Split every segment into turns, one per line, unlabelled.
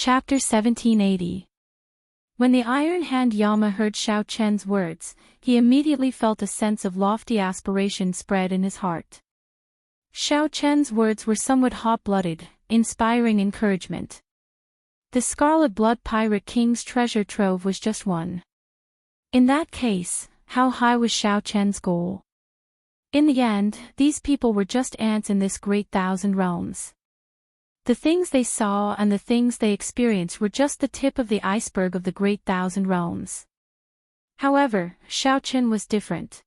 Chapter 1780. When the Iron Hand Yama heard Xiao Chen's words, he immediately felt a sense of lofty aspiration spread in his heart. Xiao Chen's words were somewhat hot-blooded, inspiring encouragement. The Scarlet Blood Pirate King's treasure trove was just one. In that case, how high was Xiao Chen's goal? In the end, these people were just ants in this great thousand realms. The things they saw and the things they experienced were just the tip of the iceberg of the great thousand realms. However, Xiao Chen was different.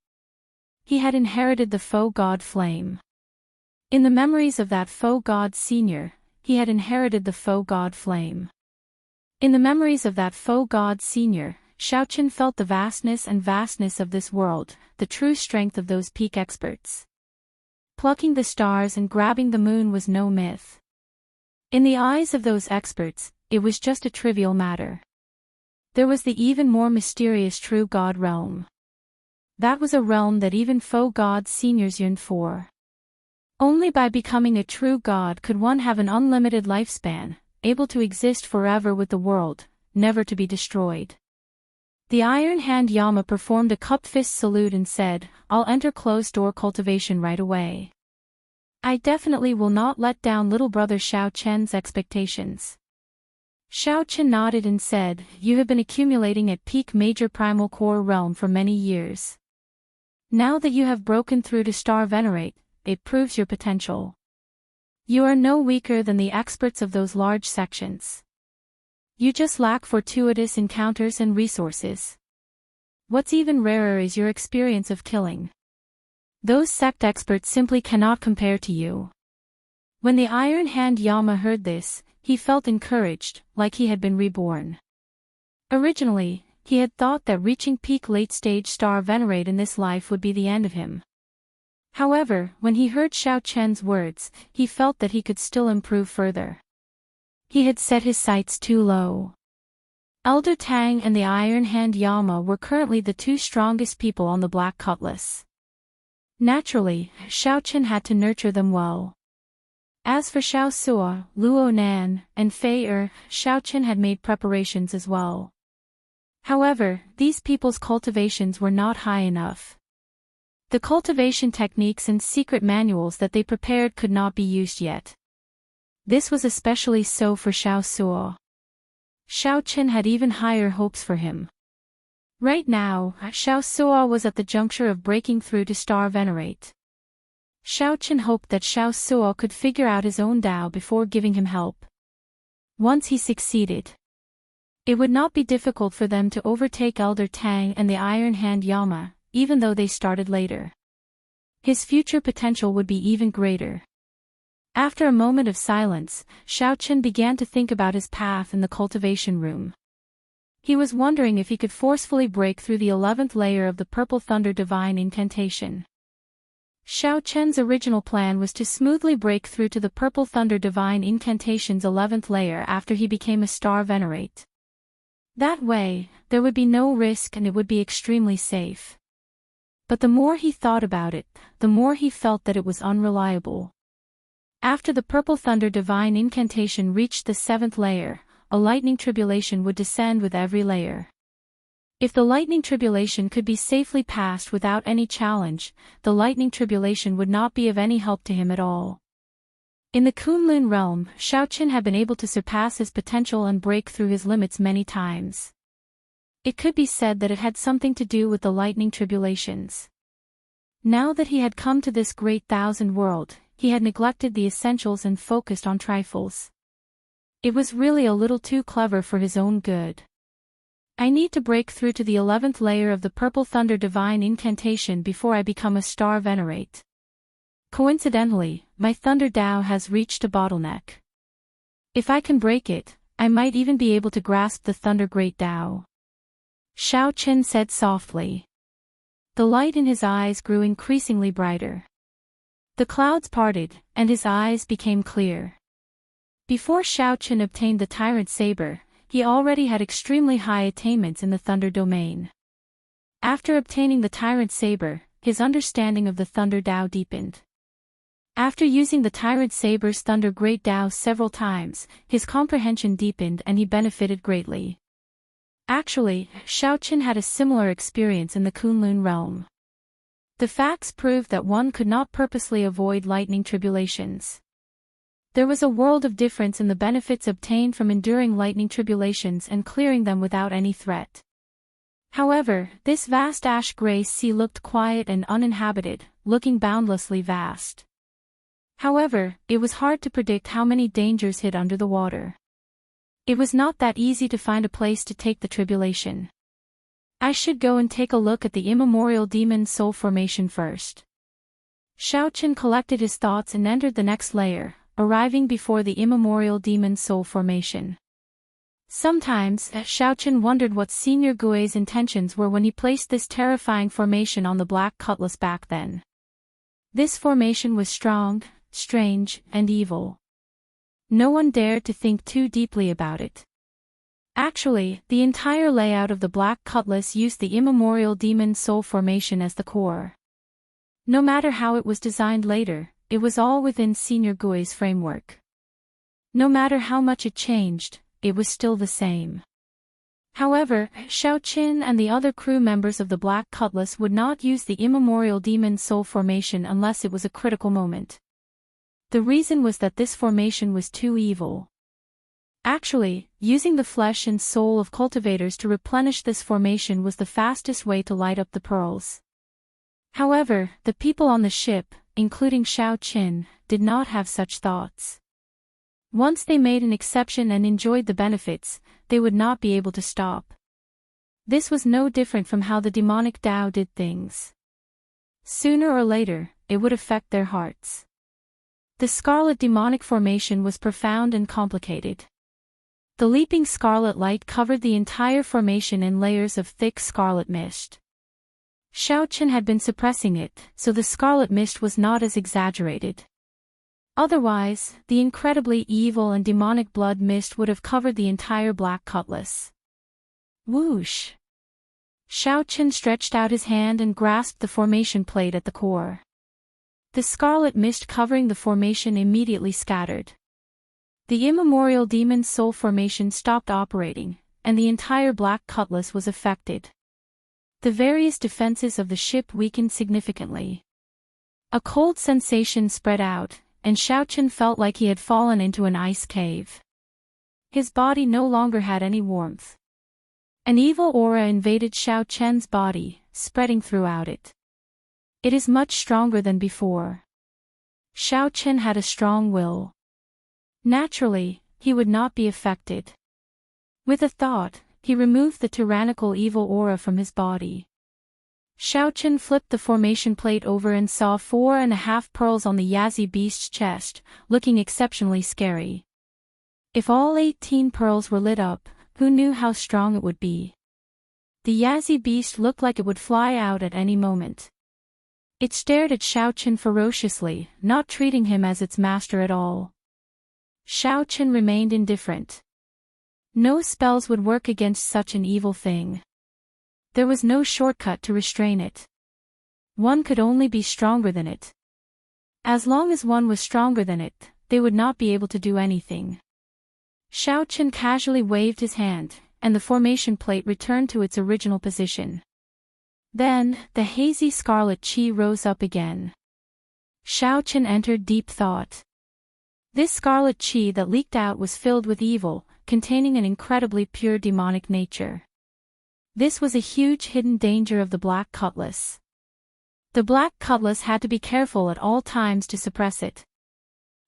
He had inherited the faux god flame. In the memories of that faux god senior, he had inherited the faux god flame. In the memories of that faux god senior, Xiao Chen felt the vastness of this world, the true strength of those peak experts. Plucking the stars and grabbing the moon was no myth. In the eyes of those experts, it was just a trivial matter. There was the even more mysterious true god realm. That was a realm that even faux god seniors yearned for. Only by becoming a true god could one have an unlimited lifespan, able to exist forever with the world, never to be destroyed. The Iron Hand Yama performed a cupped fist salute and said, "I'll enter closed-door cultivation right away. I definitely will not let down little brother Xiao Chen's expectations." Xiao Chen nodded and said, "You have been accumulating at peak major primal core realm for many years. Now that you have broken through to Star Venerate, it proves your potential. You are no weaker than the experts of those large sections. You just lack fortuitous encounters and resources. What's even rarer is your experience of killing. Those sect experts simply cannot compare to you." When the Iron Hand Yama heard this, he felt encouraged, like he had been reborn. Originally, he had thought that reaching peak late-stage Star Venerate in this life would be the end of him. However, when he heard Xiao Chen's words, he felt that he could still improve further. He had set his sights too low. Elder Tang and the Iron Hand Yama were currently the two strongest people on the Black Cutlass. Naturally, Xiao Chen had to nurture them well. As for Xiao Suo, Luo Nan, and Fei Xiao Chen had made preparations as well. However, these people's cultivations were not high enough. The cultivation techniques and secret manuals that they prepared could not be used yet. This was especially so for Xiao Suo. Xiao Chen had even higher hopes for him. Right now, Xiao Suo was at the juncture of breaking through to Star Venerate. Xiao Chen hoped that Xiao Suo could figure out his own Tao before giving him help. Once he succeeded, it would not be difficult for them to overtake Elder Tang and the Iron Hand Yama, even though they started later. His future potential would be even greater. After a moment of silence, Xiao Chen began to think about his path in the cultivation room. He was wondering if he could forcefully break through the 11th layer of the Purple Thunder Divine Incantation. Xiao Chen's original plan was to smoothly break through to the Purple Thunder Divine Incantation's 11th layer after he became a Star Venerate. That way, there would be no risk and it would be extremely safe. But the more he thought about it, the more he felt that it was unreliable. After the Purple Thunder Divine Incantation reached the 7th layer, a lightning tribulation would descend with every layer. If the lightning tribulation could be safely passed without any challenge, the lightning tribulation would not be of any help to him at all. In the Kunlun realm, Xiao Chen had been able to surpass his potential and break through his limits many times. It could be said that it had something to do with the lightning tribulations. Now that he had come to this great thousand world, he had neglected the essentials and focused on trifles. It was really a little too clever for his own good. I need to break through to the 11th layer of the Purple Thunder Divine Incantation before I become a Star Venerate. Coincidentally, my Thunder Tao has reached a bottleneck. If I can break it, I might even be able to grasp the Thunder Great Tao. Xiao Chen said softly. The light in his eyes grew increasingly brighter. The clouds parted, and his eyes became clear. Before Xiao Chen obtained the Tyrant Saber, he already had extremely high attainments in the Thunder Domain. After obtaining the Tyrant Saber, his understanding of the Thunder Tao deepened. After using the Tyrant Saber's Thunder Great Dao several times, his comprehension deepened and he benefited greatly. Actually, Xiaoqin had a similar experience in the Kunlun realm. The facts proved that one could not purposely avoid lightning tribulations. There was a world of difference in the benefits obtained from enduring lightning tribulations and clearing them without any threat. However, this vast ash-gray sea looked quiet and uninhabited, looking boundlessly vast. However, it was hard to predict how many dangers hid under the water. It was not that easy to find a place to take the tribulation. I should go and take a look at the immemorial demon soul formation first. Xiaoqin collected his thoughts and entered the next layer, arriving before the immemorial demon soul formation. Sometimes, Xiaoqin wondered what Senior Gui's intentions were when he placed this terrifying formation on the black cutlass back then. This formation was strong, strange, and evil. No one dared to think too deeply about it. Actually, the entire layout of the black cutlass used the immemorial demon soul formation as the core. No matter how it was designed later, it was all within Senior Gui's framework. No matter how much it changed, it was still the same. However, Xiaoqin and the other crew members of the Black Cutlass would not use the immemorial demon soul formation unless it was a critical moment. The reason was that this formation was too evil. Actually, using the flesh and soul of cultivators to replenish this formation was the fastest way to light up the pearls. However, the people on the ship, including Xiaoqin, did not have such thoughts. Once they made an exception and enjoyed the benefits, they would not be able to stop. This was no different from how the demonic Tao did things. Sooner or later, it would affect their hearts. The scarlet demonic formation was profound and complicated. The leaping scarlet light covered the entire formation in layers of thick scarlet mist. Xiaoqin had been suppressing it, so the scarlet mist was not as exaggerated. Otherwise, the incredibly evil and demonic blood mist would have covered the entire Black Cutlass. Whoosh! Xiaoqin stretched out his hand and grasped the formation plate at the core. The scarlet mist covering the formation immediately scattered. The immemorial demon soul formation stopped operating, and the entire Black Cutlass was affected. The various defenses of the ship weakened significantly. A cold sensation spread out, and Xiaoqin felt like he had fallen into an ice cave. His body no longer had any warmth. An evil aura invaded Xiaoqin's body, spreading throughout it. It is much stronger than before. Xiaoqin had a strong will. Naturally, he would not be affected. With a thought, he removed the tyrannical evil aura from his body. Xiaoqin flipped the formation plate over and saw 4.5 pearls on the Yazi beast's chest, looking exceptionally scary. If all 18 pearls were lit up, who knew how strong it would be? The Yazi beast looked like it would fly out at any moment. It stared at Xiaoqin ferociously, not treating him as its master at all. Xiaoqin remained indifferent. No spells would work against such an evil thing. There was no shortcut to restrain it. One could only be stronger than it. As long as one was stronger than it, they would not be able to do anything. Xiaoqin casually waved his hand, and the formation plate returned to its original position. Then, the hazy scarlet qi rose up again. Xiaoqin entered deep thought. This scarlet qi that leaked out was filled with evil, containing an incredibly pure demonic nature. This was a huge hidden danger of the Black Cutlass. The Black Cutlass had to be careful at all times to suppress it.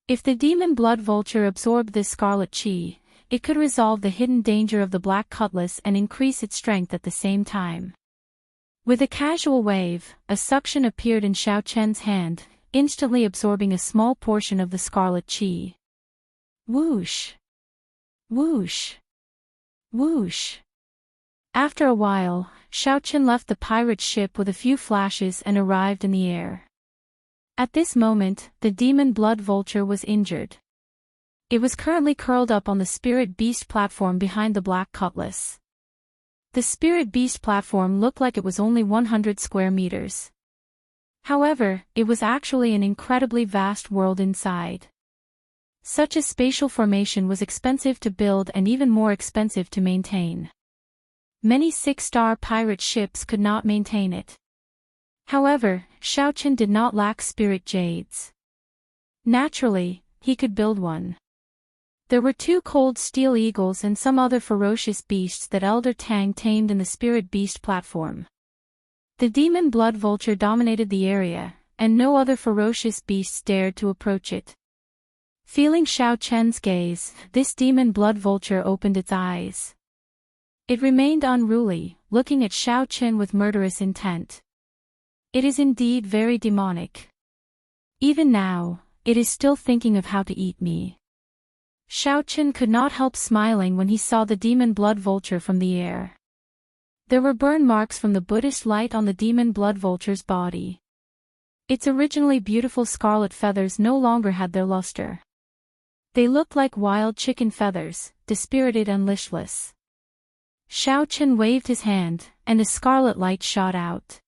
If the demon blood vulture absorbed this scarlet qi, it could resolve the hidden danger of the Black Cutlass and increase its strength at the same time. With a casual wave, a suction appeared in Xiaoqin's hand, instantly absorbing a small portion of the scarlet qi. Whoosh! Whoosh! Whoosh! After a while, Xiaoqin left the pirate ship with a few flashes and arrived in the air. At this moment, the demon blood vulture was injured. It was currently curled up on the spirit beast platform behind the Black Cutlass. The spirit beast platform looked like it was only 100 square meters. However, it was actually an incredibly vast world inside. Such a spatial formation was expensive to build and even more expensive to maintain. Many six-star pirate ships could not maintain it. However, Xiaochen did not lack spirit jades. Naturally, he could build one. There were 2 cold steel eagles and some other ferocious beasts that Elder Tang tamed in the spirit beast platform. The demon blood vulture dominated the area, and no other ferocious beasts dared to approach it. Feeling Xiaochen's gaze, this demon blood vulture opened its eyes. It remained unruly, looking at Xiaochen with murderous intent. It is indeed very demonic. Even now, it is still thinking of how to eat me. Xiaochen could not help smiling when he saw the demon blood vulture from the air. There were burn marks from the Buddhist light on the demon blood vulture's body. Its originally beautiful scarlet feathers no longer had their luster. They looked like wild chicken feathers, dispirited and listless. Xiaochen waved his hand, and a scarlet light shot out.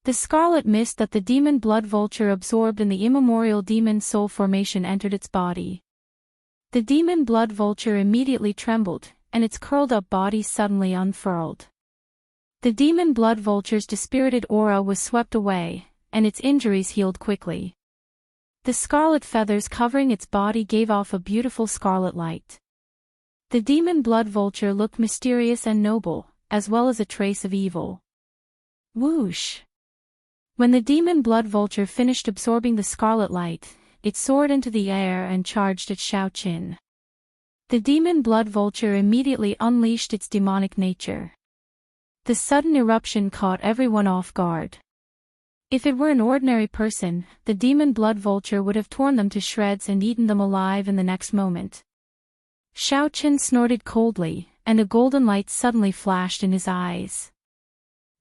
The scarlet mist that the demon blood vulture absorbed in the immemorial demon soul formation entered its body. The demon blood vulture immediately trembled, and its curled-up body suddenly unfurled. The demon blood vulture's dispirited aura was swept away, and its injuries healed quickly. The scarlet feathers covering its body gave off a beautiful scarlet light. The demon blood vulture looked mysterious and noble, as well as a trace of evil. Whoosh! When the demon blood vulture finished absorbing the scarlet light, it soared into the air and charged at Xiaochen. The demon blood vulture immediately unleashed its demonic nature. The sudden eruption caught everyone off guard. If it were an ordinary person, the demon blood vulture would have torn them to shreds and eaten them alive in the next moment. Xiaochen snorted coldly, and a golden light suddenly flashed in his eyes.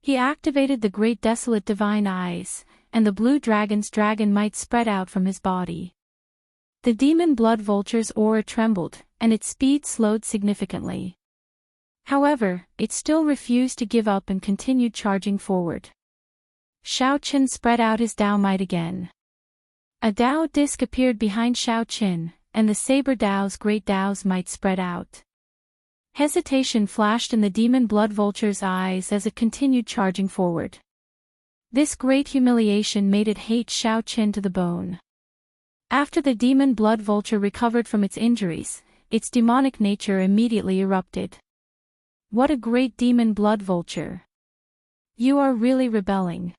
He activated the great desolate divine eyes, and the blue dragon's dragon might spread out from his body. The demon blood vulture's aura trembled, and its speed slowed significantly. However, it still refused to give up and continued charging forward. Xiaochen spread out his Dao might again. A Dao disc appeared behind Xiaochen, and the saber Dao's great Dao's might spread out. Hesitation flashed in the demon blood vulture's eyes as it continued charging forward. This great humiliation made it hate Xiaochen to the bone. After the demon blood vulture recovered from its injuries, its demonic nature immediately erupted. What a great demon blood vulture! You are really rebelling.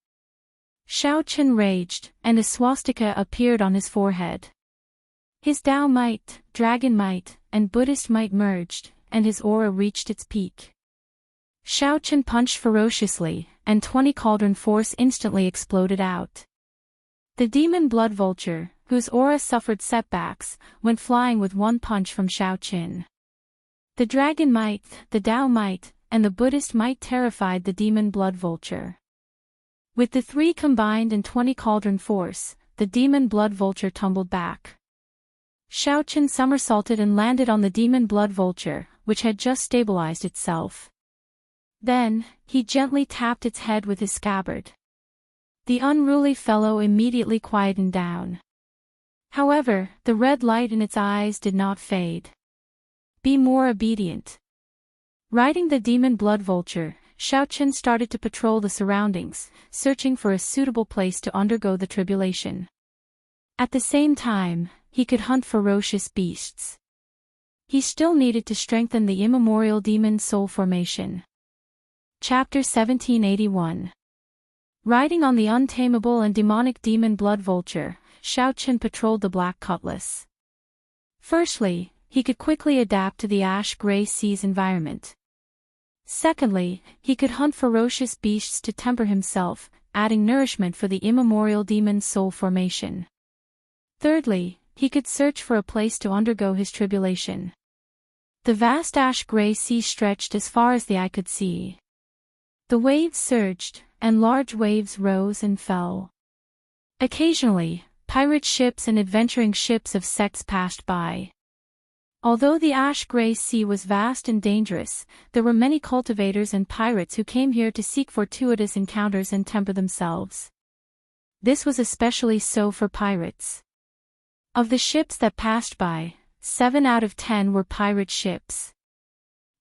Xiaochen raged, and a swastika appeared on his forehead. His Dao might, dragon might, and Buddhist might merged, and his aura reached its peak. Xiaochen punched ferociously, and 20 cauldron force instantly exploded out. The demon blood vulture, whose aura suffered setbacks, went flying with one punch from Xiaochen. The dragon might, the Dao might, and the Buddhist might terrified the demon blood vulture. With the 3 combined and 20 cauldron force, the demon blood vulture tumbled back. Xiaochen somersaulted and landed on the demon blood vulture, which had just stabilized itself. Then, he gently tapped its head with his scabbard. The unruly fellow immediately quietened down. However, the red light in its eyes did not fade. Be more obedient. Riding the demon blood vulture, Xiaochen started to patrol the surroundings, searching for a suitable place to undergo the tribulation. At the same time, he could hunt ferocious beasts. He still needed to strengthen the immemorial demon soul formation. Chapter 1781. Riding on the untamable and demonic demon blood vulture, Xiaochen patrolled the Black Cutlass. Firstly, he could quickly adapt to the ash-gray sea's environment. Secondly, he could hunt ferocious beasts to temper himself, adding nourishment for the immemorial demon soul formation. Thirdly, he could search for a place to undergo his tribulation. The vast ash-gray sea stretched as far as the eye could see. The waves surged, and large waves rose and fell. Occasionally, pirate ships and adventuring ships of sects passed by. Although the ash-gray sea was vast and dangerous, there were many cultivators and pirates who came here to seek fortuitous encounters and temper themselves. This was especially so for pirates. Of the ships that passed by, 7 out of 10 were pirate ships.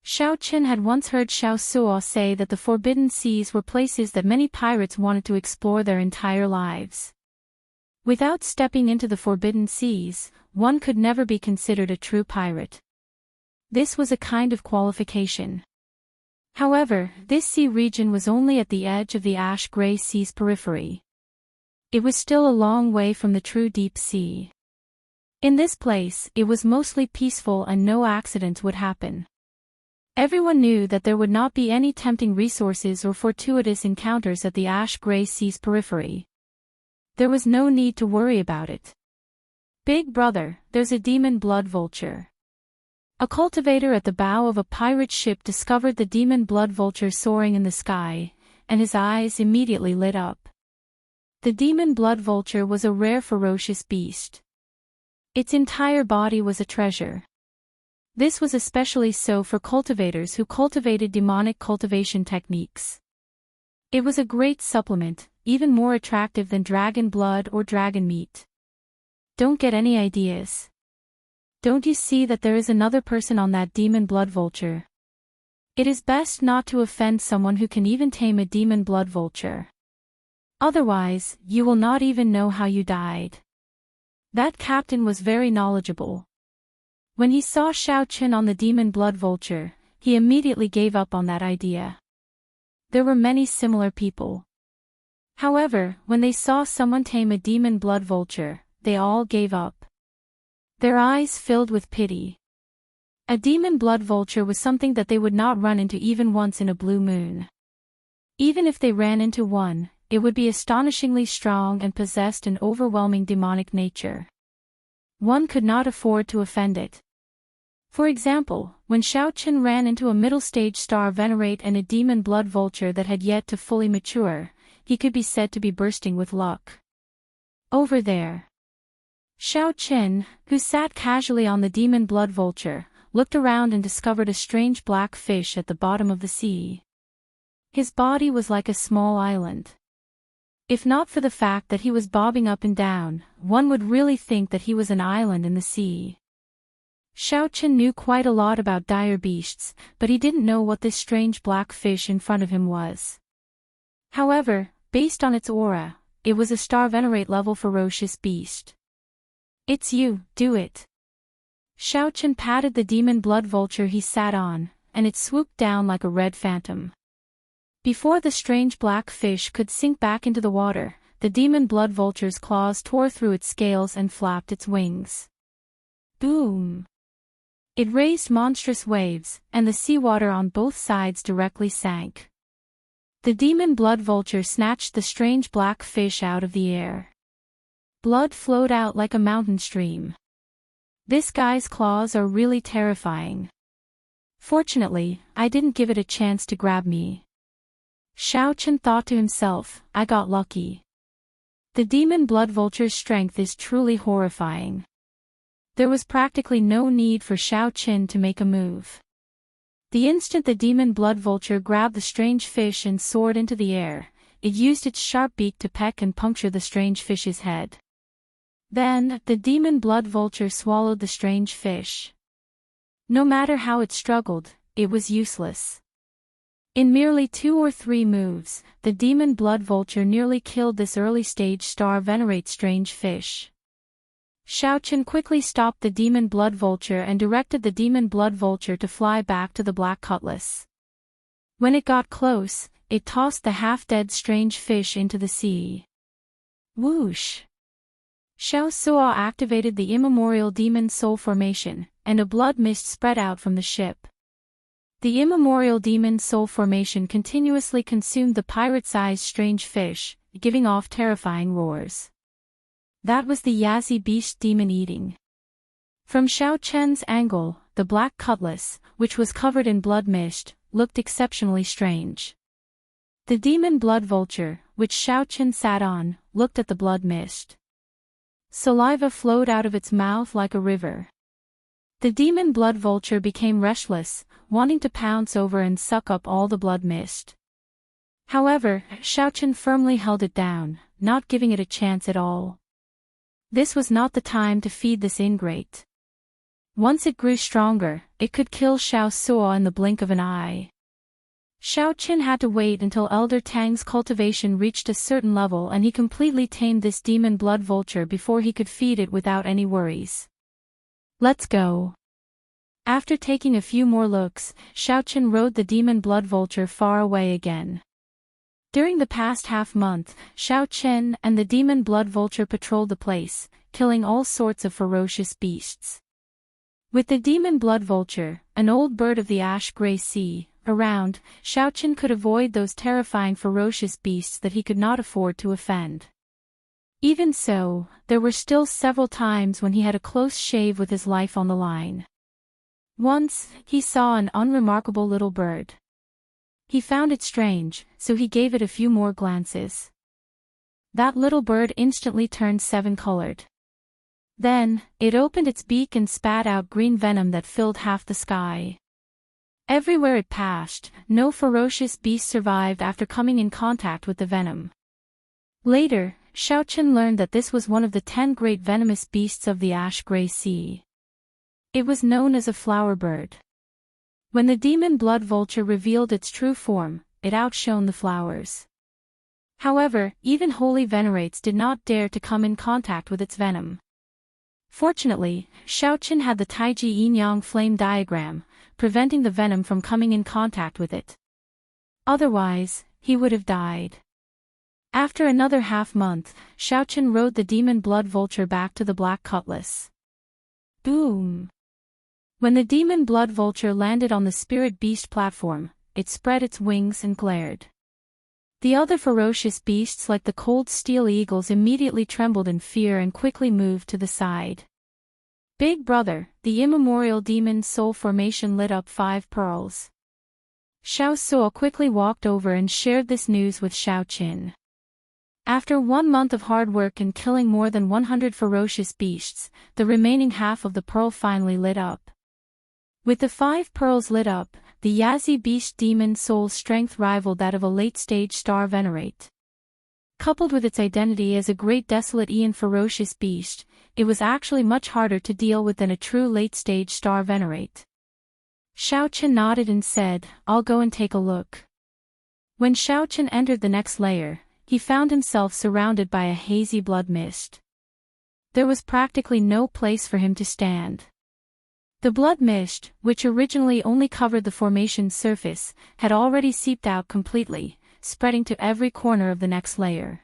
Xiao Qin had once heard Xiao Suo say that the forbidden seas were places that many pirates wanted to explore their entire lives. Without stepping into the forbidden seas, one could never be considered a true pirate. This was a kind of qualification. However, this sea region was only at the edge of the ash-gray sea's periphery. It was still a long way from the true deep sea. In this place, it was mostly peaceful and no accidents would happen. Everyone knew that there would not be any tempting resources or fortuitous encounters at the ash-gray sea's periphery. There was no need to worry about it. Big brother, there's a demon blood vulture. A cultivator at the bow of a pirate ship discovered the demon blood vulture soaring in the sky, and his eyes immediately lit up. The demon blood vulture was a rare ferocious beast. Its entire body was a treasure. This was especially so for cultivators who cultivated demonic cultivation techniques. It was a great supplement, even more attractive than dragon blood or dragon meat. Don't get any ideas. Don't you see that there is another person on that demon blood vulture? It is best not to offend someone who can even tame a demon blood vulture. Otherwise, you will not even know how you died. That captain was very knowledgeable. When he saw Xiao Qin on the demon blood vulture, he immediately gave up on that idea. There were many similar people. However, when they saw someone tame a demon blood vulture, they all gave up. Their eyes filled with pity. A demon blood vulture was something that they would not run into even once in a blue moon. Even if they ran into one, it would be astonishingly strong and possessed an overwhelming demonic nature. One could not afford to offend it. For example, when Xiao Qin ran into a middle-stage star venerate and a demon blood vulture that had yet to fully mature, he could be said to be bursting with luck. Over there. Xiao Qin, who sat casually on the demon blood vulture, looked around and discovered a strange black fish at the bottom of the sea. His body was like a small island. If not for the fact that he was bobbing up and down, one would really think that he was an island in the sea. Xiao Qin knew quite a lot about dire beasts, but he didn't know what this strange black fish in front of him was. However, based on its aura, it was a star venerate level ferocious beast. It's you, do it. Xiao Qin patted the demon blood vulture he sat on, and it swooped down like a red phantom. Before the strange black fish could sink back into the water, the demon blood vulture's claws tore through its scales and flapped its wings. Boom! It raised monstrous waves, and the seawater on both sides directly sank. The demon blood vulture snatched the strange black fish out of the air. Blood flowed out like a mountain stream. This guy's claws are really terrifying. Fortunately, I didn't give it a chance to grab me. Xiao Qin thought to himself, I got lucky. The demon blood vulture's strength is truly horrifying. There was practically no need for Xiao Qin to make a move. The instant the demon blood vulture grabbed the strange fish and soared into the air, it used its sharp beak to peck and puncture the strange fish's head. Then, the demon blood vulture swallowed the strange fish. No matter how it struggled, it was useless. In merely 2 or 3 moves, the demon blood vulture nearly killed this early-stage star venerate strange fish. Xiao Qin quickly stopped the demon blood vulture and directed the demon blood vulture to fly back to the black cutlass. When it got close, it tossed the half-dead strange fish into the sea. Whoosh! Xiao Suo activated the immemorial demon soul formation, and a blood mist spread out from the ship. The immemorial demon soul formation continuously consumed the pirate-sized strange fish, giving off terrifying roars. That was the Yazi beast demon eating. From Xiao Chen's angle, the black cutlass, which was covered in blood mist, looked exceptionally strange. The demon blood vulture, which Xiao Chen sat on, looked at the blood mist. Saliva flowed out of its mouth like a river. The demon blood vulture became restless, wanting to pounce over and suck up all the blood mist. However, Xiao Chen firmly held it down, not giving it a chance at all. This was not the time to feed this ingrate. Once it grew stronger, it could kill Xiao Suo in the blink of an eye. Xiao Qin had to wait until Elder Tang's cultivation reached a certain level and he completely tamed this demon blood vulture before he could feed it without any worries. Let's go. After taking a few more looks, Xiao Qin rode the demon blood vulture far away again. During the past half-month, Xiao Qin and the demon blood vulture patrolled the place, killing all sorts of ferocious beasts. With the demon blood vulture, an old bird of the ash-gray sea, around, Xiao Qin could avoid those terrifying ferocious beasts that he could not afford to offend. Even so, there were still several times when he had a close shave with his life on the line. Once, he saw an unremarkable little bird. He found it strange, so he gave it a few more glances. That little bird instantly turned seven-colored. Then, it opened its beak and spat out green venom that filled half the sky. Everywhere it passed, no ferocious beast survived after coming in contact with the venom. Later, Xiao Qin learned that this was one of the 10 great venomous beasts of the ash-gray sea. It was known as a flower bird. When the demon blood vulture revealed its true form, it outshone the flowers. However, even holy venerates did not dare to come in contact with its venom. Fortunately, Xiao Qin had the Taiji Yin-Yang flame diagram, preventing the venom from coming in contact with it. Otherwise, he would have died. After another half-month, Xiao Qin rode the demon blood vulture back to the Black Cutlass. Boom! When the demon blood vulture landed on the spirit beast platform, it spread its wings and glared. The other ferocious beasts like the cold steel eagles immediately trembled in fear and quickly moved to the side. Big Brother, the immemorial demon soul formation lit up 5 pearls. Xiao Suo quickly walked over and shared this news with Xiao Qin. After 1 month of hard work and killing more than 100 ferocious beasts, the remaining half of the pearl finally lit up. With the 5 pearls lit up, the Yazi beast demon soul's strength rivaled that of a late-stage star venerate. Coupled with its identity as a great desolate Aeon ferocious beast, it was actually much harder to deal with than a true late-stage star venerate. Xiao Qin nodded and said, "I'll go and take a look." When Xiao Qin entered the next layer, he found himself surrounded by a hazy blood mist. There was practically no place for him to stand. The blood mist, which originally only covered the formation's surface, had already seeped out completely, spreading to every corner of the next layer.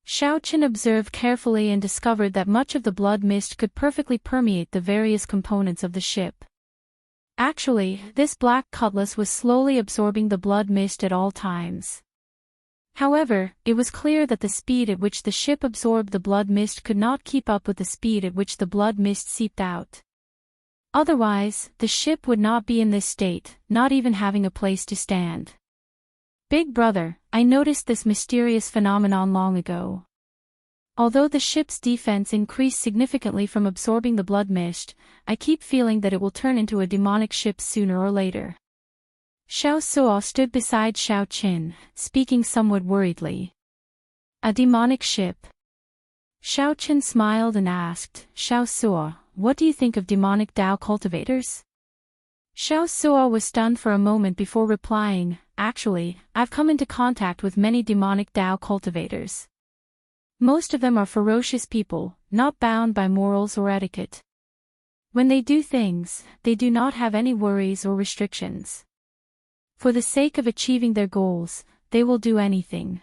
Xiao Qin observed carefully and discovered that much of the blood mist could perfectly permeate the various components of the ship. Actually, this black cutlass was slowly absorbing the blood mist at all times. However, it was clear that the speed at which the ship absorbed the blood mist could not keep up with the speed at which the blood mist seeped out. Otherwise, the ship would not be in this state, not even having a place to stand. Big Brother, I noticed this mysterious phenomenon long ago. Although the ship's defense increased significantly from absorbing the blood mist, I keep feeling that it will turn into a demonic ship sooner or later. Xiao Suo stood beside Xiao Qin, speaking somewhat worriedly. A demonic ship? Xiao Qin smiled and asked, "Xiao Suo, what do you think of demonic Dao cultivators?" Xiao Suo was stunned for a moment before replying, "Actually, I've come into contact with many demonic Dao cultivators. Most of them are ferocious people, not bound by morals or etiquette. When they do things, they do not have any worries or restrictions. For the sake of achieving their goals, they will do anything."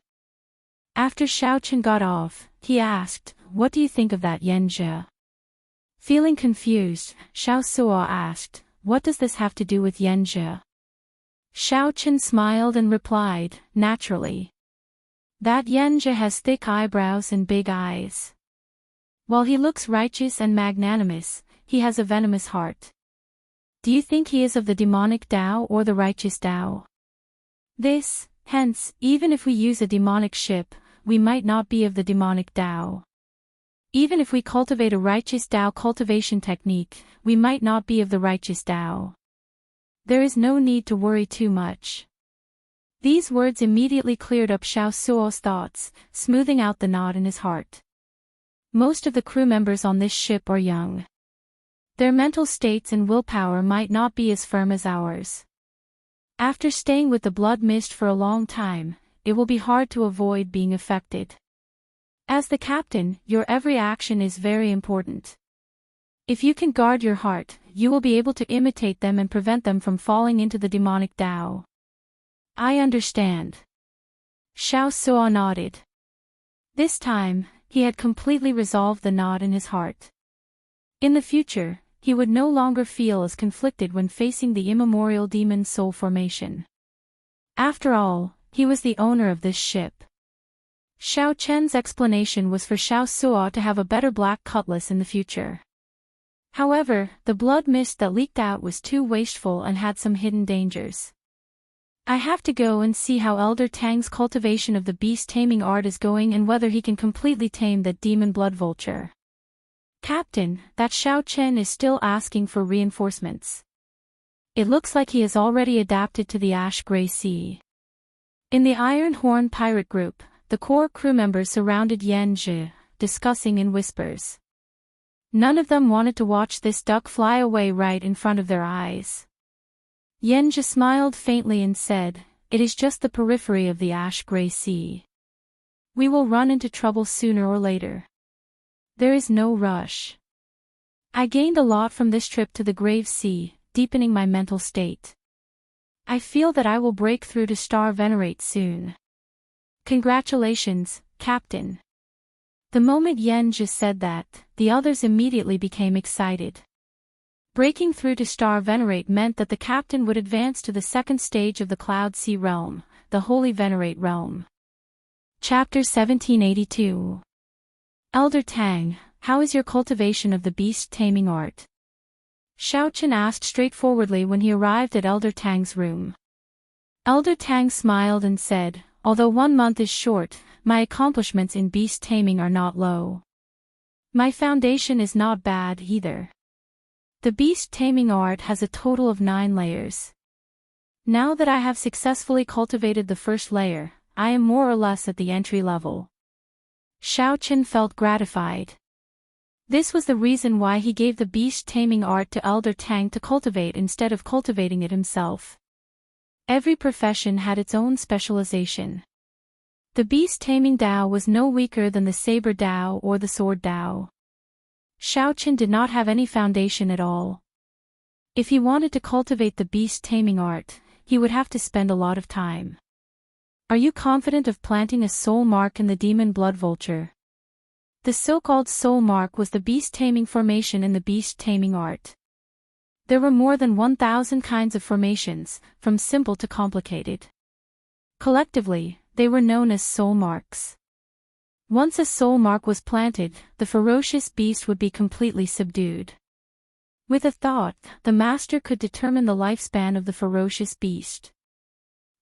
After Xiao Qin got off, he asked, "What do you think of that Yanjie?" Feeling confused, Xiao Suo asked, "What does this have to do with Yanjie?" Xiao Qin smiled and replied, "Naturally. That Yanjie has thick eyebrows and big eyes. While he looks righteous and magnanimous, he has a venomous heart. Do you think he is of the demonic Dao or the righteous Dao? Hence, even if we use a demonic ship, we might not be of the demonic Dao. Even if we cultivate a righteous Dao cultivation technique, we might not be of the righteous Dao. There is no need to worry too much." These words immediately cleared up Xiao Suo's thoughts, smoothing out the knot in his heart. Most of the crew members on this ship are young. Their mental states and willpower might not be as firm as ours. After staying with the blood mist for a long time, it will be hard to avoid being affected. As the captain, your every action is very important. If you can guard your heart, you will be able to imitate them and prevent them from falling into the demonic Tao. I understand. Xiao Suo nodded. This time, he had completely resolved the knot in his heart. In the future, he would no longer feel as conflicted when facing the immemorial demon soul formation. After all, he was the owner of this ship. Xiao Chen's explanation was for Xiao Suo to have a better black cutlass in the future. However, the blood mist that leaked out was too wasteful and had some hidden dangers. I have to go and see how Elder Tang's cultivation of the beast-taming art is going and whether he can completely tame that demon blood vulture. Captain, that Xiao Chen is still asking for reinforcements. It looks like he has already adapted to the ash-gray sea. In the Iron Horn pirate group, the core crew members surrounded Yan Zhi, discussing in whispers. None of them wanted to watch this duck fly away right in front of their eyes. Yan Zhi smiled faintly and said, "It is just the periphery of the ash-gray sea. We will run into trouble sooner or later. There is no rush. I gained a lot from this trip to the Grave Sea, deepening my mental state. I feel that I will break through to Star Venerate soon. Congratulations, Captain." The moment Yan Zhi said that, the others immediately became excited. Breaking through to Star Venerate meant that the captain would advance to the second stage of the Cloud Sea realm, the Holy Venerate realm. Chapter 1782. Elder Tang, how is your cultivation of the beast-taming art? Xiao Chen asked straightforwardly when he arrived at Elder Tang's room. Elder Tang smiled and said, "Although 1 month is short, my accomplishments in beast-taming are not low. My foundation is not bad either. The beast-taming art has a total of 9 layers. Now that I have successfully cultivated the first layer, I am more or less at the entry level." Xiao Chen felt gratified. This was the reason why he gave the beast-taming art to Elder Tang to cultivate instead of cultivating it himself. Every profession had its own specialization. The beast-taming Dao was no weaker than the saber Dao or the sword Dao. Xiao Chen did not have any foundation at all. If he wanted to cultivate the beast-taming art, he would have to spend a lot of time. Are you confident of planting a soul mark in the demon blood vulture? The so-called soul mark was the beast-taming formation in the beast-taming art. There were more than 1,000 kinds of formations, from simple to complicated. Collectively, they were known as soul marks. Once a soul mark was planted, the ferocious beast would be completely subdued. With a thought, the master could determine the lifespan of the ferocious beast.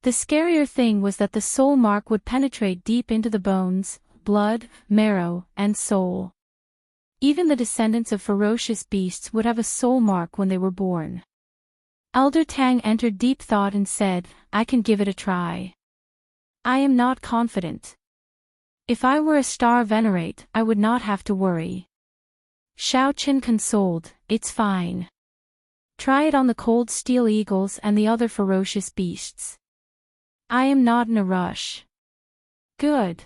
The scarier thing was that the soul mark would penetrate deep into the bones, blood, marrow, and soul. Even the descendants of ferocious beasts would have a soul mark when they were born. Elder Tang entered deep thought and said, "I can give it a try. I am not confident. If I were a Star Venerate, I would not have to worry." Xiao Chen consoled, "It's fine. Try it on the cold steel eagles and the other ferocious beasts. I am not in a rush." "Good.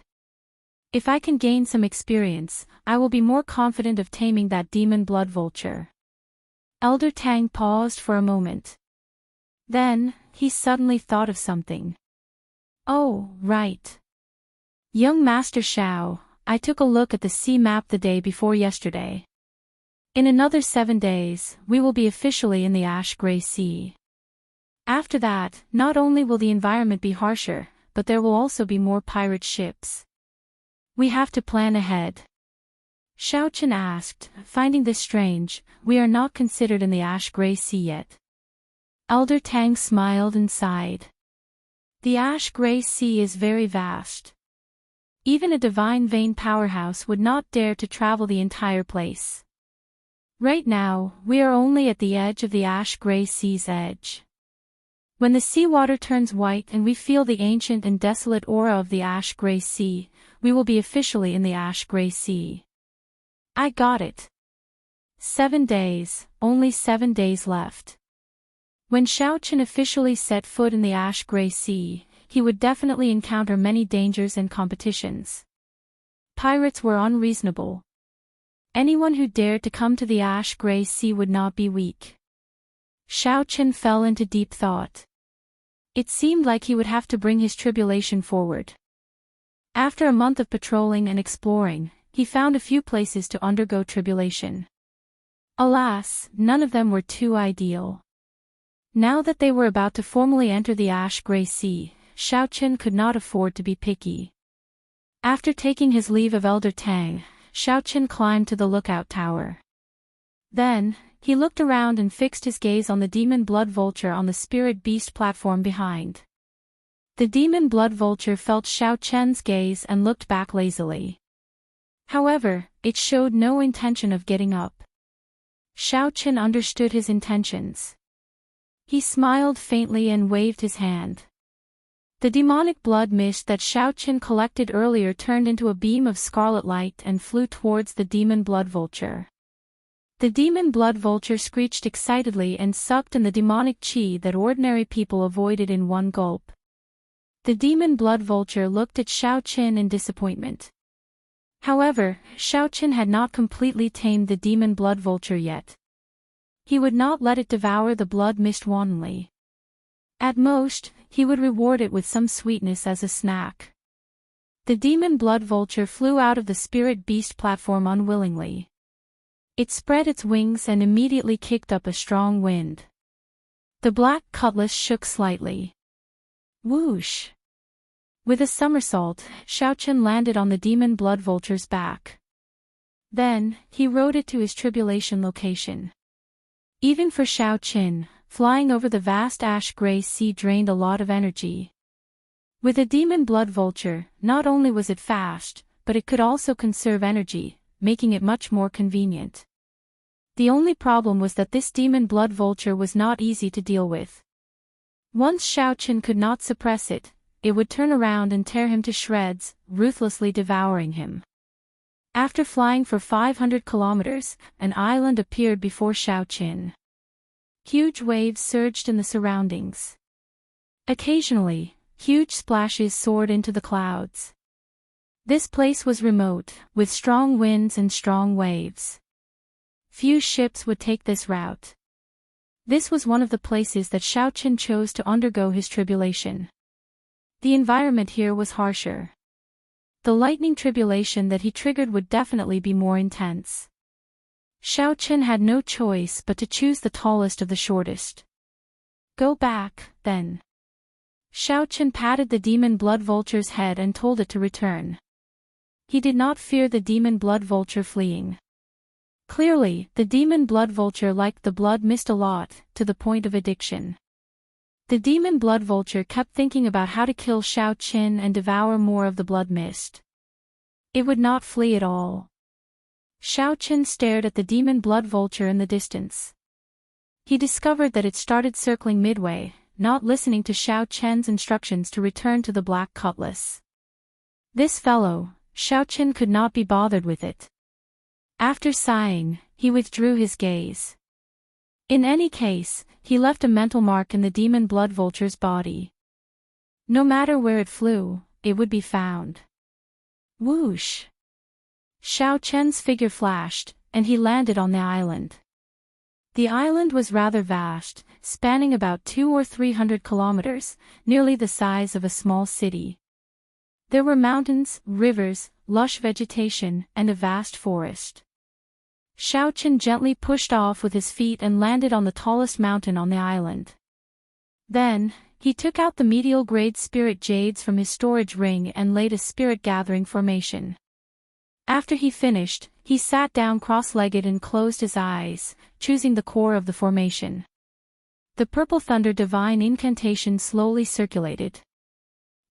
If I can gain some experience, I will be more confident of taming that demon blood vulture." Elder Tang paused for a moment. Then, he suddenly thought of something. "Oh, right. Young Master Xiao, I took a look at the sea map the day before yesterday. In another 7 days, we will be officially in the ash-gray sea. After that, not only will the environment be harsher, but there will also be more pirate ships. We have to plan ahead." Xiao Chen asked, finding this strange, "We are not considered in the ash-gray sea yet." Elder Tang smiled and sighed. "The ash-gray sea is very vast. Even a divine vein powerhouse would not dare to travel the entire place. Right now, we are only at the edge of the ash-gray sea's edge. When the seawater turns white and we feel the ancient and desolate aura of the ash-gray sea, we will be officially in the ash-gray sea. I got it. 7 days, only 7 days left. When Xiao Chen officially set foot in the ash-gray sea, he would definitely encounter many dangers and competitions. Pirates were unreasonable. Anyone who dared to come to the ash-gray sea would not be weak. Xiao Chen fell into deep thought. It seemed like he would have to bring his tribulation forward. After a month of patrolling and exploring, he found a few places to undergo tribulation. Alas, none of them were too ideal. Now that they were about to formally enter the ash-gray sea, Xiao Chen could not afford to be picky. After taking his leave of Elder Tang, Xiao Chen climbed to the lookout tower. Then, he looked around and fixed his gaze on the demon blood vulture on the spirit beast platform behind. The demon blood vulture felt Xiao Chen's gaze and looked back lazily. However, it showed no intention of getting up. Xiao Chen understood his intentions. He smiled faintly and waved his hand. The demonic blood mist that Xiao Chen collected earlier turned into a beam of scarlet light and flew towards the demon blood vulture. The demon blood vulture screeched excitedly and sucked in the demonic qi that ordinary people avoided in one gulp. The demon blood vulture looked at Xiao Chen in disappointment. However, Xiao Chen had not completely tamed the demon blood vulture yet. He would not let it devour the blood mist wantonly. At most, he would reward it with some sweetness as a snack. The demon blood vulture flew out of the spirit beast platform unwillingly. It spread its wings and immediately kicked up a strong wind. The black cutlass shook slightly. Whoosh! With a somersault, Xiao Chen landed on the demon blood vulture's back. Then, he rode it to his tribulation location. Even for Xiao Chen, flying over the vast ash-gray sea drained a lot of energy. With a demon blood vulture, not only was it fast, but it could also conserve energy, making it much more convenient. The only problem was that this demon blood vulture was not easy to deal with. Once Xiao Chen could not suppress it, it would turn around and tear him to shreds, ruthlessly devouring him. After flying for 500 kilometers, an island appeared before Xiao Chen. Huge waves surged in the surroundings. Occasionally, huge splashes soared into the clouds. This place was remote, with strong winds and strong waves. Few ships would take this route. This was one of the places that Xiao Chen chose to undergo his tribulation. The environment here was harsher. The lightning tribulation that he triggered would definitely be more intense. Xiao Chen had no choice but to choose the tallest of the shortest. Go back, then. Xiao Chen patted the demon blood vulture's head and told it to return. He did not fear the demon blood vulture fleeing. Clearly, the demon blood vulture liked the blood mist a lot, to the point of addiction. The demon blood vulture kept thinking about how to kill Xiao Chen and devour more of the blood mist. It would not flee at all. Xiao Chen stared at the demon blood vulture in the distance. He discovered that it started circling midway, not listening to Xiao Chen's instructions to return to the black cutlass. This fellow, Xiao Chen could not be bothered with it. After sighing, he withdrew his gaze. In any case, he left a mental mark in the demon blood vulture's body. No matter where it flew, it would be found. Whoosh! Xiao Chen's figure flashed, and he landed on the island. The island was rather vast, spanning about 200 or 300 kilometers, nearly the size of a small city. There were mountains, rivers, lush vegetation, and a vast forest. Xiao Chen gently pushed off with his feet and landed on the tallest mountain on the island. Then, he took out the medial-grade spirit jades from his storage ring and laid a spirit-gathering formation. After he finished, he sat down cross-legged and closed his eyes, choosing the core of the formation. The purple thunder divine incantation slowly circulated.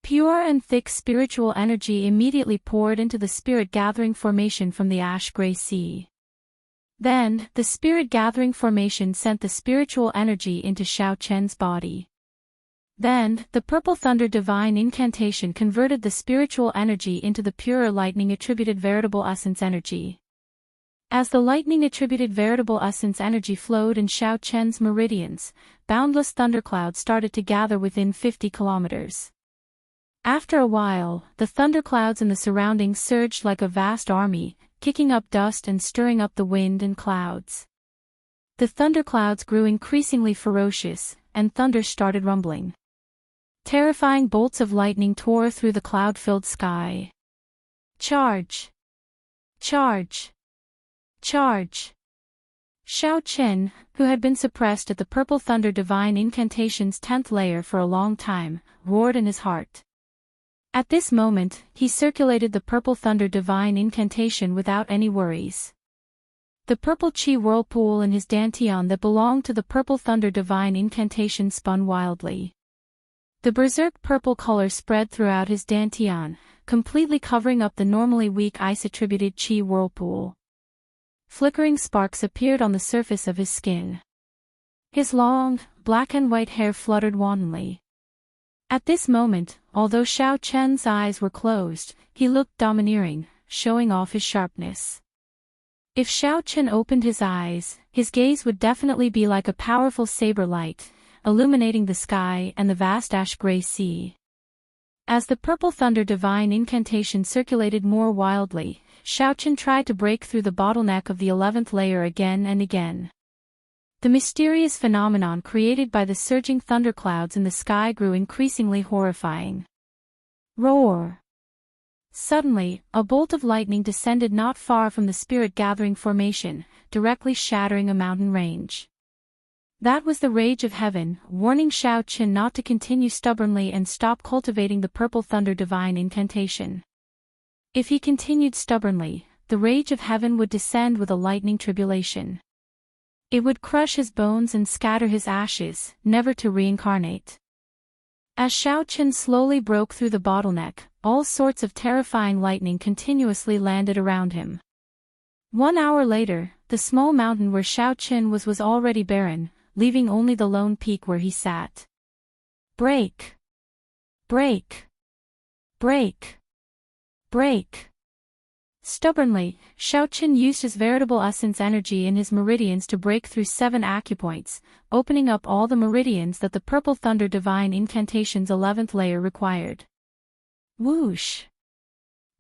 Pure and thick spiritual energy immediately poured into the spirit-gathering formation from the ash-gray sea. Then, the spirit-gathering formation sent the spiritual energy into Xiao Chen's body. Then, the purple thunder divine incantation converted the spiritual energy into the purer lightning attributed veritable essence energy. As the lightning attributed veritable essence energy flowed in Xiao Chen's meridians, boundless thunderclouds started to gather within 50 kilometers. After a while, the thunderclouds in the surroundings surged like a vast army, kicking up dust and stirring up the wind and clouds. The thunderclouds grew increasingly ferocious, and thunder started rumbling. Terrifying bolts of lightning tore through the cloud-filled sky. Charge! Charge! Charge! Xiao Chen, who had been suppressed at the purple thunder divine incantation's 10th layer for a long time, roared in his heart. At this moment, he circulated the purple thunder divine incantation without any worries. The purple chi whirlpool in his dantian that belonged to the purple thunder divine incantation spun wildly. The berserk purple color spread throughout his dantian, completely covering up the normally weak ice-attributed chi whirlpool. Flickering sparks appeared on the surface of his skin. His long, black and white hair fluttered wantonly. At this moment, although Xiao Chen's eyes were closed, he looked domineering, showing off his sharpness. If Xiao Chen opened his eyes, his gaze would definitely be like a powerful saber light, illuminating the sky and the vast ash-gray sea. As the purple thunder divine incantation circulated more wildly, Xiao Chen tried to break through the bottleneck of the 11th layer again and again. The mysterious phenomenon created by the surging thunderclouds in the sky grew increasingly horrifying. Roar! Suddenly, a bolt of lightning descended not far from the spirit-gathering formation, directly shattering a mountain range. That was the rage of heaven, warning Xiao Chen not to continue stubbornly and stop cultivating the purple thunder divine incantation. If he continued stubbornly, the rage of heaven would descend with a lightning tribulation. It would crush his bones and scatter his ashes, never to reincarnate. As Xiao Chen slowly broke through the bottleneck, all sorts of terrifying lightning continuously landed around him. 1 hour later, the small mountain where Xiao Chen was already barren, leaving only the lone peak where he sat. Break! Break! Break! Break! Stubbornly, Xiao Chen used his veritable essence energy in his meridians to break through 7 acupoints, opening up all the meridians that the purple thunder divine incantation's 11th layer required. Whoosh!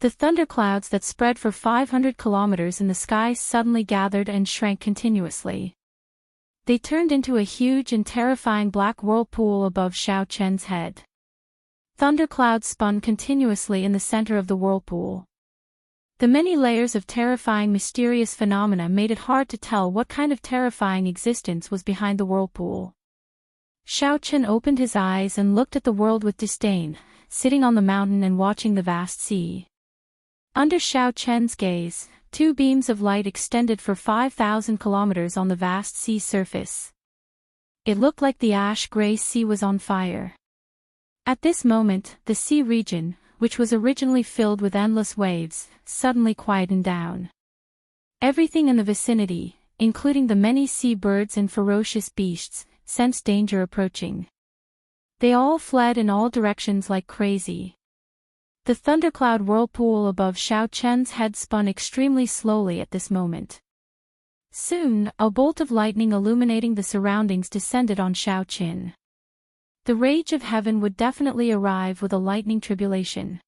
The thunderclouds that spread for 500 kilometers in the sky suddenly gathered and shrank continuously. They turned into a huge and terrifying black whirlpool above Xiao Chen's head. Thunderclouds spun continuously in the center of the whirlpool. The many layers of terrifying mysterious phenomena made it hard to tell what kind of terrifying existence was behind the whirlpool. Xiao Chen opened his eyes and looked at the world with disdain, sitting on the mountain and watching the vast sea. Under Xiao Chen's gaze, 2 beams of light extended for 5,000 kilometers on the vast sea surface. It looked like the ash-gray sea was on fire. At this moment, the sea region, which was originally filled with endless waves, suddenly quietened down. Everything in the vicinity, including the many sea birds and ferocious beasts, sensed danger approaching. They all fled in all directions like crazy. The thundercloud whirlpool above Xiao Chen's head spun extremely slowly at this moment. Soon, a bolt of lightning illuminating the surroundings descended on Xiao Chen. The rage of heaven would definitely arrive with a lightning tribulation.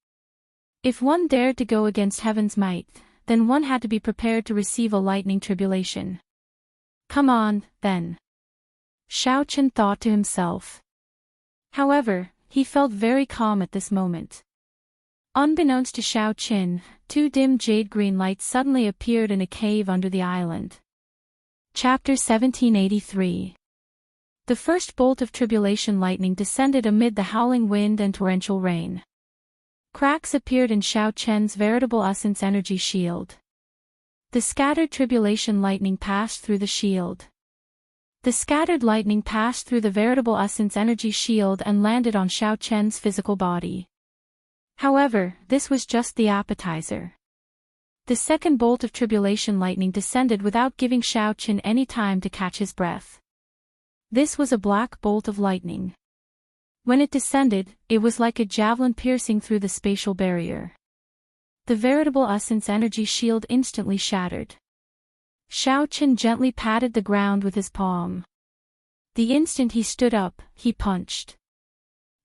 If one dared to go against heaven's might, then one had to be prepared to receive a lightning tribulation. Come on, then. Xiao Chen thought to himself. However, he felt very calm at this moment. Unbeknownst to Xiao Chen, 2 dim jade-green lights suddenly appeared in a cave under the island. Chapter 1783. The first bolt of tribulation lightning descended amid the howling wind and torrential rain. Cracks appeared in Xiao Chen's veritable essence energy shield. The scattered tribulation lightning passed through the shield. The scattered lightning passed through the veritable essence energy shield and landed on Xiao Chen's physical body. However, this was just the appetizer. The second bolt of tribulation lightning descended without giving Xiao Chen any time to catch his breath. This was a black bolt of lightning. When it descended, it was like a javelin piercing through the spatial barrier. The veritable essence energy shield instantly shattered. Xiao Chen gently patted the ground with his palm. The instant he stood up, he punched.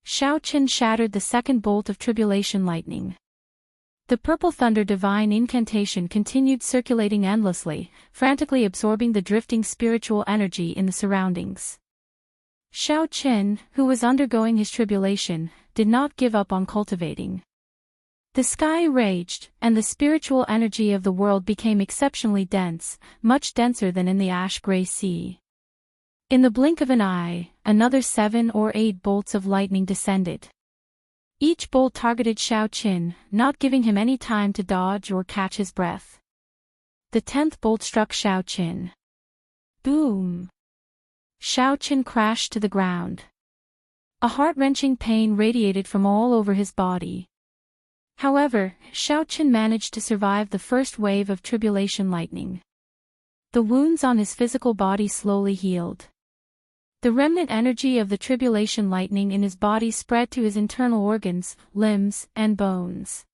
Xiao Chen shattered the second bolt of tribulation lightning. The purple thunder divine incantation continued circulating endlessly, frantically absorbing the drifting spiritual energy in the surroundings. Xiao Chen, who was undergoing his tribulation, did not give up on cultivating. The sky raged, and the spiritual energy of the world became exceptionally dense, much denser than in the ash-gray sea. In the blink of an eye, another 7 or 8 bolts of lightning descended. Each bolt targeted Xiao Chen, not giving him any time to dodge or catch his breath. The 10th bolt struck Xiao Chen. Boom! Xiao Chen crashed to the ground. A heart-wrenching pain radiated from all over his body. However, Xiao Chen managed to survive the first wave of tribulation lightning. The wounds on his physical body slowly healed. The remnant energy of the tribulation lightning in his body spread to his internal organs, limbs, and bones.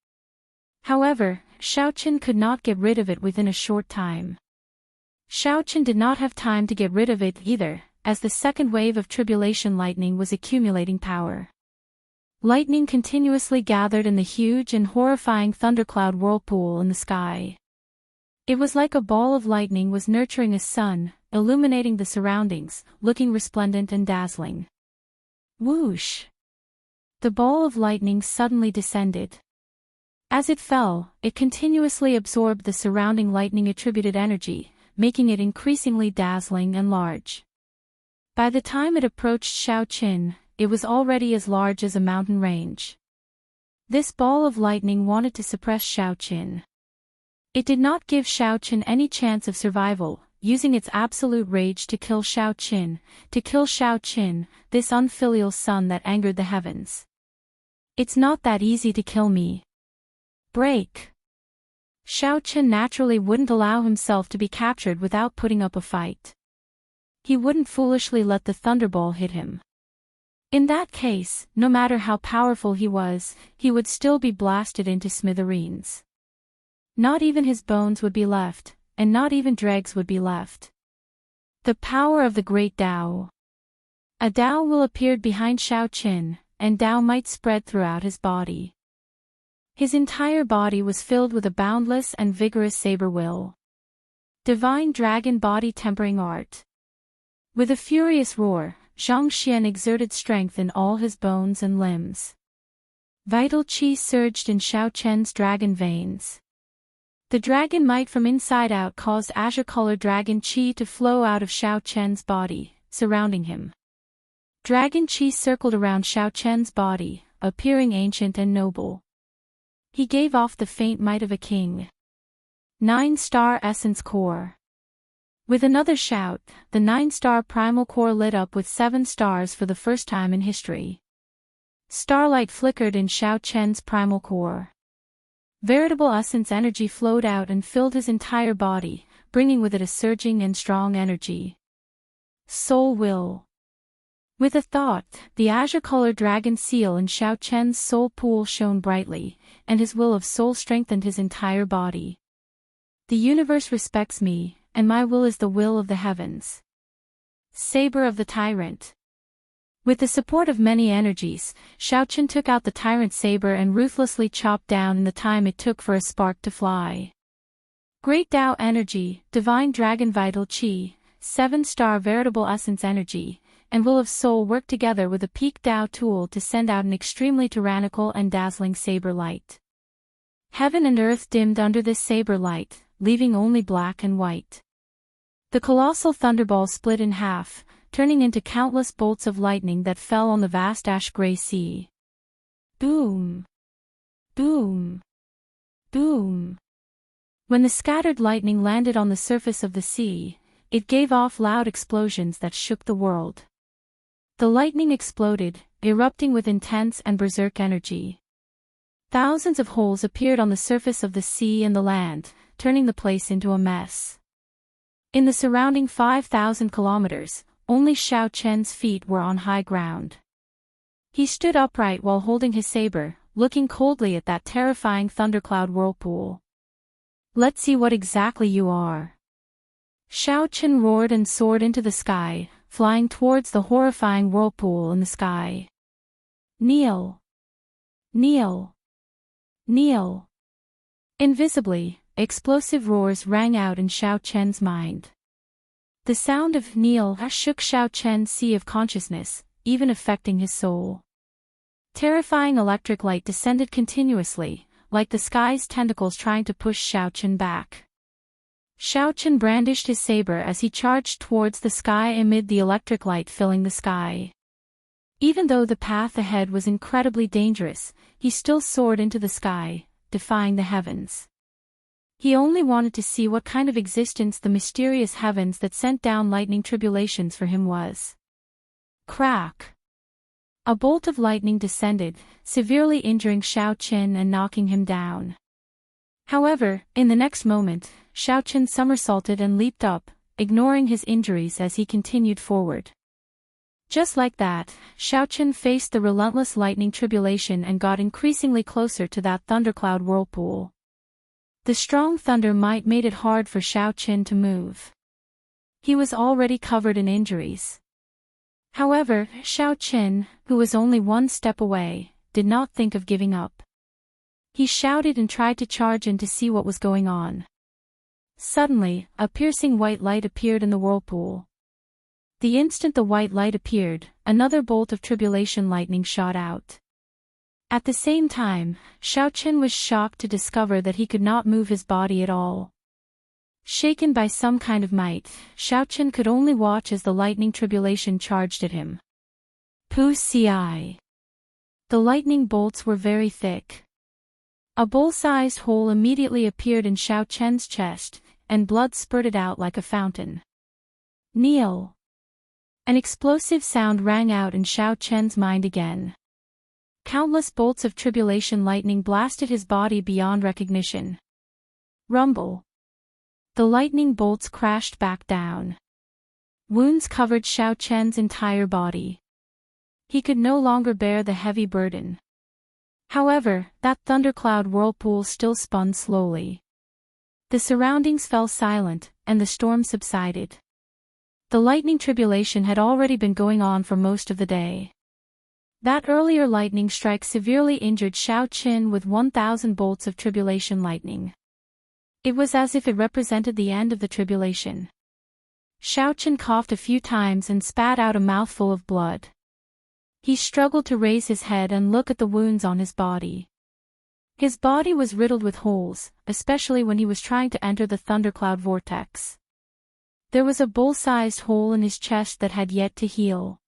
However, Xiao Chen could not get rid of it within a short time. Xiao Chen did not have time to get rid of it either, as the second wave of tribulation lightning was accumulating power. Lightning continuously gathered in the huge and horrifying thundercloud whirlpool in the sky. It was like a ball of lightning was nurturing a sun, illuminating the surroundings, looking resplendent and dazzling. Whoosh! The ball of lightning suddenly descended. As it fell, it continuously absorbed the surrounding lightning-attributed energy, making it increasingly dazzling and large. By the time it approached Xiao Chen, it was already as large as a mountain range. This ball of lightning wanted to suppress Xiao Chen. It did not give Xiao Chen any chance of survival, using its absolute rage to kill Xiao Chen, this unfilial son that angered the heavens. It's not that easy to kill me. Break! Xiao Chen naturally wouldn't allow himself to be captured without putting up a fight. He wouldn't foolishly let the thunderball hit him. In that case, no matter how powerful he was, he would still be blasted into smithereens. Not even his bones would be left, and not even dregs would be left. The power of the great Tao. A Tao will appeared behind Xiao Chen, and Tao might spread throughout his body. His entire body was filled with a boundless and vigorous saber will. Divine dragon body tempering art. With a furious roar, Zhang Xian exerted strength in all his bones and limbs. Vital qi surged in Xiao Chen's dragon veins. The dragon might from inside out caused azure-colored dragon qi to flow out of Xiao Chen's body, surrounding him. Dragon qi circled around Xiao Chen's body, appearing ancient and noble. He gave off the faint might of a king. 9-star essence core. With another shout, the 9-star primal core lit up with 7 stars for the first time in history. Starlight flickered in Xiao Chen's primal core. Veritable essence energy flowed out and filled his entire body, bringing with it a surging and strong energy. Soul will. With a thought, the azure-colored dragon seal in Xiao Chen's soul pool shone brightly, and his will of soul strengthened his entire body. The universe respects me, and my will is the will of the heavens. Saber of the Tyrant. With the support of many energies, Xiao Chen took out the tyrant saber and ruthlessly chopped down in the time it took for a spark to fly. Great Tao energy, divine dragon vital qi, 7-star veritable essence energy, and will of soul worked together with a peak Tao tool to send out an extremely tyrannical and dazzling saber light. Heaven and earth dimmed under this saber light, leaving only black and white. The colossal thunderball split in half, turning into countless bolts of lightning that fell on the vast ash-gray sea. Boom! Boom! Boom! When the scattered lightning landed on the surface of the sea, it gave off loud explosions that shook the world. The lightning exploded, erupting with intense and berserk energy. Thousands of holes appeared on the surface of the sea and the land, turning the place into a mess. In the surrounding 5,000 kilometers, only Xiao Chen's feet were on high ground. He stood upright while holding his saber, looking coldly at that terrifying thundercloud whirlpool. "Let's see what exactly you are." Xiao Chen roared and soared into the sky, flying towards the horrifying whirlpool in the sky. "Kneel! Kneel! Kneel!" Invisibly, explosive roars rang out in Xiao Chen's mind. The sound of "kneel" shook Xiao Chen's sea of consciousness, even affecting his soul. Terrifying electric light descended continuously, like the sky's tentacles trying to push Xiao Chen back. Xiao Chen brandished his saber as he charged towards the sky amid the electric light filling the sky. Even though the path ahead was incredibly dangerous, he still soared into the sky, defying the heavens. He only wanted to see what kind of existence the mysterious heavens that sent down lightning tribulations for him was. Crack! A bolt of lightning descended, severely injuring Xiao Chen and knocking him down. However, in the next moment, Xiao Chen somersaulted and leaped up, ignoring his injuries as he continued forward. Just like that, Xiao Chen faced the relentless lightning tribulation and got increasingly closer to that thundercloud whirlpool. The strong thunder might made it hard for Xiao Chen to move. He was already covered in injuries. However, Xiao Chen, who was only one step away, did not think of giving up. He shouted and tried to charge in to see what was going on. Suddenly, a piercing white light appeared in the whirlpool. The instant the white light appeared, another bolt of tribulation lightning shot out. At the same time, Xiao Chen was shocked to discover that he could not move his body at all. Shaken by some kind of might, Xiao Chen could only watch as the lightning tribulation charged at him. Pu-ci. The lightning bolts were very thick. A bowl-sized hole immediately appeared in Xiao Chen's chest, and blood spurted out like a fountain. "Kneel!" An explosive sound rang out in Xiao Chen's mind again. Countless bolts of tribulation lightning blasted his body beyond recognition. Rumble. The lightning bolts crashed back down. Wounds covered Xiao Chen's entire body. He could no longer bear the heavy burden. However, that thundercloud whirlpool still spun slowly. The surroundings fell silent, and the storm subsided. The lightning tribulation had already been going on for most of the day. That earlier lightning strike severely injured Xiao Chen with 1,000 bolts of tribulation lightning. It was as if it represented the end of the tribulation. Xiao Chen coughed a few times and spat out a mouthful of blood. He struggled to raise his head and look at the wounds on his body. His body was riddled with holes, especially when he was trying to enter the thundercloud vortex. There was a bowl-sized hole in his chest that had yet to heal.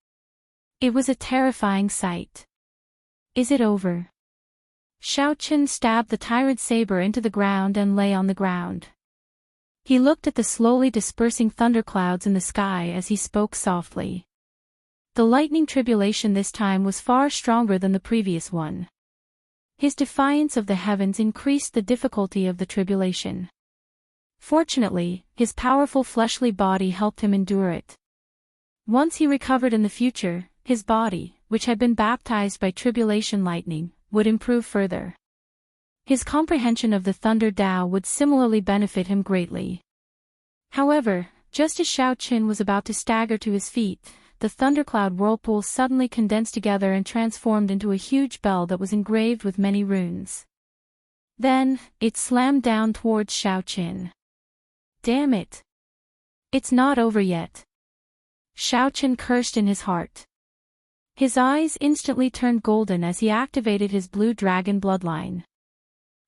It was a terrifying sight. "Is it over?" Xiao Chen stabbed the tyrant saber into the ground and lay on the ground. He looked at the slowly dispersing thunderclouds in the sky as he spoke softly. The lightning tribulation this time was far stronger than the previous one. His defiance of the heavens increased the difficulty of the tribulation. Fortunately, his powerful fleshly body helped him endure it. Once he recovered in the future, his body, which had been baptized by tribulation lightning, would improve further. His comprehension of the Thunder Tao would similarly benefit him greatly. However, just as Xiao Chen was about to stagger to his feet, the thundercloud whirlpool suddenly condensed together and transformed into a huge bell that was engraved with many runes. Then, it slammed down towards Xiao Chen. "Damn it! It's not over yet." Xiao Chen cursed in his heart. His eyes instantly turned golden as he activated his blue dragon bloodline.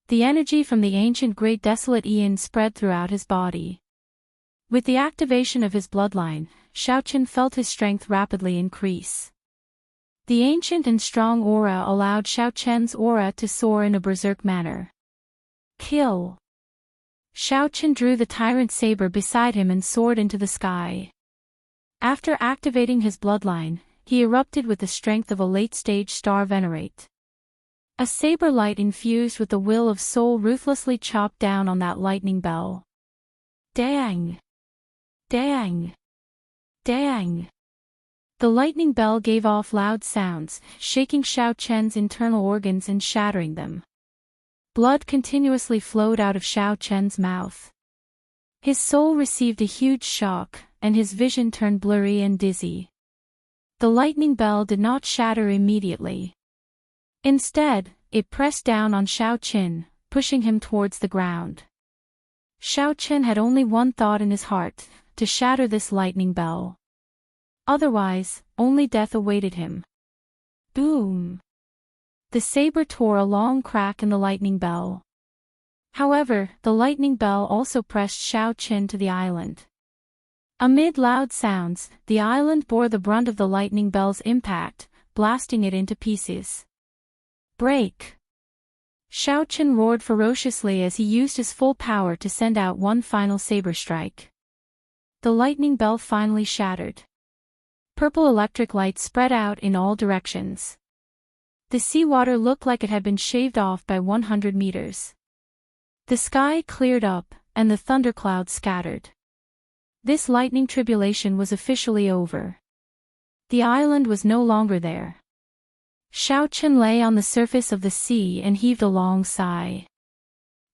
The energy from the ancient great desolate Aeon spread throughout his body. With the activation of his bloodline, Xiao Chen felt his strength rapidly increase. The ancient and strong aura allowed Xiao Chen's aura to soar in a berserk manner. Kill! Xiao Chen drew the tyrant saber beside him and soared into the sky. After activating his bloodline, he erupted with the strength of a late-stage star venerate. A saber light infused with the will of soul ruthlessly chopped down on that lightning bell. Dang! Dang! Dang! The lightning bell gave off loud sounds, shaking Xiao Chen's internal organs and shattering them. Blood continuously flowed out of Xiao Chen's mouth. His soul received a huge shock, and his vision turned blurry and dizzy. The lightning bell did not shatter immediately. Instead, it pressed down on Xiao Chen, pushing him towards the ground. Xiao Chen had only one thought in his heart: to shatter this lightning bell. Otherwise, only death awaited him. Boom! The saber tore a long crack in the lightning bell. However, the lightning bell also pressed Xiao Chen to the island. Amid loud sounds, the island bore the brunt of the lightning bell's impact, blasting it into pieces. Break! Xiao Chen roared ferociously as he used his full power to send out one final saber strike. The lightning bell finally shattered. Purple electric light spread out in all directions. The seawater looked like it had been shaved off by 100 meters. The sky cleared up, and the thunderclouds scattered. This lightning tribulation was officially over. The island was no longer there. Xiao Chen lay on the surface of the sea and heaved a long sigh.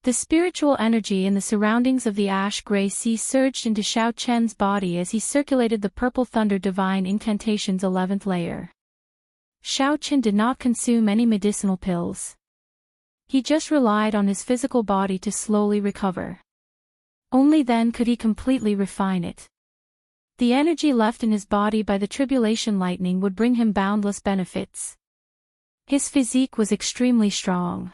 The spiritual energy in the surroundings of the ash-gray sea surged into Xiao Chen's body as he circulated the purple thunder divine incantation's 11th layer. Xiao Chen did not consume any medicinal pills. He just relied on his physical body to slowly recover. Only then could he completely refine it. The energy left in his body by the tribulation lightning would bring him boundless benefits. His physique was extremely strong.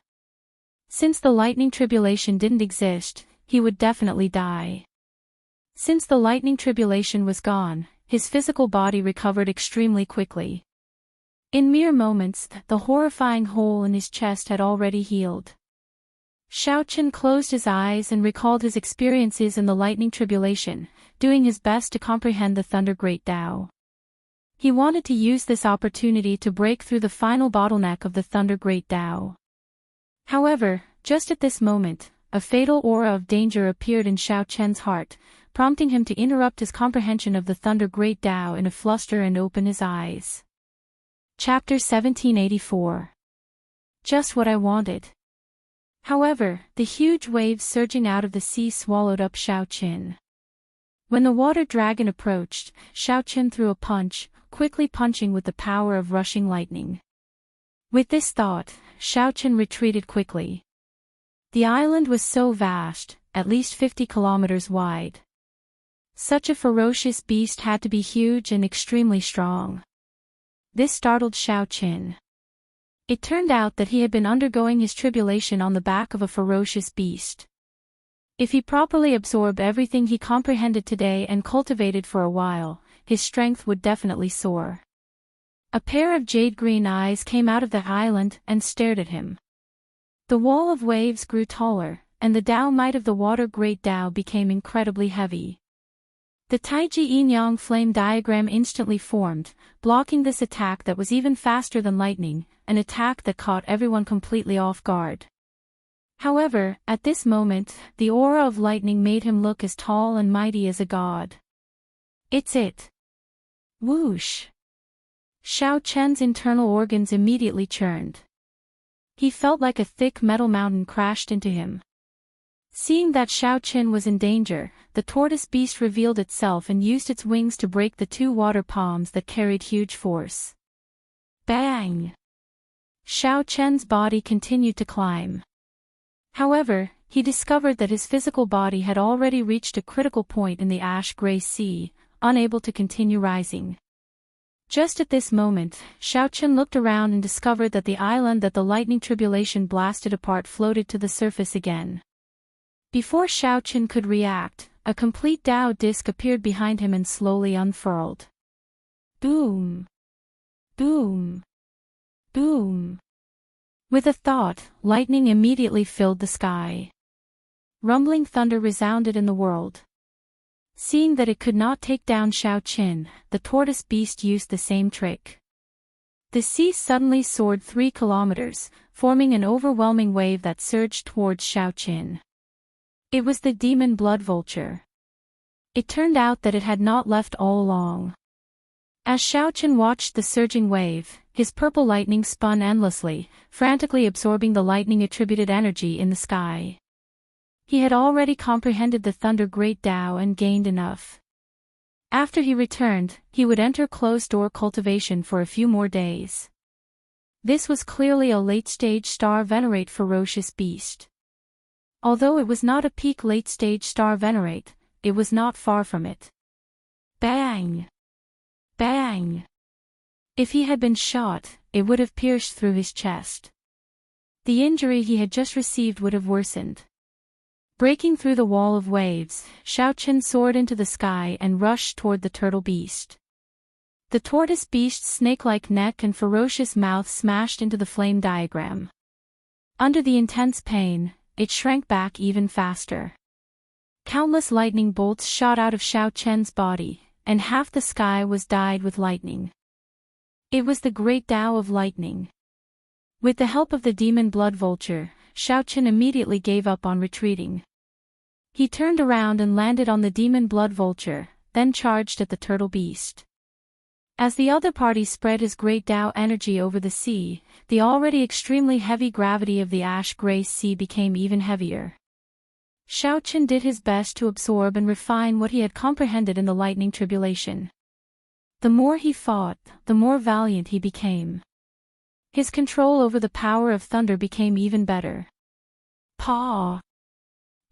Since the lightning tribulation didn't exist, he would definitely die. Since the lightning tribulation was gone, his physical body recovered extremely quickly. In mere moments, the horrifying hole in his chest had already healed. Xiao Chen closed his eyes and recalled his experiences in the lightning tribulation, doing his best to comprehend the Thunder Great Tao. He wanted to use this opportunity to break through the final bottleneck of the Thunder Great Tao. However, just at this moment, a fatal aura of danger appeared in Xiao Chen's heart, prompting him to interrupt his comprehension of the Thunder Great Tao in a fluster and open his eyes. Chapter 1784. Just what I wanted. However, the huge waves surging out of the sea swallowed up Xiao Chen. When the water dragon approached, Xiao Chen threw a punch, quickly punching with the power of rushing lightning. With this thought, Xiao Chen retreated quickly. The island was so vast, at least 50 kilometers wide. Such a ferocious beast had to be huge and extremely strong. This startled Xiao Chen. It turned out that he had been undergoing his tribulation on the back of a ferocious beast. If he properly absorbed everything he comprehended today and cultivated for a while, his strength would definitely soar. A pair of jade-green eyes came out of the island and stared at him. The wall of waves grew taller, and the Tao might of the water Great Tao became incredibly heavy. The Taiji Yin-Yang flame diagram instantly formed, blocking this attack that was even faster than lightning, an attack that caught everyone completely off guard. However, at this moment, the aura of lightning made him look as tall and mighty as a god. It's it. Whoosh! Xiao Chen's internal organs immediately churned. He felt like a thick metal mountain crashed into him. Seeing that Xiao Chen was in danger, the tortoise beast revealed itself and used its wings to break the two water palms that carried huge force. Bang! Xiao Chen's body continued to climb. However, he discovered that his physical body had already reached a critical point in the ash-gray sea, unable to continue rising. Just at this moment, Xiao Chen looked around and discovered that the island that the lightning tribulation blasted apart floated to the surface again. Before Xiao Chen could react, a complete Tao disc appeared behind him and slowly unfurled. Boom! Boom! Boom! With a thought, lightning immediately filled the sky. Rumbling thunder resounded in the world. Seeing that it could not take down Xiao Chen, the tortoise beast used the same trick. The sea suddenly soared 3 kilometers, forming an overwhelming wave that surged towards Xiao Chen. It was the demon blood vulture. It turned out that it had not left all along. As Xiao Chen watched the surging wave, his purple lightning spun endlessly, frantically absorbing the lightning-attributed energy in the sky. He had already comprehended the Thunder Great Tao and gained enough. After he returned, he would enter closed-door cultivation for a few more days. This was clearly a late-stage star venerate ferocious beast. Although it was not a peak late-stage star venerate, it was not far from it. Bang! Bang! If he had been shot, it would have pierced through his chest. The injury he had just received would have worsened. Breaking through the wall of waves, Xiao Chen soared into the sky and rushed toward the turtle beast. The tortoise beast's snake-like neck and ferocious mouth smashed into the flame diagram. Under the intense pain, it shrank back even faster. Countless lightning bolts shot out of Xiao Chen's body, and half the sky was dyed with lightning. It was the great Tao of lightning. With the help of the demon blood vulture, Xiao Chen immediately gave up on retreating. He turned around and landed on the demon blood vulture, then charged at the turtle beast. As the other party spread his great Tao energy over the sea, the already extremely heavy gravity of the ash-gray sea became even heavier. Xiao Chen did his best to absorb and refine what he had comprehended in the lightning tribulation. The more he fought, the more valiant he became. His control over the power of thunder became even better. Paw!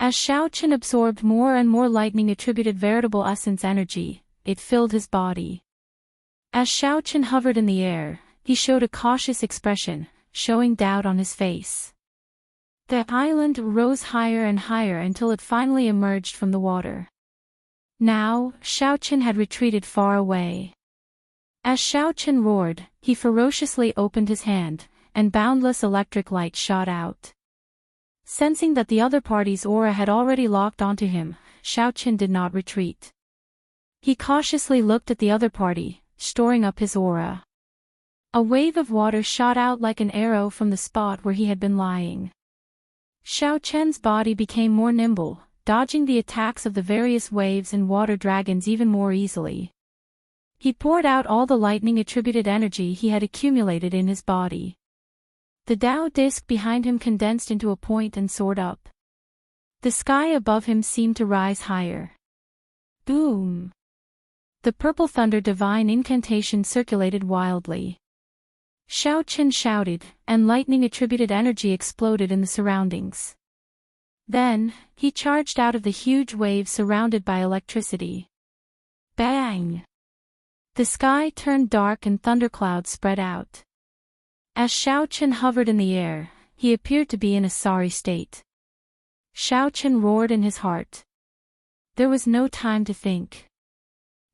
As Xiao Chen absorbed more and more lightning-attributed veritable essence energy, it filled his body. As Xiao Chen hovered in the air, he showed a cautious expression, showing doubt on his face. The island rose higher and higher until it finally emerged from the water. Now, Xiao Chen had retreated far away. As Xiao Chen roared, he ferociously opened his hand, and boundless electric light shot out. Sensing that the other party's aura had already locked onto him, Xiao Chen did not retreat. He cautiously looked at the other party, storing up his aura. A wave of water shot out like an arrow from the spot where he had been lying. Xiao Chen's body became more nimble, dodging the attacks of the various waves and water dragons even more easily. He poured out all the lightning-attributed energy he had accumulated in his body. The Tao disc behind him condensed into a point and soared up. The sky above him seemed to rise higher. Boom! The purple thunder divine incantation circulated wildly. Xiao Chen shouted, and lightning-attributed energy exploded in the surroundings. Then, he charged out of the huge waves surrounded by electricity. Bang! The sky turned dark and thunderclouds spread out. As Xiao Chen hovered in the air, he appeared to be in a sorry state. Xiao Chen roared in his heart. There was no time to think.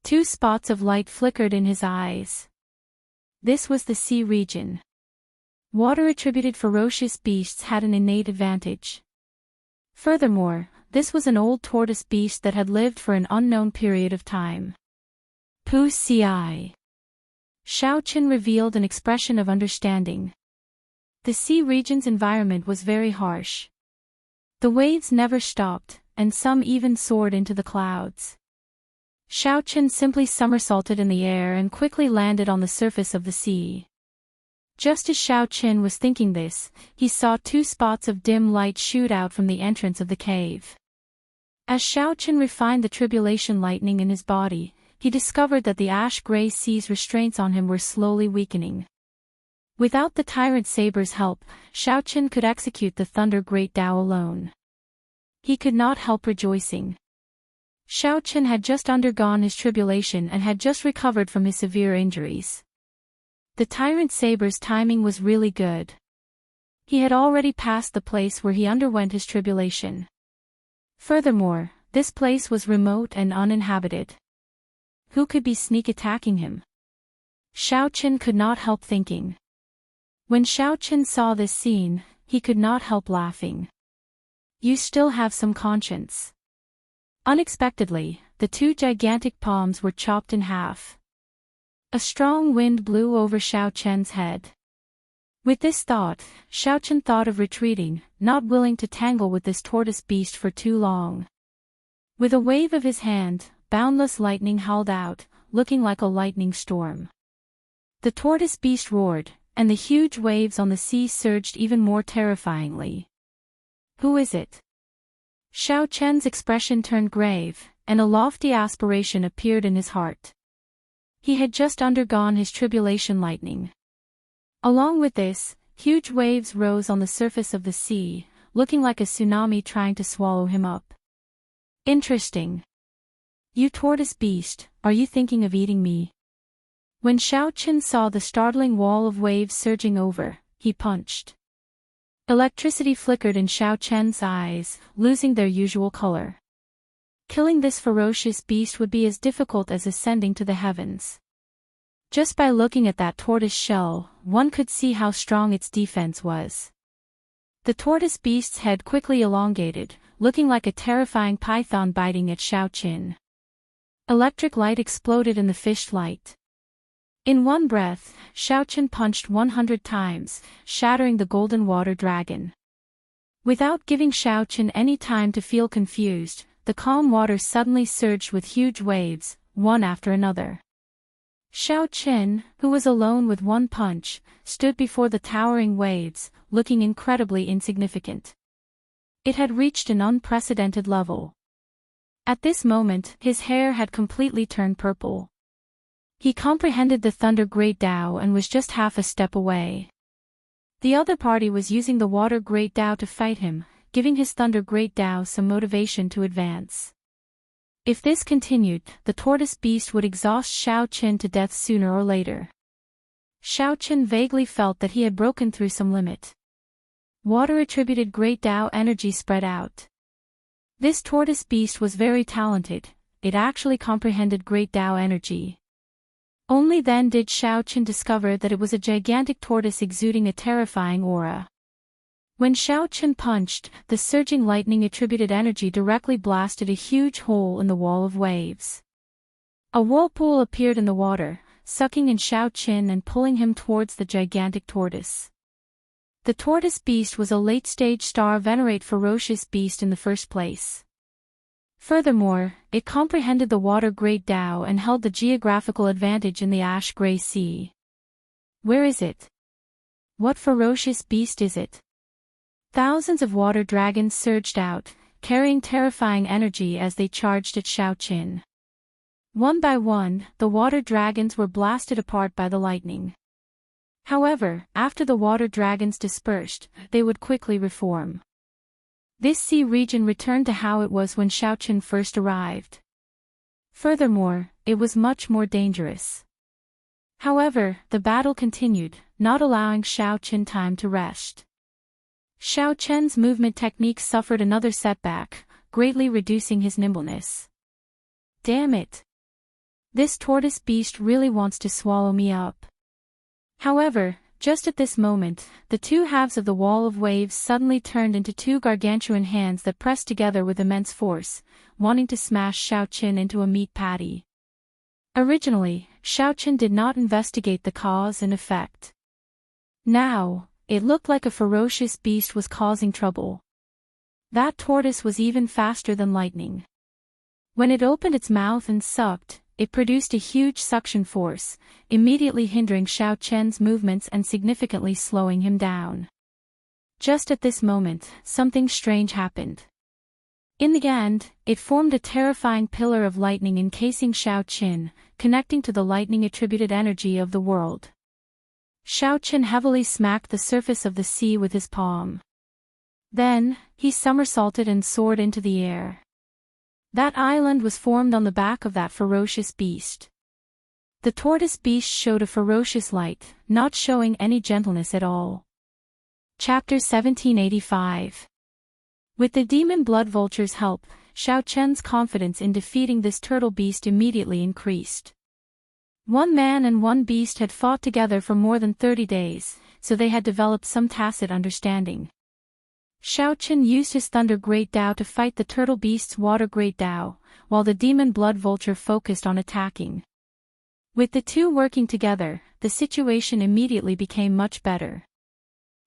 2 spots of light flickered in his eyes. This was the sea region. Water-attributed ferocious beasts had an innate advantage. Furthermore, this was an old tortoise beast that had lived for an unknown period of time. Pu Ci. Xiao Chen revealed an expression of understanding. The sea region's environment was very harsh. The waves never stopped, and some even soared into the clouds. Xiao Chen simply somersaulted in the air and quickly landed on the surface of the sea. Just as Xiao Chen was thinking this, he saw 2 spots of dim light shoot out from the entrance of the cave. As Xiao Chen refined the tribulation lightning in his body, he discovered that the ash-gray sea's restraints on him were slowly weakening. Without the tyrant saber's help, Xiao Chen could execute the Thunder Great Tao alone. He could not help rejoicing. Xiao Chen had just undergone his tribulation and had just recovered from his severe injuries. The tyrant saber's timing was really good. He had already passed the place where he underwent his tribulation. Furthermore, this place was remote and uninhabited. Who could be sneak attacking him? Xiao Chen could not help thinking. When Xiao Chen saw this scene, he could not help laughing. You still have some conscience. Unexpectedly, the 2 gigantic palms were chopped in half. A strong wind blew over Xiao Chen's head. With this thought, Xiao Chen thought of retreating, not willing to tangle with this tortoise beast for too long. With a wave of his hand, boundless lightning howled out, looking like a lightning storm. The tortoise beast roared, and the huge waves on the sea surged even more terrifyingly. "Who is it?" Xiao Chen's expression turned grave, and a lofty aspiration appeared in his heart. He had just undergone his tribulation lightning. Along with this, huge waves rose on the surface of the sea, looking like a tsunami trying to swallow him up. "Interesting. You tortoise beast, are you thinking of eating me?" When Xiao Chen saw the startling wall of waves surging over, he punched. Electricity flickered in Xiao Chen's eyes, losing their usual color. Killing this ferocious beast would be as difficult as ascending to the heavens. Just by looking at that tortoise shell, one could see how strong its defense was. The tortoise beast's head quickly elongated, looking like a terrifying python biting at Xiao Chen. Electric light exploded in the fish light. In one breath, Xiao Chen punched 100 times, shattering the golden water dragon. Without giving Xiao Chen any time to feel confused, the calm water suddenly surged with huge waves, one after another. Xiao Chen, who was alone with one punch, stood before the towering waves, looking incredibly insignificant. It had reached an unprecedented level. At this moment, his hair had completely turned purple. He comprehended the Thunder Great Tao and was just half a step away. The other party was using the Water Great Tao to fight him, giving his Thunder Great Tao some motivation to advance. If this continued, the tortoise beast would exhaust Xiao Chen to death sooner or later. Xiao Chen vaguely felt that he had broken through some limit. Water-attributed Great Tao energy spread out. This tortoise beast was very talented, it actually comprehended Great Tao energy. Only then did Xiao Chen discover that it was a gigantic tortoise exuding a terrifying aura. When Xiao Chen punched, the surging lightning-attributed energy directly blasted a huge hole in the wall of waves. A whirlpool appeared in the water, sucking in Xiao Chen and pulling him towards the gigantic tortoise. The tortoise beast was a late-stage star venerate ferocious beast in the first place. Furthermore, it comprehended the Water Great Tao and held the geographical advantage in the ash-gray sea. Where is it? What ferocious beast is it? Thousands of water dragons surged out, carrying terrifying energy as they charged at Xiao Chen. One by one, the water dragons were blasted apart by the lightning. However, after the water dragons dispersed, they would quickly reform. This sea region returned to how it was when Xiao Chen first arrived. Furthermore, it was much more dangerous. However, the battle continued, not allowing Xiao Chen time to rest. Xiao Chen's movement technique suffered another setback, greatly reducing his nimbleness. Damn it! This tortoise beast really wants to swallow me up. However, just at this moment, the two halves of the wall of waves suddenly turned into two gargantuan hands that pressed together with immense force, wanting to smash Xiao Chen into a meat patty. Originally, Xiao Chen did not investigate the cause and effect. Now, it looked like a ferocious beast was causing trouble. That tortoise was even faster than lightning. When it opened its mouth and sucked, it produced a huge suction force, immediately hindering Xiao Chen's movements and significantly slowing him down. Just at this moment, something strange happened. In the end, it formed a terrifying pillar of lightning encasing Xiao Chen, connecting to the lightning-attributed energy of the world. Xiao Chen heavily smacked the surface of the sea with his palm. Then, he somersaulted and soared into the air. That island was formed on the back of that ferocious beast. The tortoise beast showed a ferocious light, not showing any gentleness at all. Chapter 1785. With the demon blood vulture's help, Xiao Chen's confidence in defeating this turtle beast immediately increased. One man and one beast had fought together for more than 30 days, so they had developed some tacit understanding. Xiao Chen used his Thunder Great Tao to fight the turtle beast's Water Great Tao, while the demon blood vulture focused on attacking. With the two working together, the situation immediately became much better.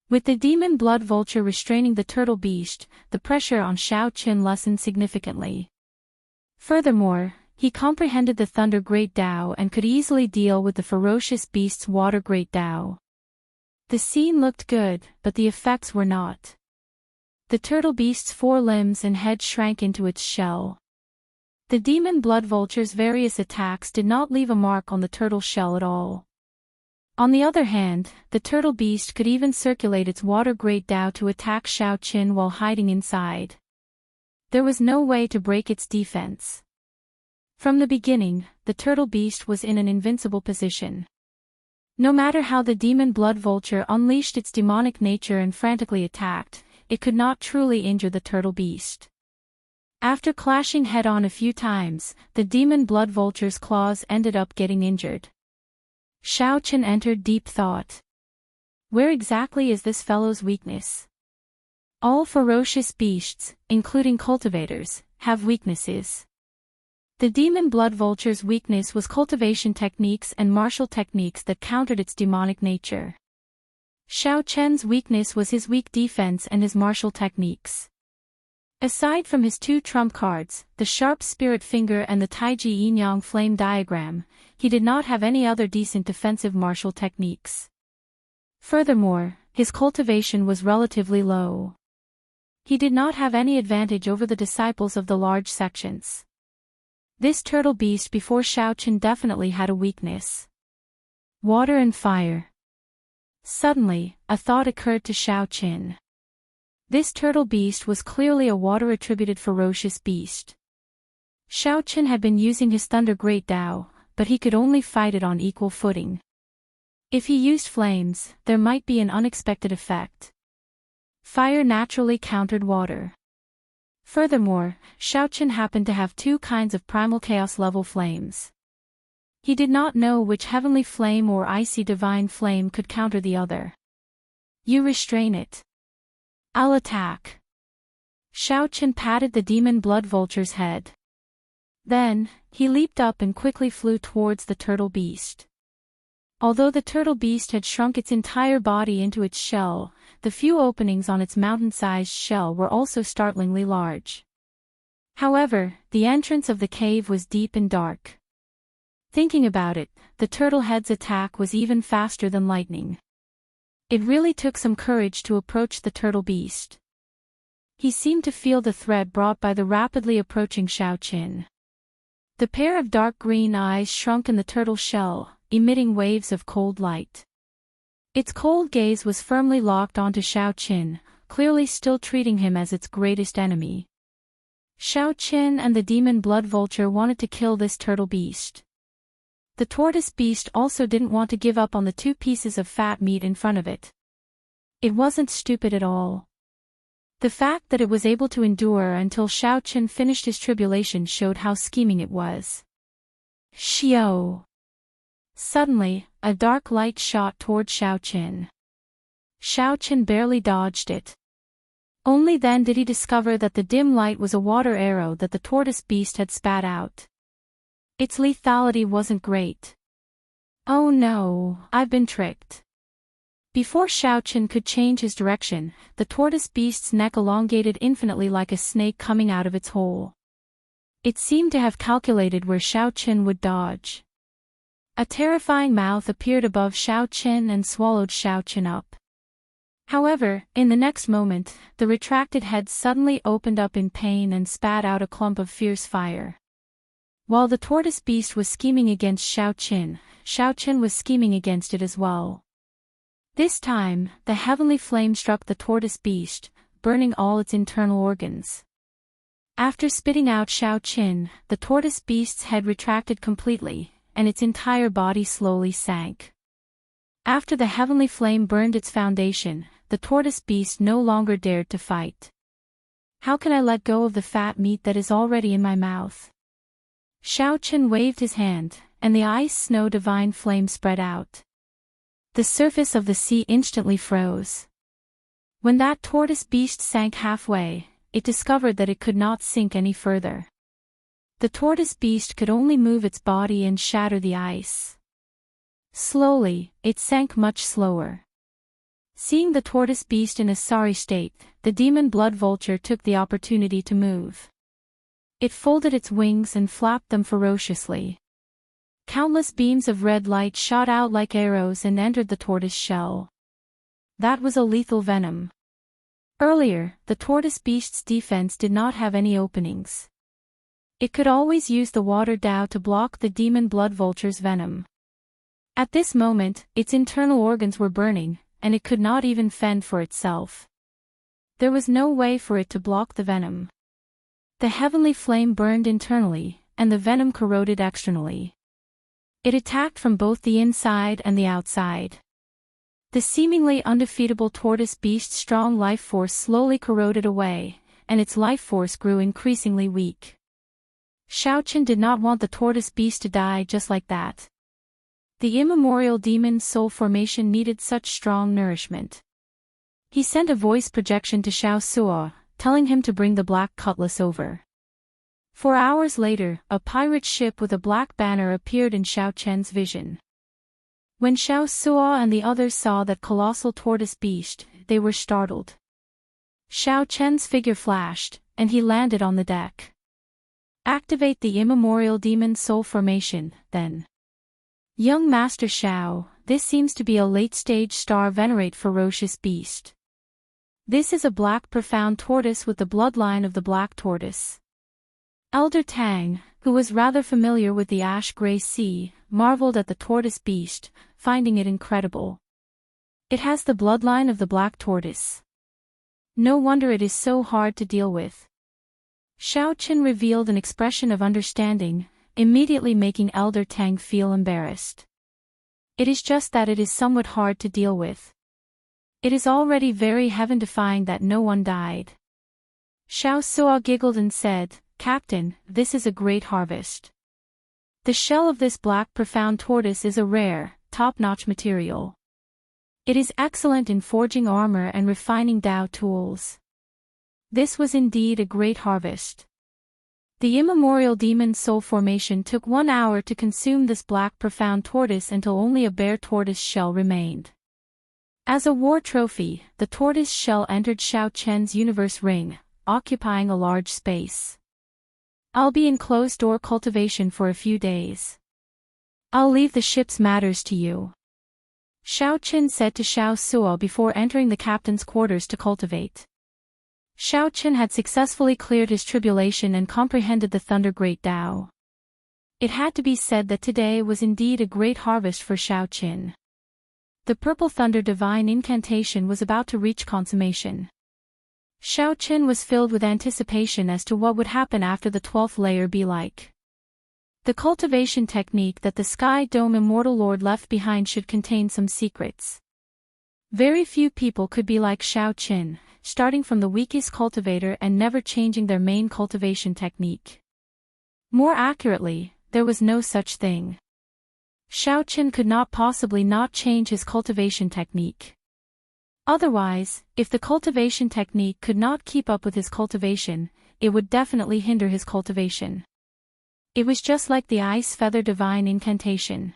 With the demon blood vulture restraining the turtle beast, the pressure on Xiao Chen lessened significantly. Furthermore, He comprehended the Thunder Great Tao and could easily deal with the ferocious beast's Water Great Tao. The scene looked good, but the effects were not. The turtle beast's 4 limbs and head shrank into its shell. The demon blood vulture's various attacks did not leave a mark on the turtle shell at all. On the other hand, the turtle beast could even circulate its Water Great Tao to attack Xiao Qin while hiding inside. There was no way to break its defense. From the beginning, the turtle beast was in an invincible position. No matter how the demon blood vulture unleashed its demonic nature and frantically attacked, it could not truly injure the turtle beast. After clashing head-on a few times, the demon blood vulture's claws ended up getting injured. Xiao Qin entered deep thought. Where exactly is this fellow's weakness? All ferocious beasts, including cultivators, have weaknesses. The demon blood vulture's weakness was cultivation techniques and martial techniques that countered its demonic nature. Xiao Chen's weakness was his weak defense and his martial techniques. Aside from his 2 trump cards, the sharp spirit finger and the Taiji Yin-Yang flame diagram, he did not have any other decent defensive martial techniques. Furthermore, his cultivation was relatively low. He did not have any advantage over the disciples of the large sections. This turtle beast before Xiao Qin definitely had a weakness. Water and fire. Suddenly, a thought occurred to Xiao Qin. This turtle beast was clearly a water-attributed ferocious beast. Xiao Qin had been using his Thunder Great Tao, but he could only fight it on equal footing. If he used flames, there might be an unexpected effect. Fire naturally countered water. Furthermore, Xiao Qin happened to have 2 kinds of primal chaos level flames. He did not know which heavenly flame or icy divine flame could counter the other. You restrain it. I'll attack. Xiao Qin patted the demon blood vulture's head. Then, he leaped up and quickly flew towards the turtle beast. Although the turtle beast had shrunk its entire body into its shell, the few openings on its mountain-sized shell were also startlingly large. However, the entrance of the cave was deep and dark. Thinking about it, the turtle head's attack was even faster than lightning. It really took some courage to approach the turtle beast. He seemed to feel the threat brought by the rapidly approaching Xiao Qin. The pair of dark green eyes shrunk in the turtle shell, emitting waves of cold light. Its cold gaze was firmly locked onto Xiao Qin, clearly still treating him as its greatest enemy. Xiao Qin and the demon blood vulture wanted to kill this turtle beast. The tortoise beast also didn't want to give up on the 2 pieces of fat meat in front of it. It wasn't stupid at all. The fact that it was able to endure until Xiao Qin finished his tribulation showed how scheming it was. Xiao! Suddenly, a dark light shot toward Xiao Qin. Xiao Qin barely dodged it. Only then did he discover that the dim light was a water arrow that the tortoise beast had spat out. Its lethality wasn't great. Oh no, I've been tricked. Before Xiao Qin could change his direction, the tortoise beast's neck elongated infinitely like a snake coming out of its hole. It seemed to have calculated where Xiao Qin would dodge. A terrifying mouth appeared above Xiao Qin and swallowed Xiao Qin up. However, in the next moment, the retracted head suddenly opened up in pain and spat out a clump of fierce fire. While the tortoise beast was scheming against Xiao Qin was scheming against it as well. This time, the heavenly flame struck the tortoise beast, burning all its internal organs. After spitting out Xiao Qin, the tortoise beast's head retracted completely, and its entire body slowly sank. After the heavenly flame burned its foundation, the tortoise beast no longer dared to fight. How can I let go of the fat meat that is already in my mouth? Xiao Qin waved his hand, and the ice snow divine flame spread out. The surface of the sea instantly froze. When that tortoise beast sank halfway, it discovered that it could not sink any further. The tortoise beast could only move its body and shatter the ice. Slowly, it sank much slower. Seeing the tortoise beast in a sorry state, the demon blood vulture took the opportunity to move. It folded its wings and flapped them ferociously. Countless beams of red light shot out like arrows and entered the tortoise shell. That was a lethal venom. Earlier, the tortoise beast's defense did not have any openings. It could always use the water Tao to block the demon blood vulture's venom. At this moment, its internal organs were burning, and it could not even fend for itself. There was no way for it to block the venom. The heavenly flame burned internally, and the venom corroded externally. It attacked from both the inside and the outside. The seemingly undefeatable tortoise beast's strong life force slowly corroded away, and its life force grew increasingly weak. Xiaoqian did not want the tortoise beast to die just like that. The immemorial demon's soul formation needed such strong nourishment. He sent a voice projection to Xiao Suo, telling him to bring the black cutlass over. 4 hours later, a pirate ship with a black banner appeared in Xiao Chen's vision. When Xiao Suo and the others saw that colossal tortoise beast, they were startled. Xiao Chen's figure flashed, and he landed on the deck. Activate the immemorial demon soul formation, then. Young Master Xiao, this seems to be a late-stage star venerate ferocious beast. This is a black profound tortoise with the bloodline of the black tortoise. Elder Tang, who was rather familiar with the ash-gray sea, marveled at the tortoise beast, finding it incredible. It has the bloodline of the black tortoise. No wonder it is so hard to deal with. Xiaoqian revealed an expression of understanding, immediately making Elder Tang feel embarrassed. It is just that it is somewhat hard to deal with. It is already very heaven-defying that no one died. Xiao Suo giggled and said, "Captain, this is a great harvest. The shell of this black profound tortoise is a rare, top-notch material. It is excellent in forging armor and refining Tao tools." This was indeed a great harvest. The immemorial demon soul formation took 1 hour to consume this black profound tortoise until only a bare tortoise shell remained. As a war trophy, the tortoise shell entered Xiao Chen's universe ring, occupying a large space. "I'll be in closed-door cultivation for a few days. I'll leave the ship's matters to you," Xiaoqian said to Xiao Suo before entering the captain's quarters to cultivate. Xiaoqian had successfully cleared his tribulation and comprehended the Thunder Great Tao. It had to be said that today was indeed a great harvest for Xiaoqian. The Purple Thunder Divine Incantation was about to reach consummation. Xiaoqian was filled with anticipation as to what would happen after the 12th layer be like. The cultivation technique that the Sky Dome Immortal Lord left behind should contain some secrets. Very few people could be like Xiaoqian, starting from the weakest cultivator and never changing their main cultivation technique. More accurately, there was no such thing. Xiaoqian could not possibly not change his cultivation technique. Otherwise, if the cultivation technique could not keep up with his cultivation, it would definitely hinder his cultivation. It was just like the Ice Feather Divine Incantation.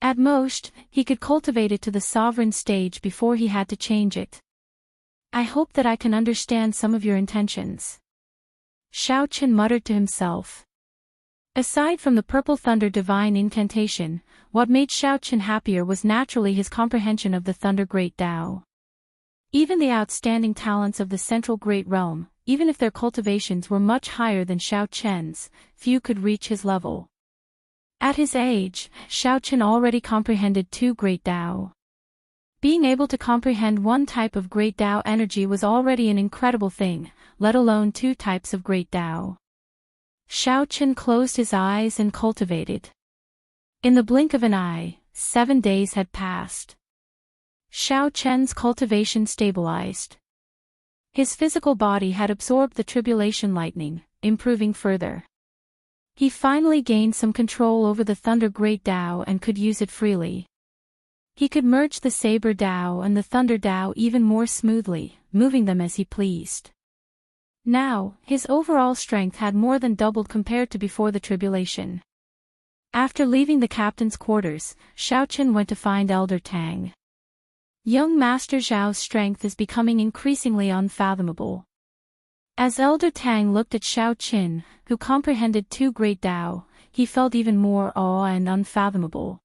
At most, he could cultivate it to the sovereign stage before he had to change it. "I hope that I can understand some of your intentions," Xiaoqian muttered to himself. Aside from the Purple Thunder Divine Incantation, what made Xiaoqian happier was naturally his comprehension of the Thunder Great Tao. Even the outstanding talents of the Central Great Realm, even if their cultivations were much higher than Xiaoqian's, few could reach his level. At his age, Xiaoqian already comprehended 2 Great Tao. Being able to comprehend one type of Great Tao energy was already an incredible thing, let alone 2 types of Great Tao. Xiaoqian closed his eyes and cultivated. In the blink of an eye, 7 days had passed. Xiaoqian's cultivation stabilized. His physical body had absorbed the tribulation lightning, improving further. He finally gained some control over the Thunder Great Tao and could use it freely. He could merge the Saber Tao and the Thunder Tao even more smoothly, moving them as he pleased. Now, his overall strength had more than doubled compared to before the tribulation. After leaving the captain's quarters, Xiaoqian went to find Elder Tang. Young Master Zhao's strength is becoming increasingly unfathomable. As Elder Tang looked at Xiao Qin, who comprehended two great Dao, he felt even more awe and unfathomable.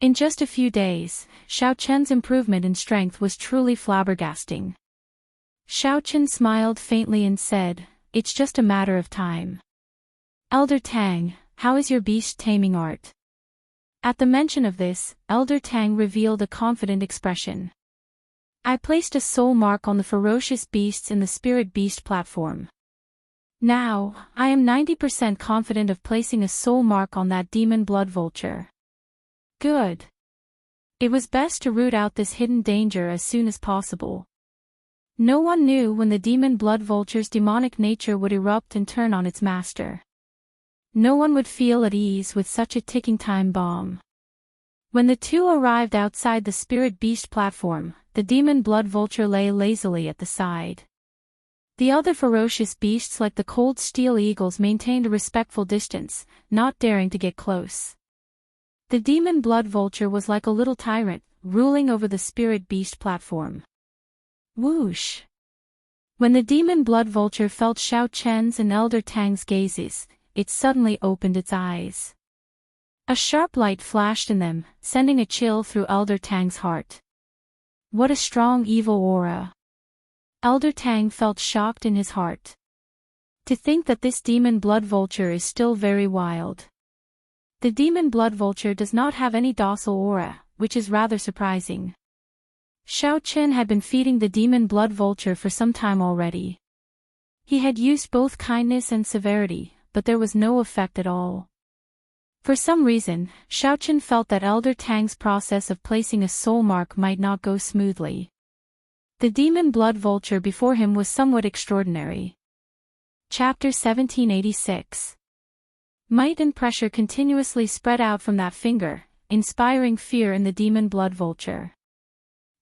In just a few days, Xiao Chen's improvement in strength was truly flabbergasting. Xiao Chen smiled faintly and said, "It's just a matter of time." "Elder Tang, how is your beast taming art?" At the mention of this, Elder Tang revealed a confident expression. "I placed a soul mark on the ferocious beasts in the Spirit Beast platform. Now, I am 90% confident of placing a soul mark on that demon blood vulture." "Good. It was best to root out this hidden danger as soon as possible." No one knew when the demon blood vulture's demonic nature would erupt and turn on its master. No one would feel at ease with such a ticking time bomb. When the two arrived outside the Spirit Beast platform, the demon blood vulture lay lazily at the side. The other ferocious beasts like the cold steel eagles maintained a respectful distance, not daring to get close. The demon blood vulture was like a little tyrant, ruling over the Spirit Beast platform. Whoosh! When the demon blood vulture felt Xiao Chen's and Elder Tang's gazes, it suddenly opened its eyes. A sharp light flashed in them, sending a chill through Elder Tang's heart. What a strong evil aura! Elder Tang felt shocked in his heart. To think that this demon blood vulture is still very wild. The demon blood vulture does not have any docile aura, which is rather surprising. Xiao Chen had been feeding the demon blood vulture for some time already. He had used both kindness and severity, but there was no effect at all. For some reason, Xiao Chen felt that Elder Tang's process of placing a soul mark might not go smoothly. The demon blood vulture before him was somewhat extraordinary. Chapter 1786. Might and pressure continuously spread out from that finger, inspiring fear in the demon blood vulture.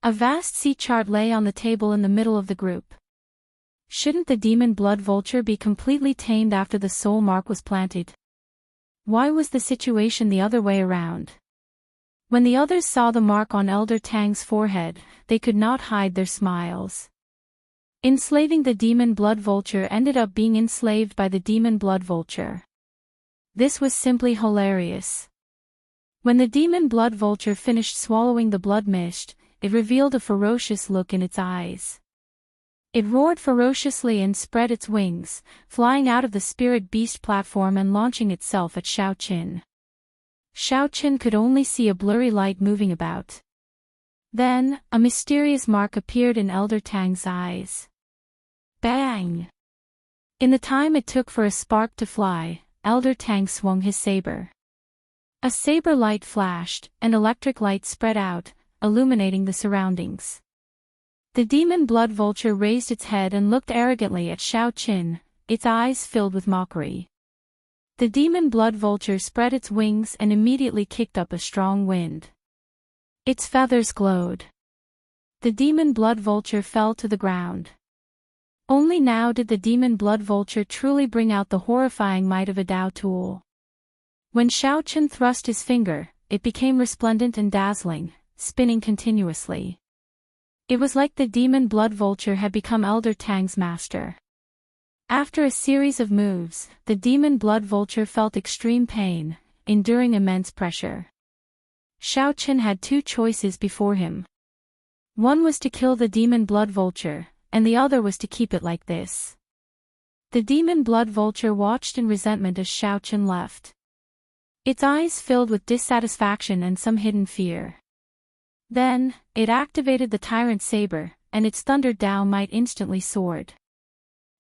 A vast sea chart lay on the table in the middle of the group. Shouldn't the demon blood vulture be completely tamed after the soul mark was planted? Why was the situation the other way around? When the others saw the mark on Elder Tang's forehead, they could not hide their smiles. Enslaving the demon blood vulture ended up being enslaved by the demon blood vulture. This was simply hilarious. When the demon blood vulture finished swallowing the blood mist, it revealed a ferocious look in its eyes. It roared ferociously and spread its wings, flying out of the Spirit Beast platform and launching itself at Xiao Qin. Xiao Qin could only see a blurry light moving about. Then, a mysterious mark appeared in Elder Tang's eyes. Bang! In the time it took for a spark to fly, Elder Tang swung his saber. A saber light flashed, and electric light spread out, illuminating the surroundings. The demon blood vulture raised its head and looked arrogantly at Xiao Qin, its eyes filled with mockery. The demon blood vulture spread its wings and immediately kicked up a strong wind. Its feathers glowed. The demon blood vulture fell to the ground. Only now did the demon blood vulture truly bring out the horrifying might of a Dao tool. When Xiao Qin thrust his finger, it became resplendent and dazzling, spinning continuously. It was like the demon blood vulture had become Elder Tang's master. After a series of moves, the demon blood vulture felt extreme pain, enduring immense pressure. Xiao Qin had two choices before him. One was to kill the demon blood vulture, and the other was to keep it like this. The demon blood vulture watched in resentment as Xiao Qin left. Its eyes filled with dissatisfaction and some hidden fear. Then, it activated the tyrant saber, and its thunder Dao might instantly soared.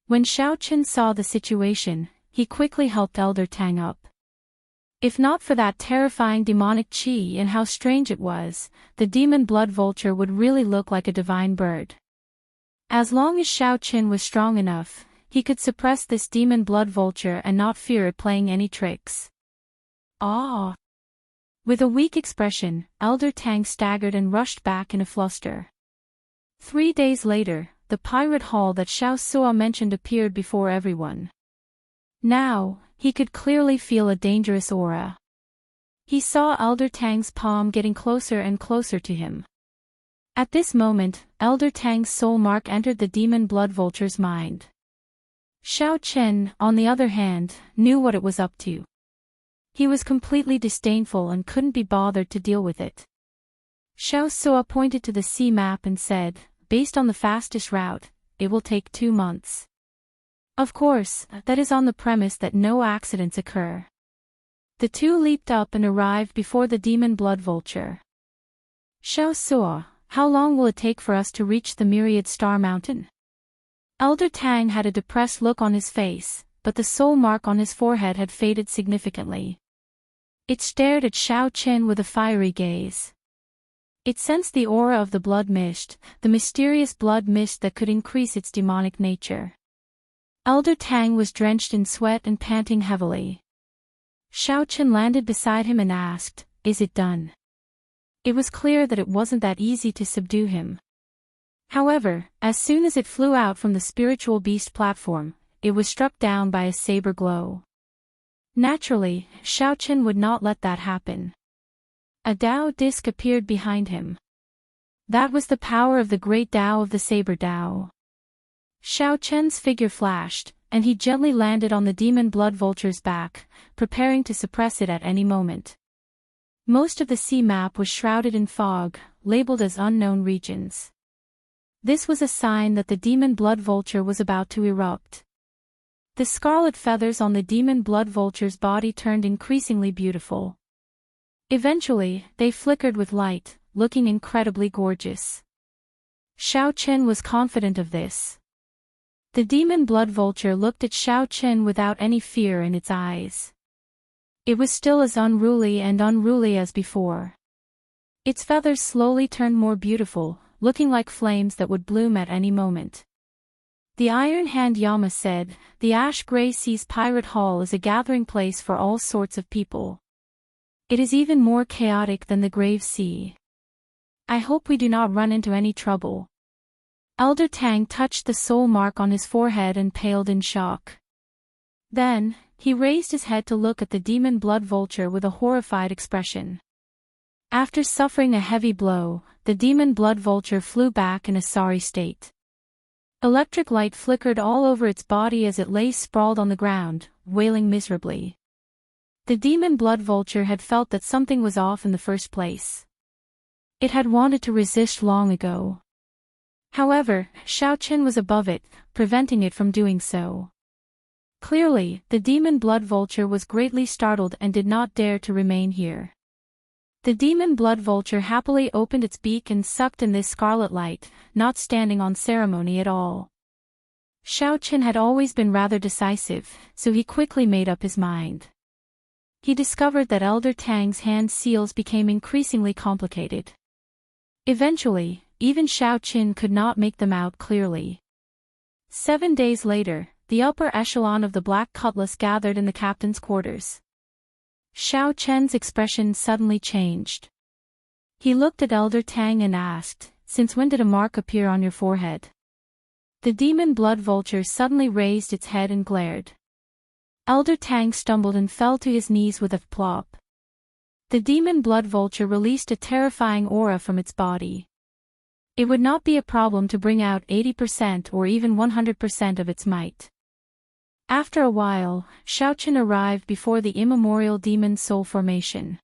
When Xiao Qin saw the situation, he quickly helped Elder Tang up. If not for that terrifying demonic qi and how strange it was, the demon blood vulture would really look like a divine bird. As long as Xiao Qin was strong enough, he could suppress this demon blood vulture and not fear it playing any tricks. Ah! With a weak expression, Elder Tang staggered and rushed back in a fluster. 3 days later, the pirate hall that Xiao Suo mentioned appeared before everyone. Now, he could clearly feel a dangerous aura. He saw Elder Tang's palm getting closer and closer to him. At this moment, Elder Tang's soul mark entered the demon blood vulture's mind. Xiao Chen, on the other hand, knew what it was up to. He was completely disdainful and couldn't be bothered to deal with it. Xiao Suo pointed to the sea map and said, based on the fastest route, it will take 2 months. Of course, that is on the premise that no accidents occur. The two leaped up and arrived before the demon blood vulture. Xiao Suo, how long will it take for us to reach the Myriad Star Mountain? Elder Tang had a depressed look on his face, but the soul mark on his forehead had faded significantly. It stared at Xiao Chen with a fiery gaze. It sensed the aura of the blood mist, the mysterious blood mist that could increase its demonic nature. Elder Tang was drenched in sweat and panting heavily. Xiao Chen landed beside him and asked, "Is it done?" It was clear that it wasn't that easy to subdue him. However, as soon as it flew out from the spiritual beast platform, it was struck down by a saber glow. Naturally, Xiao Chen would not let that happen. A Dao disc appeared behind him. That was the power of the great Dao of the Saber Dao. Xiao Chen's figure flashed, and he gently landed on the demon blood vulture's back, preparing to suppress it at any moment. Most of the sea map was shrouded in fog, labeled as unknown regions. This was a sign that the demon blood vulture was about to erupt. The scarlet feathers on the demon blood vulture's body turned increasingly beautiful. Eventually, they flickered with light, looking incredibly gorgeous. Xiao Chen was confident of this. The demon blood vulture looked at Xiao Chen without any fear in its eyes. It was still as unruly as before. Its feathers slowly turned more beautiful, looking like flames that would bloom at any moment. The Iron Hand Yama said, "The Ash Gray Sea's Pirate Hall is a gathering place for all sorts of people. It is even more chaotic than the Grave Sea. I hope we do not run into any trouble." Elder Tang touched the soul mark on his forehead and paled in shock. Then, he raised his head to look at the demon blood vulture with a horrified expression. After suffering a heavy blow, the demon blood vulture flew back in a sorry state. Electric light flickered all over its body as it lay sprawled on the ground, wailing miserably. The demon blood vulture had felt that something was off in the first place. It had wanted to resist long ago. However, Xiao Chen was above it, preventing it from doing so. Clearly, the demon blood vulture was greatly startled and did not dare to remain here. The demon blood vulture happily opened its beak and sucked in this scarlet light, not standing on ceremony at all. Xiao Chen had always been rather decisive, so he quickly made up his mind. He discovered that Elder Tang's hand seals became increasingly complicated. Eventually, even Xiao Chen could not make them out clearly. 7 days later, the upper echelon of the Black Cutlass gathered in the captain's quarters. Xiao Chen's expression suddenly changed. He looked at Elder Tang and asked, "Since when did a mark appear on your forehead?" The demon blood vulture suddenly raised its head and glared. Elder Tang stumbled and fell to his knees with a plop. The demon blood vulture released a terrifying aura from its body. It would not be a problem to bring out 80% or even 100% of its might. After a while, Xiao Chen arrived before the immemorial demon soul formation.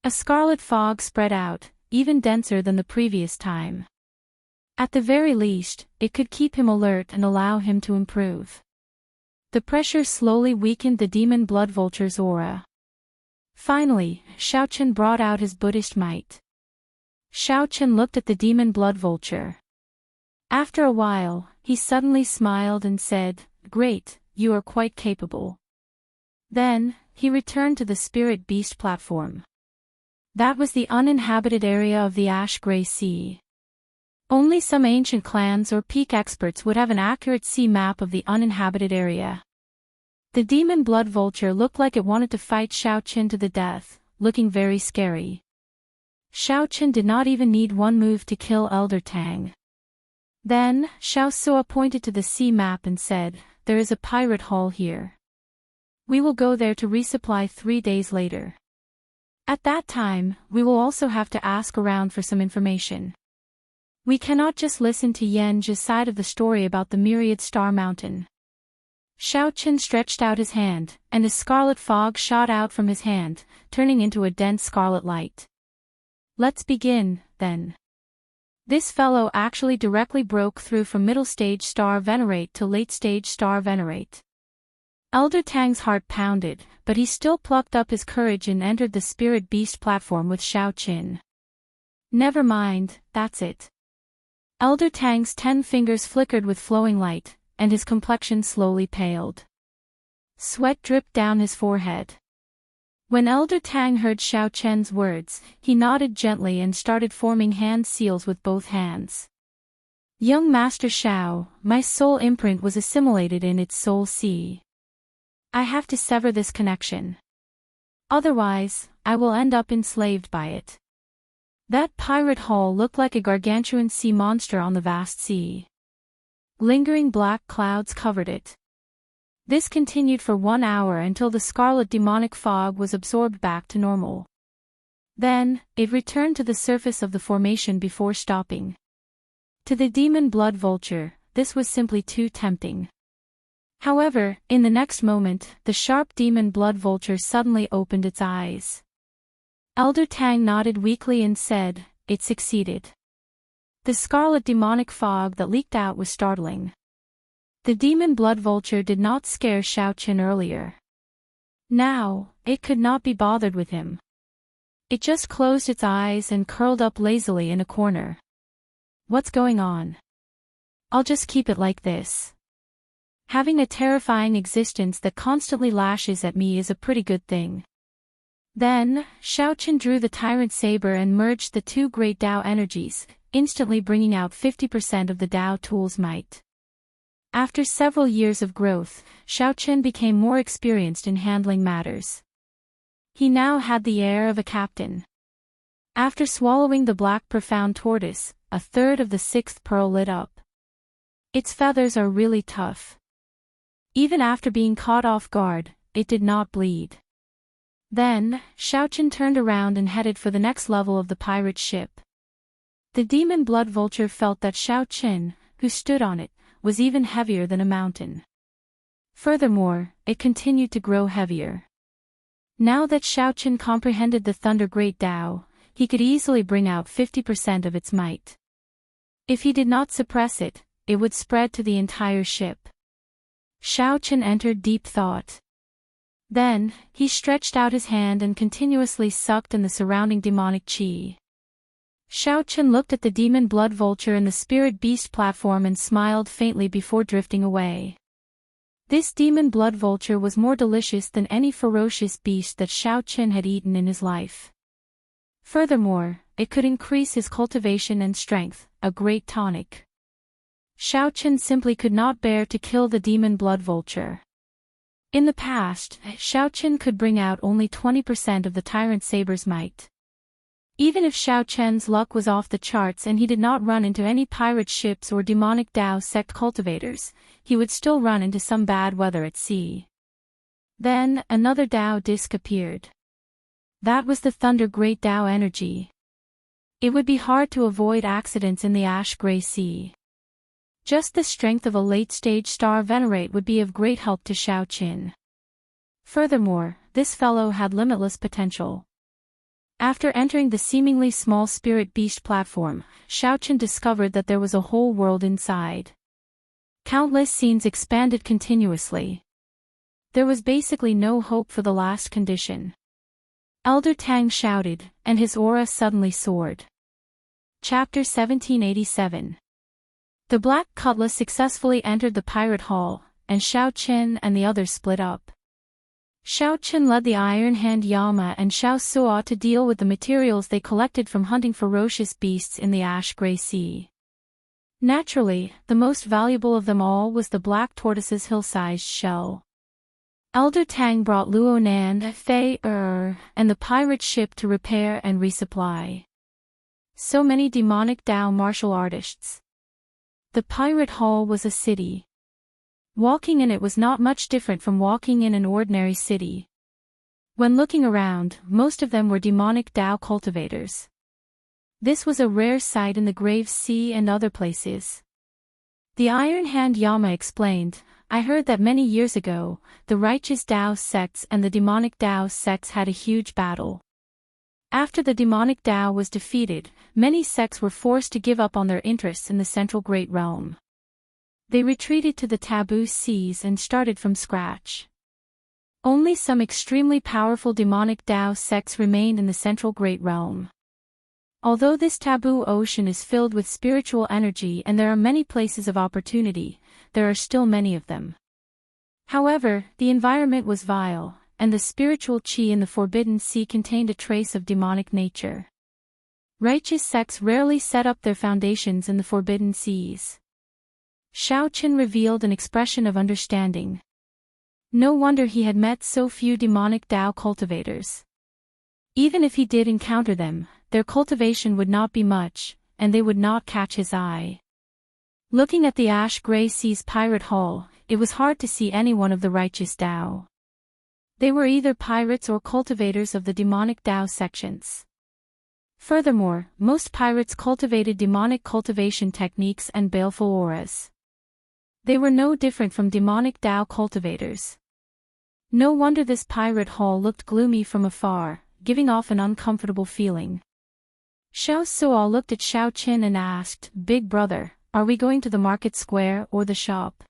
A scarlet fog spread out, even denser than the previous time. At the very least, it could keep him alert and allow him to improve. The pressure slowly weakened the demon blood vulture's aura. Finally, Xiao Chen brought out his Buddhist might. Xiao Chen looked at the demon blood vulture. After a while, he suddenly smiled and said, "Great, you are quite capable." Then, he returned to the spirit beast platform. That was the uninhabited area of the Ash Gray Sea. Only some ancient clans or peak experts would have an accurate sea map of the uninhabited area. The demon blood vulture looked like it wanted to fight Xiao Chen to the death, looking very scary. Xiao Chen did not even need one move to kill Elder Tang. Then, Xiao Suo pointed to the sea map and said, "There is a pirate hall here. We will go there to resupply 3 days later. At that time, we will also have to ask around for some information. We cannot just listen to Yen's side of the story about the Myriad Star Mountain." Xiao Chen stretched out his hand, and a scarlet fog shot out from his hand, turning into a dense scarlet light. Let's begin, then. This fellow actually directly broke through from middle stage star venerate to late stage star venerate. Elder Tang's heart pounded, but he still plucked up his courage and entered the spirit beast platform with Xiao Qin. Never mind, that's it. Elder Tang's 10 fingers flickered with flowing light, and his complexion slowly paled. Sweat dripped down his forehead. When Elder Tang heard Xiao Chen's words, he nodded gently and started forming hand seals with both hands. Young Master Xiao, my soul imprint was assimilated in its soul sea. I have to sever this connection. Otherwise, I will end up enslaved by it. That pirate hull looked like a gargantuan sea monster on the vast sea. Lingering black clouds covered it. This continued for 1 hour until the scarlet demonic fog was absorbed back to normal. Then, it returned to the surface of the formation before stopping. To the demon blood vulture, this was simply too tempting. However, in the next moment, the sharp demon blood vulture suddenly opened its eyes. Elder Tang nodded weakly and said, "It succeeded." The scarlet demonic fog that leaked out was startling. The demon blood vulture did not scare Xiao Qin earlier. Now, it could not be bothered with him. It just closed its eyes and curled up lazily in a corner. What's going on? I'll just keep it like this. Having a terrifying existence that constantly lashes at me is a pretty good thing. Then, Xiao Qin drew the tyrant saber and merged the 2 great Dao energies, instantly bringing out 50% of the Dao tool's might. After several years of growth, Xiao Qin became more experienced in handling matters. He now had the air of a captain. After swallowing the black profound tortoise, a third of the 6th pearl lit up. Its feathers are really tough. Even after being caught off guard, it did not bleed. Then, Xiao Qin turned around and headed for the next level of the pirate ship. The demon blood vulture felt that Xiao Qin, who stood on it, was even heavier than a mountain. Furthermore, it continued to grow heavier. Now that Xiao Qin comprehended the Thunder Great Dao, he could easily bring out 50% of its might. If he did not suppress it, it would spread to the entire ship. Xiao Qin entered deep thought. Then, he stretched out his hand and continuously sucked in the surrounding demonic qi. Xiao Qin looked at the demon blood vulture in the spirit beast platform and smiled faintly before drifting away. This demon blood vulture was more delicious than any ferocious beast that Xiao Qin had eaten in his life. Furthermore, it could increase his cultivation and strength, a great tonic. Xiao Qin simply could not bear to kill the demon blood vulture. In the past, Xiao Qin could bring out only 20% of the tyrant saber's might. Even if Xiao Chen's luck was off the charts and he did not run into any pirate ships or demonic Dao sect cultivators, he would still run into some bad weather at sea. Then, another Dao disc appeared. That was the Thunder Great Dao energy. It would be hard to avoid accidents in the ash-gray sea. Just the strength of a late-stage star venerate would be of great help to Xiao Qin. Furthermore, this fellow had limitless potential. After entering the seemingly small spirit beast platform, Xiao Qin discovered that there was a whole world inside. Countless scenes expanded continuously. There was basically no hope for the last condition. Elder Tang shouted, and his aura suddenly soared. Chapter 1787. The Black Cutlass successfully entered the pirate hall, and Xiao Qin and the others split up. Xiao Qin led the Iron Hand Yama and Xiao Suo to deal with the materials they collected from hunting ferocious beasts in the ash-gray sea. Naturally, the most valuable of them all was the black tortoise's hill-sized shell. Elder Tang brought Luonan, Fei and the pirate ship to repair and resupply. So many demonic Dao martial artists. The pirate hall was a city. Walking in it was not much different from walking in an ordinary city. When looking around, most of them were demonic Dao cultivators. This was a rare sight in the Grave Sea and other places. The Iron Hand Yama explained, I heard that many years ago, the righteous Tao sects and the demonic Tao sects had a huge battle. After the demonic Tao was defeated, many sects were forced to give up on their interests in the central Great Realm. They retreated to the taboo seas and started from scratch. Only some extremely powerful demonic Tao sects remained in the central Great Realm. Although this taboo ocean is filled with spiritual energy and there are many places of opportunity, there are still many of them. However, the environment was vile, and the spiritual qi in the Forbidden Sea contained a trace of demonic nature. Righteous sects rarely set up their foundations in the Forbidden Seas. Xiao Qin revealed an expression of understanding. No wonder he had met so few demonic Tao cultivators. Even if he did encounter them, their cultivation would not be much, and they would not catch his eye. Looking at the ash-gray sea's pirate hull, it was hard to see any one of the righteous Tao. They were either pirates or cultivators of the demonic Tao sections. Furthermore, most pirates cultivated demonic cultivation techniques and baleful auras. They were no different from demonic Tao cultivators. No wonder this pirate hull looked gloomy from afar, giving off an uncomfortable feeling. Xiao Suo looked at Xiao Qin and asked, "Big brother, are we going to the market square or the shop?"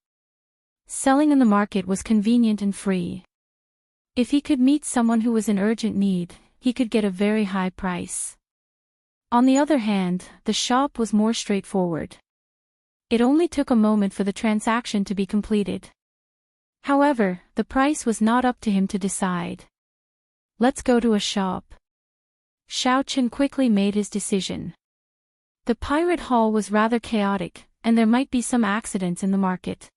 Selling in the market was convenient and free. If he could meet someone who was in urgent need, he could get a very high price. On the other hand, the shop was more straightforward. It only took a moment for the transaction to be completed. However, the price was not up to him to decide. "Let's go to a shop." Xiao Qin quickly made his decision. The pirate hull was rather chaotic, and there might be some accidents in the market.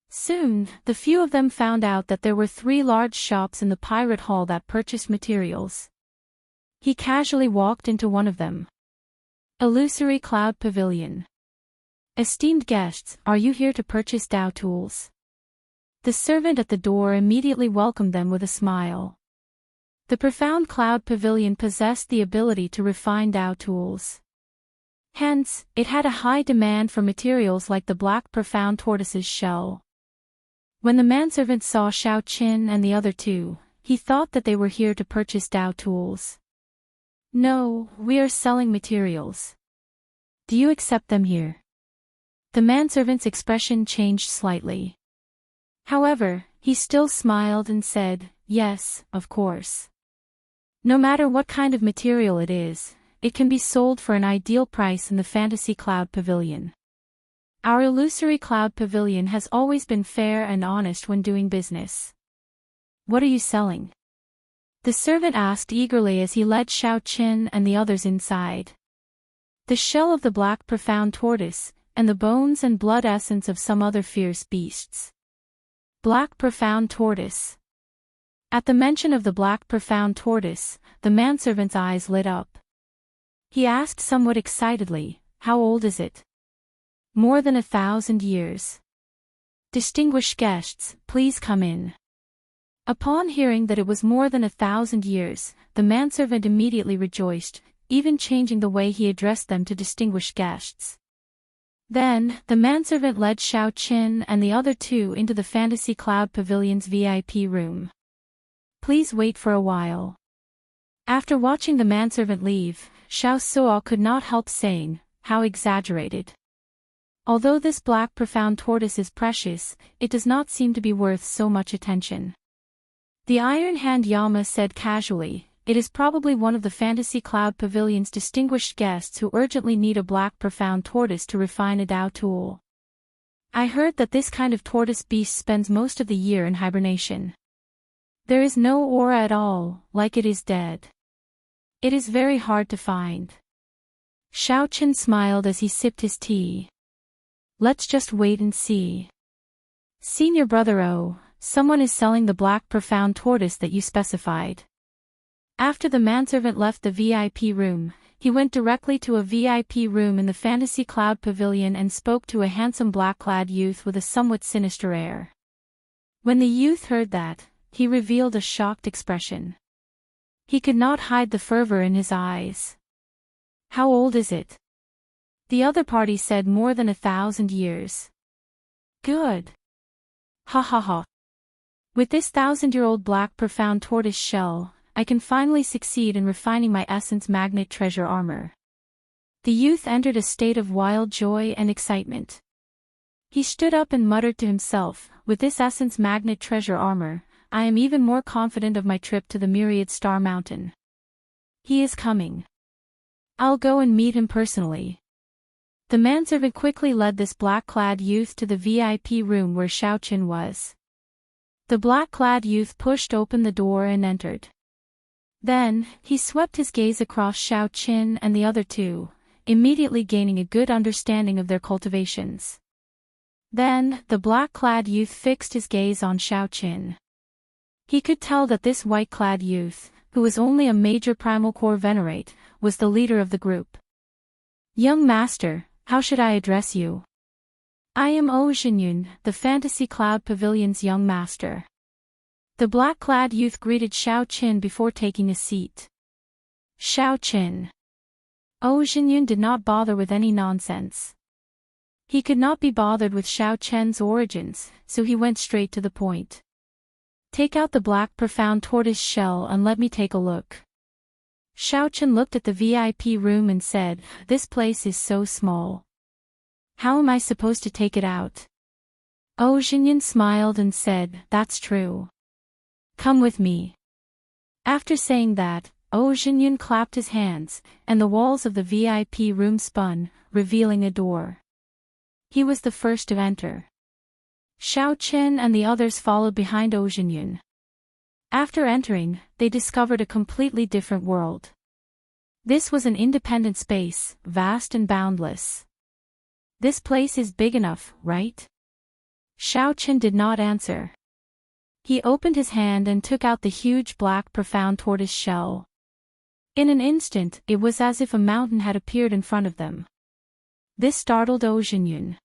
Soon, the few of them found out that there were 3 large shops in the pirate hull that purchased materials. He casually walked into one of them. Illusory Cloud Pavilion. "Esteemed guests, are you here to purchase Tao tools?" The servant at the door immediately welcomed them with a smile. The profound Cloud Pavilion possessed the ability to refine Tao tools. Hence, it had a high demand for materials like the black profound tortoise's shell. When the manservant saw Xiao Qin and the other 2, he thought that they were here to purchase Tao tools. "No, we are selling materials. Do you accept them here?" The manservant's expression changed slightly. However, he still smiled and said, "Yes, of course. No matter what kind of material it is, it can be sold for an ideal price in the Fantasy Cloud Pavilion. Our illusory Cloud Pavilion has always been fair and honest when doing business." "What are you selling?" the servant asked eagerly as he led Xiao Qin and the others inside. "The shell of the black profound tortoise, and the bones and blood essence of some other fierce beasts." Black profound tortoise. At the mention of the black profound tortoise, the manservant's eyes lit up. He asked somewhat excitedly, "How old is it?" "More than 1,000 years. Distinguished guests, please come in." Upon hearing that it was more than 1,000 years, the manservant immediately rejoiced, even changing the way he addressed them to distinguished guests. Then, the manservant led Xiao Qin and the other 2 into the Fantasy Cloud Pavilion's VIP room. "Please wait for a while." After watching the manservant leave, Xiao Suo could not help saying, "How exaggerated. Although this black profound tortoise is precious, it does not seem to be worth so much attention." The Iron Hand Yama said casually, "It is probably one of the Fantasy Cloud Pavilion's distinguished guests who urgently need a black profound tortoise to refine a Tao tool. I heard that this kind of tortoise beast spends most of the year in hibernation. There is no aura at all, like it is dead. It is very hard to find." Xiao Qin smiled as he sipped his tea. "Let's just wait and see." "Senior brother O, someone is selling the black profound tortoise that you specified." After the manservant left the VIP room, he went directly to a VIP room in the Fantasy Cloud Pavilion and spoke to a handsome black-clad youth with a somewhat sinister air. When the youth heard that, he revealed a shocked expression. He could not hide the fervor in his eyes. "How old is it?" The other party said more than 1,000 years. "Good. Ha ha ha. With this 1,000-year-old black profound tortoise shell, I can finally succeed in refining my essence magnet treasure armor. The youth entered a state of wild joy and excitement. He stood up and muttered to himself, with this essence magnet treasure armor, I am even more confident of my trip to the Myriad Star Mountain. He is coming. I'll go and meet him personally. The manservant quickly led this black-clad youth to the VIP room where Xiaoqin was. The black-clad youth pushed open the door and entered. Then, he swept his gaze across Xiaoqin and the other two, immediately gaining a good understanding of their cultivations. Then, the black-clad youth fixed his gaze on Xiaoqin. He could tell that this white-clad youth, who was only a major primal core venerate, was the leader of the group. Young master, how should I address you? I am O Xinyun, the Fantasy Cloud Pavilion's young master. The black-clad youth greeted Xiaoqin before taking a seat. Xiaoqin. O Xinyun did not bother with any nonsense. He could not be bothered with Xiaoqin's origins, so he went straight to the point. Take out the black profound tortoise shell and let me take a look. Xiaoqin looked at the VIP room and said, this place is so small. How am I supposed to take it out? O Xinyun smiled and said, that's true. Come with me. After saying that, O Xinyun clapped his hands, and the walls of the VIP room spun, revealing a door. He was the first to enter. Xiaoqin and the others followed behind O Xinyun. After entering, they discovered a completely different world. This was an independent space, vast and boundless. This place is big enough, right? Xiaoqin did not answer. He opened his hand and took out the huge black profound tortoise shell. In an instant, it was as if a mountain had appeared in front of them. This startled O Xinyun.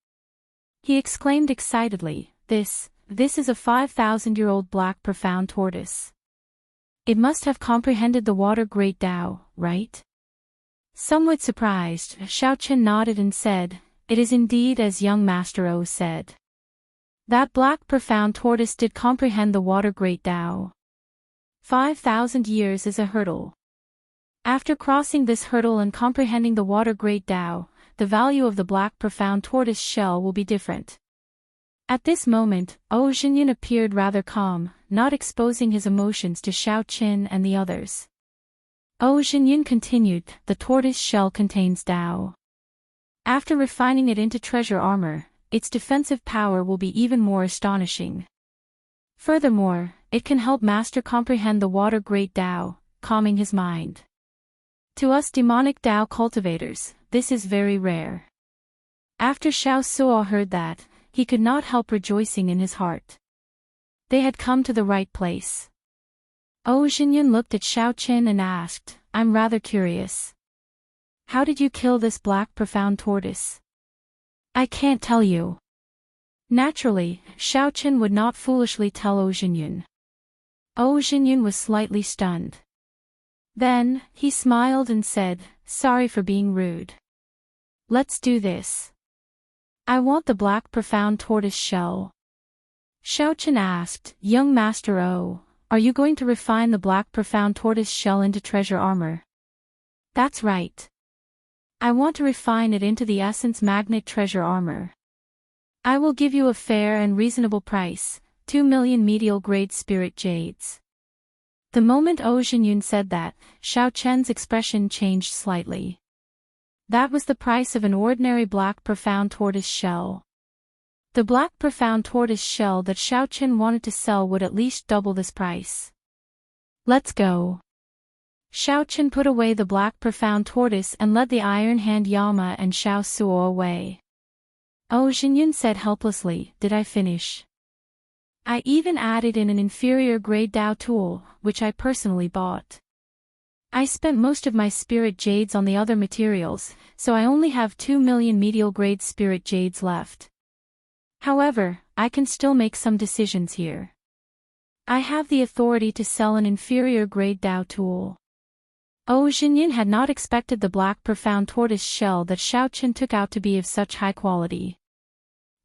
He exclaimed excitedly, This is a 5,000-year-old black profound tortoise. It must have comprehended the water great Tao, right? Somewhat surprised, Xiaoqin nodded and said, it is indeed as young Master O said. That black profound tortoise did comprehend the water great Tao. 5,000 years is a hurdle. After crossing this hurdle and comprehending the water great Tao, the value of the black profound tortoise shell will be different. At this moment, O Xinyun appeared rather calm, not exposing his emotions to Xiaoqin and the others. O Xinyun continued, the tortoise shell contains Tao. After refining it into treasure armor, its defensive power will be even more astonishing. Furthermore, it can help Master comprehend the water great Tao, calming his mind. To us demonic Tao cultivators, this is very rare. After Xiao Suo heard that, he could not help rejoicing in his heart. They had come to the right place. O Xinyun looked at Xiaoqin and asked, I'm rather curious. How did you kill this black profound tortoise? I can't tell you. Naturally, Xiaoqin would not foolishly tell O Xinyun. O Xinyun was slightly stunned. Then, he smiled and said, sorry for being rude. Let's do this. I want the black profound tortoise shell. Xiaoqin asked, young Master O, are you going to refine the black profound tortoise shell into treasure armor? That's right. I want to refine it into the essence magnet treasure armor. I will give you a fair and reasonable price, 2 million medial grade spirit jades. The moment O Xinyun said that, Xiaoqin's expression changed slightly. That was the price of an ordinary black profound tortoise shell. The black profound tortoise shell that Xiaoqin wanted to sell would at least double this price. Let's go. Xiaoqin put away the black profound tortoise and led the iron hand Yama and Xiao Suo away. O Xinyun said helplessly, did I finish? I even added in an inferior grade Dao tool, which I personally bought. I spent most of my spirit jades on the other materials, so I only have 2 million medial grade spirit jades left. However, I can still make some decisions here. I have the authority to sell an inferior grade Dao tool. O Xinyun had not expected the black profound tortoise shell that Xiaoqin took out to be of such high quality.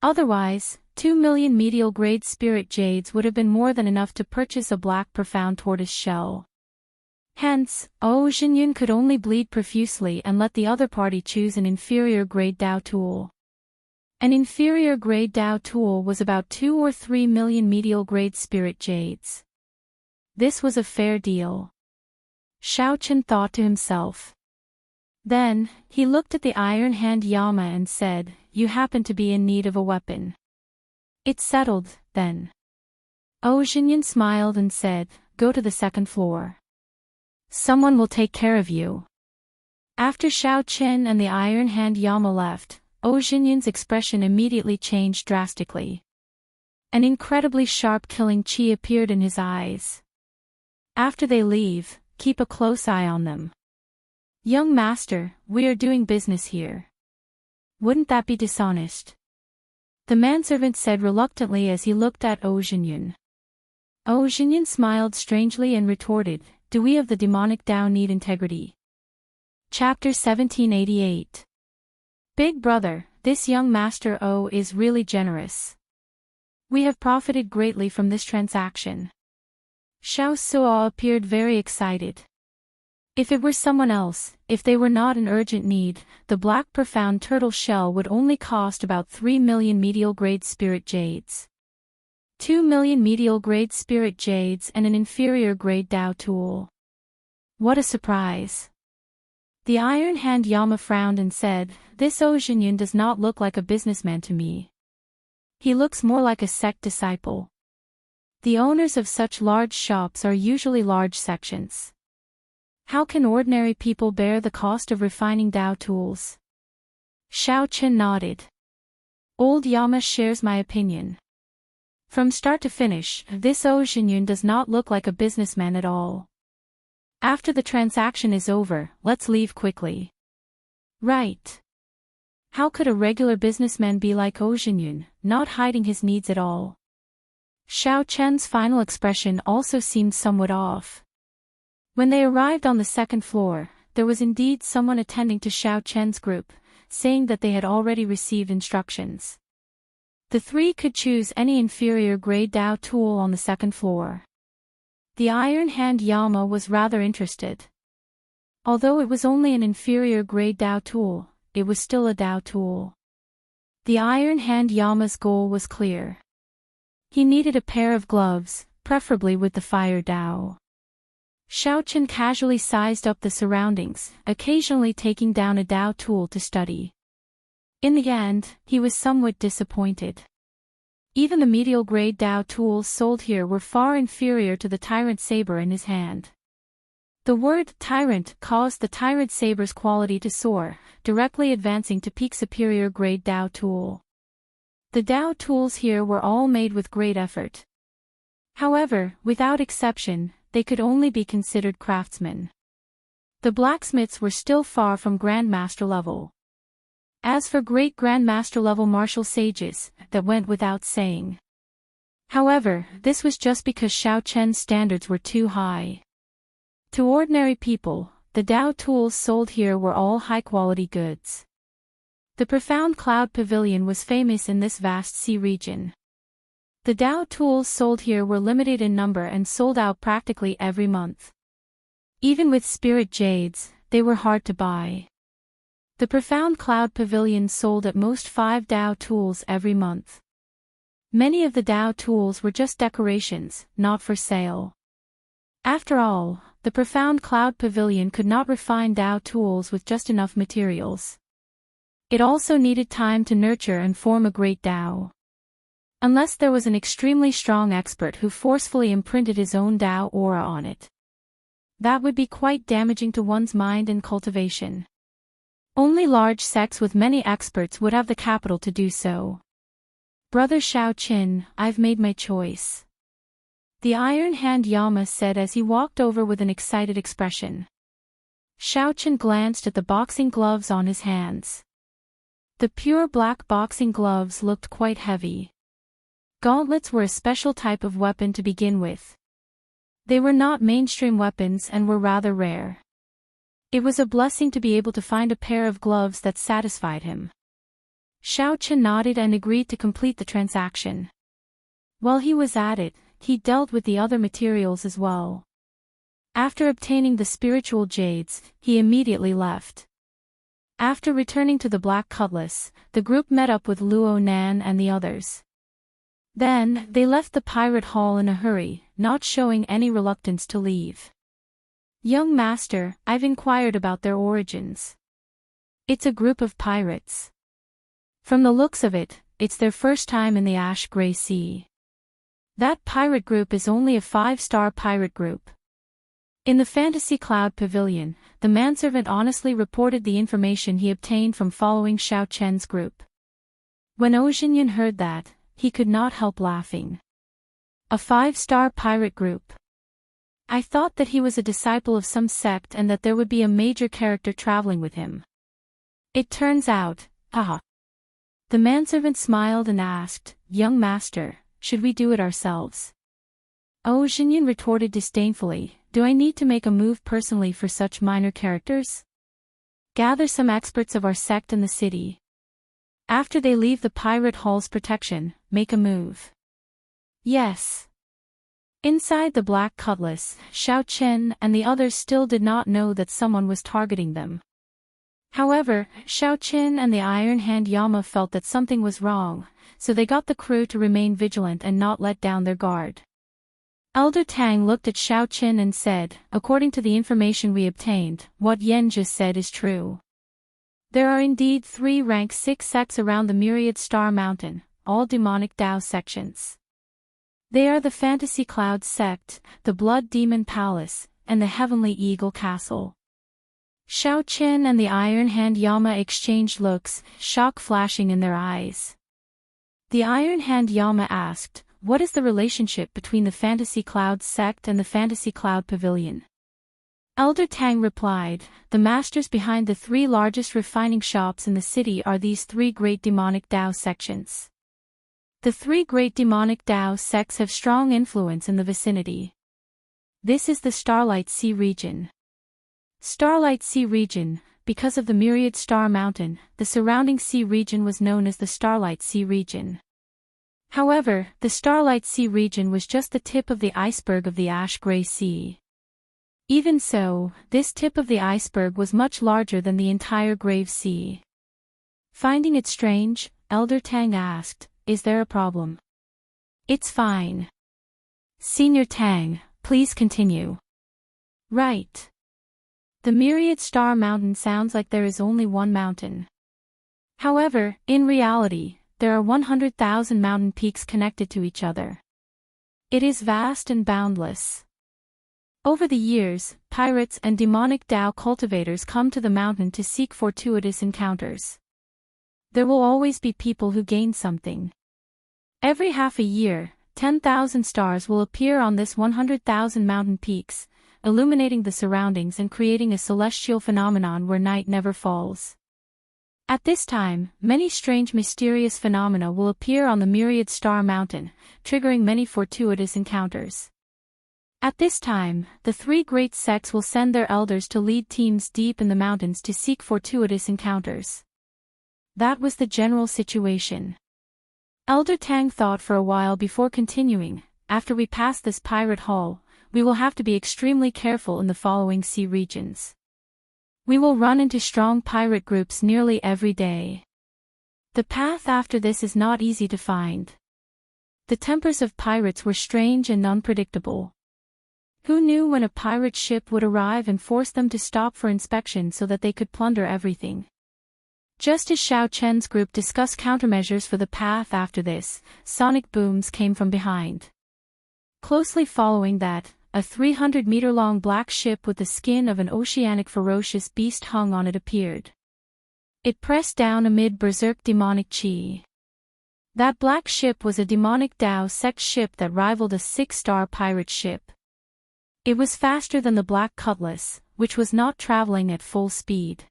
Otherwise, 2 million medial-grade spirit jades would have been more than enough to purchase a black profound tortoise shell. Hence, Jingyun could only bleed profusely and let the other party choose an inferior-grade Dao tool. An inferior-grade Dao tool was about 2 or 3 million medial-grade spirit jades. This was a fair deal. Xiao Chen thought to himself. Then, he looked at the Iron Hand Yama and said, "You happen to be in need of a weapon." "It's settled, then." Jingyun smiled and said, "Go to the second floor. Someone will take care of you." After Xiao Chen and the Iron Hand Yama left, Jingyun's expression immediately changed drastically. An incredibly sharp killing chi appeared in his eyes. "After they leave, keep a close eye on them. Young master, we are doing business here. Wouldn't that be dishonest?" The manservant said reluctantly as he looked at Jingyun. Jingyun smiled strangely and retorted, "Do we of the demonic Tao need integrity?" Chapter 1788. Big brother, this young master O is really generous. We have profited greatly from this transaction. Xiao Suo appeared very excited. If it were someone else, if they were not in urgent need, the black profound turtle shell would only cost about 3 million medial-grade spirit jades. 2 million medial-grade spirit jades and an inferior-grade Dao tool. What a surprise! The Iron Hand Yama frowned and said, "This Jingyun does not look like a businessman to me. He looks more like a sect disciple. The owners of such large shops are usually large sections. How can ordinary people bear the cost of refining Dao tools?" Xiao Chen nodded. "Old Yama shares my opinion. From start to finish, this Jingyun does not look like a businessman at all. After the transaction is over, let's leave quickly." "Right. How could a regular businessman be like Jingyun, not hiding his needs at all?" Xiao Chen's final expression also seemed somewhat off. When they arrived on the second floor, there was indeed someone attending to Xiao Chen's group, saying that they had already received instructions. The three could choose any inferior-grade Dao tool on the second floor. The Iron Hand Yama was rather interested. Although it was only an inferior-grade Dao tool, it was still a Dao tool. The Iron Hand Yama's goal was clear. He needed a pair of gloves, preferably with the fire Dao. Xiao Chen casually sized up the surroundings, occasionally taking down a Dao tool to study. In the end, he was somewhat disappointed. Even the medial-grade Dao tools sold here were far inferior to the tyrant saber in his hand. The word tyrant caused the tyrant saber's quality to soar, directly advancing to peak superior-grade Dao tool. The Dao tools here were all made with great effort. However, without exception, they could only be considered craftsmen. The blacksmiths were still far from Grandmaster level. As for great Grandmaster level martial sages, that went without saying. However, this was just because Xiao Chen's standards were too high. To ordinary people, the Dao tools sold here were all high-quality goods. The profound cloud pavilion was famous in this vast sea region. The Dao tools sold here were limited in number and sold out practically every month. Even with spirit jades, they were hard to buy. The profound cloud pavilion sold at most 5 Dao tools every month. Many of the Dao tools were just decorations, not for sale. After all, the profound cloud pavilion could not refine Dao tools with just enough materials. It also needed time to nurture and form a great Dao. Unless there was an extremely strong expert who forcefully imprinted his own Dao aura on it. That would be quite damaging to one's mind and cultivation. Only large sects with many experts would have the capital to do so. "Brother Xiao Chen, I've made my choice," the Iron Hand Yama said as he walked over with an excited expression. Xiao Chen glanced at the boxing gloves on his hands. The pure black boxing gloves looked quite heavy. Gauntlets were a special type of weapon to begin with. They were not mainstream weapons and were rather rare. It was a blessing to be able to find a pair of gloves that satisfied him. Xiao Chen nodded and agreed to complete the transaction. While he was at it, he dealt with the other materials as well. After obtaining the spiritual jades, he immediately left. After returning to the Black Cutlass, the group met up with Luo Nan and the others. Then, they left the pirate hall in a hurry, not showing any reluctance to leave. "Young master, I've inquired about their origins. It's a group of pirates. From the looks of it, it's their first time in the Ash-Gray Sea. That pirate group is only a 5-star pirate group." In the Fantasy Cloud Pavilion, the manservant honestly reported the information he obtained from following Xiao Chen's group. When Ojinyan heard that, he could not help laughing. A 5-star pirate group. I thought that he was a disciple of some sect and that there would be a major character traveling with him. It turns out, haha. The manservant smiled and asked, "Young master, should we do it ourselves?" Ojinyan retorted disdainfully, "Do I need to make a move personally for such minor characters? Gather some experts of our sect in the city. After they leave the pirate hall's protection, make a move." Yes. Inside the Black Cutlass, Xiao Chen and the others still did not know that someone was targeting them. However, Xiao Chen and the Iron Hand Yama felt that something was wrong, so they got the crew to remain vigilant and not let down their guard. Elder Tang looked at Xiao Chen and said, "According to the information we obtained, what Yen just said is true. There are indeed 3 rank 6 sects around the Myriad Star Mountain, all demonic Dao sections. They are the Fantasy Cloud Sect, the Blood Demon Palace, and the Heavenly Eagle Castle." Xiao Chen and the Iron Hand Yama exchanged looks, shock flashing in their eyes. The Iron Hand Yama asked, "What is the relationship between the Fantasy Cloud Sect and the Fantasy Cloud Pavilion?" Elder Tang replied, "The masters behind the 3 largest refining shops in the city are these 3 great demonic Dao sections. The 3 great demonic Dao sects have strong influence in the vicinity. This is the Starlight Sea region. Starlight Sea region, because of the Myriad Star Mountain, the surrounding sea region was known as the Starlight Sea region. However, the Starlight Sea region was just the tip of the iceberg of the Ash-Gray Sea. Even so, this tip of the iceberg was much larger than the entire Grave Sea." Finding it strange, Elder Tang asked, "Is there a problem?" "It's fine. Senior Tang, please continue." "Right. The Myriad Star Mountain sounds like there is only one mountain. However, in reality, there are 100,000 mountain peaks connected to each other. It is vast and boundless. Over the years, pirates and demonic Dao cultivators come to the mountain to seek fortuitous encounters. There will always be people who gain something. Every half a year, 10,000 stars will appear on this 100,000 mountain peaks, illuminating the surroundings and creating a celestial phenomenon where night never falls. At this time, many strange mysterious phenomena will appear on the Myriad Star Mountain, triggering many fortuitous encounters. At this time, the 3 great sects will send their elders to lead teams deep in the mountains to seek fortuitous encounters." That was the general situation. Elder Tang thought for a while before continuing, "After we pass this pirate hall, we will have to be extremely careful in the following sea regions. We will run into strong pirate groups nearly every day. The path after this is not easy to find. The tempers of pirates were strange and unpredictable. Who knew when a pirate ship would arrive and force them to stop for inspection so that they could plunder everything?" Just as Xiao Chen's group discussed countermeasures for the path after this, sonic booms came from behind. Closely following that, a 300-meter-long black ship with the skin of an oceanic ferocious beast hung on it appeared. It pressed down amid berserk demonic chi. That black ship was a demonic Dao sect ship that rivaled a 6-star pirate ship. It was faster than the Black Cutlass, which was not traveling at full speed.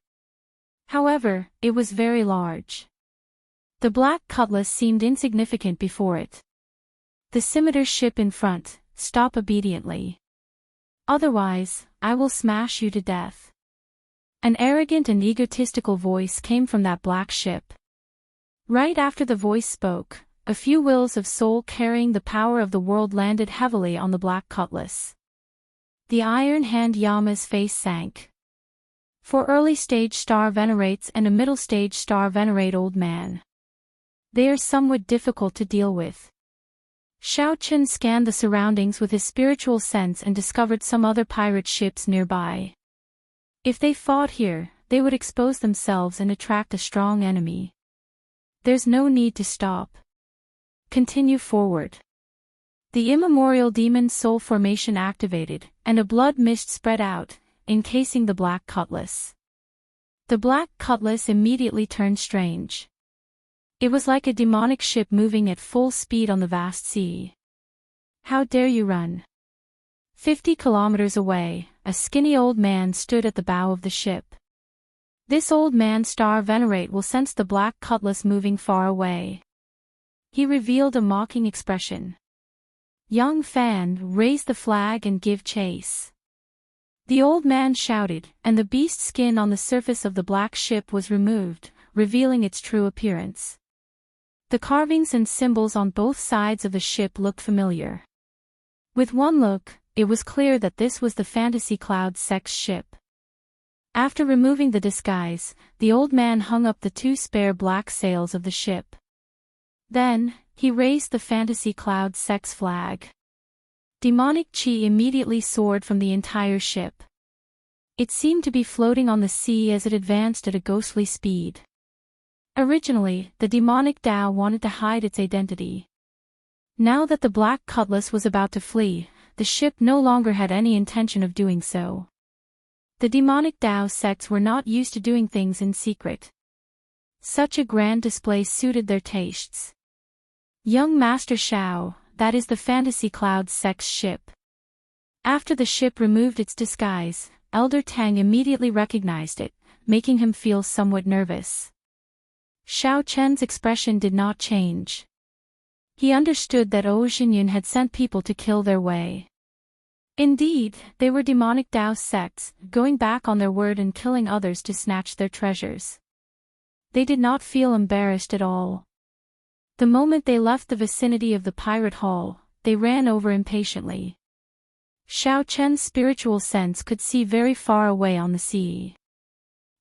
However, it was very large. The Black Cutlass seemed insignificant before it. "The scimitar ship in front, stop obediently. Otherwise, I will smash you to death." An arrogant and egotistical voice came from that black ship. Right after the voice spoke, a few wills of soul carrying the power of the world landed heavily on the black cutlass. The Iron Hand Yama's face sank. 4 early-stage star venerates and a middle-stage star venerate old man. They are somewhat difficult to deal with. Xiao Chen scanned the surroundings with his spiritual sense and discovered some other pirate ships nearby. If they fought here, they would expose themselves and attract a strong enemy. There's no need to stop. Continue forward. The immemorial demon soul formation activated, and a blood mist spread out, encasing the black cutlass. The black cutlass immediately turned strange. It was like a demonic ship moving at full speed on the vast sea. How dare you run? 50 kilometers away, a skinny old man stood at the bow of the ship. This old man star venerate will sense the black cutlass moving far away. He revealed a mocking expression. Young Fan, raise the flag and give chase. The old man shouted, and the beast skin on the surface of the black ship was removed, revealing its true appearance. The carvings and symbols on both sides of the ship looked familiar. With one look, it was clear that this was the Fantasy Cloud Sex ship. After removing the disguise, the old man hung up the 2 spare black sails of the ship. Then, he raised the Fantasy Cloud Sex flag. Demonic chi immediately soared from the entire ship. It seemed to be floating on the sea as it advanced at a ghostly speed. Originally, the demonic Tao wanted to hide its identity. Now that the black cutlass was about to flee, the ship no longer had any intention of doing so. The demonic Tao sects were not used to doing things in secret. Such a grand display suited their tastes. Young Master Xiao, that is the Fantasy Cloud Sex ship. After the ship removed its disguise, Elder Tang immediately recognized it, making him feel somewhat nervous. Xiao Chen's expression did not change. He understood that Ou Xinyan had sent people to kill their way. Indeed, they were demonic Tao sects, going back on their word and killing others to snatch their treasures. They did not feel embarrassed at all. The moment they left the vicinity of the pirate hall, they ran over impatiently. Xiao Chen's spiritual sense could see very far away on the sea.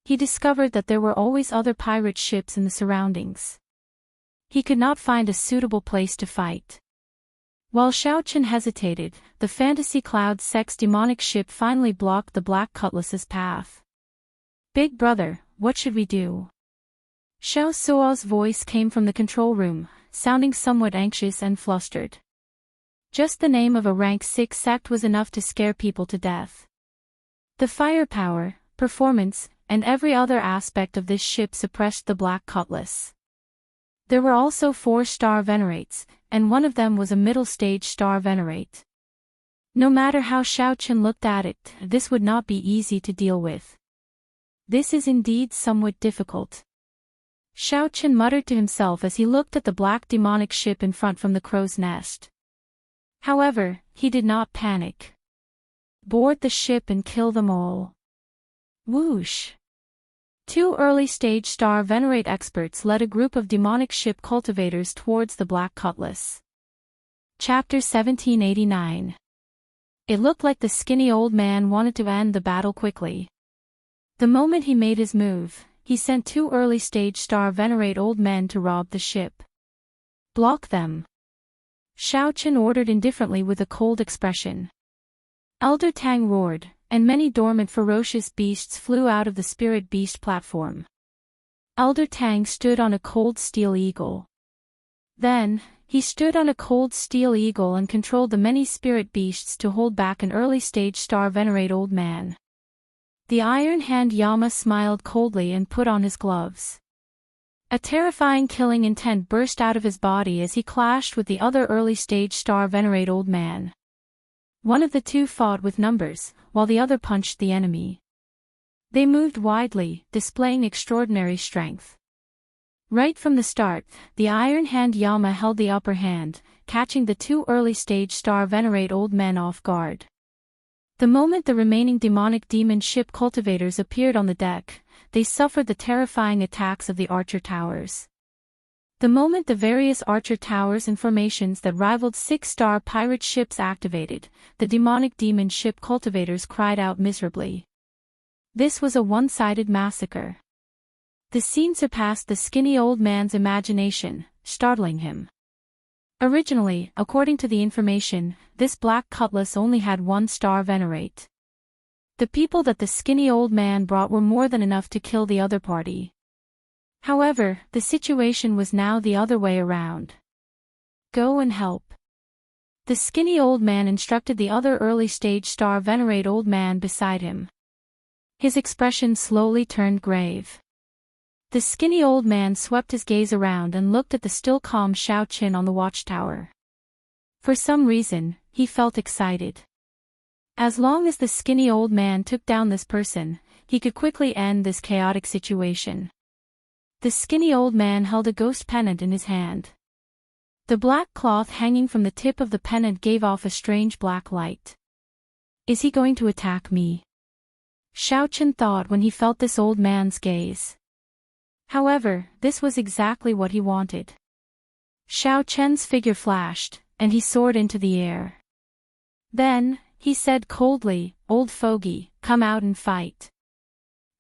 He discovered that there were always other pirate ships in the surroundings. He could not find a suitable place to fight. While Xiao Chen hesitated, the Fantasy Cloud Sex demonic ship finally blocked the black cutlass's path. Big brother, what should we do? Xiao Suo's voice came from the control room, sounding somewhat anxious and flustered. Just the name of a rank 6 sect was enough to scare people to death. The firepower, performance, and every other aspect of this ship suppressed the black cutlass. There were also 4 star venerates, and one of them was a middle-stage star venerate. No matter how Xiao Chen looked at it, this would not be easy to deal with. This is indeed somewhat difficult. Xiao Chen muttered to himself as he looked at the black demonic ship in front from the crow's nest. However, he did not panic. Board the ship and kill them all. Whoosh! 2 early-stage star venerate experts led a group of demonic ship cultivators towards the black cutlass. Chapter 1789. It looked like the skinny old man wanted to end the battle quickly. The moment he made his move, he sent 2 early-stage star venerate old men to rob the ship. Block them. Xiao Chen ordered indifferently with a cold expression. Elder Tang roared, and many dormant ferocious beasts flew out of the spirit beast platform. Elder Tang stood on a cold steel eagle. Then, he stood on a cold steel eagle and controlled the many spirit beasts to hold back an early-stage star venerate old man. The Iron Hand Yama smiled coldly and put on his gloves. A terrifying killing intent burst out of his body as he clashed with the other early-stage star venerate old man. One of the 2 fought with numbers, while the other punched the enemy. They moved widely, displaying extraordinary strength. Right from the start, the Iron Hand Yama held the upper hand, catching the 2 early-stage star venerate old men off guard. The moment the remaining demonic demon ship cultivators appeared on the deck, they suffered the terrifying attacks of the archer towers. The moment the various archer towers and formations that rivaled six-star pirate ships activated, the demonic demon ship cultivators cried out miserably. This was a one-sided massacre. The scene surpassed the skinny old man's imagination, startling him. Originally, according to the information, this black cutlass only had 1-star venerate. The people that the skinny old man brought were more than enough to kill the other party. However, the situation was now the other way around. Go and help. The skinny old man instructed the other early-stage star venerate old man beside him. His expression slowly turned grave. The skinny old man swept his gaze around and looked at the still calm Xiao Qin on the watchtower. For some reason, he felt excited. As long as the skinny old man took down this person, he could quickly end this chaotic situation. The skinny old man held a ghost pennant in his hand. The black cloth hanging from the tip of the pennant gave off a strange black light. Is he going to attack me? Xiao Qin thought when he felt this old man's gaze. However, this was exactly what he wanted. Xiao Chen's figure flashed, and he soared into the air. Then, he said coldly, "Old fogey, come out and fight."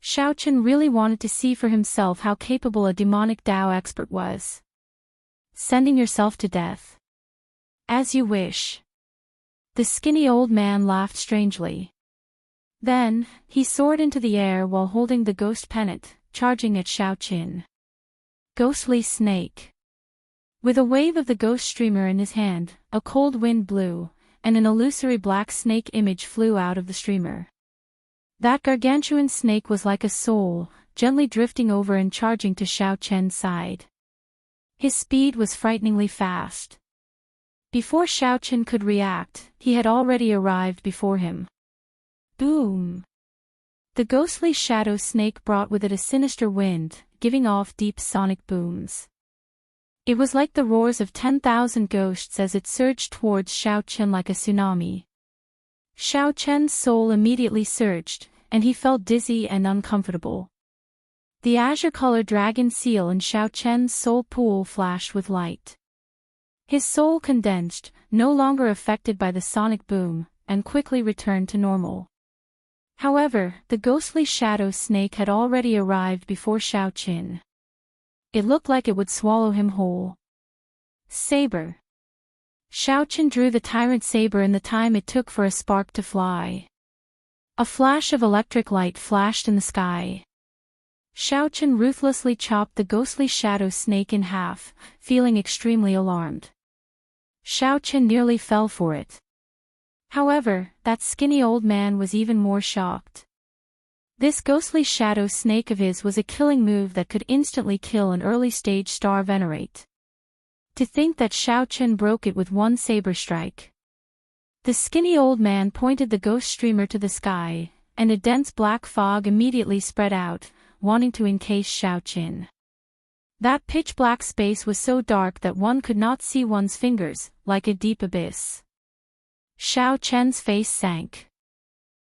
Xiao Chen really wanted to see for himself how capable a demonic Dao expert was. Sending yourself to death? As you wish. The skinny old man laughed strangely. Then, he soared into the air while holding the ghost pennant, charging at Xiao Qin. Ghostly snake. With a wave of the ghost streamer in his hand, a cold wind blew, and an illusory black snake image flew out of the streamer. That gargantuan snake was like a soul, gently drifting over and charging to Xiao Chen's side. His speed was frighteningly fast. Before Xiao Chen could react, he had already arrived before him. Boom! The ghostly shadow snake brought with it a sinister wind, giving off deep sonic booms. It was like the roars of 10,000 ghosts as it surged towards Xiao Chen like a tsunami. Xiao Chen's soul immediately surged, and he felt dizzy and uncomfortable. The azure-colored dragon seal in Xiao Chen's soul pool flashed with light. His soul condensed, no longer affected by the sonic boom, and quickly returned to normal. However, the ghostly shadow snake had already arrived before Xiao Qin. It looked like it would swallow him whole. Saber. Xiao Qin drew the tyrant saber in the time it took for a spark to fly. A flash of electric light flashed in the sky. Xiao Qin ruthlessly chopped the ghostly shadow snake in half, feeling extremely alarmed. Xiao Qin nearly fell for it. However, that skinny old man was even more shocked. This ghostly shadow snake of his was a killing move that could instantly kill an early-stage star venerate. To think that Xiao Chen broke it with one saber strike. The skinny old man pointed the ghost streamer to the sky, and a dense black fog immediately spread out, wanting to encase Xiao Qin. That pitch-black space was so dark that one could not see one's fingers, like a deep abyss. Xiao Chen's face sank.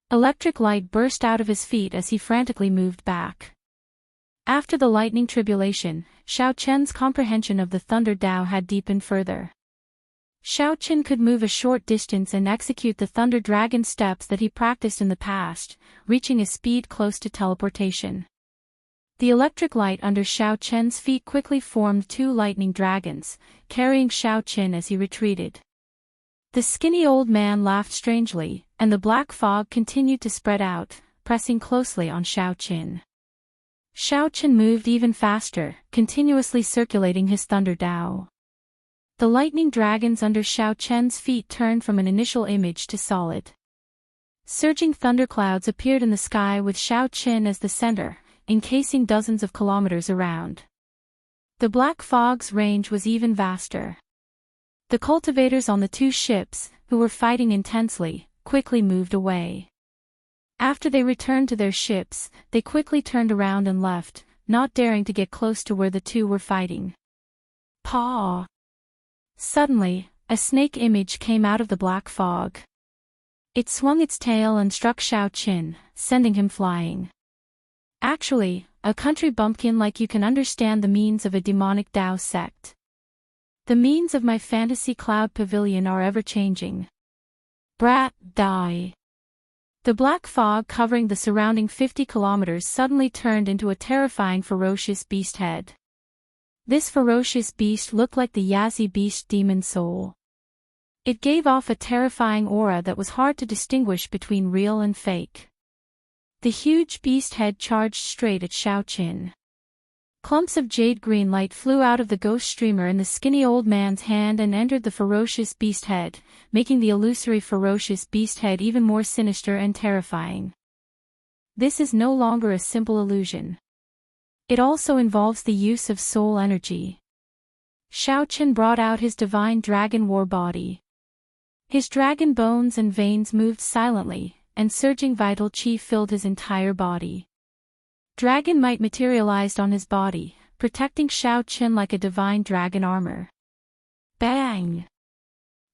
Electric light burst out of his feet as he frantically moved back. After the lightning tribulation, Xiao Chen's comprehension of the Thunder Dao had deepened further. Xiao Chen could move a short distance and execute the Thunder Dragon steps that he practiced in the past, reaching a speed close to teleportation. The electric light under Xiao Chen's feet quickly formed 2 lightning dragons, carrying Xiao Chen as he retreated. The skinny old man laughed strangely, and the black fog continued to spread out, pressing closely on Xiao Qin. Xiao Qin moved even faster, continuously circulating his Thunder Dao. The lightning dragons under Xiao Chen's feet turned from an initial image to solid. Surging thunderclouds appeared in the sky with Xiao Qin as the center, encasing dozens of kilometers around. The black fog's range was even vaster. The cultivators on the 2 ships, who were fighting intensely, quickly moved away. After they returned to their ships, they quickly turned around and left, not daring to get close to where the 2 were fighting. Paw! Suddenly, a snake image came out of the black fog. It swung its tail and struck Xiao Qin, sending him flying. Actually, a country bumpkin like you can understand the means of a demonic Tao sect. The means of my fantasy cloud pavilion are ever-changing. Brat, die. The black fog covering the surrounding 50 kilometers suddenly turned into a terrifying ferocious beast head. This ferocious beast looked like the Yazi beast demon soul. It gave off a terrifying aura that was hard to distinguish between real and fake. The huge beast head charged straight at Xiao Qin. Clumps of jade green light flew out of the ghost streamer in the skinny old man's hand and entered the ferocious beast head, making the illusory ferocious beast head even more sinister and terrifying. This is no longer a simple illusion. It also involves the use of soul energy. Xiao Qin brought out his divine dragon war body. His dragon bones and veins moved silently, and surging vital chi filled his entire body. Dragon might materialized on his body, protecting Xiao Qin like a divine dragon armor. Bang!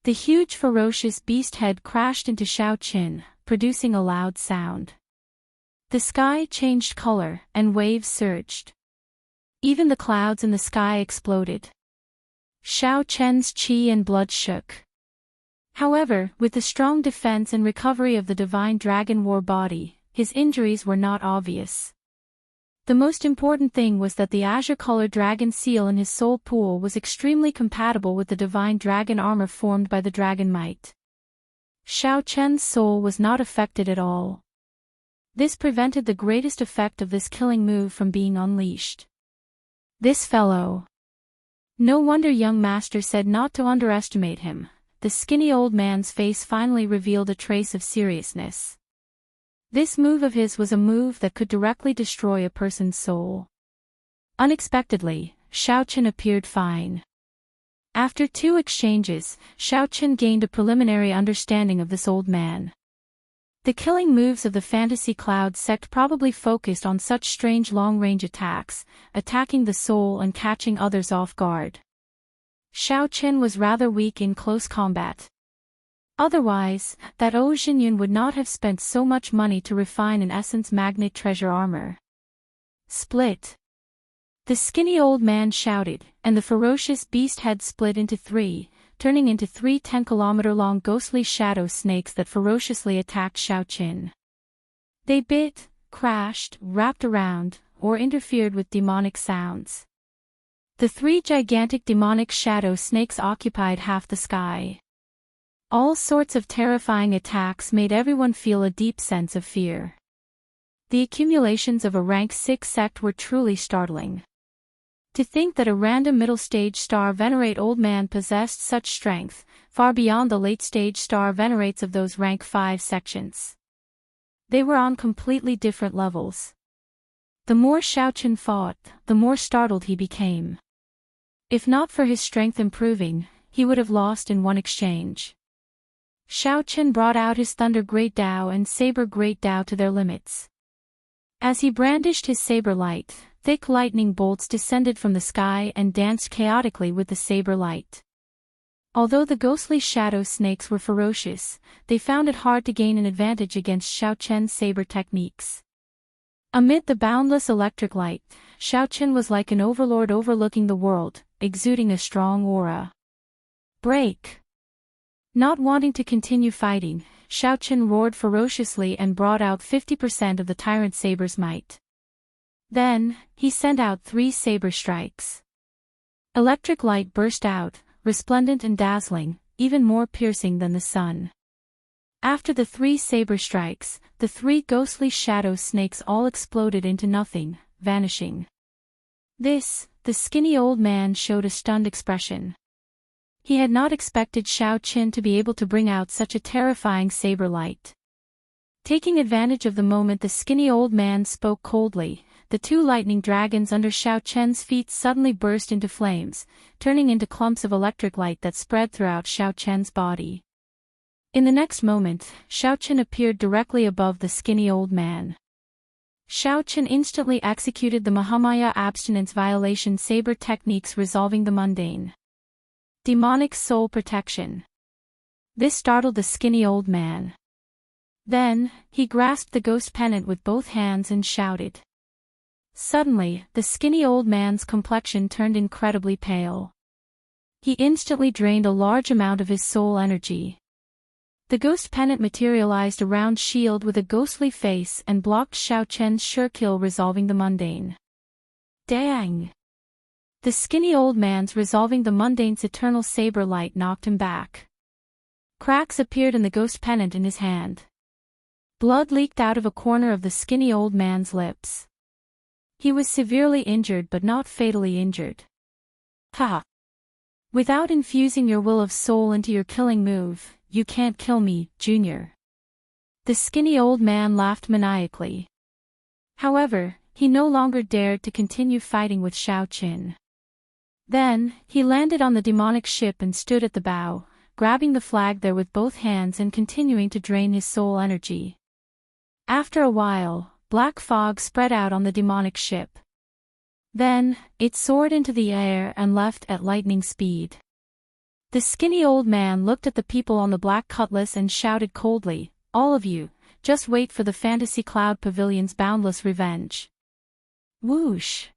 The huge ferocious beast head crashed into Xiao Qin, producing a loud sound. The sky changed color, and waves surged. Even the clouds in the sky exploded. Xiao Qin's chi and blood shook. However, with the strong defense and recovery of the divine dragon war body, his injuries were not obvious. The most important thing was that the azure-colored dragon seal in his soul pool was extremely compatible with the divine dragon armor formed by the dragon might. Xiao Qin's soul was not affected at all. This prevented the greatest effect of this killing move from being unleashed. This fellow. No wonder young master said not to underestimate him. The skinny old man's face finally revealed a trace of seriousness. This move of his was a move that could directly destroy a person's soul. Unexpectedly, Xiao Qin appeared fine. After 2 exchanges, Xiao Qin gained a preliminary understanding of this old man. The killing moves of the Fantasy Cloud sect probably focused on such strange long-range attacks, attacking the soul and catching others off guard. Xiao Qin was rather weak in close combat. Otherwise, that Zhou Xinyun would not have spent so much money to refine an essence magnet treasure armor. Split. The skinny old man shouted, and the ferocious beast head split into 3, turning into 3 10-kilometer-long ghostly shadow snakes that ferociously attacked Xiao Qin. They bit, crashed, wrapped around, or interfered with demonic sounds. The 3 gigantic demonic shadow snakes occupied half the sky. All sorts of terrifying attacks made everyone feel a deep sense of fear. The accumulations of a rank 6 sect were truly startling. To think that a random middle-stage star venerate old man possessed such strength, far beyond the late-stage star venerates of those rank 5 sections. They were on completely different levels. The more Xiao Qin fought, the more startled he became. If not for his strength improving, he would have lost in one exchange. Xiao Qin brought out his Thunder Great Tao and Saber Great Tao to their limits. As he brandished his saber light, thick lightning bolts descended from the sky and danced chaotically with the saber light. Although the ghostly shadow snakes were ferocious, they found it hard to gain an advantage against Xiao Qin's saber techniques. Amid the boundless electric light, Xiao Qin was like an overlord overlooking the world, exuding a strong aura. Break! Not wanting to continue fighting, Xiao Qin roared ferociously and brought out 50% of the tyrant saber's might. Then, he sent out 3 saber strikes. Electric light burst out, resplendent and dazzling, even more piercing than the sun. After the 3 saber strikes, the 3 ghostly shadow snakes all exploded into nothing, vanishing. The skinny old man showed a stunned expression. He had not expected Xiao Qin to be able to bring out such a terrifying saber light. Taking advantage of the moment, the skinny old man spoke coldly. The 2 lightning dragons under Xiao Qin's feet suddenly burst into flames, turning into clumps of electric light that spread throughout Xiao Qin's body. In the next moment, Xiao Qin appeared directly above the skinny old man. Xiao Qin instantly executed the Mahamaya abstinence violation saber techniques, resolving the mundane. Demonic soul protection. This startled the skinny old man. Then, he grasped the ghost pennant with both hands and shouted. Suddenly, the skinny old man's complexion turned incredibly pale. He instantly drained a large amount of his soul energy. The ghost pennant materialized a round shield with a ghostly face and blocked Xiao Chen's sure kill, resolving the mundane. Dang! The skinny old man's resolving the mundane's eternal saber light knocked him back. Cracks appeared in the ghost pennant in his hand. Blood leaked out of a corner of the skinny old man's lips. He was severely injured but not fatally injured. Ha! Without infusing your will of soul into your killing move, you can't kill me, Junior. The skinny old man laughed maniacally. However, he no longer dared to continue fighting with Xiao Qin. Then, he landed on the demonic ship and stood at the bow, grabbing the flag there with both hands and continuing to drain his soul energy. After a while, black fog spread out on the demonic ship. Then, it soared into the air and left at lightning speed. The skinny old man looked at the people on the black cutlass and shouted coldly, "All of you, just wait for the Fantasy Cloud Pavilion's boundless revenge." Whoosh!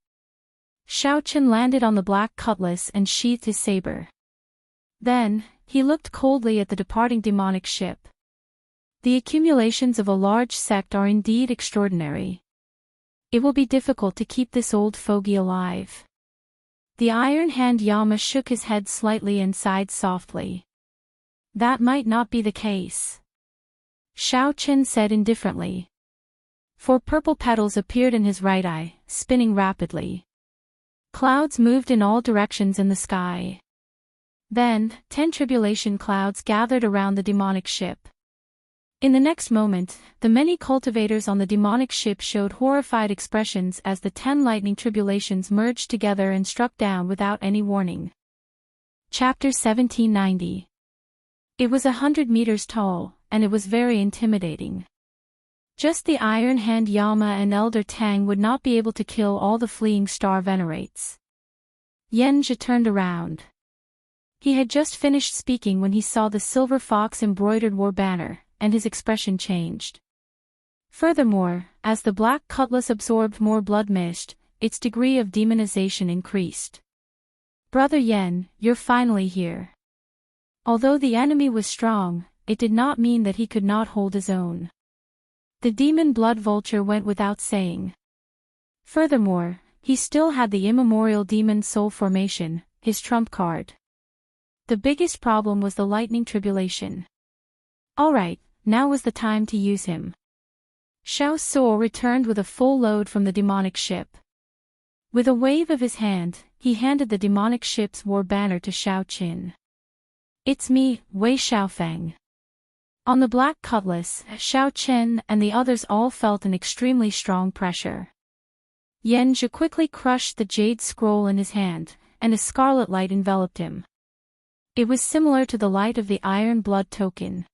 Xiao Qin landed on the black cutlass and sheathed his saber. Then, he looked coldly at the departing demonic ship. The accumulations of a large sect are indeed extraordinary. It will be difficult to keep this old fogey alive. The Iron Hand Yama shook his head slightly and sighed softly. That might not be the case. Xiao Qin said indifferently. 4 purple petals appeared in his right eye, spinning rapidly. Clouds moved in all directions in the sky. Then, 10 tribulation clouds gathered around the demonic ship. In the next moment, the many cultivators on the demonic ship showed horrified expressions as the 10 lightning tribulations merged together and struck down without any warning. Chapter 1790. It was 100 meters tall, and it was very intimidating. Just the Iron Hand Yama and Elder Tang would not be able to kill all the fleeing star venerates. Yenja turned around. He had just finished speaking when he saw the silver fox embroidered war banner, and his expression changed. Furthermore, as the black cutlass absorbed more blood mist, its degree of demonization increased. Brother Yen, you're finally here. Although the enemy was strong, it did not mean that he could not hold his own. The demon blood vulture went without saying. Furthermore, he still had the immemorial demon soul formation, his trump card. The biggest problem was the lightning tribulation. Alright, now was the time to use him. Xiao Suo returned with a full load from the demonic ship. With a wave of his hand, he handed the demonic ship's war banner to Xiao Qin. It's me, Wei Xiaofeng. On the black cutlass, Xiao Qin and the others all felt an extremely strong pressure. Yenja quickly crushed the jade scroll in his hand, and a scarlet light enveloped him. It was similar to the light of the iron blood token.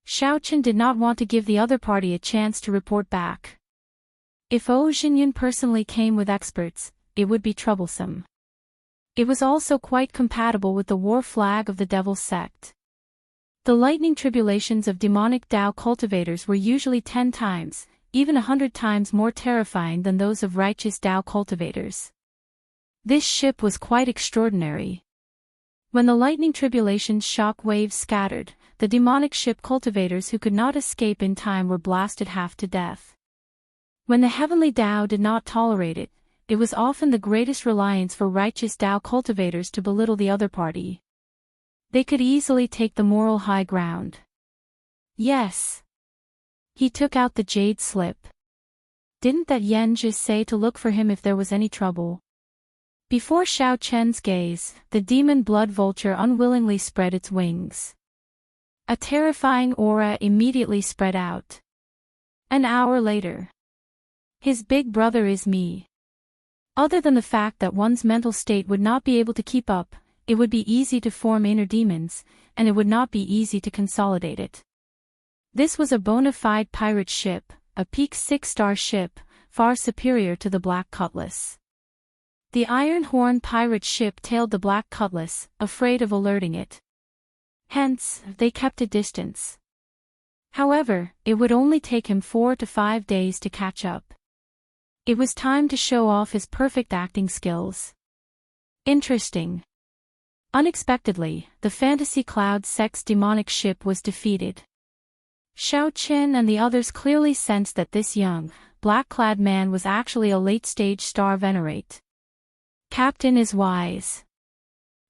Xiao Qin did not want to give the other party a chance to report back. If Ou Xinyan personally came with experts, it would be troublesome. It was also quite compatible with the war flag of the Devil Sect. The lightning tribulations of demonic Dao cultivators were usually 10 times, even 100 times more terrifying than those of righteous Dao cultivators. This ship was quite extraordinary. When the lightning tribulation's shock waves scattered, the demonic ship cultivators who could not escape in time were blasted half to death. When the heavenly Dao did not tolerate it, it was often the greatest reliance for righteous Dao cultivators to belittle the other party. They could easily take the moral high ground. Yes. He took out the jade slip. Didn't that Yen just say to look for him if there was any trouble? Before Xiao Chen's gaze, the demon blood vulture unwillingly spread its wings. A terrifying aura immediately spread out. An hour later. His big brother is me. Other than the fact that one's mental state would not be able to keep up, it would be easy to form inner demons, and it would not be easy to consolidate it. This was a bona fide pirate ship, a peak 6-star ship, far superior to the Black Cutlass. The Iron Horn pirate ship tailed the Black Cutlass, afraid of alerting it. Hence, they kept a distance. However, it would only take him 4 to 5 days to catch up. It was time to show off his perfect acting skills. Interesting. Unexpectedly, the fantasy cloud sex demonic ship was defeated. Xiao Qin and the others clearly sensed that this young, black-clad man was actually a late-stage star venerate. Captain is wise.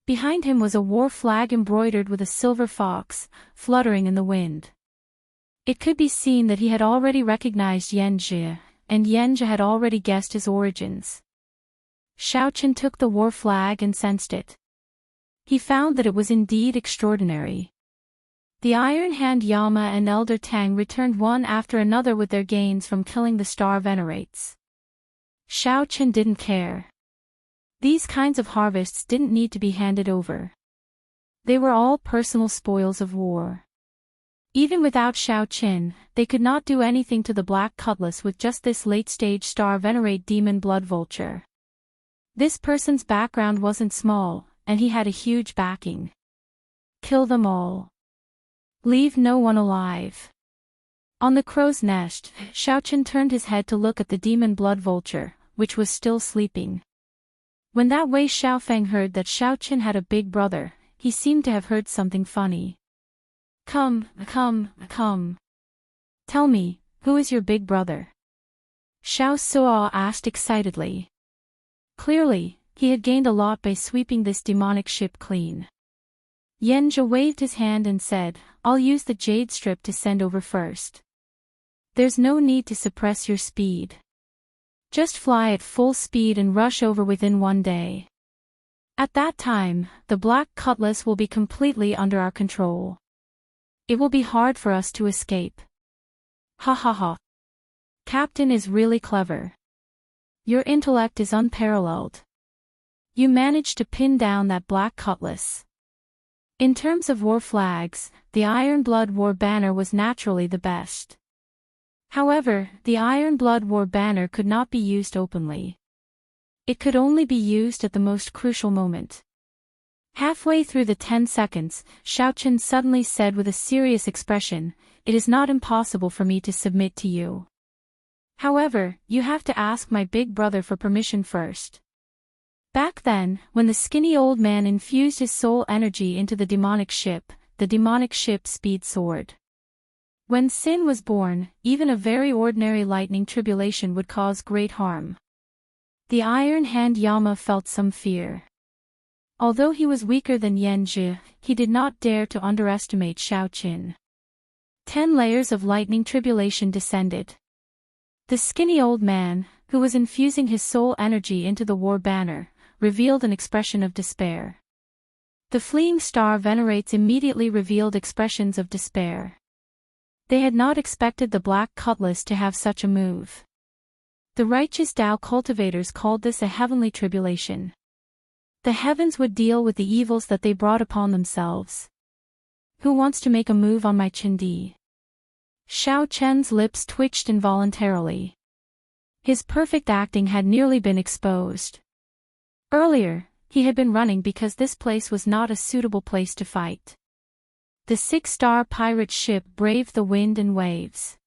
Behind him was a war flag embroidered with a silver fox, fluttering in the wind. It could be seen that he had already recognized Yan Zhi, and Yan Zhi had already guessed his origins. Xiao Qin took the war flag and sensed it. He found that it was indeed extraordinary. The Iron Hand Yama and Elder Tang returned one after another with their gains from killing the star venerates. Xiao Qin didn't care. These kinds of harvests didn't need to be handed over. They were all personal spoils of war. Even without Xiao Qin, they could not do anything to the Black Cutlass with just this late-stage star venerate demon blood vulture. This person's background wasn't small, and he had a huge backing. Kill them all. Leave no one alive. On the crow's nest, Xiao Qin turned his head to look at the demon blood vulture, which was still sleeping. When that Wei Xiaofeng heard that Xiao Qin had a big brother, he seemed to have heard something funny. Come. Tell me, who is your big brother? Xiao Suo asked excitedly. Clearly, he had gained a lot by sweeping this demonic ship clean. Yan Zhi waved his hand and said, I'll use the jade strip to send over first. There's no need to suppress your speed. Just fly at full speed and rush over within 1 day. At that time, the Black Cutlass will be completely under our control. It will be hard for us to escape. Ha ha ha. Captain is really clever. Your intellect is unparalleled. You managed to pin down that Black Cutlass. In terms of war flags, the Iron Blood War Banner was naturally the best. However, the Iron Blood War Banner could not be used openly. It could only be used at the most crucial moment. Halfway through the 10 seconds, Xiao Qin suddenly said with a serious expression, It is not impossible for me to submit to you. However, you have to ask my big brother for permission first. Back then, when the skinny old man infused his soul energy into the demonic ship's speed soared. When sin was born, even a very ordinary lightning tribulation would cause great harm. The Iron Hand Yama felt some fear. Although he was weaker than Yan Zhi, he did not dare to underestimate Xiao Qin. 10 layers of lightning tribulation descended. The skinny old man, who was infusing his soul energy into the war banner, revealed an expression of despair. The fleeing star venerates immediately revealed expressions of despair. They had not expected the Black Cutlass to have such a move. The righteous Tao cultivators called this a heavenly tribulation. The heavens would deal with the evils that they brought upon themselves. Who wants to make a move on my Chindi? Xiao Chen's lips twitched involuntarily. His perfect acting had nearly been exposed. Earlier, he had been running because this place was not a suitable place to fight. The 6-star pirate ship braved the wind and waves.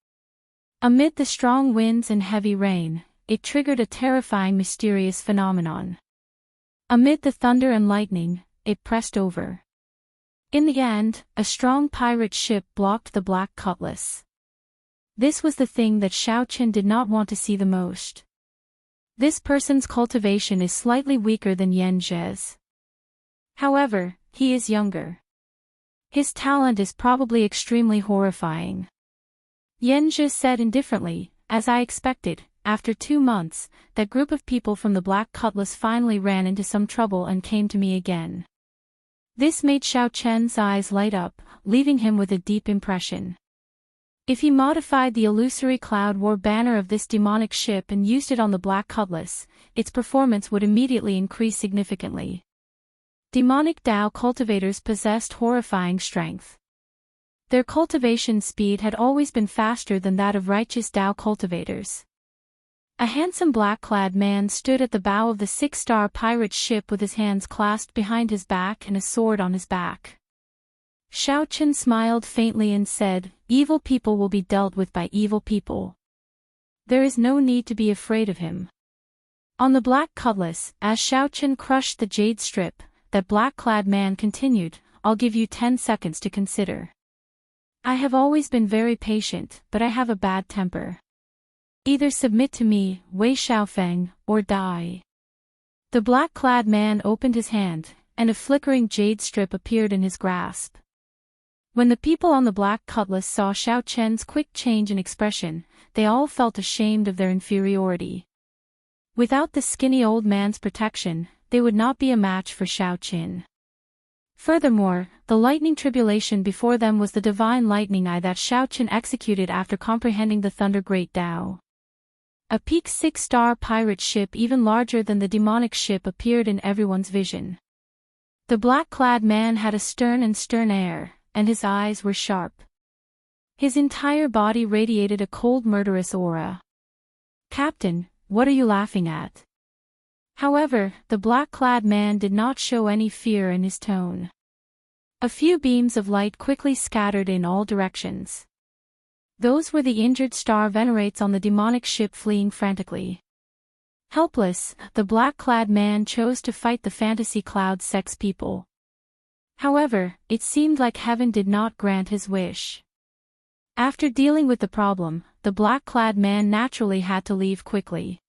Amid the strong winds and heavy rain, it triggered a terrifying mysterious phenomenon. Amid the thunder and lightning, it pressed over. In the end, a strong pirate ship blocked the Black Cutlass. This was the thing that Xiao Qin did not want to see the most. This person's cultivation is slightly weaker than Yan Zhi's. However, he is younger. His talent is probably extremely horrifying. Yan Zhi said indifferently, as I expected, after 2 months, that group of people from the Black Cutlass finally ran into some trouble and came to me again. This made Xiao Chen's eyes light up, leaving him with a deep impression. If he modified the illusory cloud war banner of this demonic ship and used it on the Black Cutlass, its performance would immediately increase significantly. Demonic Tao cultivators possessed horrifying strength. Their cultivation speed had always been faster than that of righteous Tao cultivators. A handsome black-clad man stood at the bow of the 6-star pirate ship with his hands clasped behind his back and a sword on his back. Xiao Qin smiled faintly and said, Evil people will be dealt with by evil people. There is no need to be afraid of him. On the black cutlass, as Xiao Chen crushed the jade strip, that black-clad man continued, I'll give you 10 seconds to consider. I have always been very patient, but I have a bad temper. Either submit to me, Wei Xiaofeng, or die. The black-clad man opened his hand, and a flickering jade strip appeared in his grasp. When the people on the black cutlass saw Xiao Chen's quick change in expression, they all felt ashamed of their inferiority. Without the skinny old man's protection, they would not be a match for Xiao Chen. Furthermore, the lightning tribulation before them was the divine lightning eye that Xiao Chen executed after comprehending the Thunder Great Tao. A peak 6-star pirate ship even larger than the demonic ship appeared in everyone's vision. The black-clad man had a stern air, and his eyes were sharp. His entire body radiated a cold murderous aura. Captain, what are you laughing at? However, the black-clad man did not show any fear in his tone. A few beams of light quickly scattered in all directions. Those were the injured star venerates on the demonic ship fleeing frantically. Helpless, the black-clad man chose to fight the fantasy cloud sex people. However, it seemed like heaven did not grant his wish. After dealing with the problem, the black-clad man naturally had to leave quickly.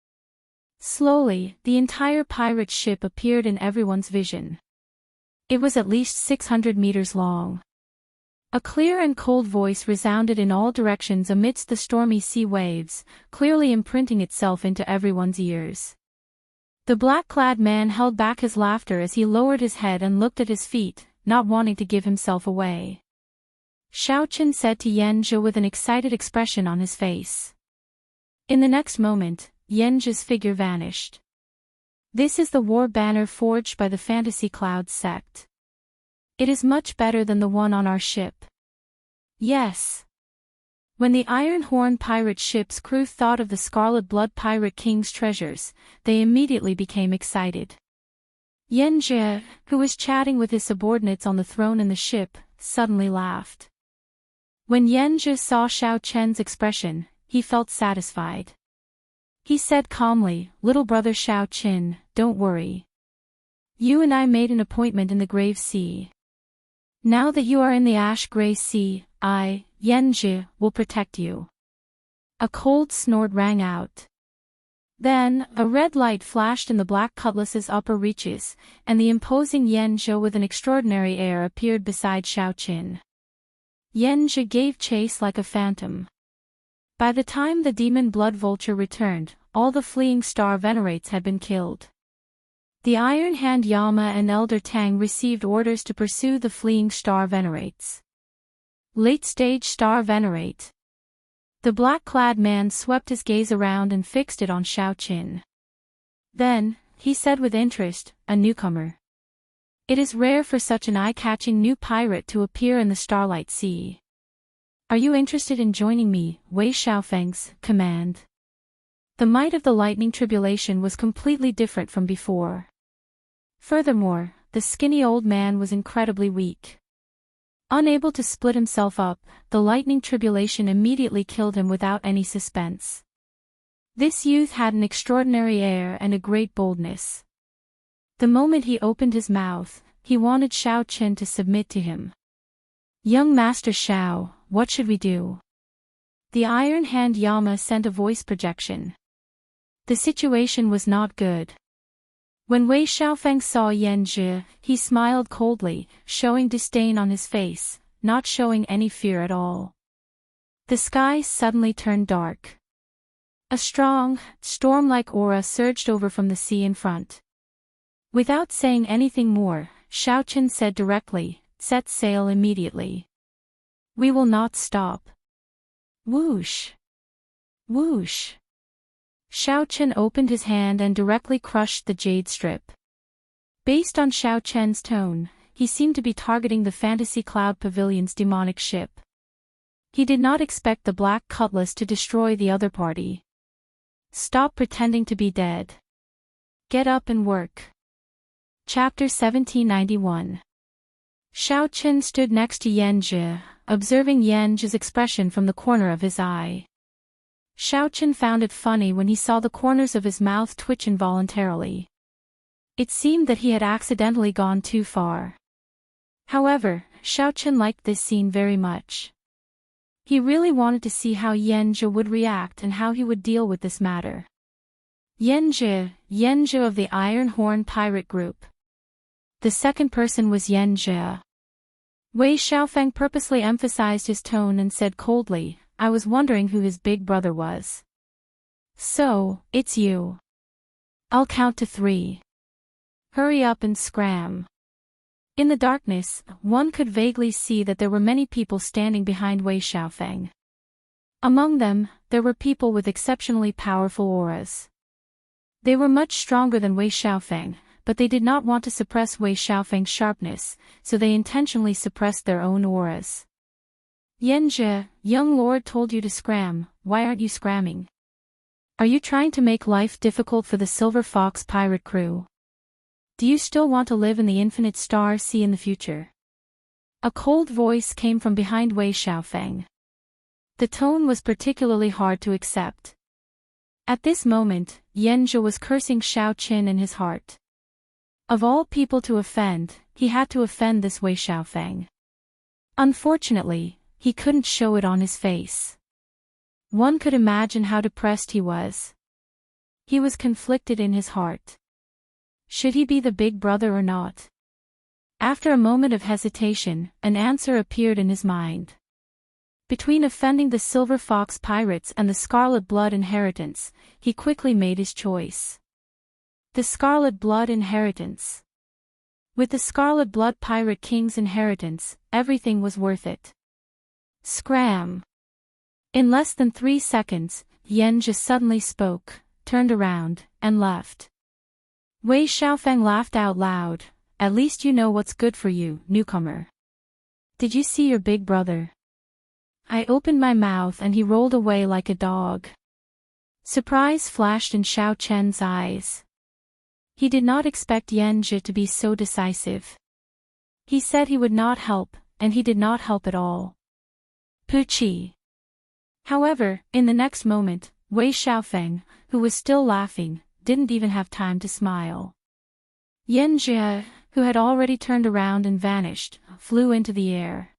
Slowly, the entire pirate ship appeared in everyone's vision. It was at least 600 meters long. A clear and cold voice resounded in all directions amidst the stormy sea waves, clearly imprinting itself into everyone's ears. The black-clad man held back his laughter as he lowered his head and looked at his feet, not wanting to give himself away. Xiao Chen said to Yan Zhe with an excited expression on his face. In the next moment, Yan Zhe's figure vanished. This is the war banner forged by the Fantasy Cloud sect. It is much better than the one on our ship. Yes. When the Iron Horn pirate ship's crew thought of the Scarlet Blood Pirate King's treasures, they immediately became excited. Yan Zhe, who was chatting with his subordinates on the throne in the ship, suddenly laughed. When Yan Zhe saw Xiao Chen's expression, he felt satisfied. He said calmly, "Little brother Xiao Chen, don't worry. You and I made an appointment in the Grave Sea. Now that you are in the Ash-Gray Sea, I, Yan Zhe, will protect you." A cold snort rang out. Then, a red light flashed in the black cutlass's upper reaches, and the imposing Yan Zhe with an extraordinary air appeared beside Xiao Chen. Yan Zhe gave chase like a phantom. By the time the demon blood vulture returned, all the fleeing star venerates had been killed. The Iron Hand Yama and Elder Tang received orders to pursue the fleeing star venerates. Late-stage star venerate. The black-clad man swept his gaze around and fixed it on Xiao Chen. Then, he said with interest, "A newcomer. It is rare for such an eye-catching new pirate to appear in the Starlight Sea. Are you interested in joining me, Wei Xiaofeng's command?" The might of the lightning tribulation was completely different from before. Furthermore, the skinny old man was incredibly weak. Unable to split himself up, the lightning tribulation immediately killed him without any suspense. This youth had an extraordinary air and a great boldness. The moment he opened his mouth, he wanted Xiao Chen to submit to him. "Young Master Xiao, what should we do?" The Iron Hand Yama sent a voice projection. The situation was not good. When Wei Xiaofeng saw Yan Zhe, he smiled coldly, showing disdain on his face, not showing any fear at all. The sky suddenly turned dark. A strong, storm-like aura surged over from the sea in front. Without saying anything more, Xiao Chen said directly, "Set sail immediately. We will not stop." Whoosh! Whoosh! Xiao Chen opened his hand and directly crushed the jade strip. Based on Xiao Chen's tone, he seemed to be targeting the Fantasy Cloud Pavilion's demonic ship. He did not expect the black cutlass to destroy the other party. "Stop pretending to be dead. Get up and work." Chapter 1791. Xiao Chen stood next to Yan Zhe, observing Yan Zhe's expression from the corner of his eye. Xiao Chen found it funny when he saw the corners of his mouth twitch involuntarily. It seemed that he had accidentally gone too far. However, Xiao Chen liked this scene very much. He really wanted to see how Yan Zhe would react and how he would deal with this matter. Yan Zhe of the Iron Horn Pirate Group. The second person was Yan Zhe. Wei Xiaofeng purposely emphasized his tone and said coldly, "I was wondering who his big brother was." "So, it's you. I'll count to 3. Hurry up and scram." In the darkness, one could vaguely see that there were many people standing behind Wei Xiaofeng. Among them, there were people with exceptionally powerful auras. They were much stronger than Wei Xiaofeng, but they did not want to suppress Wei Xiaofeng's sharpness, so they intentionally suppressed their own auras. "Yan Zhe, young lord told you to scram, why aren't you scramming? Are you trying to make life difficult for the Silver Fox pirate crew? Do you still want to live in the infinite star sea in the future?" A cold voice came from behind Wei Xiaofeng. The tone was particularly hard to accept. At this moment, Yan Zhe was cursing Xiao Chen in his heart. Of all people to offend, he had to offend this Wei Xiaofeng. Unfortunately, he couldn't show it on his face. One could imagine how depressed he was. He was conflicted in his heart. Should he be the big brother or not? After a moment of hesitation, an answer appeared in his mind. Between offending the Silver Fox pirates and the Scarlet Blood inheritance, he quickly made his choice. The Scarlet Blood inheritance. With the Scarlet Blood Pirate King's inheritance, everything was worth it. Scram! In less than 3 seconds, Yan Zhe suddenly spoke, turned around, and left. Wei Xiaofeng laughed out loud. "At least you know what's good for you, newcomer. Did you see your big brother?" I opened my mouth and he rolled away like a dog. Surprise flashed in Xiao Chen's eyes. He did not expect Yan Zhe to be so decisive. He said he would not help, and he did not help at all. Poochie. However, in the next moment, Wei Xiaofeng, who was still laughing, didn't even have time to smile. Yan Zhe, who had already turned around and vanished, flew into the air.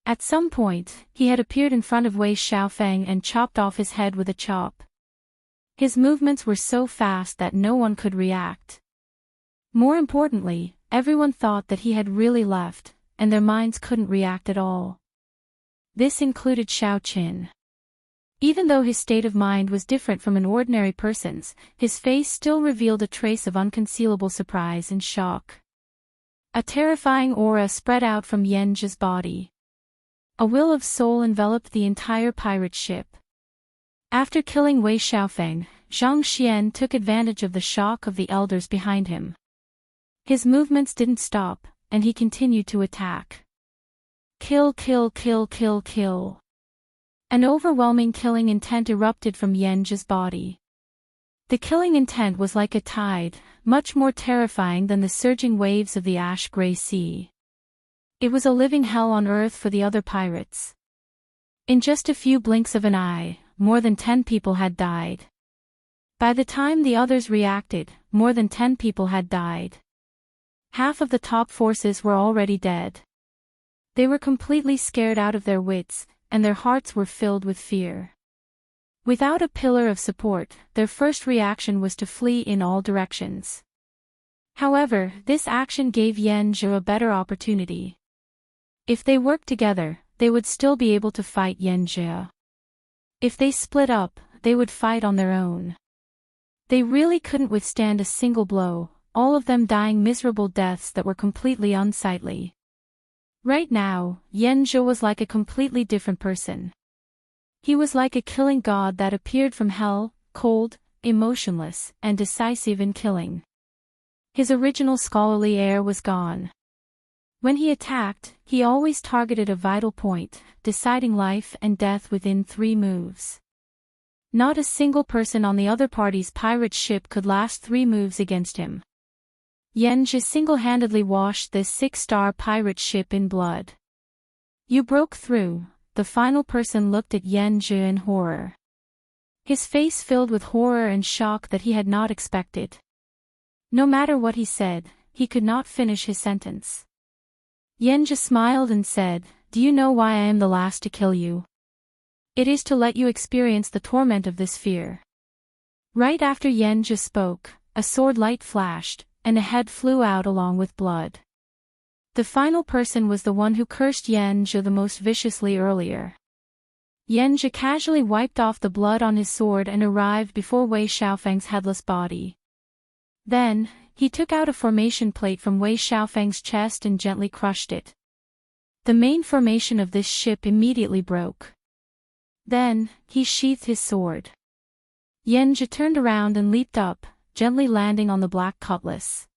At some point, he had appeared in front of Wei Xiaofeng and chopped off his head with a chop. His movements were so fast that no one could react. More importantly, everyone thought that he had really left, and their minds couldn't react at all. This included Xiao Chen. Even though his state of mind was different from an ordinary person's, his face still revealed a trace of unconcealable surprise and shock. A terrifying aura spread out from Yan Zhe's body. A will of soul enveloped the entire pirate ship. After killing Wei Xiaofeng, Zhang Xian took advantage of the shock of the elders behind him. His movements didn't stop, and he continued to attack. Kill, kill, kill, kill, kill. An overwhelming killing intent erupted from Yan Zhe's body. The killing intent was like a tide, much more terrifying than the surging waves of the ash-gray sea. It was a living hell on earth for the other pirates. In just a few blinks of an eye, more than 10 people had died. By the time the others reacted, more than 10 people had died. Half of the top forces were already dead. They were completely scared out of their wits, and their hearts were filled with fear. Without a pillar of support, their first reaction was to flee in all directions. However, this action gave Yan Zhe a better opportunity. If they worked together, they would still be able to fight Yan Zhe. If they split up, they would fight on their own. They really couldn't withstand a single blow, all of them dying miserable deaths that were completely unsightly. Right now, Yan Zhe was like a completely different person. He was like a killing god that appeared from hell, cold, emotionless, and decisive in killing. His original scholarly air was gone. When he attacked, he always targeted a vital point, deciding life and death within 3 moves. Not a single person on the other party's pirate ship could last 3 moves against him. Yan Zhe single-handedly washed this 6-star pirate ship in blood. "You broke through." The final person looked at Yan Zhe in horror. his face filled with horror and shock that he had not expected. No matter what he said, he could not finish his sentence. Yenja smiled and said, "Do you know why I am the last to kill you? It is to let you experience the torment of this fear." Right after Yenja spoke, a sword light flashed, and a head flew out along with blood. The final person was the one who cursed Yenja the most viciously earlier. Yenja casually wiped off the blood on his sword and arrived before Wei Xiaofeng's headless body. Then, he took out a formation plate from Wei Xiaofeng's chest and gently crushed it. The main formation of this ship immediately broke. Then, he sheathed his sword. Yenja turned around and leaped up, gently landing on the black cutlass.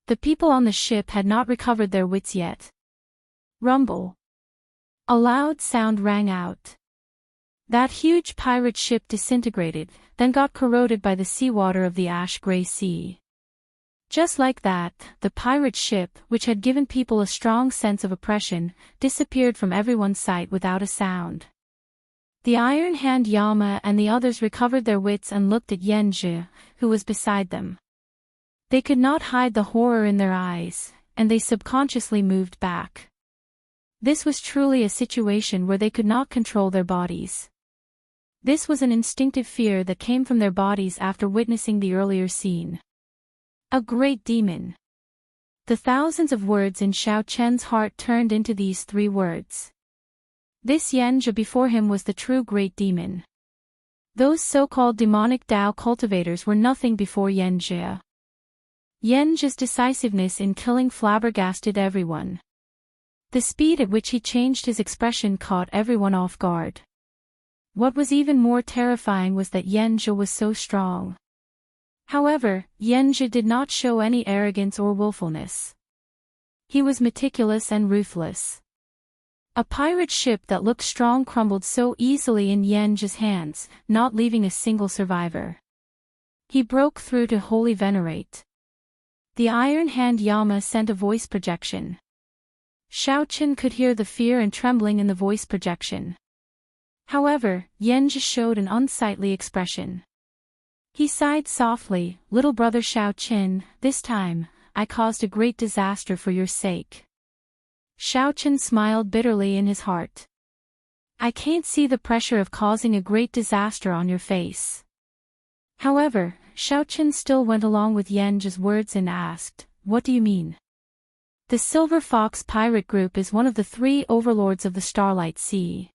The people on the ship had not recovered their wits yet. Rumble. A loud sound rang out. That huge pirate ship disintegrated, then got corroded by the seawater of the ash-gray sea. Just like that, the pirate ship, which had given people a strong sense of oppression, disappeared from everyone's sight without a sound. The Iron Hand Yama and the others recovered their wits and looked at Yenja, who was beside them. They could not hide the horror in their eyes, and they subconsciously moved back. This was truly a situation where they could not control their bodies. This was an instinctive fear that came from their bodies after witnessing the earlier scene. A great demon. The thousands of words in Xiao Chen's heart turned into these 3 words. This Yenja before him was the true great demon. Those so-called demonic Dao cultivators were nothing before Yenja. Yenja's decisiveness in killing flabbergasted everyone. The speed at which he changed his expression caught everyone off guard. What was even more terrifying was that Yenja was so strong. However, Yenja did not show any arrogance or willfulness. He was meticulous and ruthless. A pirate ship that looked strong crumbled so easily in Yenja's hands, not leaving a single survivor. He broke through to Holy Venerate. The Iron Hand Yama sent a voice projection. Xiao Chen could hear the fear and trembling in the voice projection. However, Yenja showed an unsightly expression. He sighed softly, "Little brother Xiao Chen, this time, I caused a great disaster for your sake." Xiao Chen smiled bitterly in his heart. "I can't see the pressure of causing a great disaster on your face." However, Xiao Chen still went along with Yenja's words and asked, "What do you mean?" The Silver Fox pirate group is one of the 3 overlords of the Starlight Sea.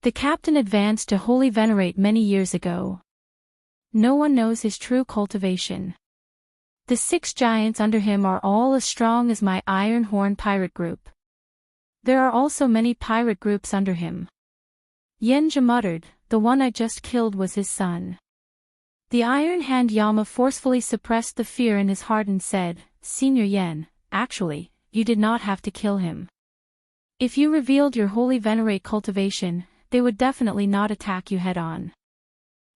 The captain advanced to Holy Venerate many years ago. No one knows his true cultivation. The 6 giants under him are all as strong as my Iron Horn pirate group. There are also many pirate groups under him. Yenja muttered, "The one I just killed was his son." The Iron Hand Yama forcefully suppressed the fear in his heart and said, "Senior Yen, actually, you did not have to kill him. If you revealed your Holy Venerate cultivation, they would definitely not attack you head-on."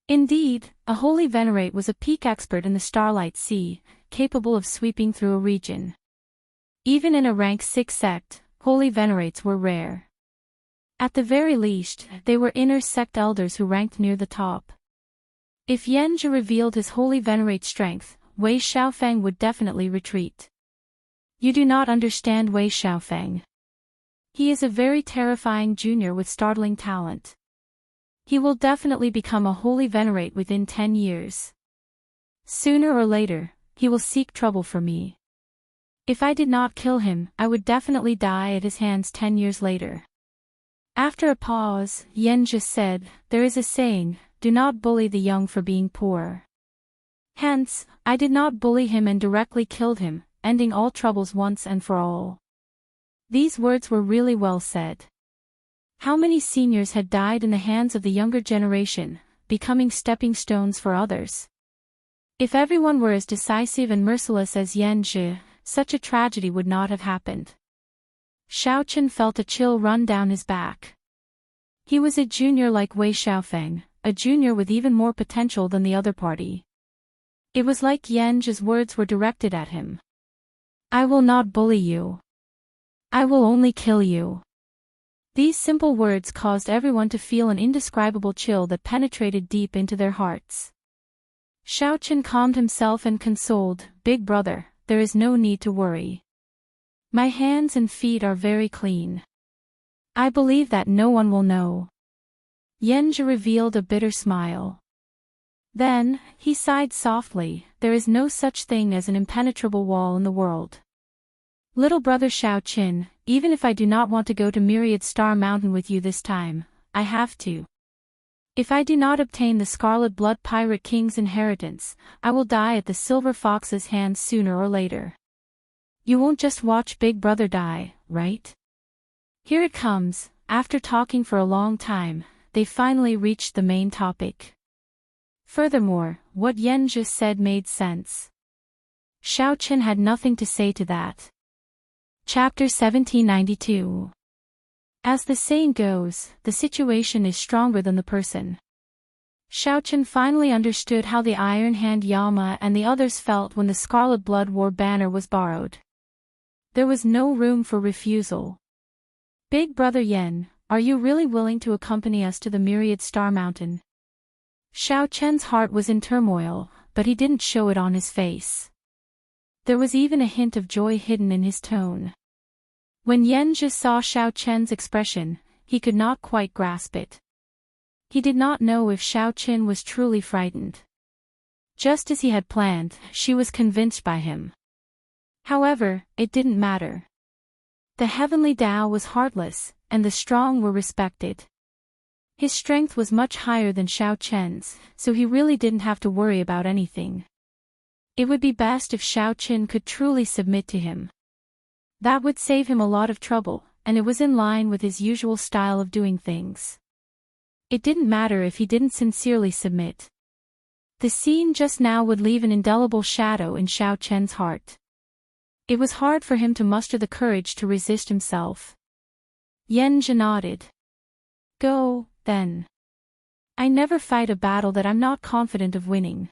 Indeed, a Holy Venerate was a peak expert in the Starlight Sea, capable of sweeping through a region. Even in a rank 6 sect, Holy Venerates were rare. At the very least, they were inner sect elders who ranked near the top. If Yenja revealed his Holy Venerate strength, Wei Xiaofeng would definitely retreat. You do not understand Wei Xiaofeng. He is a very terrifying junior with startling talent. He will definitely become a Holy Venerate within 10 years. Sooner or later, he will seek trouble for me. If I did not kill him, I would definitely die at his hands 10 years later. After a pause, Yenja said, "There is a saying, do not bully the young for being poor." Hence, I did not bully him and directly killed him, ending all troubles once and for all. These words were really well said. How many seniors had died in the hands of the younger generation, becoming stepping stones for others? If everyone were as decisive and merciless as Yenja, such a tragedy would not have happened. Xiao Chen felt a chill run down his back. He was a junior like Wei Xiaofeng, a junior with even more potential than the other party. It was like Yenja's words were directed at him. "I will not bully you. I will only kill you." These simple words caused everyone to feel an indescribable chill that penetrated deep into their hearts. Xiaochen calmed himself and consoled, "Big brother, there is no need to worry. My hands and feet are very clean. I believe that no one will know." Yanzhi revealed a bitter smile. Then, he sighed softly, "There is no such thing as an impenetrable wall in the world. Little brother Xiaochen, even if I do not want to go to Myriad Star Mountain with you this time, I have to. If I do not obtain the Scarlet Blood Pirate King's inheritance, I will die at the Silver Fox's hands sooner or later. You won't just watch Big Brother die, right?" Here it comes. After talking for a long time, they finally reached the main topic. Furthermore, what Yanzhi said made sense. Xiaochen had nothing to say to that. Chapter 1792. As the saying goes, the situation is stronger than the person. Xiaochen finally understood how the Iron Hand Yama and the others felt when the Scarlet Blood War banner was borrowed. There was no room for refusal. "Big brother Yan, are you really willing to accompany us to the Myriad Star Mountain?" Xiaochen's heart was in turmoil, but he didn't show it on his face. There was even a hint of joy hidden in his tone. When Yanzhi saw Xiaochen's expression, he could not quite grasp it. He did not know if Xiaochen was truly frightened. Just as he had planned, she was convinced by him. However, it didn't matter. The heavenly Tao was heartless, and the strong were respected. His strength was much higher than Xiaochen's, so he really didn't have to worry about anything. It would be best if Xiaochen could truly submit to him. That would save him a lot of trouble, and it was in line with his usual style of doing things. It didn't matter if he didn't sincerely submit. The scene just now would leave an indelible shadow in Xiaochen's heart. It was hard for him to muster the courage to resist himself. Yanzhi nodded. "Go, then. I never fight a battle that I'm not confident of winning.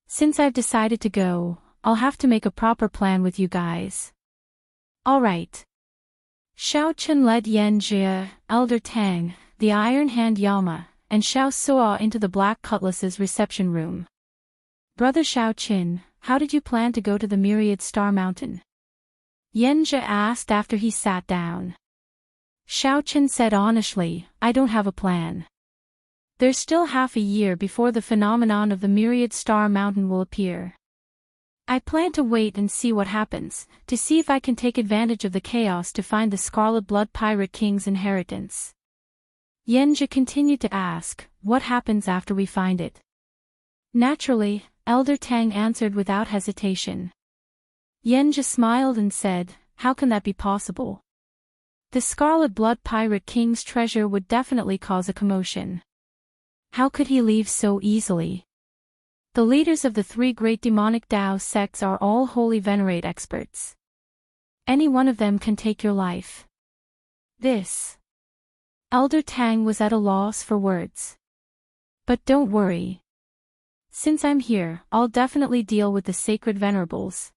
Since I've decided to go, I'll have to make a proper plan with you guys." "All right." Xiaochen led Yanzhi, Elder Tang, the Iron Hand Yama, and Xiao Suo into the Black Cutlass's reception room. "Brother Xiaochen, how did you plan to go to the Myriad Star Mountain?" Yanzhi asked after he sat down. Xiaochen said honestly, "I don't have a plan. There's still half a year before the phenomenon of the Myriad Star Mountain will appear. I plan to wait and see what happens, to see if I can take advantage of the chaos to find the Scarlet Blood Pirate King's inheritance." Yanzhi continued to ask, "What happens after we find it?" "Naturally," Elder Tang answered without hesitation. Yanzhi smiled and said, "How can that be possible? The Scarlet Blood Pirate King's treasure would definitely cause a commotion. How could he leave so easily? The leaders of the three great demonic Tao sects are all holy venerate experts. Any one of them can take your life." This. Elder Tang was at a loss for words. "But don't worry. Since I'm here, I'll definitely deal with the sacred venerables.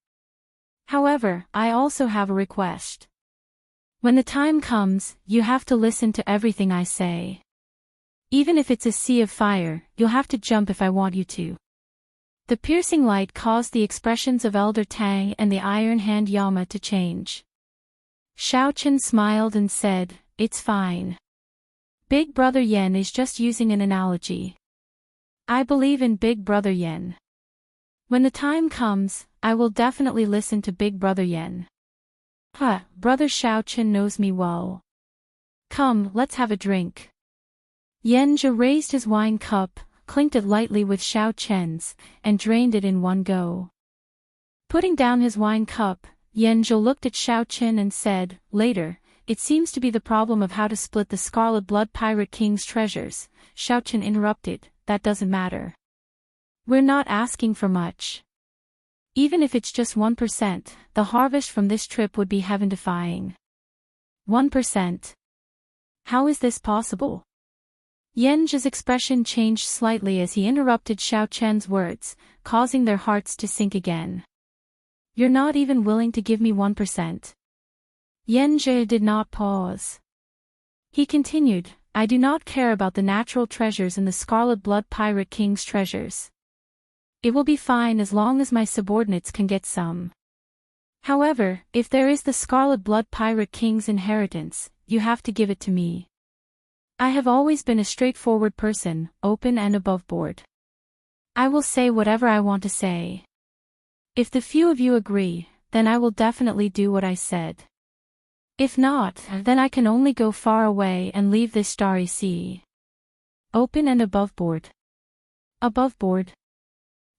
However, I also have a request. When the time comes, you have to listen to everything I say. Even if it's a sea of fire, you'll have to jump if I want you to." The piercing light caused the expressions of Elder Tang and the Iron Hand Yama to change. Xiaochen smiled and said, "It's fine. Big Brother Yan is just using an analogy. I believe in Big Brother Yan. When the time comes, I will definitely listen to Big Brother Yan. Brother Xiaochen knows me well. Come, let's have a drink." Yanzhi raised his wine cup, clinked it lightly with Xiaochen's, and drained it in one go. Putting down his wine cup, Yanzhi looked at Xiaochen and said, "Later, it seems to be the problem of how to split the Scarlet Blood Pirate King's treasures." Xiaochen interrupted, "That doesn't matter. We're not asking for much. Even if it's just 1%, the harvest from this trip would be heaven-defying." 1%? How is this possible? Yanzhi's expression changed slightly as he interrupted Xiaochen's words, causing their hearts to sink again. "You're not even willing to give me 1%. Yanzhi did not pause. He continued, I do not care about the natural treasures and the Scarlet Blood Pirate King's treasures. It will be fine as long as my subordinates can get some. However, if there is the Scarlet Blood Pirate King's inheritance, you have to give it to me. I have always been a straightforward person, open and aboveboard. I will say whatever I want to say. If the few of you agree, then I will definitely do what I said. If not, then I can only go far away and leave this starry sea. Open and aboveboard. Aboveboard.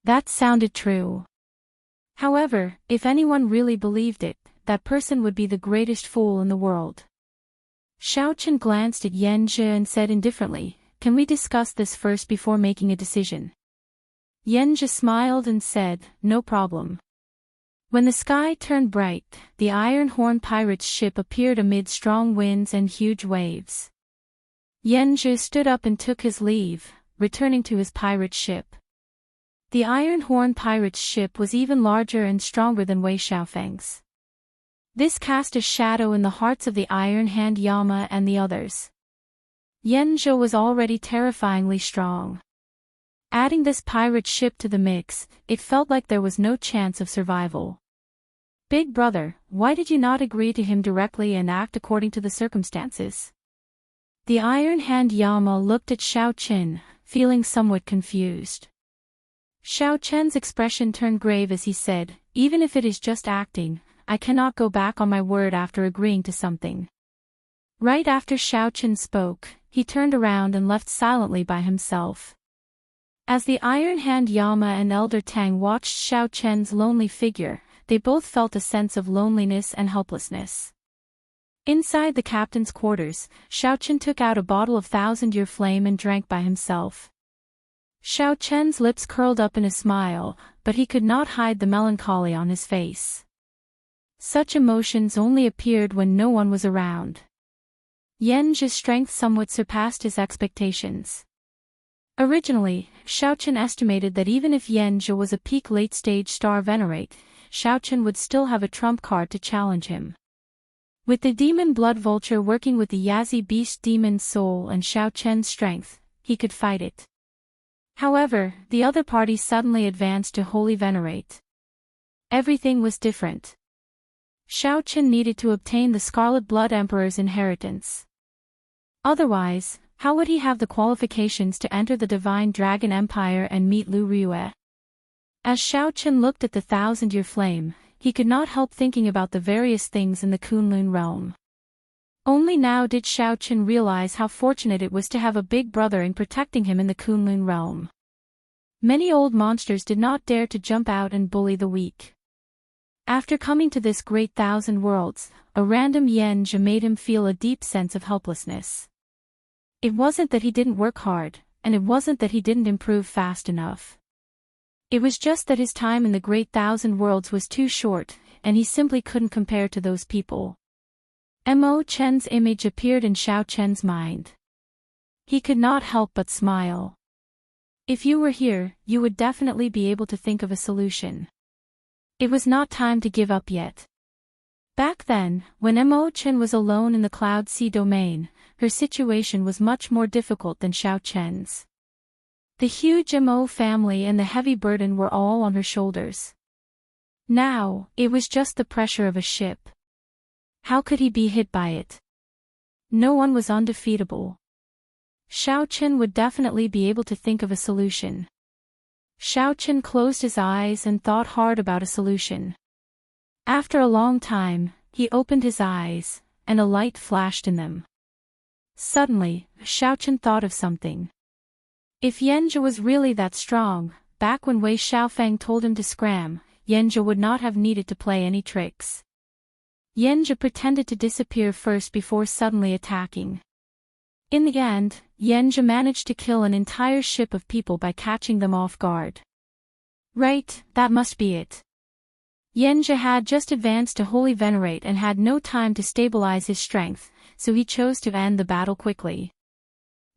That sounded true. However, if anyone really believed it, that person would be the greatest fool in the world. Xiao Chen glanced at Yan Zhi and said indifferently, can we discuss this first before making a decision? Yan Zhi smiled and said, no problem. When the sky turned bright, the Iron Horn pirate's ship appeared amid strong winds and huge waves. Yan Zhi stood up and took his leave, returning to his pirate ship. The Iron Horn pirate's ship was even larger and stronger than Wei Xiaofeng's. This cast a shadow in the hearts of the Iron Hand Yama and the others. Yan Zhi was already terrifyingly strong. Adding this pirate ship to the mix, it felt like there was no chance of survival. Big brother, why did you not agree to him directly and act according to the circumstances? The Iron Hand Yama looked at Xiao Chen, feeling somewhat confused. Xiao Chen's expression turned grave as he said, even if it is just acting, I cannot go back on my word after agreeing to something. Right after Xiao Chen spoke, he turned around and left silently by himself. As the Iron Hand Yama and Elder Tang watched Xiao Chen's lonely figure, they both felt a sense of loneliness and helplessness. Inside the captain's quarters, Xiao Chen took out a bottle of 1,000-year flame and drank by himself. Xiao Chen's lips curled up in a smile, but he could not hide the melancholy on his face. Such emotions only appeared when no one was around. Yan Zhi's strength somewhat surpassed his expectations. Originally, Xiao Chen estimated that even if Yan Zhi was a peak late-stage star venerate, Xiao Chen would still have a trump card to challenge him. With the demon blood vulture working with the Yazi beast demon's soul and Xiao Chen's strength, he could fight it. However, the other party suddenly advanced to holy venerate. Everything was different. Xiao Chen needed to obtain the Scarlet Blood Emperor's inheritance. Otherwise, how would he have the qualifications to enter the Divine Dragon Empire and meet Lu Rue? As Xiao Chen looked at the 1,000-year flame, he could not help thinking about the various things in the Kunlun realm. Only now did Xiao Chen realize how fortunate it was to have a big brother in protecting him in the Kunlun realm. Many old monsters did not dare to jump out and bully the weak. After coming to this great 1,000 worlds, a random Yan Zhi made him feel a deep sense of helplessness. It wasn't that he didn't work hard, and it wasn't that he didn't improve fast enough. It was just that his time in the great 1,000 worlds was too short, and he simply couldn't compare to those people. Mo Chen's image appeared in Xiao Chen's mind. He could not help but smile. If you were here, you would definitely be able to think of a solution. It was not time to give up yet. Back then, when Mo Chen was alone in the Cloud Sea domain, her situation was much more difficult than Xiao Chen's. The huge Mo family and the heavy burden were all on her shoulders. Now, it was just the pressure of a ship. How could he be hit by it? No one was undefeatable. Xiao Chen would definitely be able to think of a solution. Xiao Chen closed his eyes and thought hard about a solution. After a long time, he opened his eyes, and a light flashed in them. Suddenly, Xiao Chen thought of something. If Yan Zhi was really that strong, back when Wei Xiaofeng told him to scram, Yan Zhi would not have needed to play any tricks. Yan Zhi pretended to disappear first before suddenly attacking. In the end, Yan Zhi managed to kill an entire ship of people by catching them off guard. Right, that must be it. Yan Zhi had just advanced to Holy Venerate and had no time to stabilize his strength, so he chose to end the battle quickly.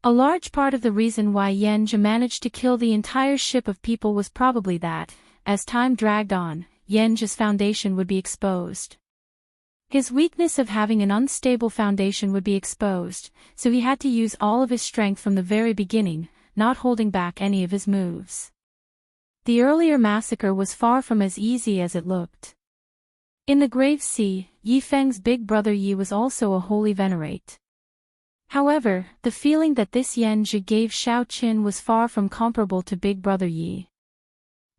A large part of the reason why Yan Zhi managed to kill the entire ship of people was probably that, as time dragged on, Yan Zhi's foundation would be exposed. His weakness of having an unstable foundation would be exposed, so he had to use all of his strength from the very beginning, not holding back any of his moves. The earlier massacre was far from as easy as it looked. In the Grave Sea, Yi Feng's big brother Yi was also a holy venerate. However, the feeling that this Yan Zhi gave Xiao Qin was far from comparable to big brother Yi.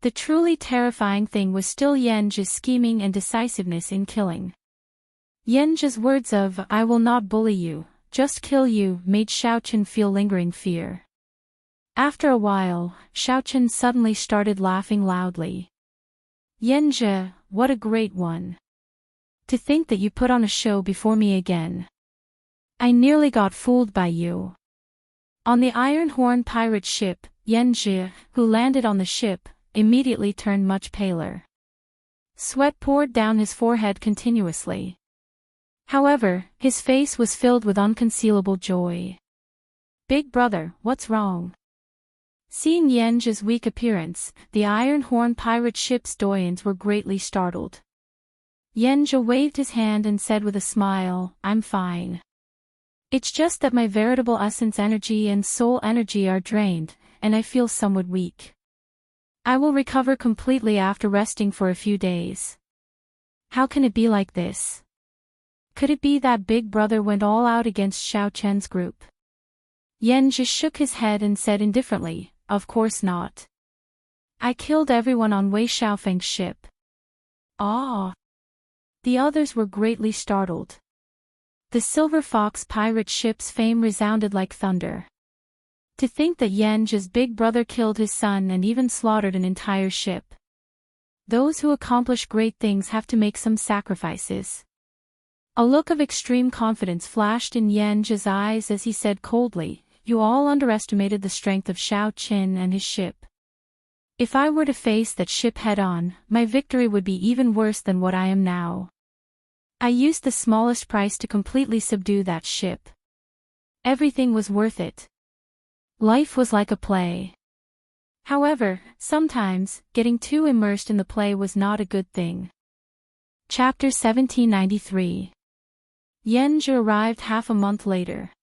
The truly terrifying thing was still Yan Zhi's scheming and decisiveness in killing. Yan Zhi's words of, "I will not bully you, just kill you," made Xiao Qin feel lingering fear. After a while, Xiao Qin suddenly started laughing loudly. "Yan Zhi, what a great one. To think that you put on a show before me again. I nearly got fooled by you." On the Iron Horn pirate ship, Yan Zhi, who landed on the ship, immediately turned much paler. Sweat poured down his forehead continuously. However, his face was filled with unconcealable joy. "Big brother, what's wrong?" Seeing Yan Zhi's weak appearance, the Iron Horn pirate ship's doyens were greatly startled. Yan Zhi waved his hand and said with a smile, "I'm fine. It's just that my veritable essence energy and soul energy are drained, and I feel somewhat weak. I will recover completely after resting for a few days." How can it be like this? Could it be that big brother went all out against Xiao Chen's group? Yan Zhi shook his head and said indifferently, "Of course not. I killed everyone on Wei Xiaofeng's ship." Ah! The others were greatly startled. The Silver Fox pirate ship's fame resounded like thunder. To think that Yan Zhi's big brother killed his son and even slaughtered an entire ship. Those who accomplish great things have to make some sacrifices. A look of extreme confidence flashed in Yan Zhi's eyes as he said coldly, "You all underestimated the strength of Xiao Qin and his ship. If I were to face that ship head-on, my victory would be even worse than what I am now. I used the smallest price to completely subdue that ship. Everything was worth it. Life was like a play." However, sometimes, getting too immersed in the play was not a good thing. Chapter 1793. Yan Zhi arrived half a month later.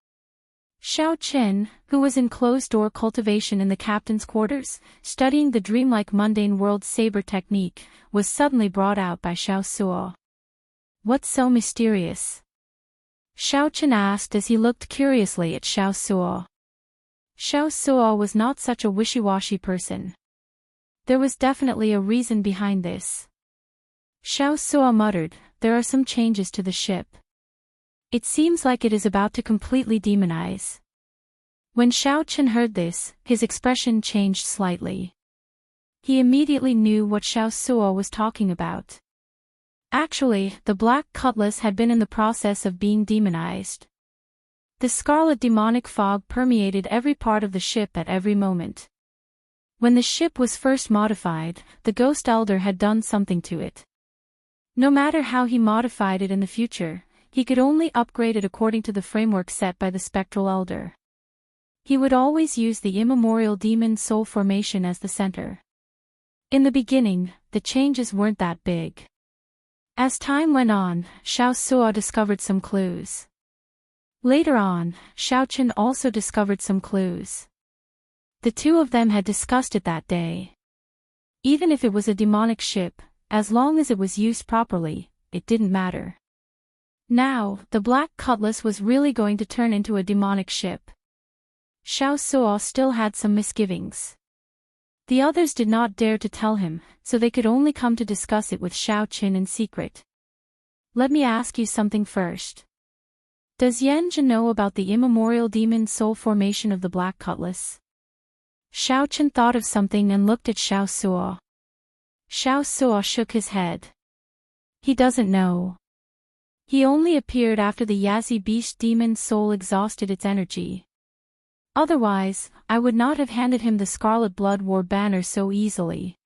Xiao Qin, who was in closed-door cultivation in the captain's quarters, studying the dreamlike mundane world saber technique, was suddenly brought out by Xiao Suo. "What's so mysterious?" Xiao Qin asked as he looked curiously at Xiao Suo. Xiao Suo was not such a wishy-washy person. There was definitely a reason behind this. Xiao Suo muttered, "There are some changes to the ship. It seems like it is about to completely demonize." When Xiao Qin heard this, his expression changed slightly. He immediately knew what Xiao Suo was talking about. Actually, the Black Cutlass had been in the process of being demonized. The scarlet demonic fog permeated every part of the ship at every moment. When the ship was first modified, the Ghost Elder had done something to it. No matter how he modified it in the future, he could only upgrade it according to the framework set by the Spectral Elder. He would always use the immemorial demon soul formation as the center. In the beginning, the changes weren't that big. As time went on, Xiao Suo discovered some clues. Later on, Xiao Qin also discovered some clues. The two of them had discussed it that day. Even if it was a demonic ship, as long as it was used properly, it didn't matter. Now, the Black Cutlass was really going to turn into a demonic ship. Xiao Suo still had some misgivings. The others did not dare to tell him, so they could only come to discuss it with Xiao Qin in secret. "Let me ask you something first. Does Yan Zhi know about the immemorial demon soul formation of the Black Cutlass?" Xiao Qin thought of something and looked at Xiao Suo. Xiao Suo shook his head. "He doesn't know. He only appeared after the Yazi Beast demon soul exhausted its energy. Otherwise, I would not have handed him the Scarlet Blood War banner so easily."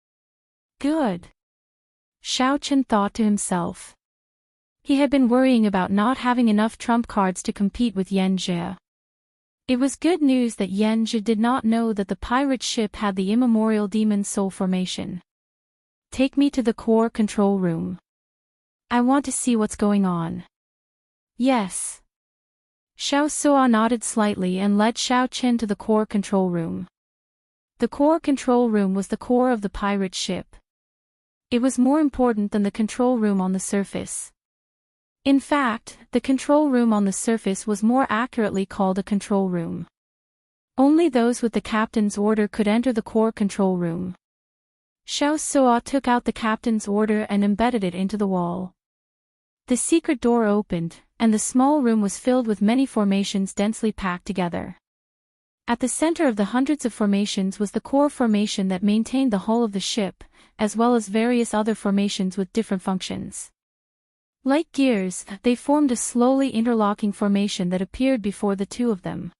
Good. Xiao Qin thought to himself. He had been worrying about not having enough trump cards to compete with Yan Zhi. It was good news that Yan Zhi did not know that the pirate ship had the immemorial demon soul formation. "Take me to the core control room." I want to see what's going on. Yes. Xiao Suo nodded slightly and led Xiao Chen to the core control room. The core control room was the core of the pirate ship. It was more important than the control room on the surface. In fact, the control room on the surface was more accurately called a control room. Only those with the captain's order could enter the core control room. Xiao Suo took out the captain's order and embedded it into the wall. The secret door opened, and the small room was filled with many formations densely packed together. At the center of the hundreds of formations was the core formation that maintained the hull of the ship, as well as various other formations with different functions. Like gears, they formed a slowly interlocking formation that appeared before the two of them.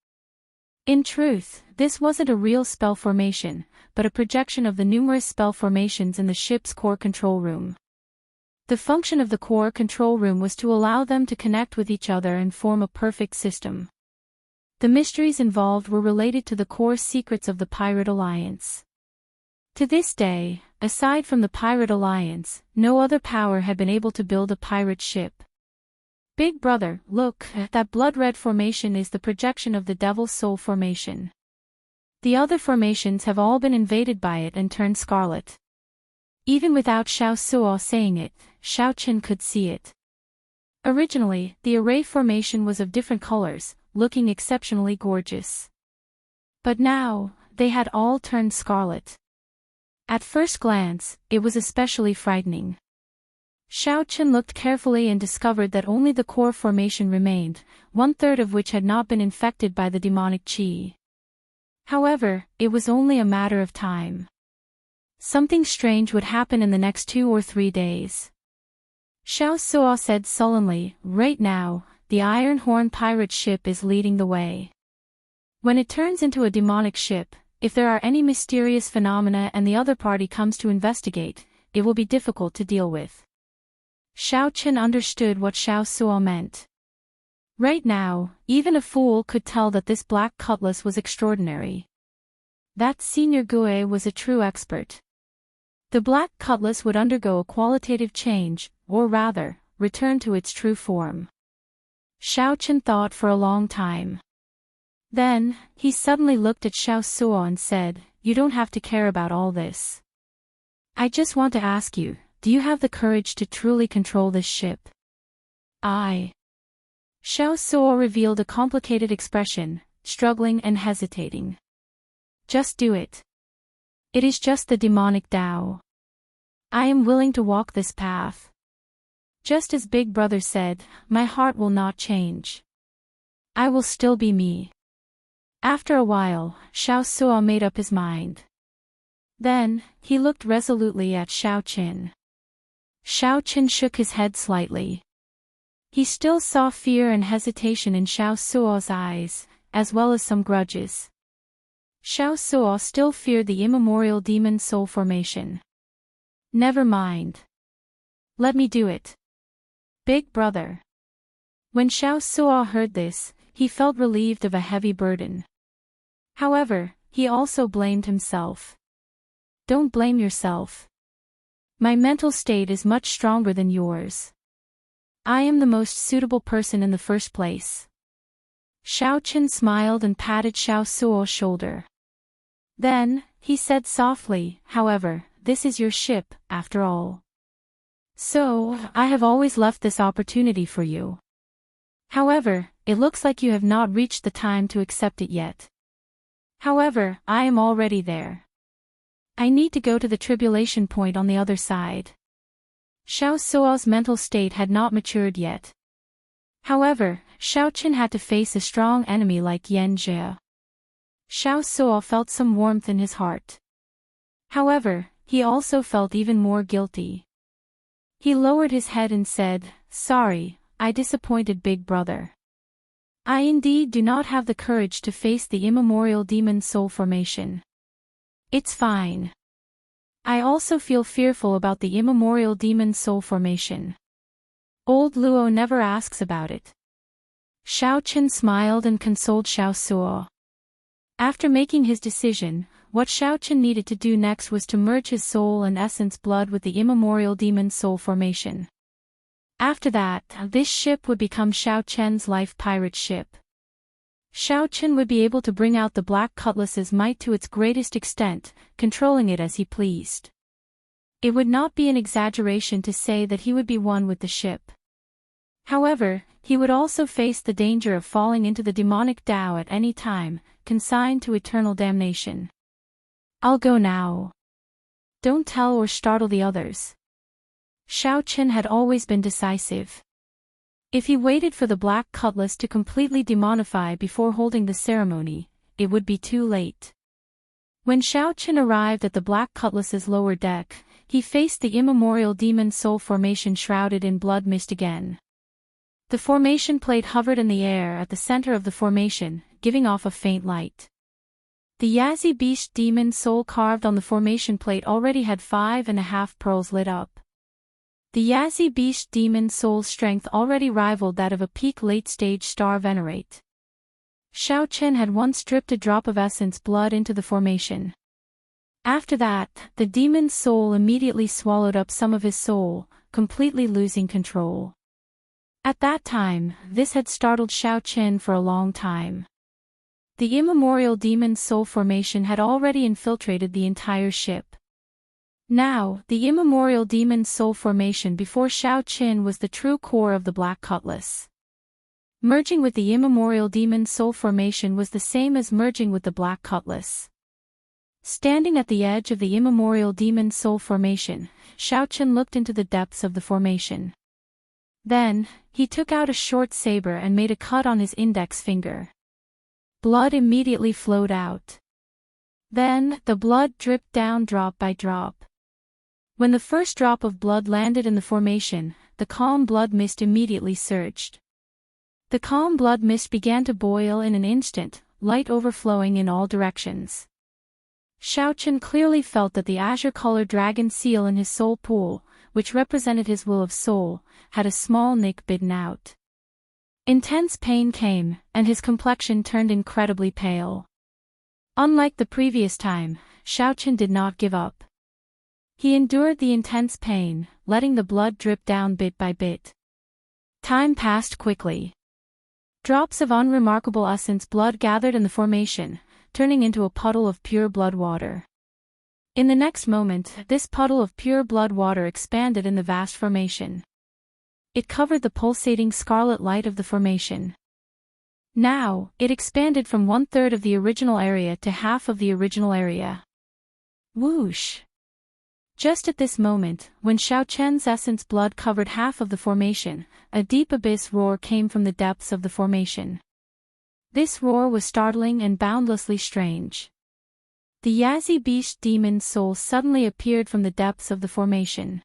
In truth, this wasn't a real spell formation, but a projection of the numerous spell formations in the ship's core control room. The function of the core control room was to allow them to connect with each other and form a perfect system. The mysteries involved were related to the core secrets of the Pirate Alliance. To this day, aside from the Pirate Alliance, no other power had been able to build a pirate ship. Big brother, look, that blood-red formation is the projection of the Devil's Soul formation. The other formations have all been invaded by it and turned scarlet. Even without Xiao Suo saying it, Xiao Chen could see it. Originally, the array formation was of different colors, looking exceptionally gorgeous. But now, they had all turned scarlet. At first glance, it was especially frightening. Xiao Chen looked carefully and discovered that only the core formation remained, 1/3 of which had not been infected by the demonic qi. However, it was only a matter of time. Something strange would happen in the next 2 or 3 days. Xiao Suo said sullenly, right now, the Iron Horn pirate ship is leading the way. When it turns into a demonic ship, if there are any mysterious phenomena and the other party comes to investigate, it will be difficult to deal with. Xiao Chen understood what Xiao Suo meant. Right now, even a fool could tell that this black cutlass was extraordinary. That Senior Gue was a true expert. The black cutlass would undergo a qualitative change, or rather, return to its true form. Xiao Chen thought for a long time. Then, he suddenly looked at Xiao Suo and said, you don't have to care about all this. I just want to ask you, do you have the courage to truly control this ship? Xiao Suo revealed a complicated expression, struggling and hesitating. Just do it. It is just the demonic Tao. I am willing to walk this path. Just as Big Brother said, my heart will not change. I will still be me. After a while, Xiao Suo made up his mind. Then, he looked resolutely at Xiao Chen. Xiao Chen shook his head slightly. He still saw fear and hesitation in Xiao Suo's eyes, as well as some grudges. Xiao Suo still feared the immemorial demon soul formation. Never mind. Let me do it. Big brother. When Xiao Suo heard this, he felt relieved of a heavy burden. However, he also blamed himself. Don't blame yourself. My mental state is much stronger than yours. I am the most suitable person in the first place. Xiao Chen smiled and patted Xiao Suo's shoulder. Then, he said softly, however, this is your ship, after all. So, I have always left this opportunity for you. However, it looks like you have not reached the time to accept it yet. However, I am already there. I need to go to the tribulation point on the other side. Xiao Suo's mental state had not matured yet. However, Xiao Chen had to face a strong enemy like Yan Jie. Xiao Suo felt some warmth in his heart. However, he also felt even more guilty. He lowered his head and said, sorry, I disappointed Big Brother. I indeed do not have the courage to face the immemorial demon soul formation. It's fine. I also feel fearful about the immemorial demon soul formation. Old Luo never asks about it. Xiao Chen smiled and consoled Xiao Suo. After making his decision, what Xiao Chen needed to do next was to merge his soul and essence blood with the immemorial demon soul formation. After that, this ship would become Xiao Chen's life pirate ship. Xiao Chen would be able to bring out the Black Cutlass's might to its greatest extent, controlling it as he pleased. It would not be an exaggeration to say that he would be one with the ship. However, he would also face the danger of falling into the demonic Tao at any time, consigned to eternal damnation. "I'll go now. Don't tell or startle the others." Xiao Chen had always been decisive. If he waited for the Black Cutlass to completely demonify before holding the ceremony, it would be too late. When Xiao Chen arrived at the Black Cutlass's lower deck, he faced the immemorial demon soul formation shrouded in blood mist again. The formation plate hovered in the air at the center of the formation, giving off a faint light. The Yazi Beast demon soul carved on the formation plate already had 5.5 pearls lit up. The Yazi Beast demon soul's strength already rivaled that of a peak late-stage star venerate. Xiao Chen had once dripped a drop of essence blood into the formation. After that, the demon's soul immediately swallowed up some of his soul, completely losing control. At that time, this had startled Xiao Chen for a long time. The immemorial demon's soul formation had already infiltrated the entire ship. Now, the immemorial demon's soul formation before Xiao Chen was the true core of the Black Cutlass. Merging with the immemorial demon's soul formation was the same as merging with the Black Cutlass. Standing at the edge of the immemorial demon's soul formation, Xiao Chen looked into the depths of the formation. Then, he took out a short saber and made a cut on his index finger. Blood immediately flowed out. Then, the blood dripped down drop by drop. When the first drop of blood landed in the formation, the calm blood mist immediately surged. The calm blood mist began to boil in an instant, light overflowing in all directions. Xiao Chen clearly felt that the azure-colored dragon seal in his soul pool, which represented his will of soul, had a small nick bitten out. Intense pain came, and his complexion turned incredibly pale. Unlike the previous time, Xiao Chen did not give up. He endured the intense pain, letting the blood drip down bit by bit. Time passed quickly. Drops of unremarkable essence blood gathered in the formation, turning into a puddle of pure blood water. In the next moment, this puddle of pure blood water expanded in the vast formation. It covered the pulsating scarlet light of the formation. Now, it expanded from 1/3 of the original area to half of the original area. Whoosh! Just at this moment, when Xiao Chen's essence blood covered half of the formation, a deep abyss roar came from the depths of the formation. This roar was startling and boundlessly strange. The Yazi Beast demon's soul suddenly appeared from the depths of the formation.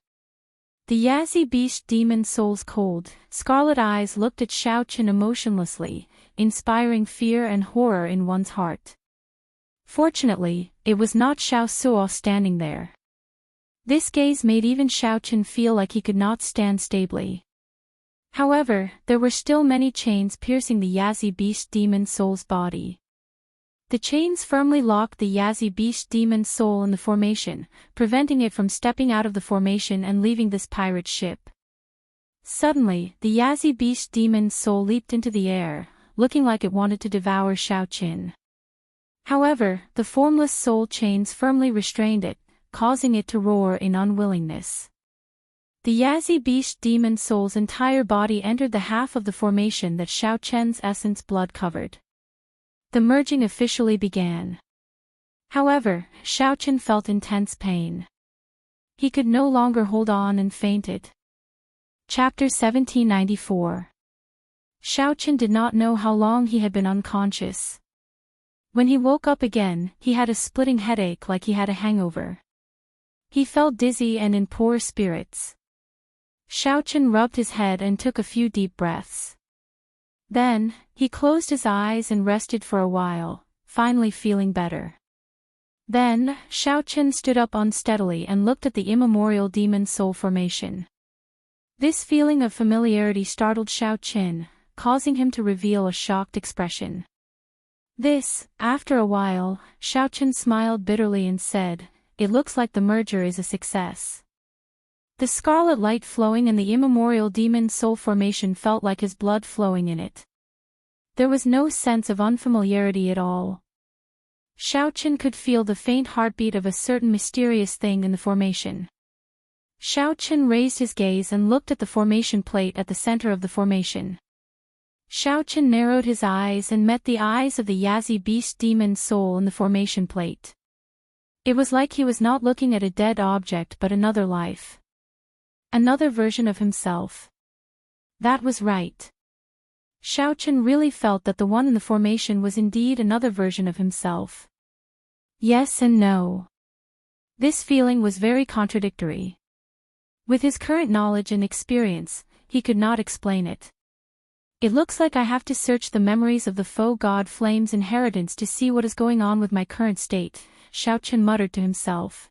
The Yazi Beast demon's soul's cold, scarlet eyes looked at Xiao Chen emotionlessly, inspiring fear and horror in one's heart. Fortunately, it was not Xiao Suo standing there. This gaze made even Xiao Chen feel like he could not stand stably. However, there were still many chains piercing the Yazi Beast demon's soul's body. The chains firmly locked the Yazi Beast demon's soul in the formation, preventing it from stepping out of the formation and leaving this pirate ship. Suddenly, the Yazi Beast demon's soul leaped into the air, looking like it wanted to devour Xiao Chen. However, the formless soul chains firmly restrained it, causing it to roar in unwillingness. The Yazi Beast demon's soul's entire body entered the half of the formation that Xiao Chen's essence blood covered. The merging officially began. However, Xiao Chen felt intense pain. He could no longer hold on and fainted. Chapter 1794. Xiao Chen did not know how long he had been unconscious. When he woke up again, he had a splitting headache like he had a hangover. He felt dizzy and in poor spirits. Xiao Chen rubbed his head and took a few deep breaths. Then, he closed his eyes and rested for a while, finally feeling better. Then, Xiao Chen stood up unsteadily and looked at the immemorial demon soul formation. This feeling of familiarity startled Xiao Chen, causing him to reveal a shocked expression. After a while, Xiao Chen smiled bitterly and said, "It looks like the merger is a success." The scarlet light flowing in the immemorial demon's soul formation felt like his blood flowing in it. There was no sense of unfamiliarity at all. Xiaochen could feel the faint heartbeat of a certain mysterious thing in the formation. Xiaochen raised his gaze and looked at the formation plate at the center of the formation. Xiaochen narrowed his eyes and met the eyes of the Yazi beast demon's soul in the formation plate. It was like he was not looking at a dead object but another life. Another version of himself. That was right. Xiaochen really felt that the one in the formation was indeed another version of himself. Yes and no. This feeling was very contradictory. With his current knowledge and experience, he could not explain it. It looks like I have to search the memories of the faux god Flame's inheritance to see what is going on with my current state, Xiaochen muttered to himself.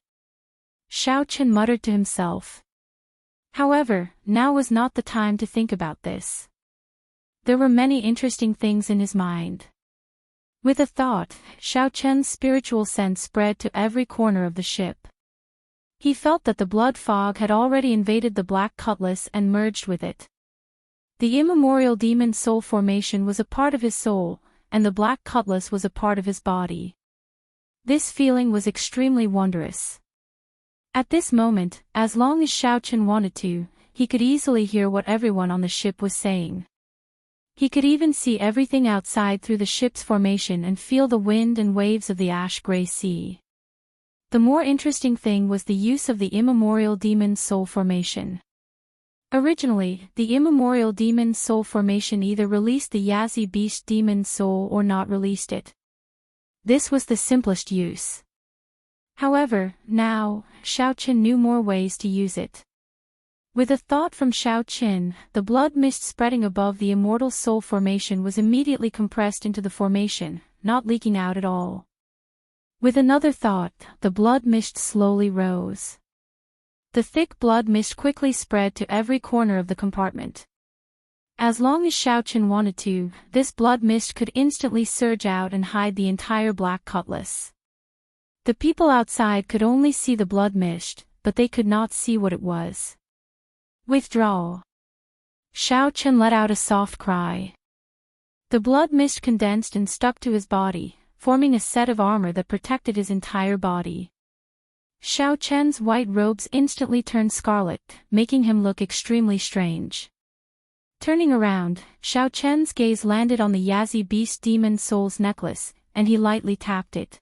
However, now was not the time to think about this. There were many interesting things in his mind. With a thought, Xiaochen's spiritual sense spread to every corner of the ship. He felt that the blood fog had already invaded the black cutlass and merged with it. The immemorial demon soul formation was a part of his soul, and the black cutlass was a part of his body. This feeling was extremely wondrous. At this moment, as long as Xiaochen wanted to, he could easily hear what everyone on the ship was saying. He could even see everything outside through the ship's formation and feel the wind and waves of the ash-gray sea. The more interesting thing was the use of the immemorial demon's soul formation. Originally, the immemorial demon's soul formation either released the Yazi beast demon's soul or not released it. This was the simplest use. However, now, Xiaochen knew more ways to use it. With a thought from Xiaochen, the blood mist spreading above the immortal soul formation was immediately compressed into the formation, not leaking out at all. With another thought, the blood mist slowly rose. The thick blood mist quickly spread to every corner of the compartment. As long as Xiaochen wanted to, this blood mist could instantly surge out and hide the entire black cutlass. The people outside could only see the blood mist, but they could not see what it was. Withdraw. Xiaochen let out a soft cry. The blood mist condensed and stuck to his body, forming a set of armor that protected his entire body. Xiaochen's white robes instantly turned scarlet, making him look extremely strange. Turning around, Xiaochen's gaze landed on the Yazi beast demon soul's necklace, and he lightly tapped it.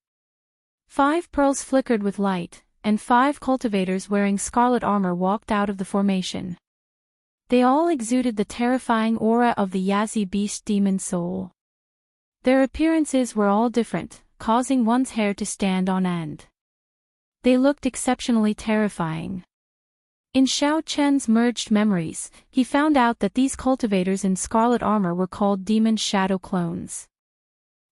5 pearls flickered with light, and 5 cultivators wearing scarlet armor walked out of the formation. They all exuded the terrifying aura of the Yazi beast demon soul. Their appearances were all different, causing one's hair to stand on end. They looked exceptionally terrifying. In Xiaochen's merged memories, he found out that these cultivators in scarlet armor were called demon shadow clones.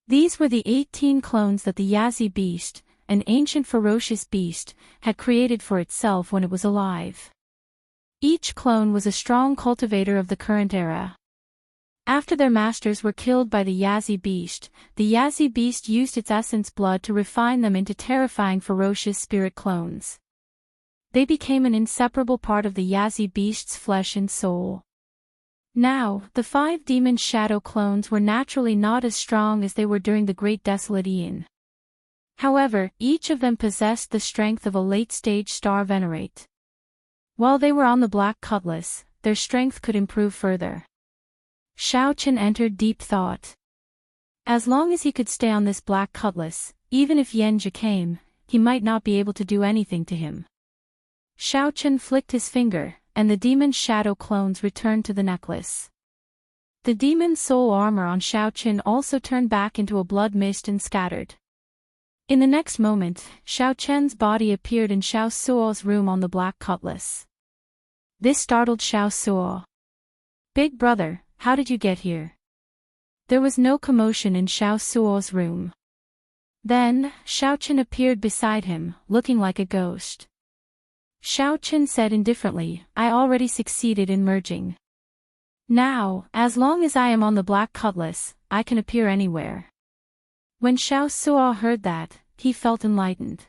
These were the 18 clones that the Yazi beast, an ancient ferocious beast, had created for itself when it was alive. Each clone was a strong cultivator of the current era. After their masters were killed by the Yazi beast used its essence blood to refine them into terrifying ferocious spirit clones. They became an inseparable part of the Yazi beast's flesh and soul. Now, the 5 demon shadow clones were naturally not as strong as they were during the Great Desolate Aeon. However, each of them possessed the strength of a late-stage star venerate. While they were on the black cutlass, their strength could improve further. Xiaochen entered deep thought. As long as he could stay on this black cutlass, even if Yanjia came, he might not be able to do anything to him. Xiaochen flicked his finger, and the demon shadow clones returned to the necklace. The demon soul armor on Xiaochen also turned back into a blood mist and scattered. In the next moment, Xiaochen's body appeared in Xiao Suo's room on the black cutlass. This startled Xiao Suo. "Big brother, how did you get here?" There was no commotion in Xiao Suo's room. Then, Xiaochen appeared beside him, looking like a ghost. Xiaochen said indifferently, "I already succeeded in merging. Now, as long as I am on the black cutlass, I can appear anywhere." When Xiao Suo heard that, he felt enlightened.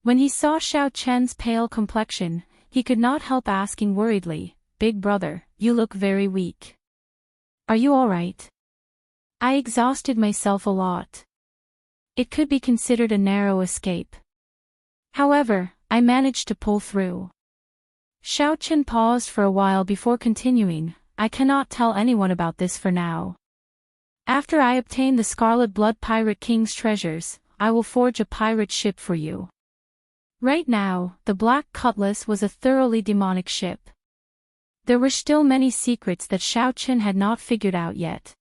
When he saw Xiaochen's pale complexion, he could not help asking worriedly, "Big brother, you look very weak. Are you alright?" "I exhausted myself a lot. It could be considered a narrow escape. However, I managed to pull through." Xiao Chen paused for a while before continuing, "I cannot tell anyone about this for now. After I obtain the Scarlet Blood Pirate King's treasures, I will forge a pirate ship for you." Right now, the Black Cutlass was a thoroughly demonic ship. There were still many secrets that Xiao Chen had not figured out yet.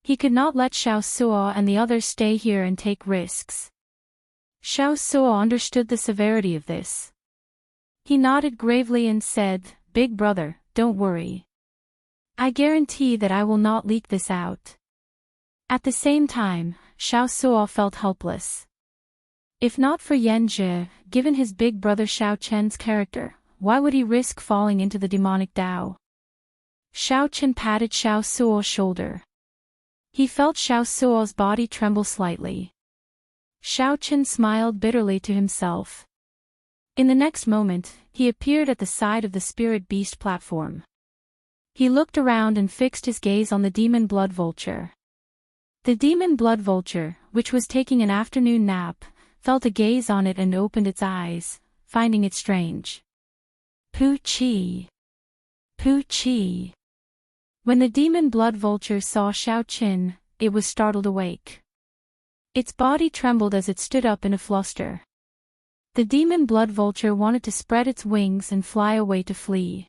He could not let Xiao Suo and the others stay here and take risks. Xiao Suo understood the severity of this. He nodded gravely and said, "Big brother, don't worry. I guarantee that I will not leak this out." At the same time, Xiao Suo felt helpless. If not for Yan Zhi, given his big brother Xiao Chen's character, why would he risk falling into the demonic Tao? Xiao Chen patted Xiao Suo's shoulder. He felt Xiao Suo's body tremble slightly. Xiao Chen smiled bitterly to himself. In the next moment, he appeared at the side of the spirit beast platform. He looked around and fixed his gaze on the demon blood vulture. The demon blood vulture, which was taking an afternoon nap, felt a gaze on it and opened its eyes, finding it strange. Pooh-chee! Pooh-chee! When the demon blood vulture saw Xiao Chen, it was startled awake. Its body trembled as it stood up in a fluster. The demon blood vulture wanted to spread its wings and fly away to flee.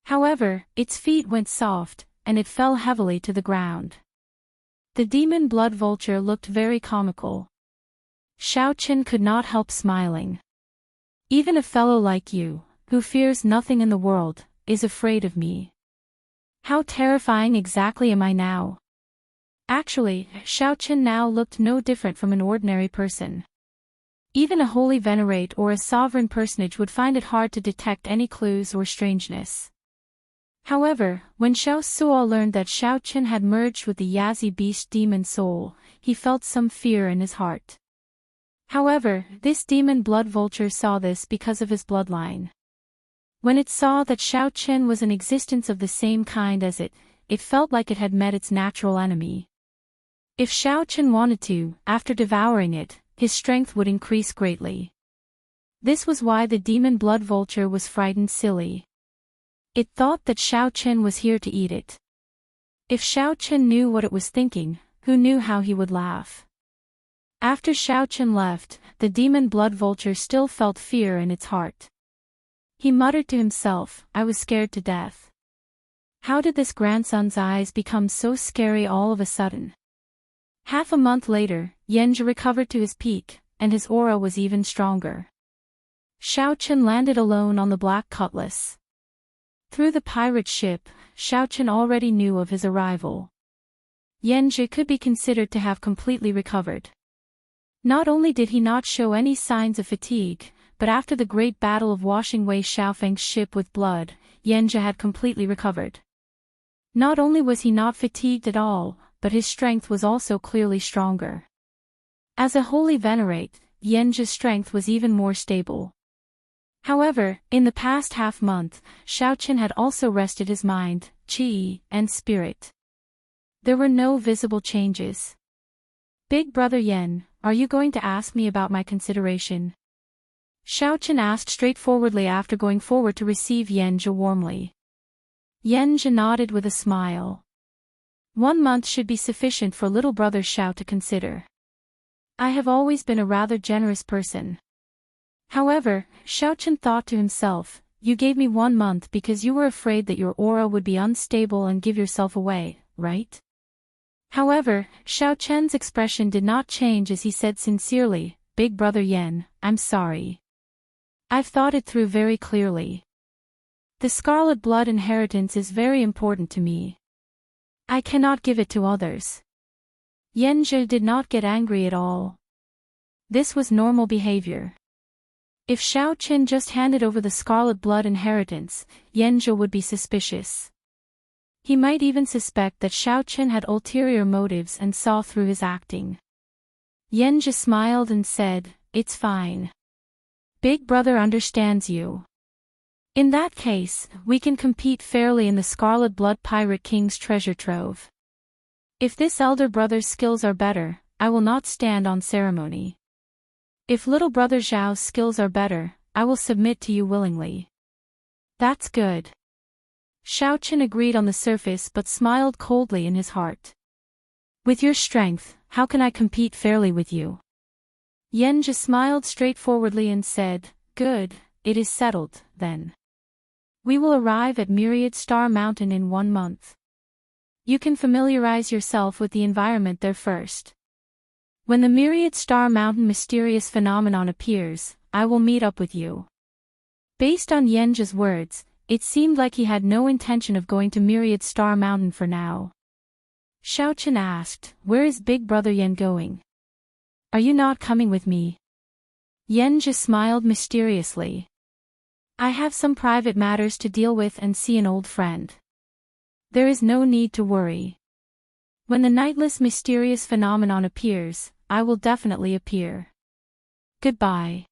However, its feet went soft, and it fell heavily to the ground. The demon blood vulture looked very comical. Xiao Chen could not help smiling. "Even a fellow like you, who fears nothing in the world, is afraid of me. How terrifying exactly am I now?" Actually, Xiao Chen now looked no different from an ordinary person. Even a holy venerate or a sovereign personage would find it hard to detect any clues or strangeness. However, when Xiao Suo learned that Xiao Chen had merged with the Yazi beast demon soul, he felt some fear in his heart. However, this demon blood vulture saw this because of his bloodline. When it saw that Xiao Chen was an existence of the same kind as it, it felt like it had met its natural enemy. If Xiao Chen wanted to, after devouring it, his strength would increase greatly. This was why the demon blood vulture was frightened silly. It thought that Xiao Chen was here to eat it. If Xiao Chen knew what it was thinking, who knew how he would laugh? After Xiao Chen left, the demon blood vulture still felt fear in its heart. He muttered to himself, "I was scared to death. How did this grandson's eyes become so scary all of a sudden?" Half a month later, Yan Zhi recovered to his peak, and his aura was even stronger. Xiao Chen landed alone on the Black Cutlass. Through the pirate ship, Xiao Chen already knew of his arrival. Yan Zhi could be considered to have completely recovered. Not only did he not show any signs of fatigue, but after the great battle of washing away Xiaofeng's ship with blood, Yan Zhi had completely recovered. Not only was he not fatigued at all, but his strength was also clearly stronger. As a holy venerate, Yan Zhi's strength was even more stable. However, in the past half-month, Xiao Chen had also rested his mind, qi, and spirit. There were no visible changes. "Big brother Yan, are you going to ask me about my consideration?" Xiao Chen asked straightforwardly after going forward to receive Yan Zhi warmly. Yan Zhi nodded with a smile. 1 month should be sufficient for little brother Xiao to consider. I have always been a rather generous person. However, Xiao Chen thought to himself, you gave me 1 month because you were afraid that your aura would be unstable and give yourself away, right? However, Xiao Chen's expression did not change as he said sincerely, "Big brother Yan, I'm sorry. I've thought it through very clearly. The Scarlet Blood inheritance is very important to me. I cannot give it to others." Yan Zhi did not get angry at all. This was normal behavior. If Xiao Chen just handed over the Scarlet Blood inheritance, Yan Zhi would be suspicious. He might even suspect that Xiao Chen had ulterior motives and saw through his acting. Yan Zhi smiled and said, "It's fine. Big brother understands you. In that case, we can compete fairly in the Scarlet Blood Pirate King's treasure trove. If this elder brother's skills are better, I will not stand on ceremony. If little brother Zhao's skills are better, I will submit to you willingly. That's good. Xiao Chen agreed on the surface but smiled coldly in his heart. With your strength, how can I compete fairly with you? Yan Zhi smiled straightforwardly and said, Good, it is settled, then. We will arrive at Myriad Star Mountain in 1 month. You can familiarize yourself with the environment there first. When the Myriad Star Mountain mysterious phenomenon appears, I will meet up with you. Based on Yan Zhi's words, it seemed like he had no intention of going to Myriad Star Mountain for now. Xiao Chen asked, Where is big brother Yan going? Are you not coming with me? Yan Zhi smiled mysteriously. I have some private matters to deal with and see an old friend. There is no need to worry. When the nightless mysterious phenomenon appears, I will definitely appear. Goodbye.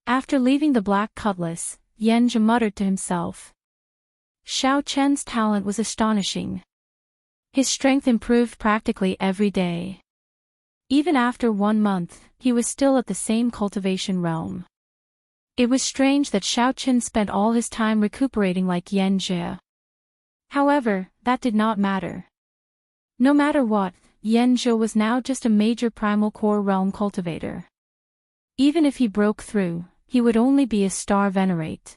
After leaving the Black Cutlass, Yan Zhi muttered to himself. Xiao Chen's talent was astonishing. His strength improved practically every day. Even after 1 month, he was still at the same cultivation realm. It was strange that Xiao Chen spent all his time recuperating like Yan Zhi. However, that did not matter. No matter what, Yan Zhi was now just a major primal core realm cultivator. Even if he broke through, he would only be a star venerate.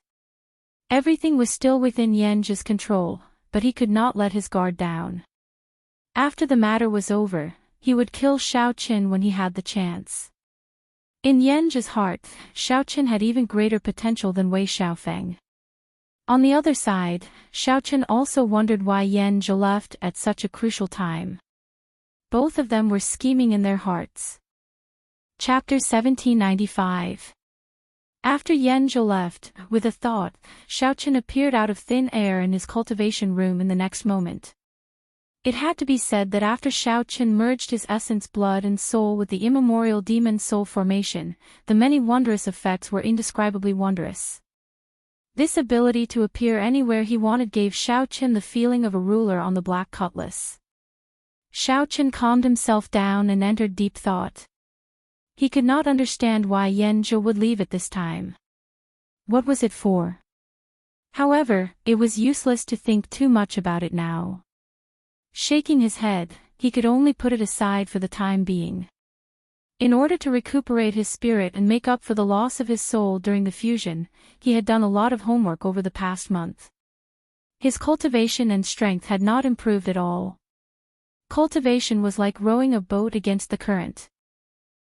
Everything was still within Yan Zhi's control, but he could not let his guard down. After the matter was over, he would kill Xiao Chen when he had the chance. In Yan Zhi's heart, Xiao Chen had even greater potential than Wei Xiaofeng. On the other side, Xiao Chen also wondered why Yan Zhi left at such a crucial time. Both of them were scheming in their hearts. Chapter 1795. After Yan Zhi left, with a thought, Xiao Chen appeared out of thin air in his cultivation room in the next moment. It had to be said that after Xiao Chen merged his essence blood and soul with the immemorial demon soul formation, the many wondrous effects were indescribably wondrous. This ability to appear anywhere he wanted gave Xiao Chen the feeling of a ruler on the Black Cutlass. Xiao Chen calmed himself down and entered deep thought. He could not understand why Yan Zhi would leave at this time. What was it for? However, it was useless to think too much about it now. Shaking his head, he could only put it aside for the time being. In order to recuperate his spirit and make up for the loss of his soul during the fusion, he had done a lot of homework over the past month. His cultivation and strength had not improved at all. Cultivation was like rowing a boat against the current.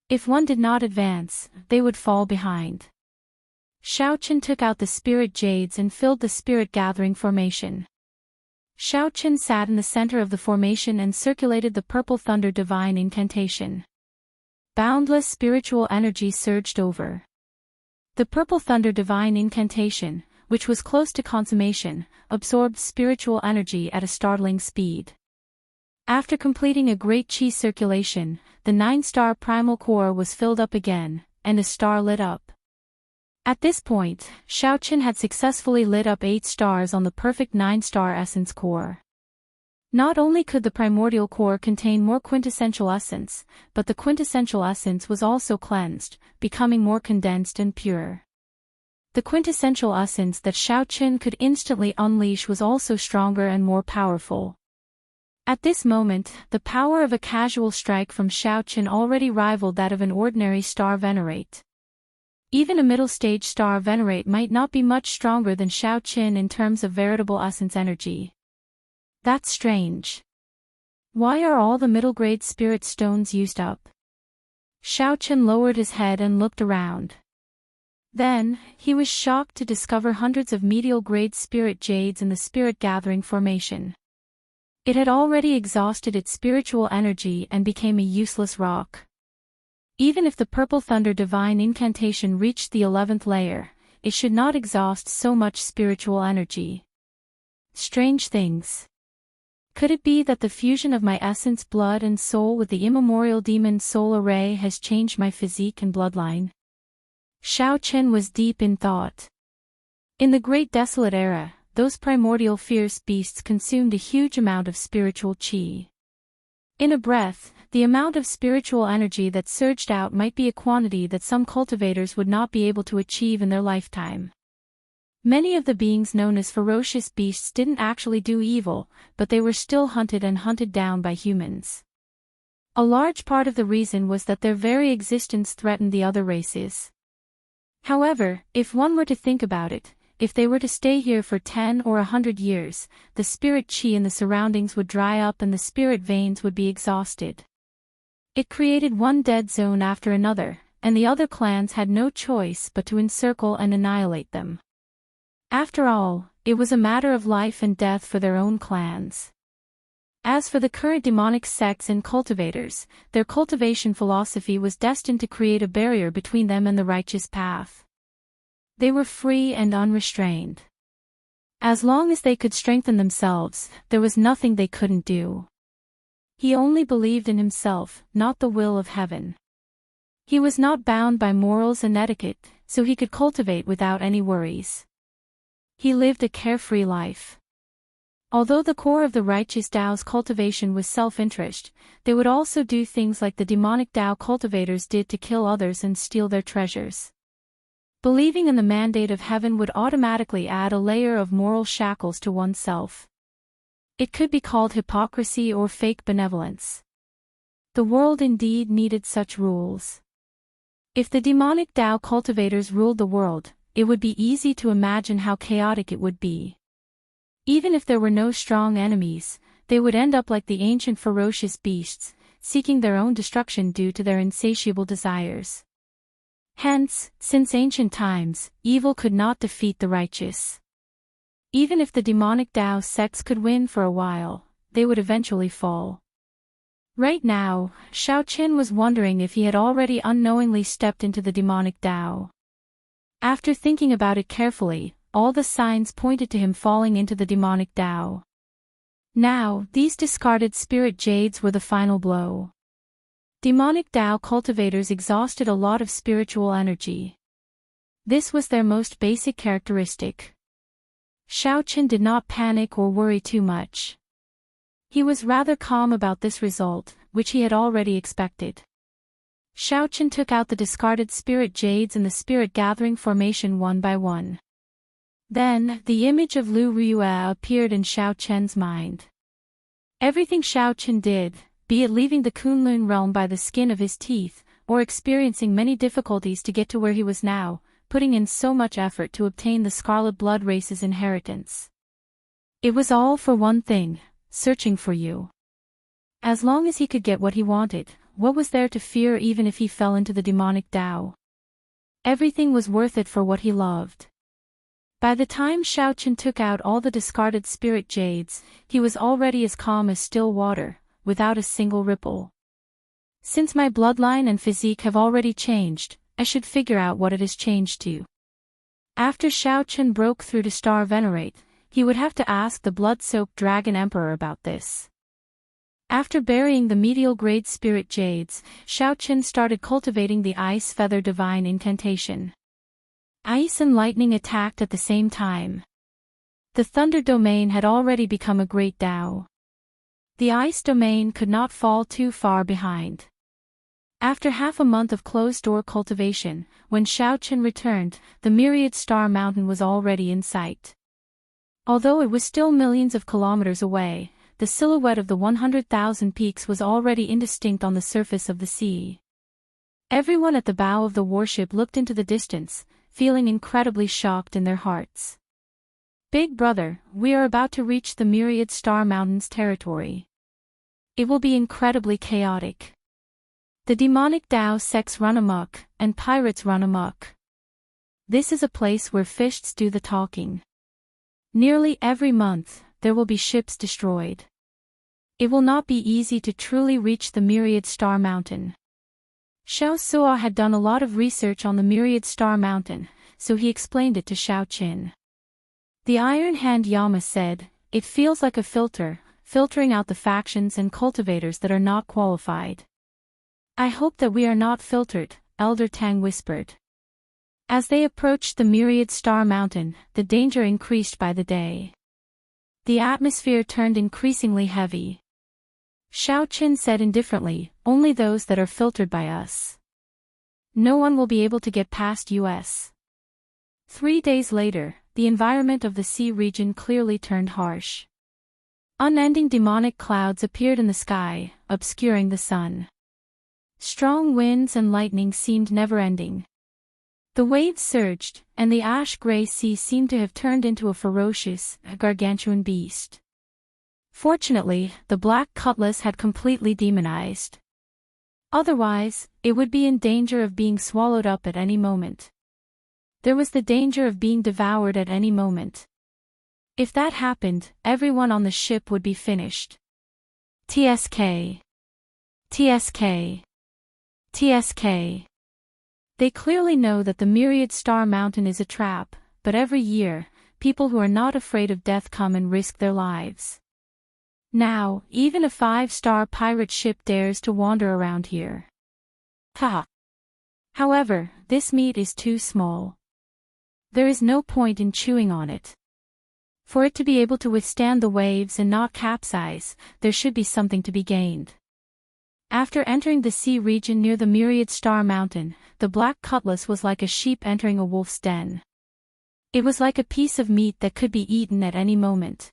If one did not advance, they would fall behind. Xiao Chen took out the spirit jades and filled the spirit gathering formation. Xiao Chen sat in the center of the formation and circulated the purple thunder divine incantation. Boundless spiritual energy surged over. The purple thunder divine incantation, which was close to consummation, absorbed spiritual energy at a startling speed. After completing a great chi circulation, the 9-star primal core was filled up again, and a star lit up. At this point, Xiao Chen had successfully lit up 8 stars on the perfect 9-star essence core. Not only could the primordial core contain more quintessential essence, but the quintessential essence was also cleansed, becoming more condensed and pure. The quintessential essence that Xiao Chen could instantly unleash was also stronger and more powerful. At this moment, the power of a casual strike from Xiao Chen already rivaled that of an ordinary star venerate. Even a middle-stage star venerate might not be much stronger than Xiao Chen in terms of veritable essence energy. That's strange. Why are all the middle-grade spirit stones used up? Xiao Chen lowered his head and looked around. Then, he was shocked to discover hundreds of medial-grade spirit jades in the spirit gathering formation. It had already exhausted its spiritual energy and became a useless rock. Even if the purple thunder divine incantation reached the 11th layer, it should not exhaust so much spiritual energy. Strange things. Could it be that the fusion of my essence blood and soul with the immemorial demon soul array has changed my physique and bloodline? Xiao Chen was deep in thought. In the Great Desolate Era, those primordial fierce beasts consumed a huge amount of spiritual chi. In a breath, the amount of spiritual energy that surged out might be a quantity that some cultivators would not be able to achieve in their lifetime. Many of the beings known as ferocious beasts didn't actually do evil, but they were still hunted and hunted down by humans. A large part of the reason was that their very existence threatened the other races. However, if one were to think about it, if they were to stay here for 10 or 100 years, the spirit chi in the surroundings would dry up and the spirit veins would be exhausted. It created one dead zone after another, and the other clans had no choice but to encircle and annihilate them. After all, it was a matter of life and death for their own clans. As for the current demonic sects and cultivators, their cultivation philosophy was destined to create a barrier between them and the righteous path. They were free and unrestrained. As long as they could strengthen themselves, there was nothing they couldn't do. He only believed in himself, not the will of heaven. He was not bound by morals and etiquette, so he could cultivate without any worries. He lived a carefree life. Although the core of the righteous Tao's cultivation was self-interest, they would also do things like the demonic Tao cultivators did to kill others and steal their treasures. Believing in the mandate of heaven would automatically add a layer of moral shackles to oneself. It could be called hypocrisy or fake benevolence. The world indeed needed such rules. If the demonic Tao cultivators ruled the world, it would be easy to imagine how chaotic it would be. Even if there were no strong enemies, they would end up like the ancient ferocious beasts, seeking their own destruction due to their insatiable desires. Hence, since ancient times, evil could not defeat the righteous. Even if the demonic Tao sects could win for a while, they would eventually fall. Right now, Xiao Qin was wondering if he had already unknowingly stepped into the demonic Tao. After thinking about it carefully, all the signs pointed to him falling into the demonic Tao. Now, these discarded spirit jades were the final blow. Demonic Tao cultivators exhausted a lot of spiritual energy. This was their most basic characteristic. Xiao Qin did not panic or worry too much. He was rather calm about this result, which he had already expected. Xiao Qin took out the discarded spirit jades in the spirit gathering formation one by one. Then, the image of Lu Ruya appeared in Xiao Qian's mind. Everything Xiao Qin did, be it leaving the Kunlun realm by the skin of his teeth, or experiencing many difficulties to get to where he was now, putting in so much effort to obtain the Scarlet Blood race's inheritance. It was all for one thing, searching for you. As long as he could get what he wanted, what was there to fear even if he fell into the demonic Tao? Everything was worth it for what he loved. By the time Xiao Qin took out all the discarded spirit jades, he was already as calm as still water, without a single ripple. Since my bloodline and physique have already changed, I should figure out what it has changed to. After Xiao Qin broke through to Star Venerate, he would have to ask the blood-soaked Dragon Emperor about this. After burying the medial grade spirit jades, Xiao Qin started cultivating the Ice Feather Divine Incantation. Ice and lightning attacked at the same time. The Thunder Domain had already become a great Tao. The Ice Domain could not fall too far behind. After half a month of closed-door cultivation, when Xiao Qin returned, the myriad star mountain was already in sight. Although it was still millions of kilometers away, the silhouette of the 100,000 peaks was already indistinct on the surface of the sea. Everyone at the bow of the warship looked into the distance, feeling incredibly shocked in their hearts. Big brother, we are about to reach the myriad star mountain's territory. It will be incredibly chaotic. The demonic Tao sects run amok, and pirates run amok. This is a place where fists do the talking. Nearly every month, there will be ships destroyed. It will not be easy to truly reach the myriad star mountain. Xiao Suo had done a lot of research on the myriad star mountain, so he explained it to Xiao Qin. The Iron Hand Yama said, "It feels like a filter, filtering out the factions and cultivators that are not qualified." "I hope that we are not filtered," Elder Tang whispered. As they approached the myriad star mountain, the danger increased by the day. The atmosphere turned increasingly heavy. Xiao Qin said indifferently, "Only those that are filtered by us. No one will be able to get past us." 3 days later, the environment of the sea region clearly turned harsh. Unending demonic clouds appeared in the sky, obscuring the sun. Strong winds and lightning seemed never-ending. The waves surged, and the ash-gray sea seemed to have turned into a ferocious, gargantuan beast. Fortunately, the black cutlass had completely demonized. Otherwise, it would be in danger of being swallowed up at any moment. There was the danger of being devoured at any moment. If that happened, everyone on the ship would be finished. TSK. TSK. TSK. They clearly know that the Myriad Star Mountain is a trap, but every year, people who are not afraid of death come and risk their lives. Now, even a 5-star pirate ship dares to wander around here. Ha! However, this meat is too small. There is no point in chewing on it. For it to be able to withstand the waves and not capsize, there should be something to be gained. After entering the sea region near the Myriad Star Mountain, the black cutlass was like a sheep entering a wolf's den. It was like a piece of meat that could be eaten at any moment.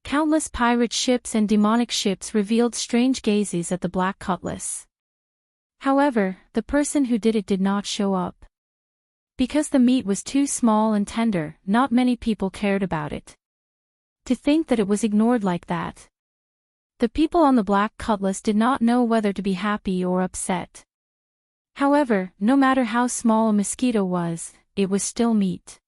Countless pirate ships and demonic ships revealed strange gazes at the black cutlass. However, the person who did it did not show up. Because the meat was too small and tender, not many people cared about it. To think that it was ignored like that. The people on the black cutlass did not know whether to be happy or upset. However, no matter how small a mosquito was, it was still meat.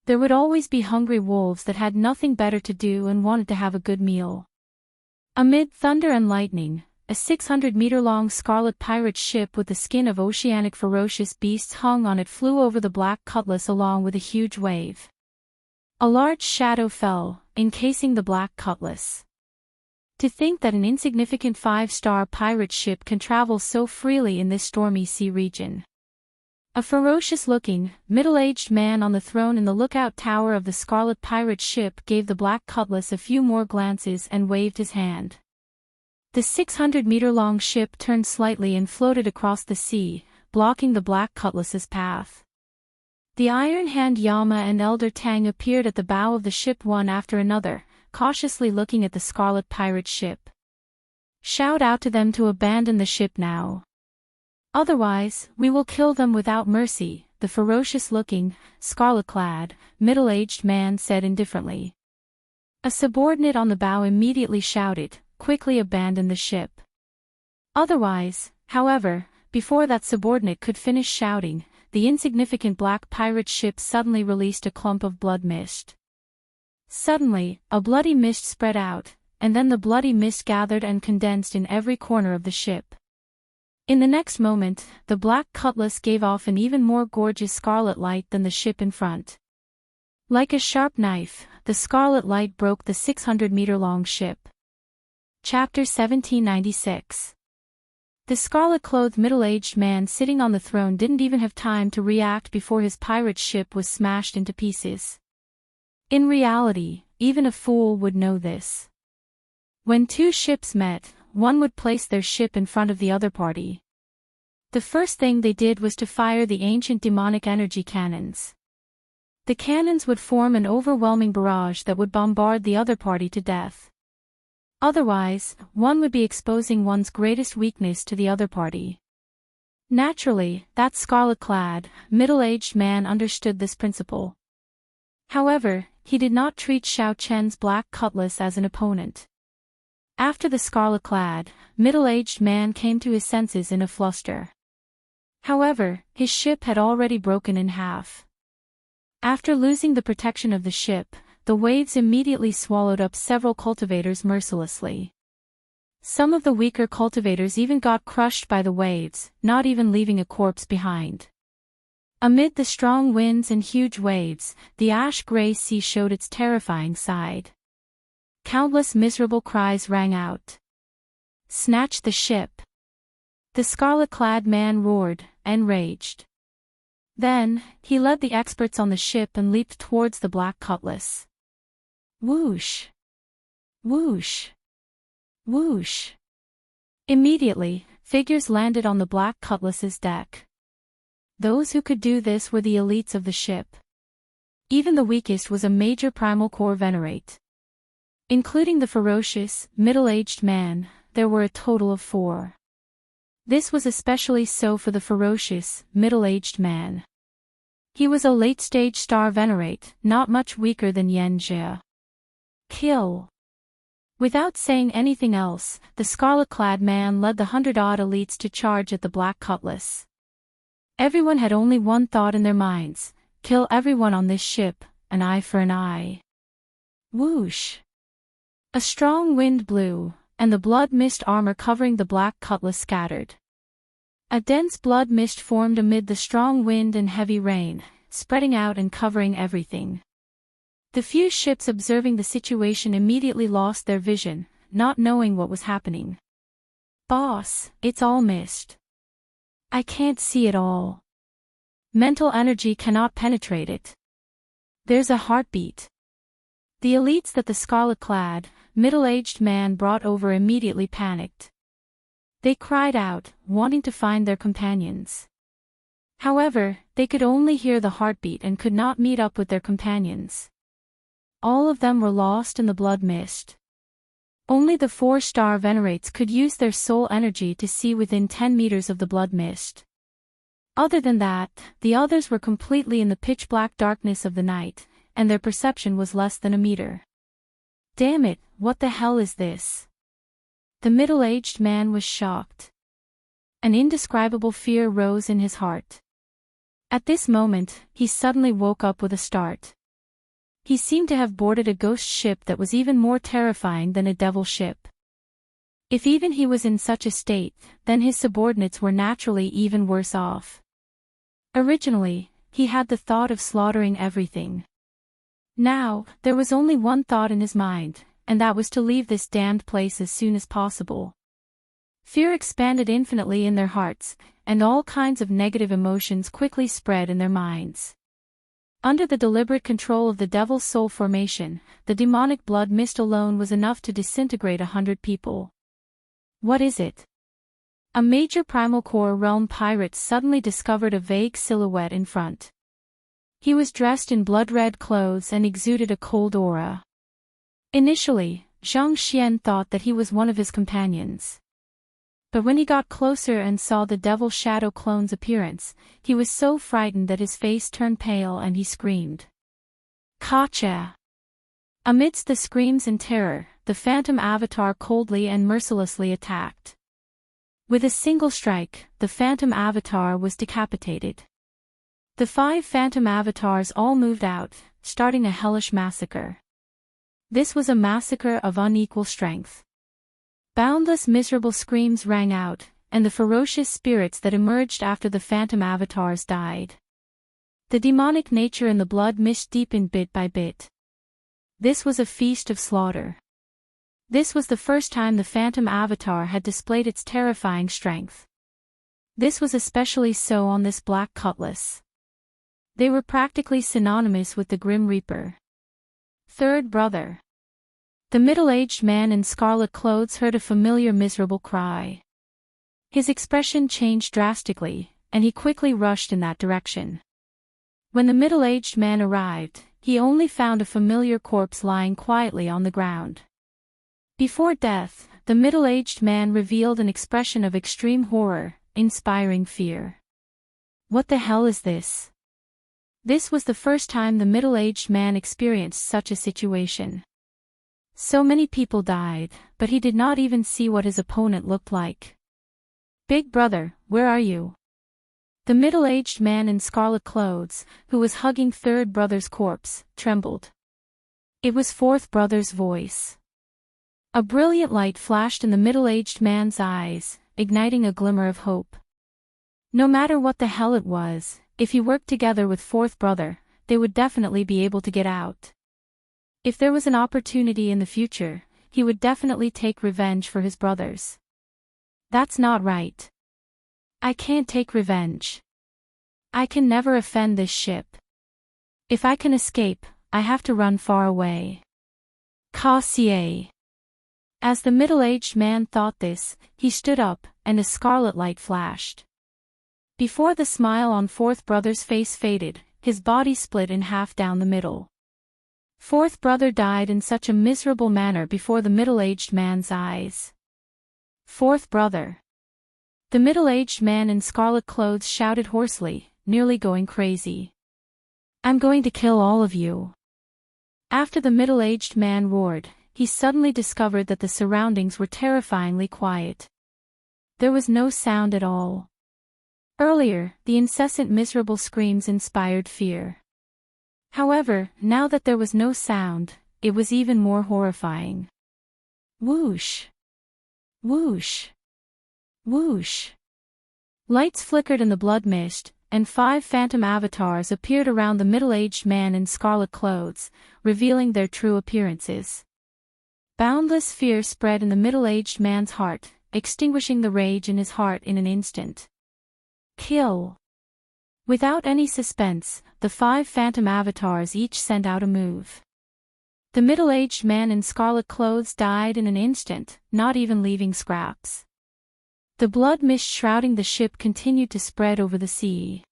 There would always be hungry wolves that had nothing better to do and wanted to have a good meal. Amid thunder and lightning, a 600-meter-long scarlet pirate ship with the skin of oceanic ferocious beasts hung on it flew over the black cutlass along with a huge wave. A large shadow fell, encasing the black cutlass. To think that an insignificant 5-star pirate ship can travel so freely in this stormy sea region. A ferocious-looking, middle-aged man on the throne in the lookout tower of the scarlet pirate ship gave the black cutlass a few more glances and waved his hand. The 600-meter-long ship turned slightly and floated across the sea, blocking the black cutlass's path. The Iron Hand Yama and Elder Tang appeared at the bow of the ship one after another, cautiously looking at the scarlet pirate ship. Shout out to them to abandon the ship now. Otherwise, we will kill them without mercy, the ferocious-looking, scarlet-clad, middle-aged man said indifferently. A subordinate on the bow immediately shouted, "Quickly abandon the ship." Otherwise, however, before that subordinate could finish shouting, the insignificant black pirate ship suddenly released a clump of blood mist. Suddenly, a bloody mist spread out, and then the bloody mist gathered and condensed in every corner of the ship. In the next moment, the black cutlass gave off an even more gorgeous scarlet light than the ship in front. Like a sharp knife, the scarlet light broke the 600-meter-long ship. Chapter 1796. The scarlet-clothed middle-aged man sitting on the throne didn't even have time to react before his pirate ship was smashed into pieces. In reality, even a fool would know this. When two ships met, one would place their ship in front of the other party. The first thing they did was to fire the ancient demonic energy cannons. The cannons would form an overwhelming barrage that would bombard the other party to death. Otherwise, one would be exposing one's greatest weakness to the other party. Naturally, that scarlet-clad, middle-aged man understood this principle. However, he did not treat Xiao Chen's black cutlass as an opponent. After the scarlet-clad, middle-aged man came to his senses in a fluster. However, his ship had already broken in half. After losing the protection of the ship, the waves immediately swallowed up several cultivators mercilessly. Some of the weaker cultivators even got crushed by the waves, not even leaving a corpse behind. Amid the strong winds and huge waves, the ash-gray sea showed its terrifying side. Countless miserable cries rang out. "Snatch the ship!" The scarlet-clad man roared, enraged. Then, he led the experts on the ship and leaped towards the Black Cutlass. Whoosh! Whoosh! Whoosh! Immediately, figures landed on the Black Cutlass's deck. Those who could do this were the elites of the ship. Even the weakest was a major primal core venerate. Including the ferocious, middle-aged man, there were a total of 4. This was especially so for the ferocious, middle-aged man. He was a late-stage star venerate, not much weaker than Yen Jie. Kill! Without saying anything else, the scarlet-clad man led the 100-odd elites to charge at the Black Cutlass. Everyone had only one thought in their minds: kill everyone on this ship, an eye for an eye. Whoosh! A strong wind blew, and the blood mist armor covering the Black Cutlass scattered. A dense blood mist formed amid the strong wind and heavy rain, spreading out and covering everything. The few ships observing the situation immediately lost their vision, not knowing what was happening. Boss, it's all mist. I can't see it all. Mental energy cannot penetrate it. There's a heartbeat. The elites that the scarlet-clad, middle-aged man brought over immediately panicked. They cried out, wanting to find their companions. However, they could only hear the heartbeat and could not meet up with their companions. All of them were lost in the blood mist. Only the 4-star venerates could use their soul energy to see within 10 meters of the blood mist. Other than that, the others were completely in the pitch-black darkness of the night, and their perception was less than a meter. Damn it, what the hell is this? The middle-aged man was shocked. An indescribable fear rose in his heart. At this moment, he suddenly woke up with a start. He seemed to have boarded a ghost ship that was even more terrifying than a devil ship. If even he was in such a state, then his subordinates were naturally even worse off. Originally, he had the thought of slaughtering everything. Now, there was only one thought in his mind, and that was to leave this damned place as soon as possible. Fear expanded infinitely in their hearts, and all kinds of negative emotions quickly spread in their minds. Under the deliberate control of the Devil's Soul formation, the demonic blood mist alone was enough to disintegrate 100 people. What is it? A major primal core realm pirate suddenly discovered a vague silhouette in front. He was dressed in blood-red clothes and exuded a cold aura. Initially, Zhang Xian thought that he was one of his companions. But when he got closer and saw the Devil Shadow clone's appearance, he was so frightened that his face turned pale and he screamed. Gotcha! Amidst the screams and terror, the phantom avatar coldly and mercilessly attacked. With a single strike, the phantom avatar was decapitated. The 5 phantom avatars all moved out, starting a hellish massacre. This was a massacre of unequal strength. Boundless miserable screams rang out, and the ferocious spirits that emerged after the phantom avatars died. The demonic nature in the blood mist deepened bit by bit. This was a feast of slaughter. This was the first time the phantom avatar had displayed its terrifying strength. This was especially so on this Black Cutlass. They were practically synonymous with the Grim Reaper. Third brother. The middle-aged man in scarlet clothes heard a familiar miserable cry. His expression changed drastically, and he quickly rushed in that direction. When the middle-aged man arrived, he only found a familiar corpse lying quietly on the ground. Before death, the middle-aged man revealed an expression of extreme horror, inspiring fear. What the hell is this? This was the first time the middle-aged man experienced such a situation. So many people died, but he did not even see what his opponent looked like. Big brother, where are you? The middle-aged man in scarlet clothes, who was hugging third brother's corpse, trembled. It was fourth brother's voice. A brilliant light flashed in the middle-aged man's eyes, igniting a glimmer of hope. No matter what the hell it was, if he worked together with fourth brother, they would definitely be able to get out. If there was an opportunity in the future, he would definitely take revenge for his brothers. That's not right. I can't take revenge. I can never offend this ship. If I can escape, I have to run far away. Cassier. As the middle-aged man thought this, he stood up, and a scarlet light flashed. Before the smile on Fourth Brother's face faded, his body split in half down the middle. Fourth Brother died in such a miserable manner before the middle-aged man's eyes. Fourth Brother. The middle-aged man in scarlet clothes shouted hoarsely, nearly going crazy. I'm going to kill all of you. After the middle-aged man roared, he suddenly discovered that the surroundings were terrifyingly quiet. There was no sound at all. Earlier, the incessant miserable screams inspired fear. However, now that there was no sound, it was even more horrifying. Whoosh! Whoosh! Whoosh! Lights flickered in the blood mist, and 5 phantom avatars appeared around the middle-aged man in scarlet clothes, revealing their true appearances. Boundless fear spread in the middle-aged man's heart, extinguishing the rage in his heart in an instant. Kill! Without any suspense, the 5 phantom avatars each sent out a move. The middle-aged man in scarlet clothes died in an instant, not even leaving scraps. The blood mist shrouding the ship continued to spread over the sea.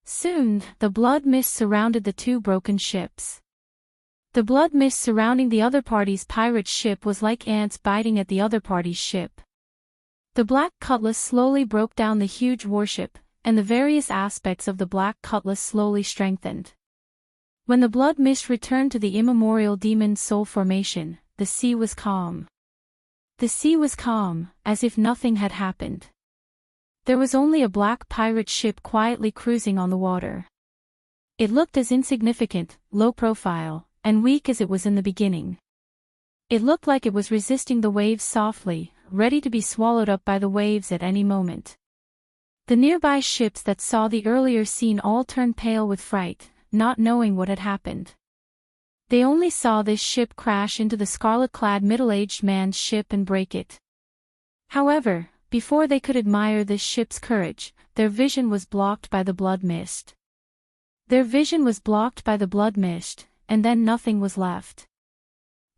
Soon, the blood mist surrounded the 2 broken ships. The blood mist surrounding the other party's pirate ship was like ants biting at the other party's ship. The Black Cutlass slowly broke down the huge warship, and the various aspects of the Black Cutlass slowly strengthened. When the blood mist returned to the immemorial demon's soul formation, the sea was calm. The sea was calm, as if nothing had happened. There was only a black pirate ship quietly cruising on the water. It looked as insignificant, low profile, and weak as it was in the beginning. It looked like it was resisting the waves softly, ready to be swallowed up by the waves at any moment. The nearby ships that saw the earlier scene all turned pale with fright, not knowing what had happened. They only saw this ship crash into the scarlet-clad middle-aged man's ship and break it. However, before they could admire this ship's courage, their vision was blocked by the blood mist. Their vision was blocked by the blood mist, and then nothing was left.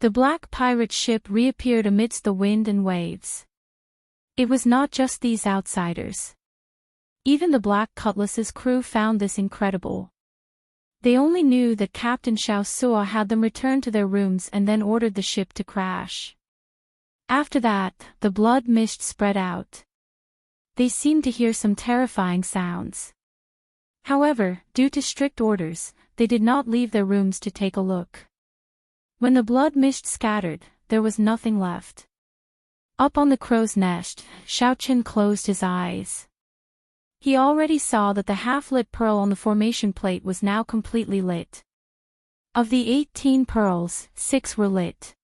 The black pirate ship reappeared amidst the wind and waves. It was not just these outsiders. Even the Black Cutlass's crew found this incredible. They only knew that Captain Xiao Suo had them return to their rooms and then ordered the ship to crash. After that, the blood mist spread out. They seemed to hear some terrifying sounds. However, due to strict orders, they did not leave their rooms to take a look. When the blood mist scattered, there was nothing left. Up on the crow's nest, Xiao Chen closed his eyes. He already saw that the half-lit pearl on the formation plate was now completely lit. Of the 18 pearls, 6 were lit.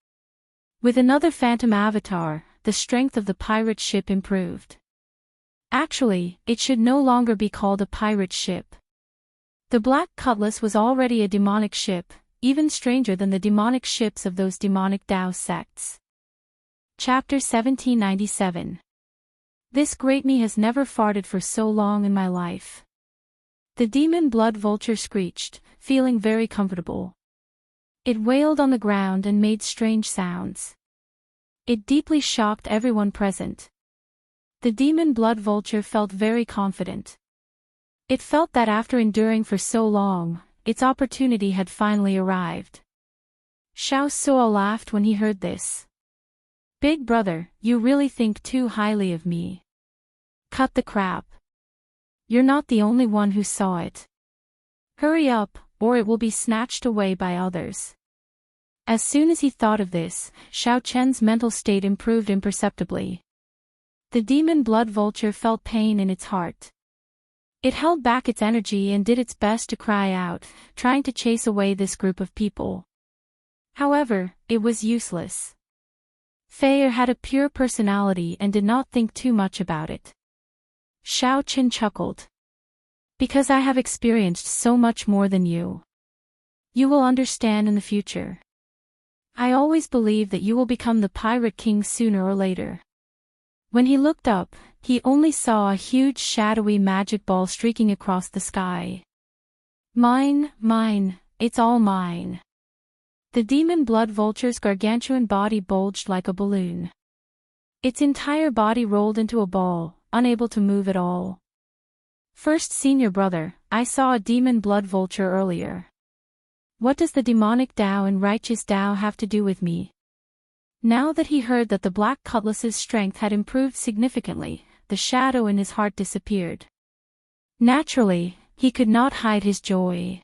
With another phantom avatar, the strength of the pirate ship improved. Actually, it should no longer be called a pirate ship. The Black Cutlass was already a demonic ship, even stranger than the demonic ships of those demonic Tao sects. Chapter 1797. This great me has never farted for so long in my life. The demon blood vulture screeched, feeling very comfortable. It wailed on the ground and made strange sounds. It deeply shocked everyone present. The demon blood vulture felt very confident. It felt that after enduring for so long, its opportunity had finally arrived. Xiao Suo laughed when he heard this. Big brother, you really think too highly of me. Cut the crap. You're not the only one who saw it. Hurry up, or it will be snatched away by others. As soon as he thought of this, Xiao Chen's mental state improved imperceptibly. The demon blood vulture felt pain in its heart. It held back its energy and did its best to cry out, trying to chase away this group of people. However, it was useless. Fei had a pure personality and did not think too much about it. Xiao Chen chuckled. Because I have experienced so much more than you. You will understand in the future. I always believe that you will become the Pirate King sooner or later. When he looked up, he only saw a huge shadowy magic ball streaking across the sky. Mine, mine, it's all mine. The demon blood vulture's gargantuan body bulged like a balloon. Its entire body rolled into a ball, unable to move at all. First senior brother, I saw a demon blood vulture earlier. What does the demonic Tao and righteous Tao have to do with me? Now that he heard that the black cutlass's strength had improved significantly, the shadow in his heart disappeared. Naturally, he could not hide his joy.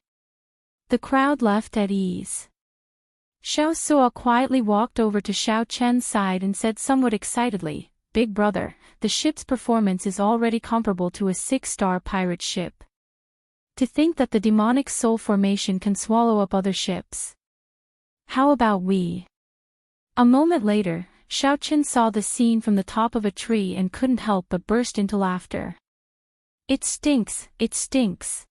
The crowd left at ease. Xiao Suo quietly walked over to Xiao Chen's side and said somewhat excitedly, "Big brother, the ship's performance is already comparable to a 6-star pirate ship. To think that the demonic soul formation can swallow up other ships. How about we?" A moment later, Xiao Chen saw the scene from the top of a tree and couldn't help but burst into laughter. It stinks, it stinks.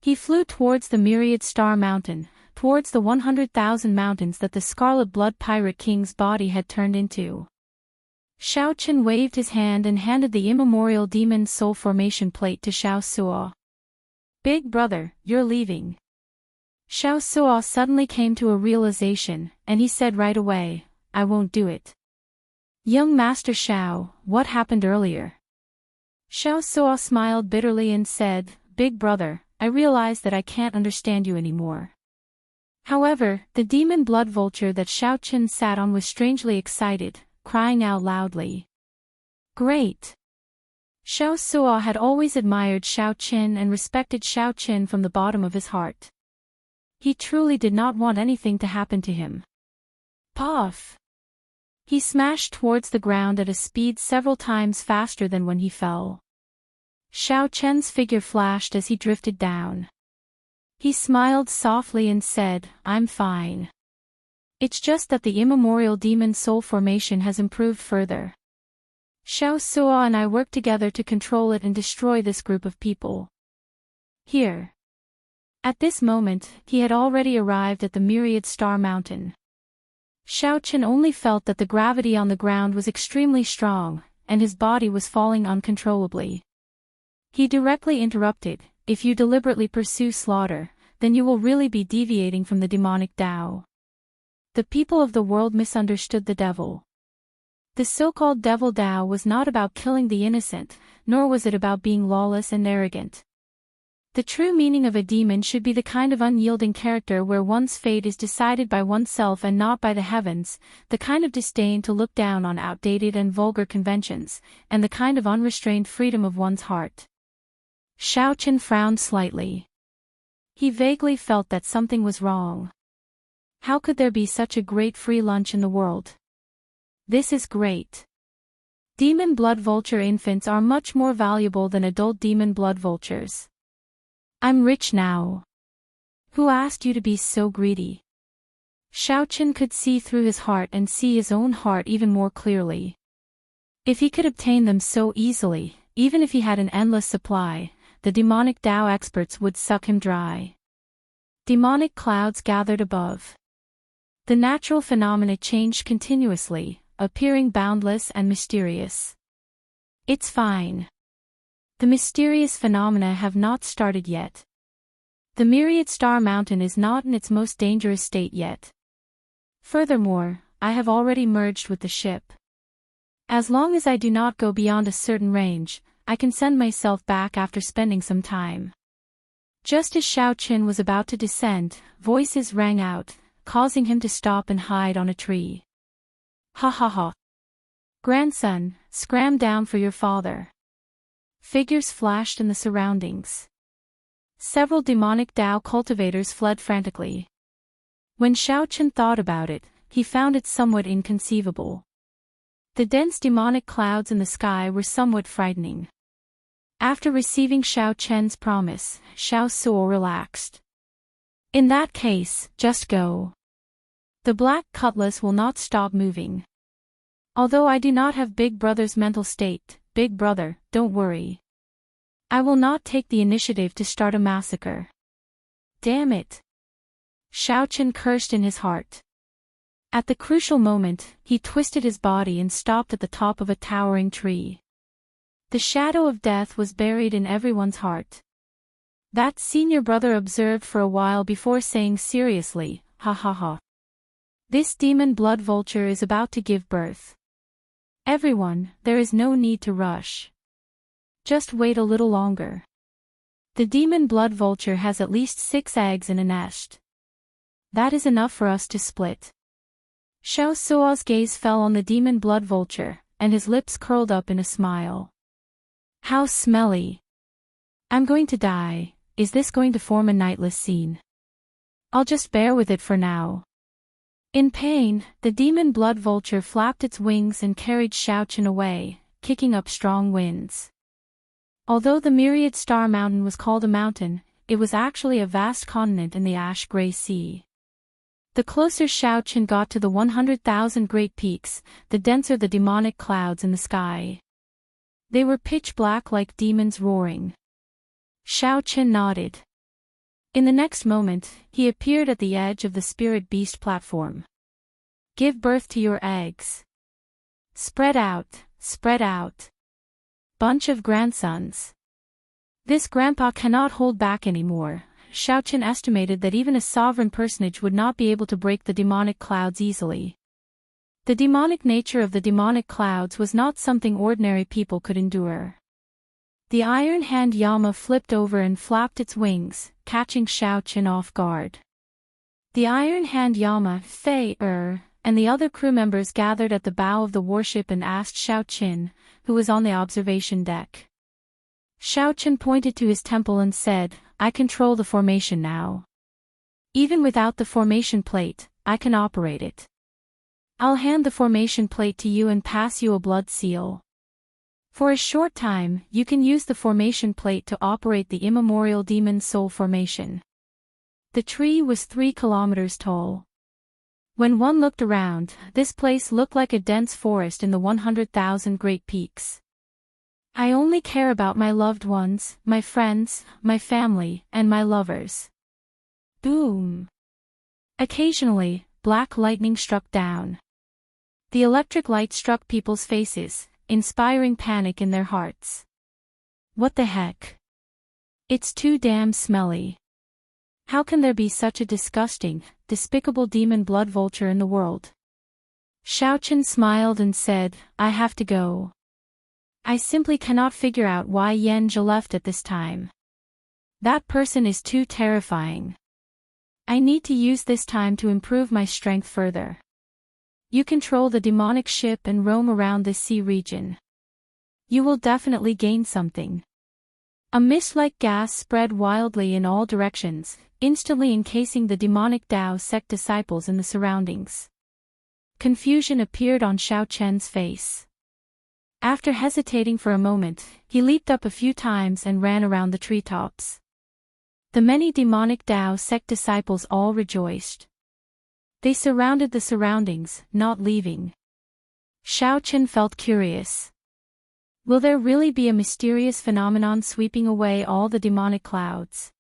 He flew towards the myriad star mountain, towards the 100,000 mountains that the Scarlet Blood Pirate King's body had turned into. Xiao Chen waved his hand and handed the immemorial demon soul formation plate to Xiao Suo. "Big brother, you're leaving." Xiao Suo suddenly came to a realization, and he said right away, "I won't do it." "Young Master Xiao, what happened earlier?" Xiao Suo smiled bitterly and said, "Big brother, I realize that I can't understand you anymore." However, the demon blood vulture that Xiao Chen sat on was strangely excited, crying out loudly. "Great!" Xiao Suo had always admired Xiao Chen and respected Xiao Chen from the bottom of his heart. He truly did not want anything to happen to him. Puff! He smashed towards the ground at a speed several times faster than when he fell. Xiao Chen's figure flashed as he drifted down. He smiled softly and said, "I'm fine. It's just that the immemorial demon soul formation has improved further. Xiao Suo and I work together to control it and destroy this group of people. Here." At this moment, he had already arrived at the Myriad Star Mountain. Xiao Chen only felt that the gravity on the ground was extremely strong, and his body was falling uncontrollably. He directly interrupted, "If you deliberately pursue slaughter, then you will really be deviating from the demonic Tao." The people of the world misunderstood the devil. The so-called devil Tao was not about killing the innocent, nor was it about being lawless and arrogant. The true meaning of a demon should be the kind of unyielding character where one's fate is decided by oneself and not by the heavens, the kind of disdain to look down on outdated and vulgar conventions, and the kind of unrestrained freedom of one's heart. Xiao Chen frowned slightly. He vaguely felt that something was wrong. How could there be such a great free lunch in the world? This is great. Demon blood vulture infants are much more valuable than adult demon blood vultures. I'm rich now. Who asked you to be so greedy? Xiao Chen could see through his heart and see his own heart even more clearly. If he could obtain them so easily, even if he had an endless supply, the demonic Tao experts would suck him dry. Demonic clouds gathered above. The natural phenomena changed continuously, appearing boundless and mysterious. It's fine. The mysterious phenomena have not started yet. The Myriad Star Mountain is not in its most dangerous state yet. Furthermore, I have already merged with the ship. As long as I do not go beyond a certain range, I can send myself back after spending some time. Just as Xiao Chen was about to descend, voices rang out, causing him to stop and hide on a tree. Ha ha ha. Grandson, scram down for your father. Figures flashed in the surroundings. Several demonic Tao cultivators fled frantically. When Xiao Chen thought about it, he found it somewhat inconceivable. The dense demonic clouds in the sky were somewhat frightening. After receiving Xiao Chen's promise, Xiao Suo relaxed. In that case, just go. The black cutlass will not stop moving. Although I do not have Big Brother's mental state, Big Brother, don't worry. I will not take the initiative to start a massacre. Damn it. Xiao Chen cursed in his heart. At the crucial moment, he twisted his body and stopped at the top of a towering tree. The shadow of death was buried in everyone's heart. That senior brother observed for a while before saying seriously, "Ha ha ha. This demon blood vulture is about to give birth. Everyone, there is no need to rush. Just wait a little longer. The demon blood vulture has at least 6 eggs in a nest. That is enough for us to split." Xiao Suo's gaze fell on the demon blood vulture, and his lips curled up in a smile. How smelly. I'm going to die. Is this going to form a nightless scene? I'll just bear with it for now. In pain, the demon blood vulture flapped its wings and carried Xiaochen away, kicking up strong winds. Although the myriad star mountain was called a mountain, it was actually a vast continent in the ash-gray sea. The closer Xiaochen got to the 100,000 great peaks, the denser the demonic clouds in the sky. They were pitch black like demons roaring. Xiaochen nodded. In the next moment, he appeared at the edge of the spirit beast platform. Give birth to your eggs. Spread out. Bunch of grandsons. This grandpa cannot hold back anymore. Xiaochen estimated that even a sovereign personage would not be able to break the demonic clouds easily. The demonic nature of the demonic clouds was not something ordinary people could endure. The iron hand Yama flipped over and flapped its wings, catching Xiaochen off guard. The iron hand Yama, Fei and the other crew members gathered at the bow of the warship and asked Xiaochen, who was on the observation deck. Xiaochen pointed to his temple and said, I control the formation now. Even without the formation plate, I can operate it. I'll hand the formation plate to you and pass you a blood seal. For a short time, you can use the formation plate to operate the immemorial demon soul formation. The tree was 3 kilometers tall. When one looked around, this place looked like a dense forest in the 100,000 great peaks. I only care about my loved ones, my friends, my family, and my lovers. Boom! Occasionally, black lightning struck down. The electric light struck people's faces, inspiring panic in their hearts. What the heck? It's too damn smelly. How can there be such a disgusting, despicable demon blood vulture in the world? Xiaochen smiled and said, I have to go. I simply cannot figure out why Yan Zhe left at this time. That person is too terrifying. I need to use this time to improve my strength further. You control the demonic ship and roam around this sea region. You will definitely gain something. A mist-like gas spread wildly in all directions, instantly encasing the demonic Dao sect disciples in the surroundings. Confusion appeared on Xiaochen's face. After hesitating for a moment, he leaped up a few times and ran around the treetops. The many demonic Dao sect disciples all rejoiced. They surrounded the surroundings, not leaving. Xiaochen felt curious. Will there really be a mysterious phenomenon sweeping away all the demonic clouds?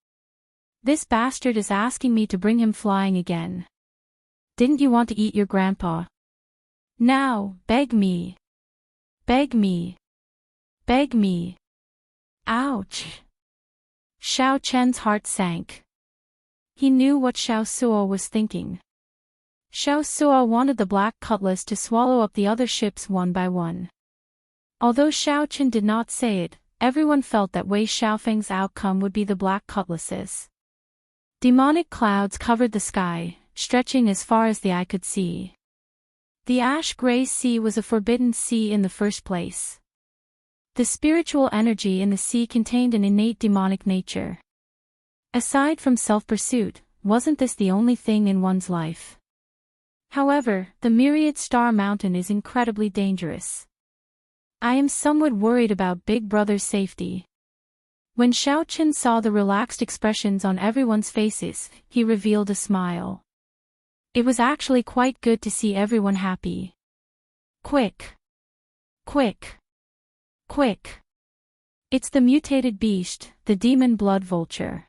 This bastard is asking me to bring him flying again. Didn't you want to eat your grandpa? Now, beg me. Beg me. Beg me. Ouch. Xiaochen's heart sank. He knew what Xiao Suo was thinking. Xiao Suo wanted the black cutlass to swallow up the other ships one by one. Although Xiaochen did not say it, everyone felt that Wei Xiaofeng's outcome would be the black cutlasses. Demonic clouds covered the sky, stretching as far as the eye could see. The ash-gray sea was a forbidden sea in the first place. The spiritual energy in the sea contained an innate demonic nature. Aside from self-pursuit, wasn't this the only thing in one's life? However, the myriad star mountain is incredibly dangerous. I am somewhat worried about Big Brother's safety. When Xiaochen saw the relaxed expressions on everyone's faces, he revealed a smile. It was actually quite good to see everyone happy. Quick! Quick! Quick! It's the mutated beast, the demon blood vulture.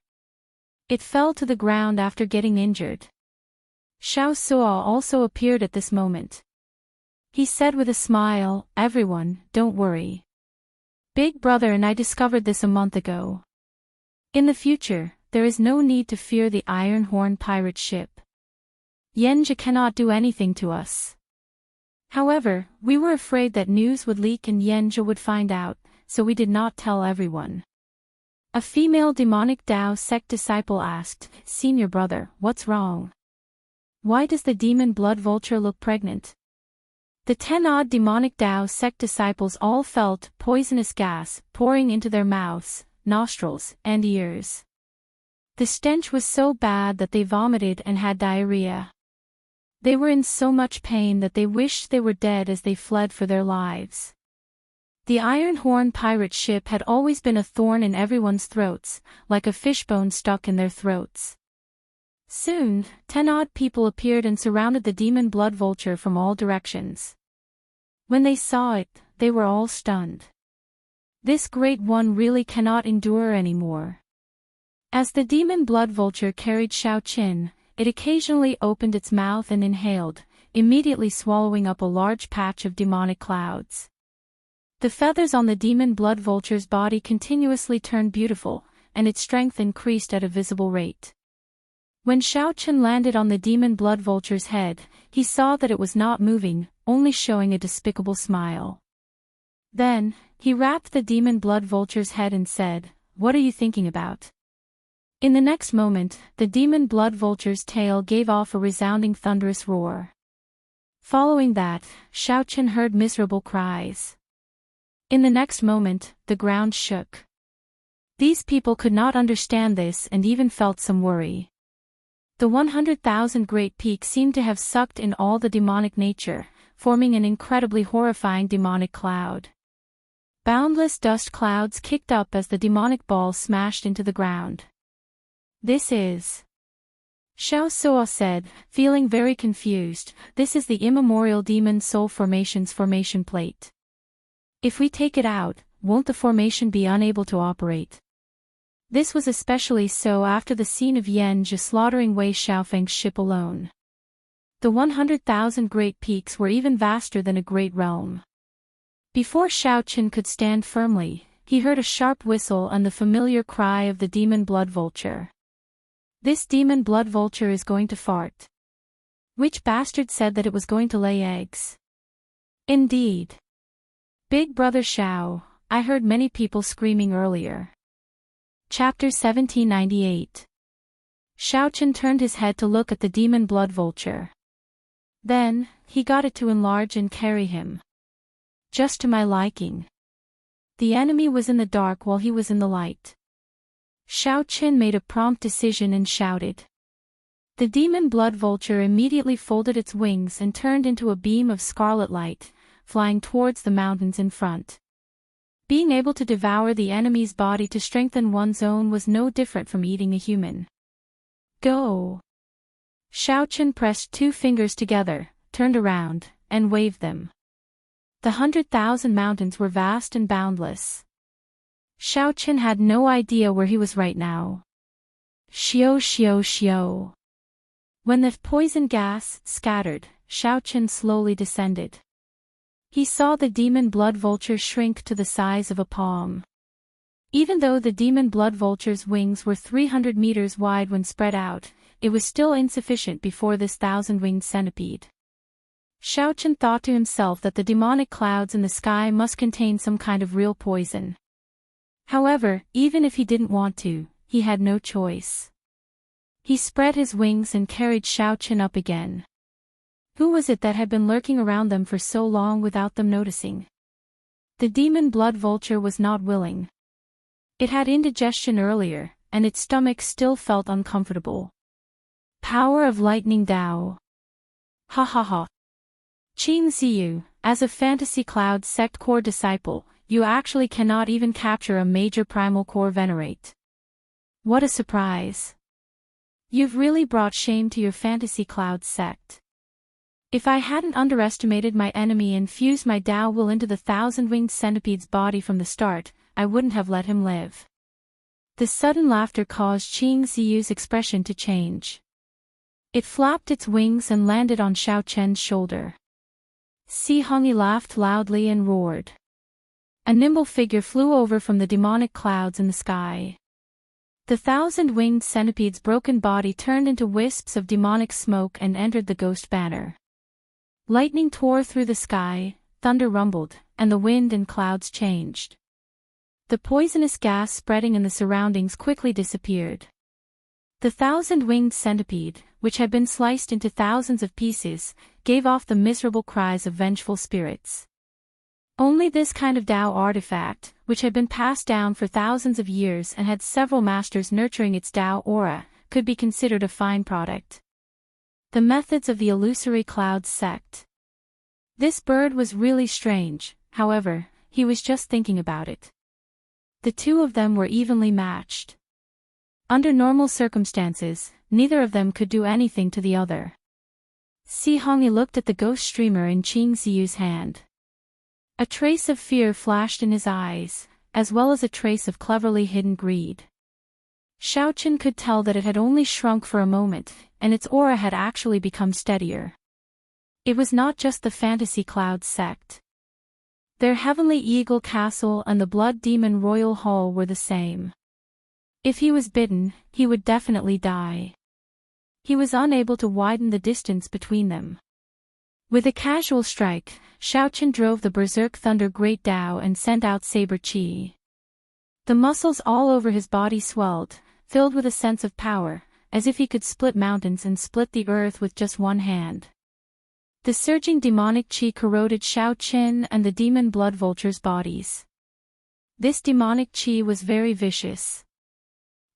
It fell to the ground after getting injured. Xiao Suo also appeared at this moment. He said with a smile, "Everyone, don't worry. Big Brother and I discovered this a month ago. In the future, there is no need to fear the Iron Horn pirate ship. Yenja cannot do anything to us. However, we were afraid that news would leak and Yenja would find out, so we did not tell everyone." A female demonic Dao sect disciple asked, "Senior brother, what's wrong? Why does the demon blood vulture look pregnant?" The 10-odd demonic Dao sect disciples all felt poisonous gas pouring into their mouths, nostrils, and ears. The stench was so bad that they vomited and had diarrhea. They were in so much pain that they wished they were dead as they fled for their lives. The Iron Horn pirate ship had always been a thorn in everyone's throats, like a fishbone stuck in their throats. Soon, 10-odd people appeared and surrounded the demon blood vulture from all directions. When they saw it, they were all stunned. This great one really cannot endure anymore. As the demon blood vulture carried Xiao Qin, it occasionally opened its mouth and inhaled, immediately swallowing up a large patch of demonic clouds. The feathers on the demon blood vulture's body continuously turned beautiful, and its strength increased at a visible rate. When Xiao Qin landed on the demon blood vulture's head, he saw that it was not moving, only showing a despicable smile. Then, he rapped the demon blood vulture's head and said, "What are you thinking about?" In the next moment, the demon blood vulture's tail gave off a resounding thunderous roar. Following that, Xiao Qin heard miserable cries. In the next moment, the ground shook. These people could not understand this and even felt some worry. The 100,000 great peaks seemed to have sucked in all the demonic nature, forming an incredibly horrifying demonic cloud. Boundless dust clouds kicked up as the demonic ball smashed into the ground. "This is..." Xiao Suo said, feeling very confused, "This is the immemorial demon soul formation's formation plate. If we take it out, won't the formation be unable to operate?" This was especially so after the scene of Yenja slaughtering Wei Xiaofeng's ship alone. The 100,000 great peaks were even vaster than a great realm. Before Xiao Qin could stand firmly, he heard a sharp whistle and the familiar cry of the demon blood vulture. "This demon blood vulture is going to fart. Which bastard said that it was going to lay eggs?" "Indeed. Big Brother Xiao," I heard many people screaming earlier. Chapter 1798. Xiao Qin turned his head to look at the demon blood vulture. Then, he got it to enlarge and carry him. Just to my liking. The enemy was in the dark while he was in the light. Xiao Qin made a prompt decision and shouted. The demon blood vulture immediately folded its wings and turned into a beam of scarlet light, flying towards the mountains in front. Being able to devour the enemy's body to strengthen one's own was no different from eating a human. "Go!" Xiao Qin pressed 2 fingers together, turned around, and waved them. The 100,000 mountains were vast and boundless. Xiao Qin had no idea where he was right now. Xiao xiao xiao. When the poison gas scattered, Xiao Qin slowly descended. He saw the demon blood vulture shrink to the size of a palm. Even though the demon blood vulture's wings were 300 meters wide when spread out, it was still insufficient before this 1,000-winged centipede. Xiao Qin thought to himself that the demonic clouds in the sky must contain some kind of real poison. However, even if he didn't want to, he had no choice. He spread his wings and carried Xiao Qin up again. Who was it that had been lurking around them for so long without them noticing? The demon blood vulture was not willing. It had indigestion earlier, and its stomach still felt uncomfortable. Power of lightning Dao. Ha ha ha. Qin Ziyu, as a fantasy cloud sect core disciple, you actually cannot even capture a major primal core venerate. What a surprise. You've really brought shame to your fantasy cloud sect. If I hadn't underestimated my enemy and fused my Dao will into the 1,000-winged centipede's body from the start, I wouldn't have let him live. The sudden laughter caused Qin Ziyu's expression to change. It flapped its wings and landed on Xiao Chen's shoulder. Si Hongyi laughed loudly and roared. A nimble figure flew over from the demonic clouds in the sky. The 1,000-winged centipede's broken body turned into wisps of demonic smoke and entered the ghost banner. Lightning tore through the sky, thunder rumbled, and the wind and clouds changed. The poisonous gas spreading in the surroundings quickly disappeared. The 1,000-winged centipede, which had been sliced into thousands of pieces, gave off the miserable cries of vengeful spirits. Only this kind of Tao artifact, which had been passed down for thousands of years and had several masters nurturing its Tao aura, could be considered a fine product. The methods of the illusory clouds sect. This bird was really strange, however, he was just thinking about it. The two of them were evenly matched. Under normal circumstances, neither of them could do anything to the other. Si Hongyi looked at the ghost streamer in Qing Ziyu's hand. A trace of fear flashed in his eyes, as well as a trace of cleverly hidden greed. Xiao Chen could tell that it had only shrunk for a moment, and its aura had actually become steadier. It was not just the Fantasy Cloud sect. Their Heavenly Eagle Castle and the Blood Demon Royal Hall were the same. If he was bitten, he would definitely die. He was unable to widen the distance between them. With a casual strike, Xiao Chen drove the Berserk Thunder Great Tao and sent out Saber Qi. The muscles all over his body swelled, filled with a sense of power, as if he could split mountains and split the earth with just one hand. The surging demonic qi corroded Xiao Chen and the demon blood vulture's bodies. This demonic qi was very vicious.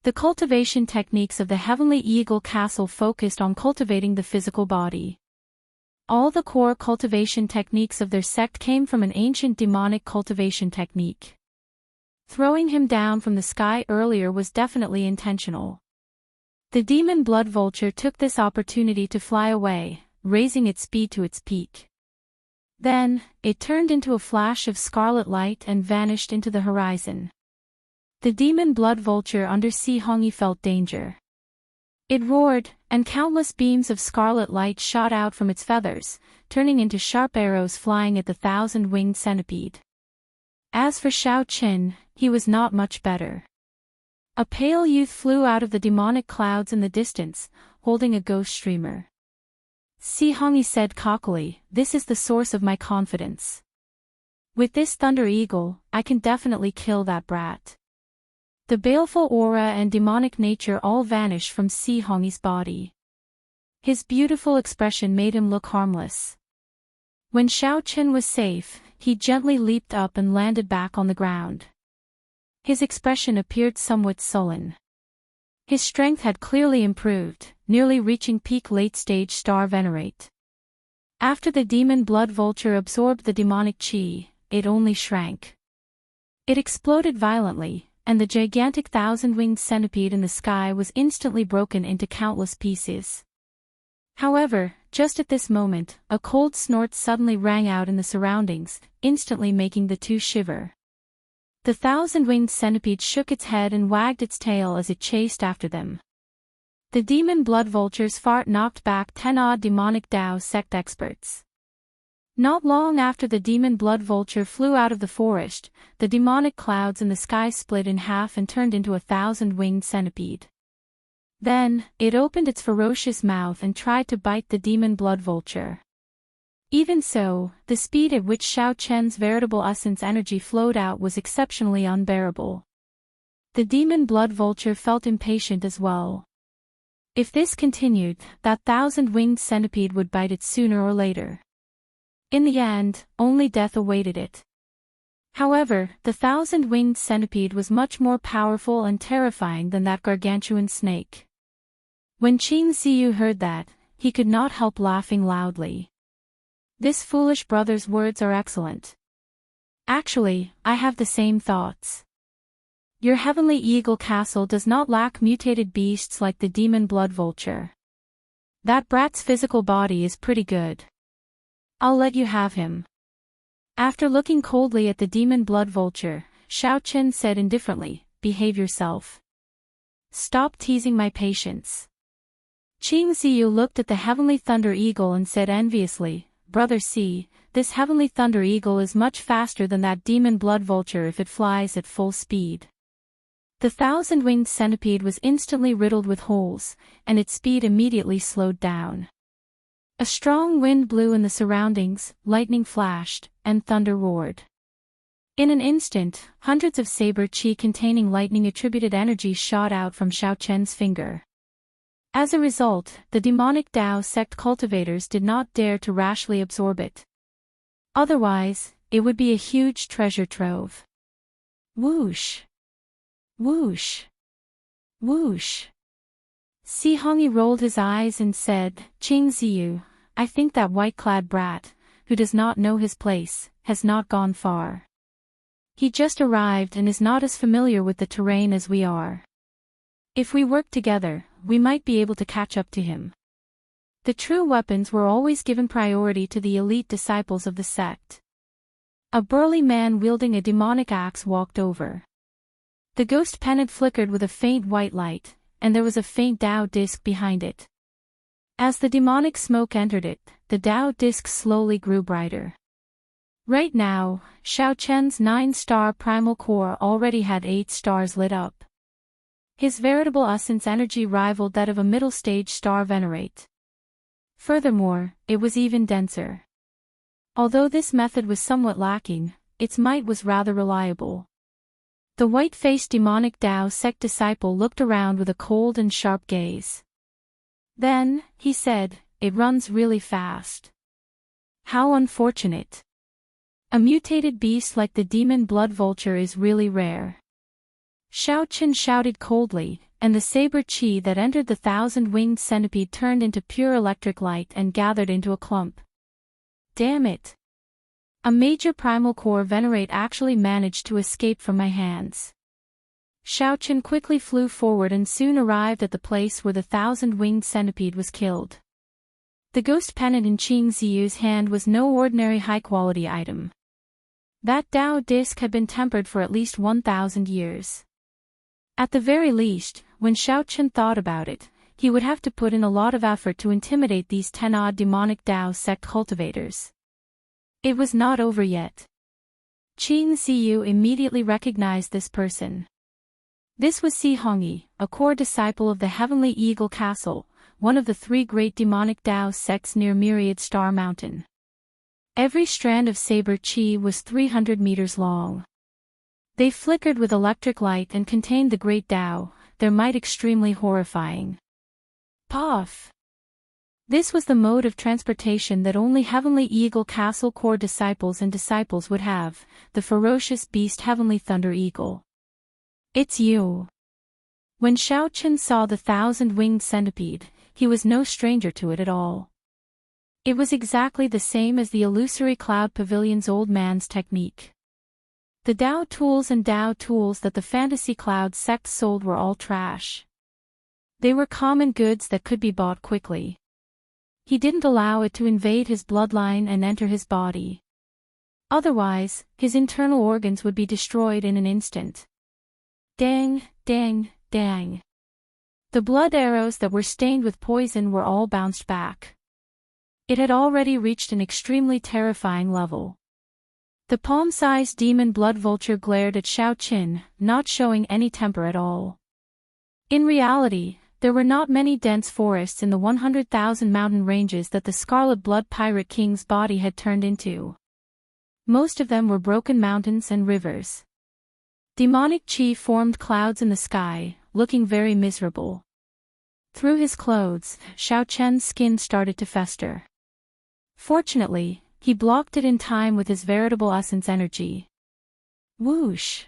The cultivation techniques of the Heavenly Eagle Castle focused on cultivating the physical body. All the core cultivation techniques of their sect came from an ancient demonic cultivation technique. Throwing him down from the sky earlier was definitely intentional. The demon blood vulture took this opportunity to fly away, raising its speed to its peak. Then, it turned into a flash of scarlet light and vanished into the horizon. The demon blood vulture under Si Hongyi felt danger. It roared, and countless beams of scarlet light shot out from its feathers, turning into sharp arrows flying at the 1,000-winged centipede. As for Xiao Chen, he was not much better. A pale youth flew out of the demonic clouds in the distance, holding a ghost streamer. Si Hongyi said cockily, "This is the source of my confidence. With this thunder eagle, I can definitely kill that brat." The baleful aura and demonic nature all vanished from Si Hongyi's body. His beautiful expression made him look harmless. When Xiao Chen was safe, he gently leaped up and landed back on the ground. His expression appeared somewhat sullen. His strength had clearly improved, nearly reaching peak late-stage star venerate. After the demon blood vulture absorbed the demonic qi, it only shrank. It exploded violently, and the gigantic 1,000-winged centipede in the sky was instantly broken into countless pieces. However, just at this moment, a cold snort suddenly rang out in the surroundings, instantly making the two shiver. The 1,000-winged centipede shook its head and wagged its tail as it chased after them. The demon blood vulture's fart knocked back 10-odd demonic Tao sect experts. Not long after the demon blood vulture flew out of the forest, the demonic clouds in the sky split in half and turned into a 1,000-winged centipede. Then, it opened its ferocious mouth and tried to bite the demon blood vulture. Even so, the speed at which Xiao Chen's veritable essence energy flowed out was exceptionally unbearable. The demon blood vulture felt impatient as well. If this continued, that 1,000-winged centipede would bite it sooner or later. In the end, only death awaited it. However, the 1,000-winged centipede was much more powerful and terrifying than that gargantuan snake. When Qing Ziyu heard that, he could not help laughing loudly. This foolish brother's words are excellent. Actually, I have the same thoughts. Your Heavenly Eagle Castle does not lack mutated beasts like the demon blood vulture. That brat's physical body is pretty good. I'll let you have him. After looking coldly at the demon blood vulture, Xiao Chen said indifferently, "Behave yourself. Stop teasing my patience." Qing Ziyu looked at the heavenly thunder eagle and said enviously, "Brother C, this heavenly thunder eagle is much faster than that demon blood vulture if it flies at full speed." The thousand-winged centipede was instantly riddled with holes, and its speed immediately slowed down. A strong wind blew in the surroundings, lightning flashed, and thunder roared. In an instant, hundreds of saber chi containing lightning-attributed energy shot out from Xiao Chen's finger. As a result, the demonic Tao sect cultivators did not dare to rashly absorb it. Otherwise, it would be a huge treasure trove. Whoosh! Whoosh! Whoosh! Si Hongyi rolled his eyes and said, "Qing Ziyu, I think that white-clad brat, who does not know his place, has not gone far. He just arrived and is not as familiar with the terrain as we are. If we work together, we might be able to catch up to him." The true weapons were always given priority to the elite disciples of the sect. A burly man wielding a demonic axe walked over. The ghost pennant flickered with a faint white light, and there was a faint Tao disc behind it. As the demonic smoke entered it, the Tao disc slowly grew brighter. Right now, Xiao Chen's 9-star primal core already had 8 stars lit up. His veritable essence energy rivaled that of a middle-stage star venerate. Furthermore, it was even denser. Although this method was somewhat lacking, its might was rather reliable. The white-faced demonic Tao sect disciple looked around with a cold and sharp gaze. Then, he said, "It runs really fast. How unfortunate. A mutated beast like the demon blood vulture is really rare." Xiao Chen shouted coldly, and the saber chi that entered the thousand-winged centipede turned into pure electric light and gathered into a clump. Damn it! A major primal core venerate actually managed to escape from my hands. Xiao Chen quickly flew forward and soon arrived at the place where the thousand-winged centipede was killed. The ghost pennant in Qing Ziyu's hand was no ordinary high-quality item. That Tao disc had been tempered for at least 1,000 years. At the very least, when Xiao Chen thought about it, he would have to put in a lot of effort to intimidate these 10-odd demonic Tao sect cultivators. It was not over yet. Qing Ziyu immediately recognized this person. This was Si Hongyi, a core disciple of the Heavenly Eagle Castle, one of the 3 great demonic Tao sects near Myriad Star Mountain. Every strand of saber chi was 300 meters long. They flickered with electric light and contained the great Tao, their might extremely horrifying. Puff! This was the mode of transportation that only Heavenly Eagle Castle core disciples and disciples would have, the ferocious beast Heavenly Thunder Eagle. "It's you." When Xiao Chen saw the thousand-winged centipede, he was no stranger to it at all. It was exactly the same as the illusory cloud pavilion's old man's technique. The Tao tools and Tao tools that the fantasy cloud sect sold were all trash. They were common goods that could be bought quickly. He didn't allow it to invade his bloodline and enter his body. Otherwise, his internal organs would be destroyed in an instant. Dang, dang, dang. The blood arrows that were stained with poison were all bounced back. It had already reached an extremely terrifying level. The palm-sized demon blood vulture glared at Xiao Chen, not showing any temper at all. In reality, there were not many dense forests in the 100,000 mountain ranges that the Scarlet Blood Pirate King's body had turned into. Most of them were broken mountains and rivers. Demonic chi formed clouds in the sky, looking very miserable. Through his clothes, Xiao Chen's skin started to fester. Fortunately, he blocked it in time with his veritable essence energy. Whoosh!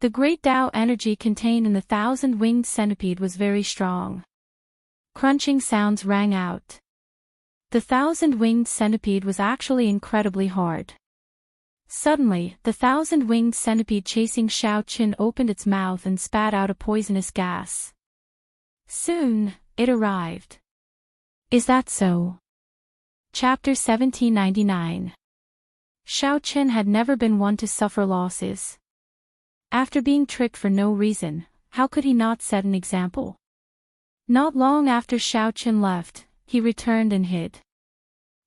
The great Tao energy contained in the thousand-winged centipede was very strong. Crunching sounds rang out. The thousand-winged centipede was actually incredibly hard. Suddenly, the thousand-winged centipede chasing Xiao Chen opened its mouth and spat out a poisonous gas. Soon, it arrived. Is that so? Chapter 1799. Xiao Chen had never been one to suffer losses. After being tricked for no reason, how could he not set an example? Not long after Xiao Chen left, he returned and hid.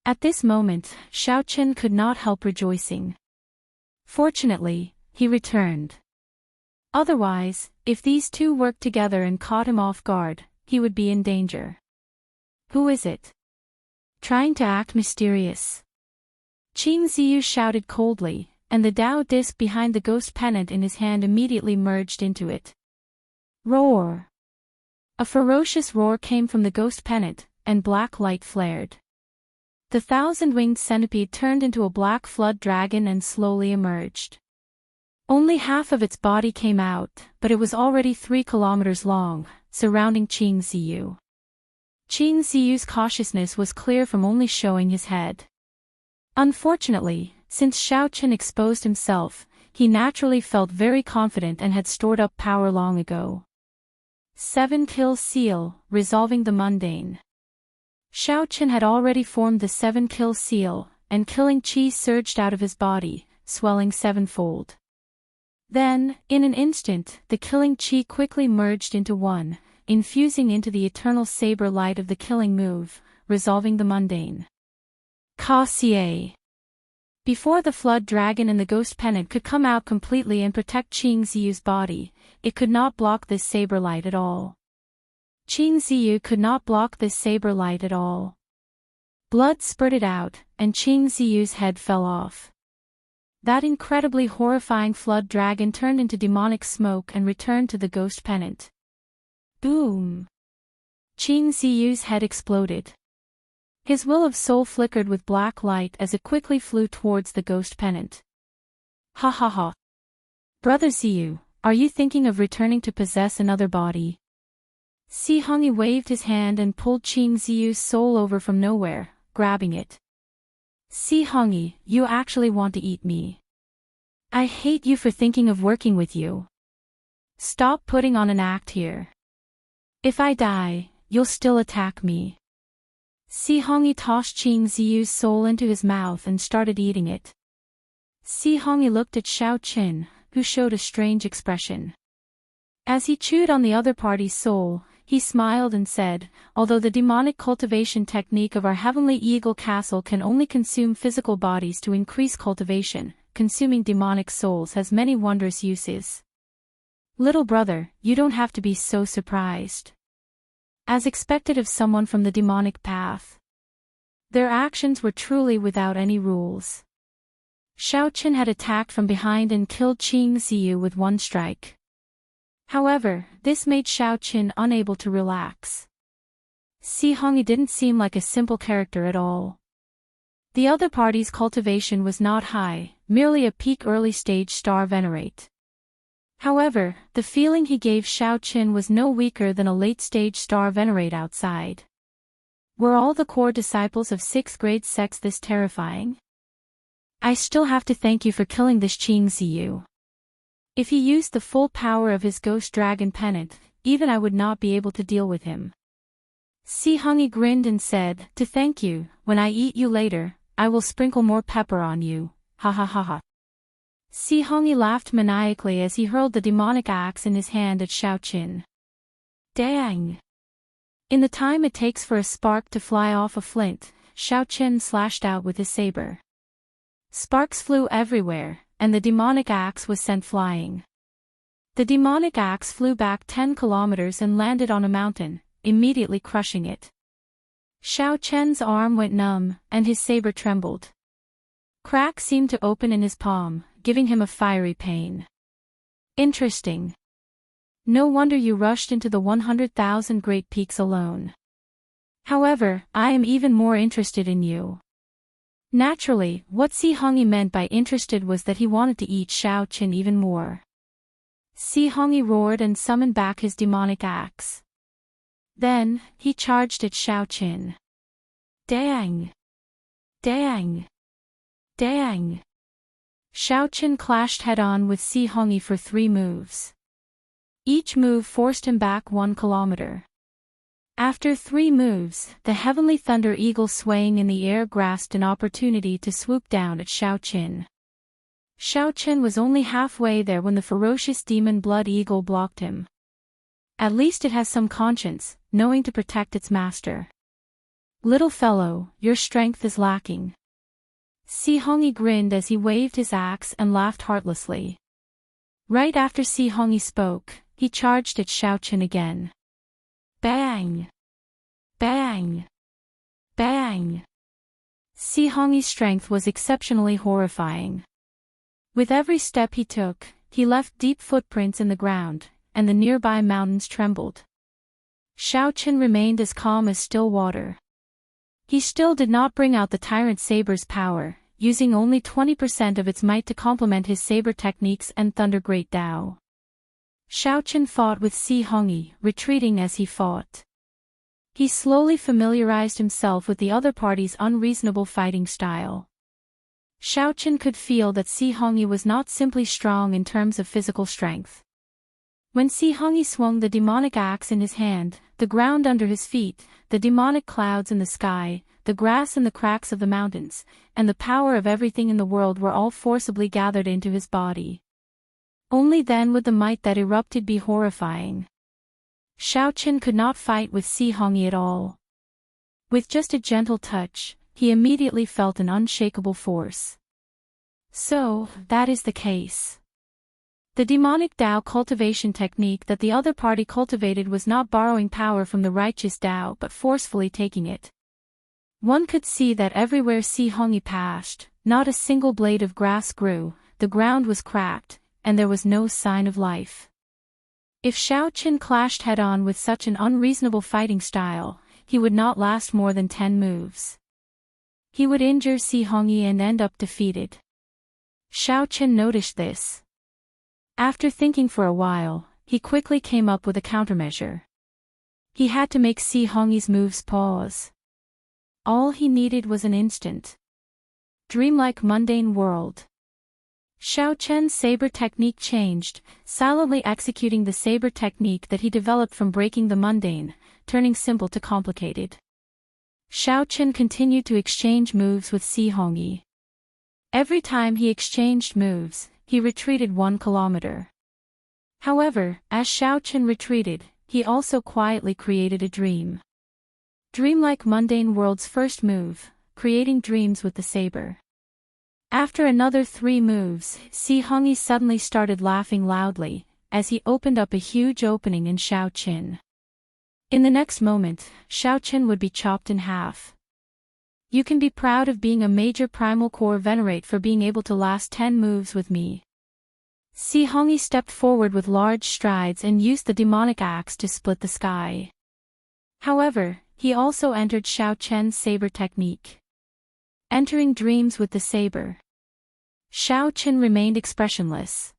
At this moment, Xiao Chen could not help rejoicing. Fortunately, he returned. Otherwise, if these two worked together and caught him off guard, he would be in danger. Who is it? Trying to act mysterious. Qing Ziyu shouted coldly, and the Dao disc behind the ghost pennant in his hand immediately merged into it. Roar! A ferocious roar came from the ghost pennant, and black light flared. The thousand-winged centipede turned into a black flood dragon and slowly emerged. Only half of its body came out, but it was already 3 kilometers long, surrounding Qing Ziyu. Qing Ziyu's cautiousness was clear from only showing his head. Unfortunately, since Xiao Chen exposed himself, he naturally felt very confident and had stored up power long ago. 7-kill seal, resolving the mundane. Xiao Chen had already formed the 7-kill seal, and killing chi surged out of his body, swelling 7-fold. Then, in an instant, the killing chi quickly merged into one, infusing into the eternal saber light of the killing move, resolving the mundane. Ka Xie. Before the flood dragon and the ghost pennant could come out completely and protect Qing Ziyu's body, it could not block this saber light at all. Qing Ziyu could not block this saber light at all. Blood spurted out, and Qing Ziyu's head fell off. That incredibly horrifying flood dragon turned into demonic smoke and returned to the ghost pennant. Boom! Qing Ziyu's head exploded. His will of soul flickered with black light as it quickly flew towards the ghost pennant. Ha ha ha! Brother Ziyu, are you thinking of returning to possess another body? Si Hongyi waved his hand and pulled Qing Ziyu's soul over from nowhere, grabbing it. Si Hongyi, you actually want to eat me. I hate you for thinking of working with you. Stop putting on an act here. If I die, you'll still attack me. Si Hongyi tossed Qing Ziyu's soul into his mouth and started eating it. Si Hongyi looked at Xiao Chen, who showed a strange expression. As he chewed on the other party's soul, he smiled and said, although the demonic cultivation technique of our heavenly eagle castle can only consume physical bodies to increase cultivation, consuming demonic souls has many wondrous uses. Little brother, you don't have to be so surprised. As expected of someone from the demonic path. Their actions were truly without any rules. Xiao Chen had attacked from behind and killed Qing Ziyu with one strike. However, this made Xiao Chen unable to relax. Si Hongyi didn't seem like a simple character at all. The other party's cultivation was not high, merely a peak early-stage star venerate. However, the feeling he gave Xiao Chen was no weaker than a late-stage star venerate outside. Were all the core disciples of 6th grade sects this terrifying? I still have to thank you for killing this Qing Ziyu. If he used the full power of his ghost dragon pennant, even I would not be able to deal with him. Si Hongyi grinned and said, to thank you, when I eat you later, I will sprinkle more pepper on you, ha ha ha ha. Si Hongyi laughed maniacally as he hurled the demonic axe in his hand at Xiao Chen. Dang! In the time it takes for a spark to fly off a flint, Xiao Chen slashed out with his saber. Sparks flew everywhere, and the demonic axe was sent flying. The demonic axe flew back 10 kilometers and landed on a mountain, immediately crushing it. Xiao Chen's arm went numb, and his saber trembled. Cracks seemed to open in his palm, giving him a fiery pain. Interesting. No wonder you rushed into the 100,000 Great Peaks alone. However, I am even more interested in you. Naturally, what Si Hongyi meant by interested was that he wanted to eat Xiao Chen even more. Si Hongyi roared and summoned back his demonic axe. Then, he charged at Xiao Chen. Dang! Dang! Dang! Xiao Chen clashed head-on with Si Hongyi for 3 moves. Each move forced him back 1 kilometer. After 3 moves, the heavenly thunder eagle swaying in the air grasped an opportunity to swoop down at Xiao Chen. Xiao Chen was only halfway there when the ferocious demon blood eagle blocked him. At least it has some conscience, knowing to protect its master. Little fellow, your strength is lacking. Si Hongyi grinned as he waved his axe and laughed heartlessly. Right after Si Hongyi spoke, he charged at Xiao Chen again. Bang! Bang! Bang! Si Hongyi's strength was exceptionally horrifying. With every step he took, he left deep footprints in the ground, and the nearby mountains trembled. Xiao Chen remained as calm as still water. He still did not bring out the tyrant saber's power, using only 20% of its might to complement his saber techniques and thunder great Dao. Xiao Chen fought with Si Hongyi, retreating as he fought. He slowly familiarized himself with the other party's unreasonable fighting style. Xiao Chen could feel that Si Hongyi was not simply strong in terms of physical strength. When Si Hongyi swung the demonic axe in his hand, the ground under his feet, the demonic clouds in the sky, the grass in the cracks of the mountains, and the power of everything in the world were all forcibly gathered into his body. Only then would the might that erupted be horrifying. Xiao Chen could not fight with Si Hongyi at all. With just a gentle touch, he immediately felt an unshakable force. So, that is the case. The demonic Dao cultivation technique that the other party cultivated was not borrowing power from the righteous Dao but forcefully taking it. One could see that everywhere Si Hongyi passed, not a single blade of grass grew, the ground was cracked, and there was no sign of life. If Xiao Chen clashed head-on with such an unreasonable fighting style, he would not last more than 10 moves. He would injure Si Hongyi and end up defeated. Xiao Chen noticed this. After thinking for a while, he quickly came up with a countermeasure. He had to make Si Hongyi's moves pause. All he needed was an instant. Dreamlike mundane world. Xiao Chen's saber technique changed, silently executing the saber technique that he developed from breaking the mundane, turning simple to complicated. Xiao Chen continued to exchange moves with Si Hongyi. Every time he exchanged moves, he retreated 1 kilometer. However, as Xiao Chen retreated, he also quietly created a dream. Dreamlike mundane world's first move, creating dreams with the saber. After another 3 moves, Si Hongyi suddenly started laughing loudly, as he opened up a huge opening in Xiao Chen. In the next moment, Xiao Chen would be chopped in half. You can be proud of being a major primal core venerate for being able to last 10 moves with me. Si Hongyi stepped forward with large strides and used the demonic axe to split the sky. However, he also entered Xiao Chen's saber technique. Entering dreams with the saber. Xiao Chen remained expressionless.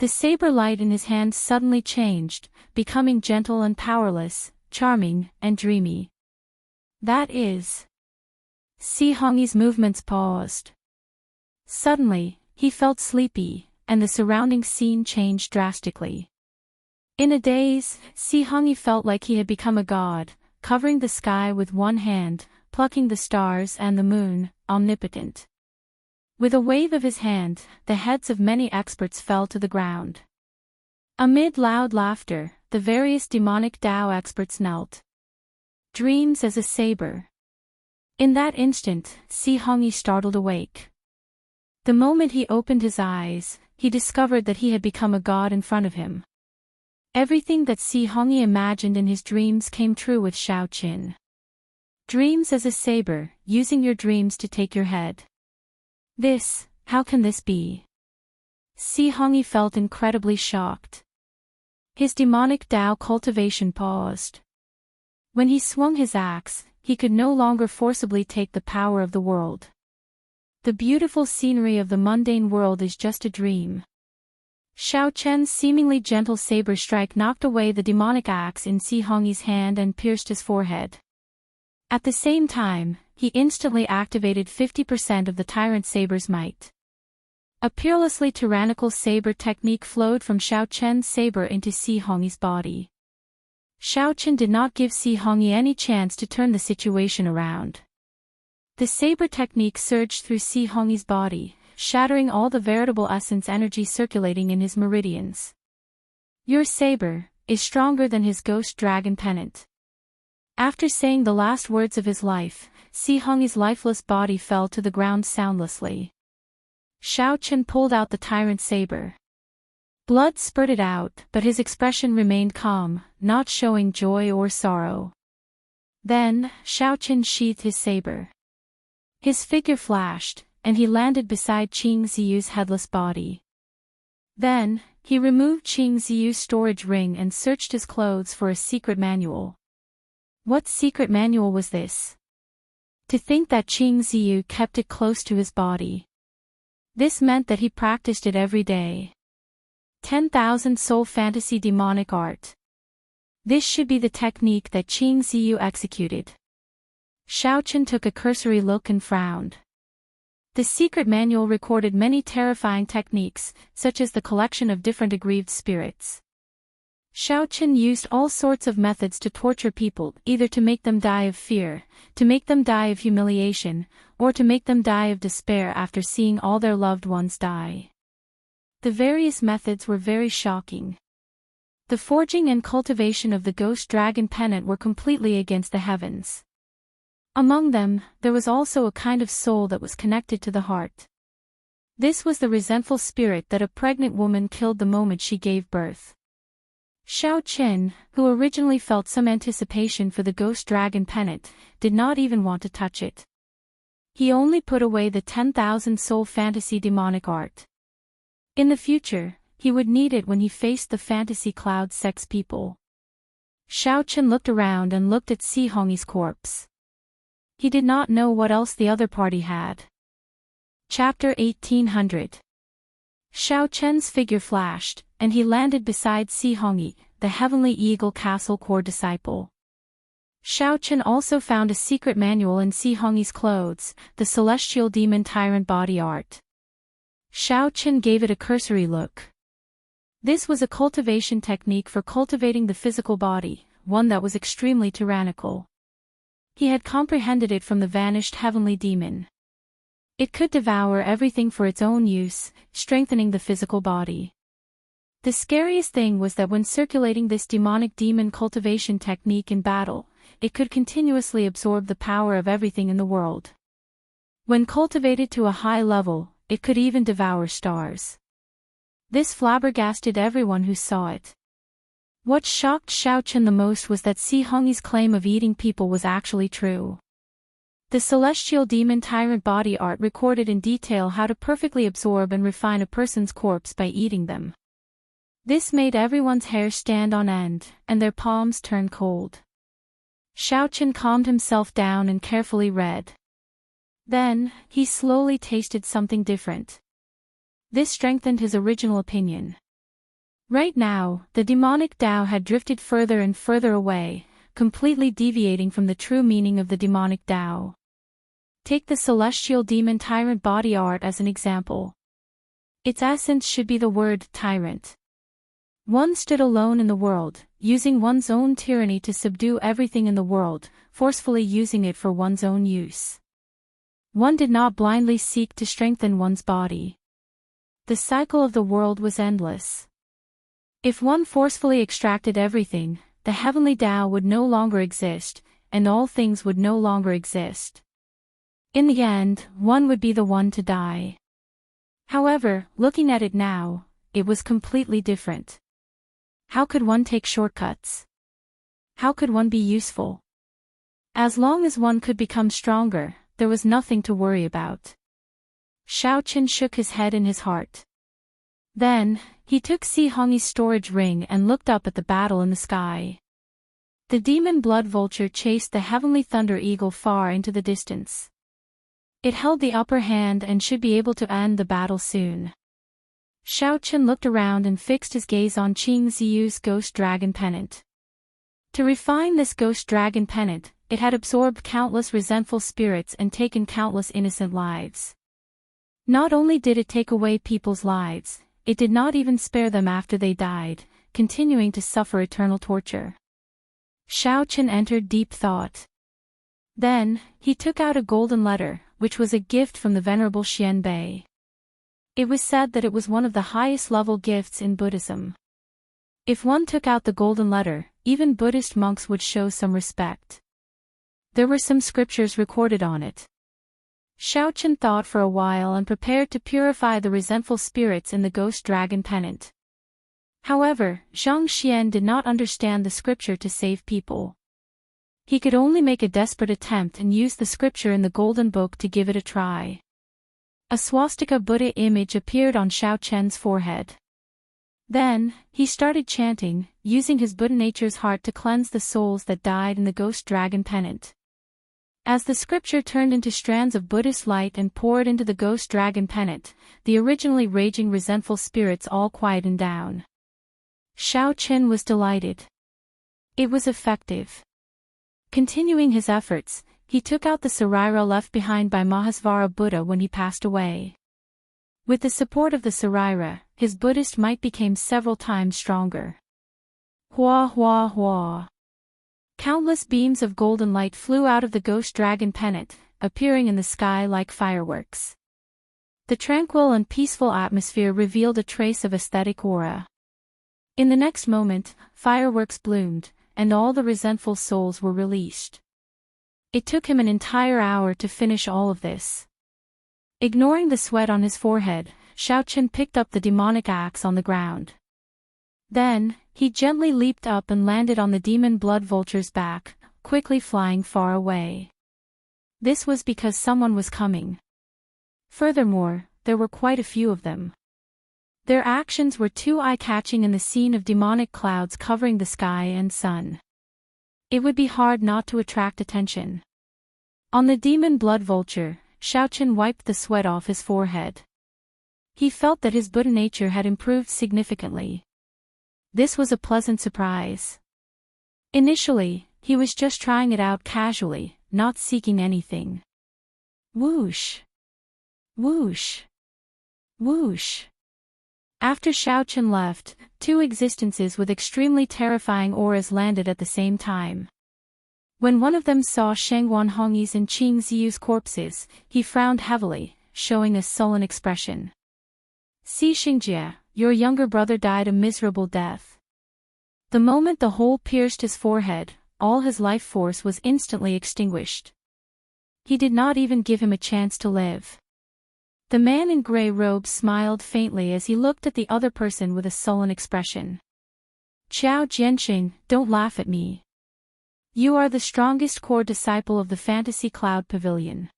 The saber light in his hand suddenly changed, becoming gentle and powerless, charming and dreamy. That is. Si Hongyi's movements paused. Suddenly, he felt sleepy, and the surrounding scene changed drastically. In a daze, Si Hongyi felt like he had become a god, covering the sky with one hand, plucking the stars and the moon, omnipotent. With a wave of his hand, the heads of many experts fell to the ground. Amid loud laughter, the various demonic Dao experts knelt. Dreams as a saber. In that instant, Si Hongyi startled awake. The moment he opened his eyes, he discovered that he had become a god in front of him. Everything that Si Hongyi imagined in his dreams came true with Xiao Chen. Dreams as a saber, using your dreams to take your head. How can this be? Si Hongyi felt incredibly shocked. His demonic Dao cultivation paused. When he swung his axe, he could no longer forcibly take the power of the world. The beautiful scenery of the mundane world is just a dream. Xiao Chen's seemingly gentle saber strike knocked away the demonic axe in Si Hongyi's hand and pierced his forehead. At the same time, he instantly activated 50% of the tyrant saber's might. A peerlessly tyrannical saber technique flowed from Xiao Chen's saber into Si Hongyi's body. Xiao Chen did not give Si Hongyi any chance to turn the situation around. The saber technique surged through Si Hongyi's body, shattering all the veritable essence energy circulating in his meridians. Your saber, is stronger than his ghost dragon pennant. After saying the last words of his life, Si Hongyi's lifeless body fell to the ground soundlessly. Xiao Chen pulled out the tyrant's saber. Blood spurted out, but his expression remained calm, not showing joy or sorrow. Then, Xiao Chen sheathed his saber. His figure flashed, and he landed beside Qing Ziyu's headless body. Then, he removed Qing Ziyu's storage ring and searched his clothes for a secret manual. What secret manual was this? To think that Qing Ziyu kept it close to his body. This meant that he practiced it every day. 10,000 Soul Fantasy Demonic Art. This should be the technique that Qing Ziyu executed. Xiao Chen took a cursory look and frowned. The secret manual recorded many terrifying techniques, such as the collection of different aggrieved spirits. Xiao Chen used all sorts of methods to torture people, either to make them die of fear, to make them die of humiliation, or to make them die of despair after seeing all their loved ones die. The various methods were very shocking. The forging and cultivation of the ghost dragon pennant were completely against the heavens. Among them, there was also a kind of soul that was connected to the heart. This was the resentful spirit that a pregnant woman killed the moment she gave birth. Xiao Chen, who originally felt some anticipation for the ghost dragon pennant, did not even want to touch it. He only put away the 10,000 Soul Fantasy Demonic Art. In the future, he would need it when he faced the fantasy cloud sex people. Xiao Chen looked around and looked at Si Hongyi's corpse. He did not know what else the other party had. Chapter 1800. Xiao Chen's figure flashed, and he landed beside Si Hongyi, the Heavenly Eagle Castle core disciple. Xiao Chen also found a secret manual in Si Hongyi's clothes, the Celestial Demon Tyrant Body Art. Xiao Chen gave it a cursory look. This was a cultivation technique for cultivating the physical body, one that was extremely tyrannical. He had comprehended it from the vanished heavenly demon. It could devour everything for its own use, strengthening the physical body. The scariest thing was that when circulating this demonic demon cultivation technique in battle, it could continuously absorb the power of everything in the world. When cultivated to a high level, it could even devour stars. This flabbergasted everyone who saw it. What shocked Xiao Chen the most was that Si Hongyi's claim of eating people was actually true. The Celestial Demon Tyrant Body Art recorded in detail how to perfectly absorb and refine a person's corpse by eating them. This made everyone's hair stand on end, and their palms turn cold. Xiao Chen calmed himself down and carefully read. Then, he slowly tasted something different. This strengthened his original opinion. Right now, the demonic Tao had drifted further and further away, completely deviating from the true meaning of the demonic Tao. Take the Celestial Demon Tyrant Body Art as an example. Its essence should be the word tyrant. One stood alone in the world, using one's own tyranny to subdue everything in the world, forcefully using it for one's own use. One did not blindly seek to strengthen one's body. The cycle of the world was endless. If one forcefully extracted everything, the heavenly Tao would no longer exist, and all things would no longer exist. In the end, one would be the one to die. However, looking at it now, it was completely different. How could one take shortcuts? How could one be useful? As long as one could become stronger, there was nothing to worry about. Xiao Chen shook his head in his heart. Then, he took Si Hongyi's storage ring and looked up at the battle in the sky. The demon blood vulture chased the heavenly thunder eagle far into the distance. It held the upper hand and should be able to end the battle soon. Xiao Chen looked around and fixed his gaze on Qing Ziyu's ghost dragon pennant. To refine this ghost dragon pennant, it had absorbed countless resentful spirits and taken countless innocent lives. Not only did it take away people's lives, it did not even spare them after they died, continuing to suffer eternal torture. Xiao Chen entered deep thought. Then, he took out a golden letter, which was a gift from the Venerable Xian Bei. It was said that it was one of the highest level gifts in Buddhism. If one took out the golden letter, even Buddhist monks would show some respect. There were some scriptures recorded on it. Xiaochen thought for a while and prepared to purify the resentful spirits in the ghost dragon pennant. However, Zhang Xian did not understand the scripture to save people. He could only make a desperate attempt and use the scripture in the golden book to give it a try. A swastika Buddha image appeared on Xiaochen's forehead. Then, he started chanting, using his Buddha nature's heart to cleanse the souls that died in the ghost dragon pennant. As the scripture turned into strands of Buddhist light and poured into the ghost dragon pennant, the originally raging resentful spirits all quietened down. Xiaochen was delighted. It was effective. Continuing his efforts, he took out the sarira left behind by Mahasvara Buddha when he passed away. With the support of the sarira, his Buddhist might became several times stronger. Hua hua hua. Countless beams of golden light flew out of the ghost dragon pennant, appearing in the sky like fireworks. The tranquil and peaceful atmosphere revealed a trace of aesthetic aura. In the next moment, fireworks bloomed, and all the resentful souls were released. It took him an entire hour to finish all of this. Ignoring the sweat on his forehead, Xiaochen picked up the demonic axe on the ground. Then, he gently leaped up and landed on the demon blood vulture's back, quickly flying far away. This was because someone was coming. Furthermore, there were quite a few of them. Their actions were too eye-catching in the scene of demonic clouds covering the sky and sun. It would be hard not to attract attention. On the demon blood vulture, Xiaochen wiped the sweat off his forehead. He felt that his Buddha nature had improved significantly. This was a pleasant surprise. Initially, he was just trying it out casually, not seeking anything. Whoosh! Whoosh! Whoosh! After Xiaochen left, two existences with extremely terrifying auras landed at the same time. When one of them saw Shengguan Hongyi's and Qing Ziyu's corpses, he frowned heavily, showing a sullen expression. "Si Xingjie, your younger brother died a miserable death." The moment the hole pierced his forehead, all his life force was instantly extinguished. He did not even give him a chance to live. The man in gray robes smiled faintly as he looked at the other person with a sullen expression. "Qiao Jianxing, don't laugh at me. You are the strongest core disciple of the Fantasy Cloud Pavilion.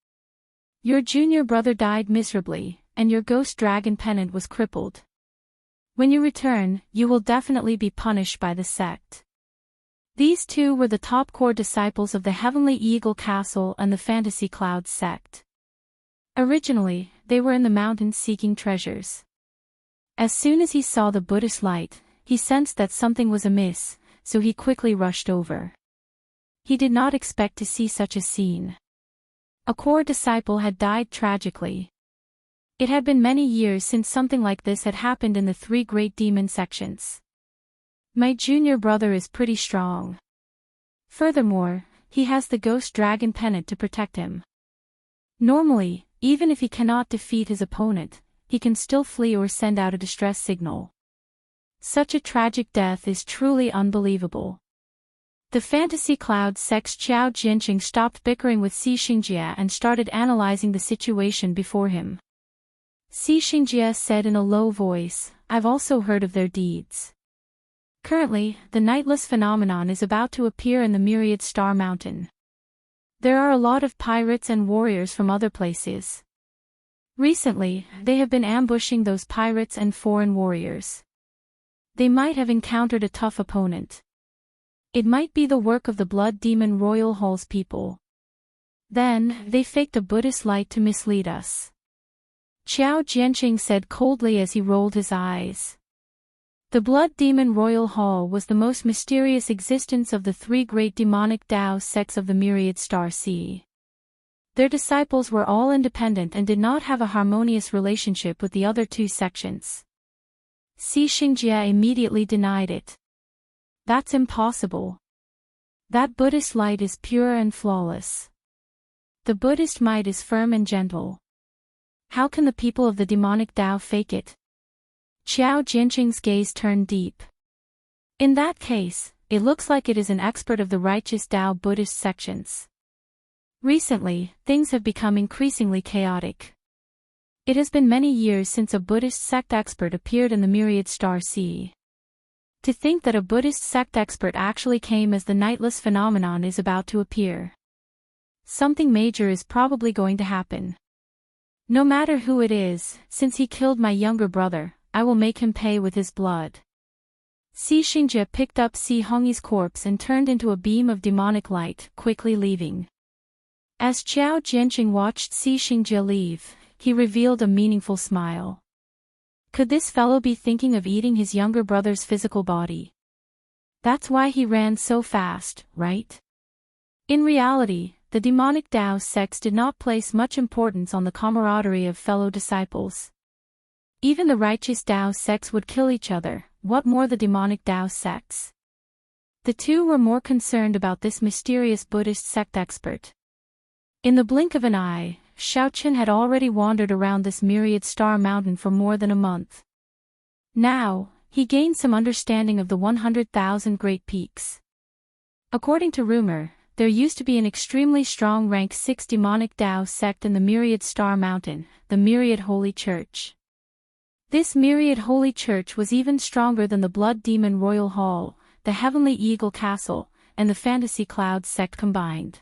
Your junior brother died miserably, and your ghost dragon pennant was crippled. When you return, you will definitely be punished by the sect." These two were the top core disciples of the Heavenly Eagle Castle and the Fantasy Cloud sect. Originally, they were in the mountains seeking treasures. As soon as he saw the Buddhist light, he sensed that something was amiss, so he quickly rushed over. He did not expect to see such a scene. A core disciple had died tragically. It had been many years since something like this had happened in the three great demon sections. My junior brother is pretty strong. Furthermore, he has the ghost dragon pennant to protect him. Normally, even if he cannot defeat his opponent, he can still flee or send out a distress signal. Such a tragic death is truly unbelievable. The Fantasy Cloud sect's Qiao Jianqing stopped bickering with Si Xingjie and started analyzing the situation before him. Si Xingjie said in a low voice, "I've also heard of their deeds. Currently, the Nightless phenomenon is about to appear in the Myriad Star Mountain. There are a lot of pirates and warriors from other places. Recently, they have been ambushing those pirates and foreign warriors. They might have encountered a tough opponent. It might be the work of the Blood Demon Royal Hall's people. Then, they faked a Buddhist light to mislead us." Qiao Jianqing said coldly as he rolled his eyes. The Blood Demon Royal Hall was the most mysterious existence of the three great demonic Tao sects of the Myriad Star Sea. Their disciples were all independent and did not have a harmonious relationship with the other two sections. Si Xingjie immediately denied it. "That's impossible. That Buddhist light is pure and flawless. The Buddhist might is firm and gentle. How can the people of the demonic Tao fake it?" Qiao Jianqing's gaze turned deep. In that case, it looks like it is an expert of the righteous Tao Buddhist sections. Recently, things have become increasingly chaotic. It has been many years since a Buddhist sect expert appeared in the myriad star sea. To think that a Buddhist sect expert actually came as the nightless phenomenon is about to appear. Something major is probably going to happen. No matter who it is, since he killed my younger brother, I will make him pay with his blood. Si Xingjie picked up Si Hongyi's corpse and turned into a beam of demonic light, quickly leaving. As Qiao Jianqing watched Si Xingjie leave, he revealed a meaningful smile. Could this fellow be thinking of eating his younger brother's physical body? That's why he ran so fast, right? In reality, the demonic Tao sects did not place much importance on the camaraderie of fellow disciples. Even the righteous Tao sects would kill each other, what more the demonic Tao sects? The two were more concerned about this mysterious Buddhist sect expert. In the blink of an eye, Xiaoqin had already wandered around this myriad star mountain for more than a month. Now, he gained some understanding of the 100,000 great peaks. According to rumor, there used to be an extremely strong rank 6 demonic Tao sect in the myriad star mountain, the Myriad Holy Church. This Myriad Holy Church was even stronger than the Blood Demon Royal Hall, the Heavenly Eagle Castle, and the Fantasy Cloud sect combined.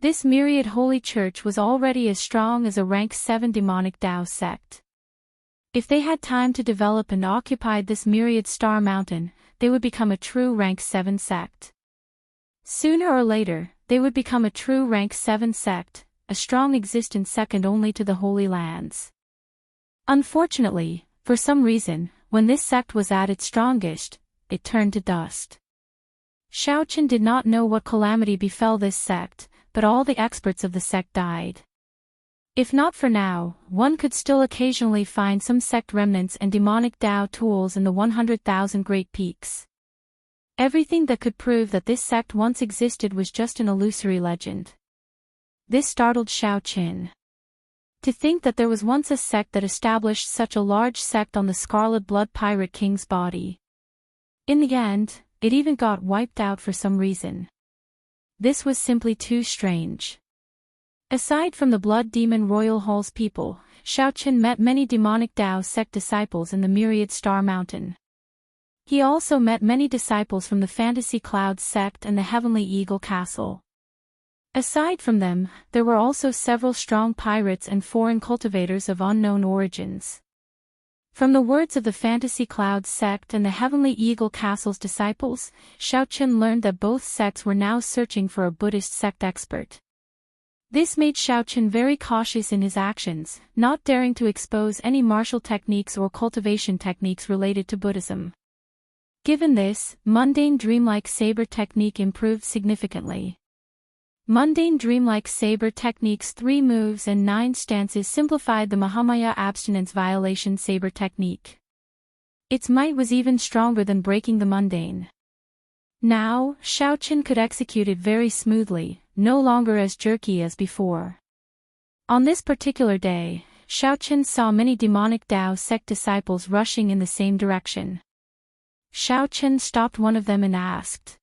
This Myriad Holy Church was already as strong as a rank 7 demonic Tao sect. If they had time to develop and occupied this Myriad Star Mountain, they would become a true rank 7 sect. Sooner or later, they would become a true rank 7 sect, a strong existence second only to the Holy Lands. Unfortunately, for some reason, when this sect was at its strongest, it turned to dust. Xiaoqin did not know what calamity befell this sect, but all the experts of the sect died. If not for now, one could still occasionally find some sect remnants and demonic Tao tools in the 100,000 great peaks. Everything that could prove that this sect once existed was just an illusory legend. This startled Xiaoqin. To think that there was once a sect that established such a large sect on the Scarlet Blood Pirate King's body. In the end, it even got wiped out for some reason. This was simply too strange. Aside from the Blood Demon Royal Hall's people, Xiaoqin met many demonic Tao sect disciples in the Myriad Star Mountain. He also met many disciples from the Fantasy Cloud sect and the Heavenly Eagle Castle. Aside from them, there were also several strong pirates and foreign cultivators of unknown origins. From the words of the Fantasy Cloud sect and the Heavenly Eagle Castle's disciples, Xiaoqin learned that both sects were now searching for a Buddhist sect expert. This made Xiaoqin very cautious in his actions, not daring to expose any martial techniques or cultivation techniques related to Buddhism. Given this, mundane dreamlike saber technique improved significantly. Mundane dreamlike saber technique's 3 moves and 9 stances simplified the Mahamaya abstinence violation saber technique. Its might was even stronger than breaking the mundane. Now, Xiaoqin could execute it very smoothly, no longer as jerky as before. On this particular day, Xiaoqin saw many demonic Tao sect disciples rushing in the same direction. Xiaoqin stopped one of them and asked.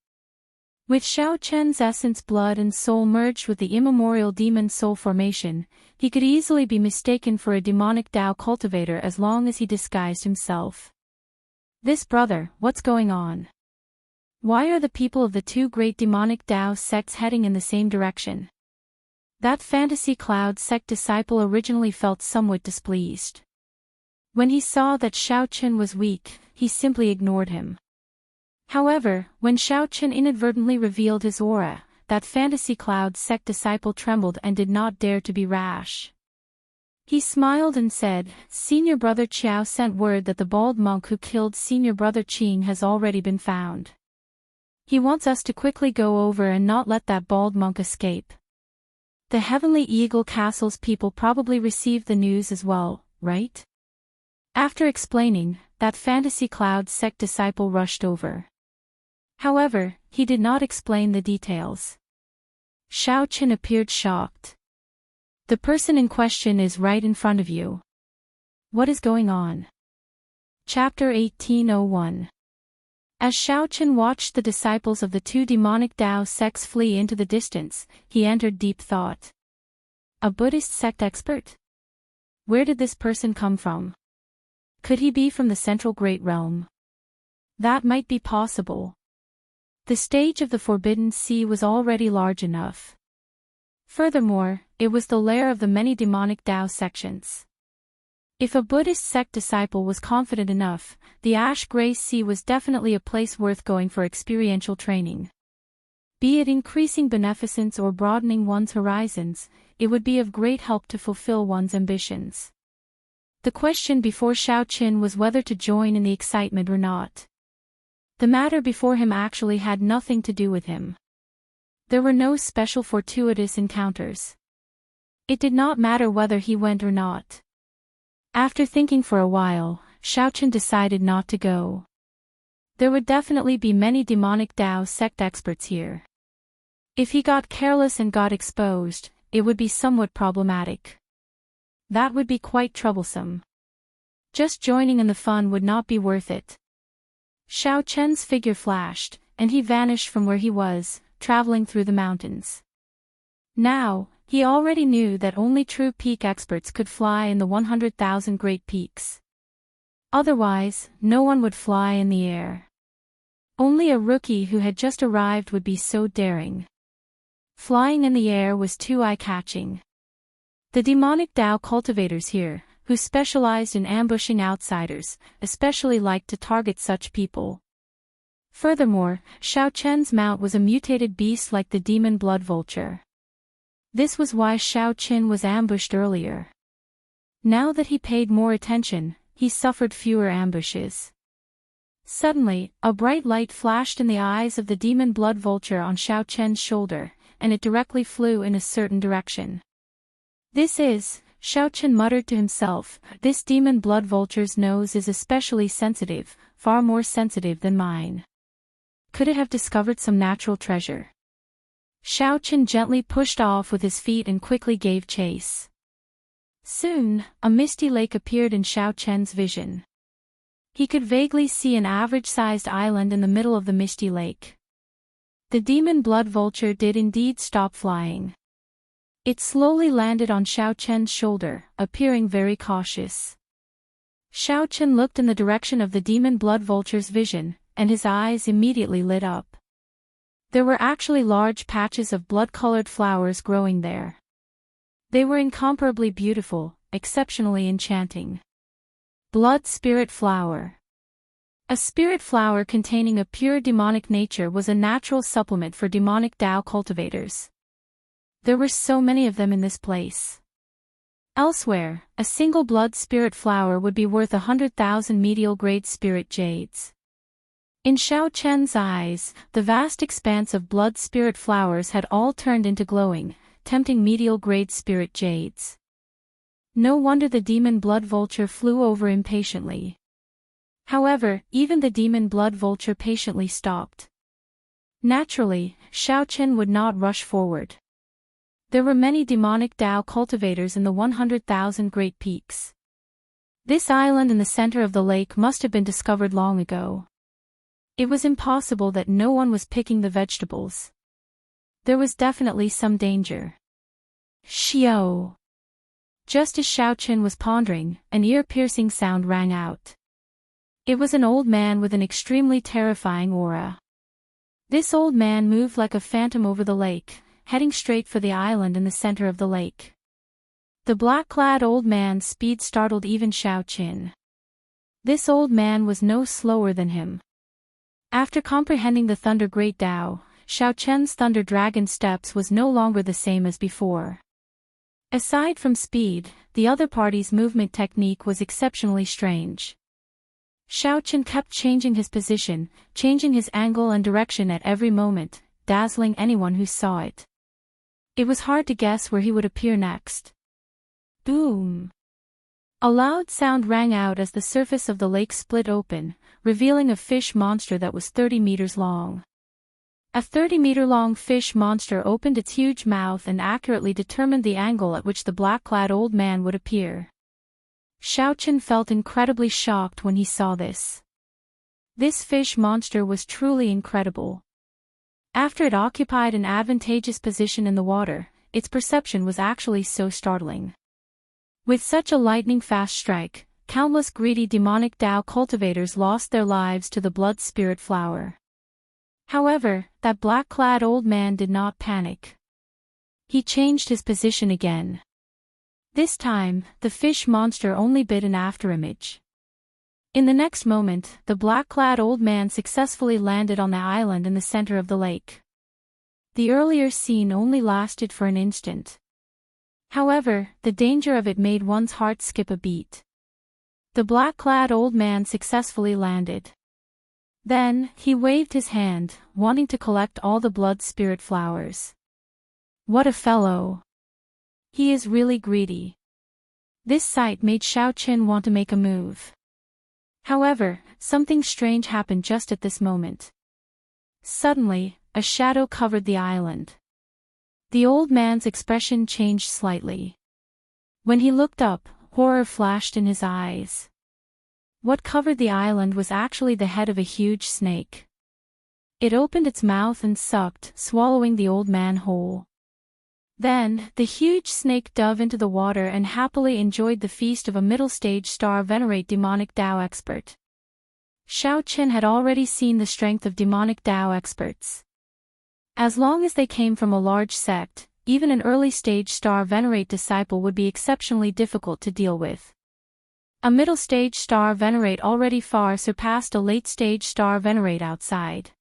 With Xiaoqian's essence blood and soul merged with the immemorial demon soul formation, he could easily be mistaken for a demonic Tao cultivator as long as he disguised himself. This brother, what's going on? Why are the people of the 2 great demonic Tao sects heading in the same direction? That Fantasy Cloud sect disciple originally felt somewhat displeased. When he saw that Xiaoqin was weak, he simply ignored him. However, when Xiaoqin inadvertently revealed his aura, that Fantasy Cloud sect disciple trembled and did not dare to be rash. He smiled and said, "Senior brother Qiao sent word that the bald monk who killed senior brother Qing has already been found. He wants us to quickly go over and not let that bald monk escape." The Heavenly Eagle Castle's people probably received the news as well, right? After explaining, that Fantasy Cloud sect disciple rushed over. However, he did not explain the details. Xiaoqin appeared shocked. The person in question is right in front of you. What is going on? Chapter 1801. As Xiaochen watched the disciples of the two demonic Tao sects flee into the distance, he entered deep thought. A Buddhist sect expert? Where did this person come from? Could he be from the Central Great Realm? That might be possible. The stage of the Forbidden Sea was already large enough. Furthermore, it was the lair of the many demonic Tao sections. If a Buddhist sect disciple was confident enough, the Ash-Gray Sea was definitely a place worth going for experiential training. Be it increasing beneficence or broadening one's horizons, it would be of great help to fulfill one's ambitions. The question before Xiaochen was whether to join in the excitement or not. The matter before him actually had nothing to do with him. There were no special fortuitous encounters. It did not matter whether he went or not. After thinking for a while, Xiaochen decided not to go. There would definitely be many demonic Tao sect experts here. If he got careless and got exposed, it would be somewhat problematic. That would be quite troublesome. Just joining in the fun would not be worth it. Xiaochen's figure flashed, and he vanished from where he was, traveling through the mountains. Now, he already knew that only true peak experts could fly in the 100,000 great peaks. Otherwise, no one would fly in the air. Only a rookie who had just arrived would be so daring. Flying in the air was too eye-catching. The demonic Tao cultivators here, who specialized in ambushing outsiders, especially liked to target such people. Furthermore, Xiaochen's mount was a mutated beast like the demon blood vulture. This was why Xiaochen was ambushed earlier. Now that he paid more attention, he suffered fewer ambushes. Suddenly, a bright light flashed in the eyes of the demon blood vulture on Xiaochen's shoulder, and it directly flew in a certain direction. Xiaochen muttered to himself, this demon blood vulture's nose is especially sensitive, far more sensitive than mine. Could it have discovered some natural treasure? Xiaochen gently pushed off with his feet and quickly gave chase. Soon, a misty lake appeared in Xiaochen's vision. He could vaguely see an average-sized island in the middle of the misty lake. The demon blood vulture did indeed stop flying. It slowly landed on Xiaochen's shoulder, appearing very cautious. Xiaochen looked in the direction of the demon blood vulture's vision, and his eyes immediately lit up. There were actually large patches of blood-colored flowers growing there. They were incomparably beautiful, exceptionally enchanting. Blood spirit flower. A spirit flower containing a pure demonic nature was a natural supplement for demonic Tao cultivators. There were so many of them in this place. Elsewhere, a single blood spirit flower would be worth 100,000 medial-grade spirit jades. In Xiaochen's eyes, the vast expanse of blood spirit flowers had all turned into glowing, tempting medial-grade spirit jades. No wonder the demon blood vulture flew over impatiently. However, even the demon blood vulture patiently stopped. Naturally, Xiaochen would not rush forward. There were many demonic Tao cultivators in the 100,000 great peaks. This island in the center of the lake must have been discovered long ago. It was impossible that no one was picking the vegetables. There was definitely some danger. Xiao! Just as Xiaochen was pondering, an ear-piercing sound rang out. It was an old man with an extremely terrifying aura. This old man moved like a phantom over the lake, heading straight for the island in the center of the lake. The black-clad old man's speed startled even Xiaochen. This old man was no slower than him. After comprehending the Thunder Great Tao, Xiaochen's Thunder Dragon steps was no longer the same as before. Aside from speed, the other party's movement technique was exceptionally strange. Xiaochen kept changing his position, changing his angle and direction at every moment, dazzling anyone who saw it. It was hard to guess where he would appear next. Boom! A loud sound rang out as the surface of the lake split open, revealing a fish monster that was 30 meters long. A 30-meter-long fish monster opened its huge mouth and accurately determined the angle at which the black-clad old man would appear. Xiaochen felt incredibly shocked when he saw this. This fish monster was truly incredible. After it occupied an advantageous position in the water, its perception was actually so startling. With such a lightning-fast strike, countless greedy demonic Tao cultivators lost their lives to the blood spirit flower. However, that black-clad old man did not panic. He changed his position again. This time, the fish monster only bit an afterimage. In the next moment, the black-clad old man successfully landed on the island in the center of the lake. The earlier scene only lasted for an instant. However, the danger of it made one's heart skip a beat. The black-clad old man successfully landed. Then, he waved his hand, wanting to collect all the blood spirit flowers. What a fellow! He is really greedy. This sight made Xiao Qin want to make a move. However, something strange happened just at this moment. Suddenly, a shadow covered the island. The old man's expression changed slightly. When he looked up, horror flashed in his eyes. What covered the island was actually the head of a huge snake. It opened its mouth and sucked, swallowing the old man whole. Then, the huge snake dove into the water and happily enjoyed the feast of a middle-stage star venerate demonic Tao expert. Xiao Qin had already seen the strength of demonic Tao experts. As long as they came from a large sect, even an early-stage star venerate disciple would be exceptionally difficult to deal with. A middle-stage star venerate already far surpassed a late-stage star venerate outside.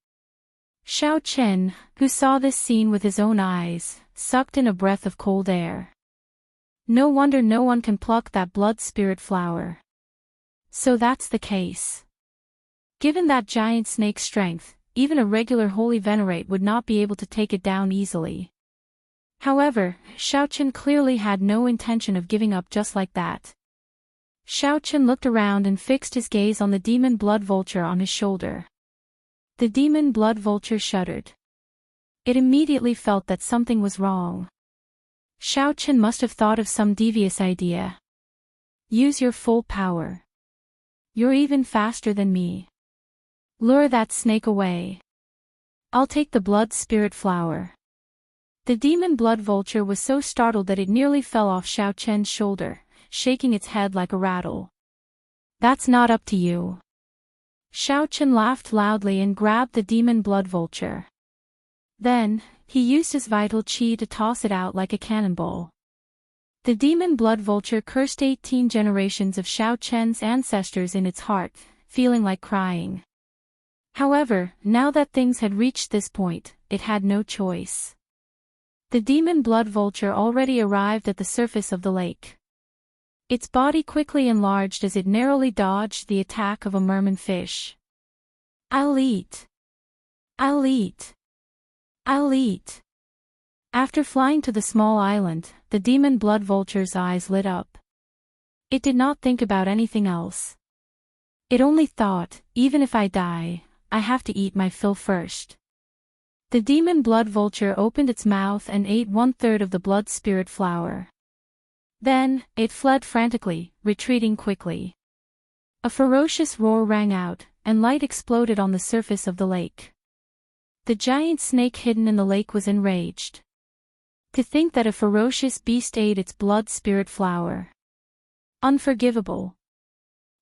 Xiao Qin, who saw this scene with his own eyes, sucked in a breath of cold air. No wonder no one can pluck that blood spirit flower. So that's the case. Given that giant snake's strength, even a regular holy venerate would not be able to take it down easily. However, Xiao Qin clearly had no intention of giving up just like that. Xiao Qin looked around and fixed his gaze on the demon blood vulture on his shoulder. The demon blood vulture shuddered. It immediately felt that something was wrong. Xiao Qin must have thought of some devious idea. Use your full power. You're even faster than me. Lure that snake away. I'll take the blood spirit flower. The demon blood vulture was so startled that it nearly fell off Xiao Qin's shoulder, shaking its head like a rattle. That's not up to you. Xiao Qin laughed loudly and grabbed the demon blood vulture. Then, he used his vital qi to toss it out like a cannonball. The demon blood vulture cursed 18 generations of Xiao Qin's ancestors in its heart, feeling like crying. However, now that things had reached this point, it had no choice. The demon blood vulture already arrived at the surface of the lake. Its body quickly enlarged as it narrowly dodged the attack of a merman fish. I'll eat. I'll eat. I'll eat. After flying to the small island, the demon blood vulture's eyes lit up. It did not think about anything else. It only thought, even if I die, I have to eat my fill first. The demon blood vulture opened its mouth and ate 1/3 of the blood spirit flower. Then, it fled frantically, retreating quickly. A ferocious roar rang out, and light exploded on the surface of the lake. The giant snake hidden in the lake was enraged. To think that a ferocious beast ate its blood spirit flower. Unforgivable.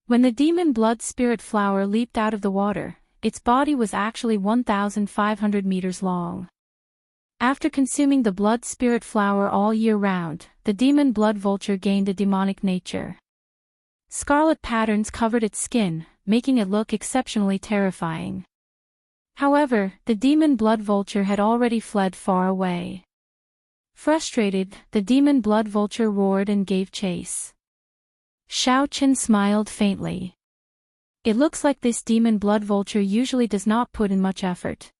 When the demon blood spirit flower leaped out of the water, its body was actually 1,500 meters long. After consuming the blood spirit flower all year round, the demon blood vulture gained a demonic nature. Scarlet patterns covered its skin, making it look exceptionally terrifying. However, the demon blood vulture had already fled far away. Frustrated, the demon blood vulture roared and gave chase. Xiao Qin smiled faintly. It looks like this demon blood vulture usually does not put in much effort.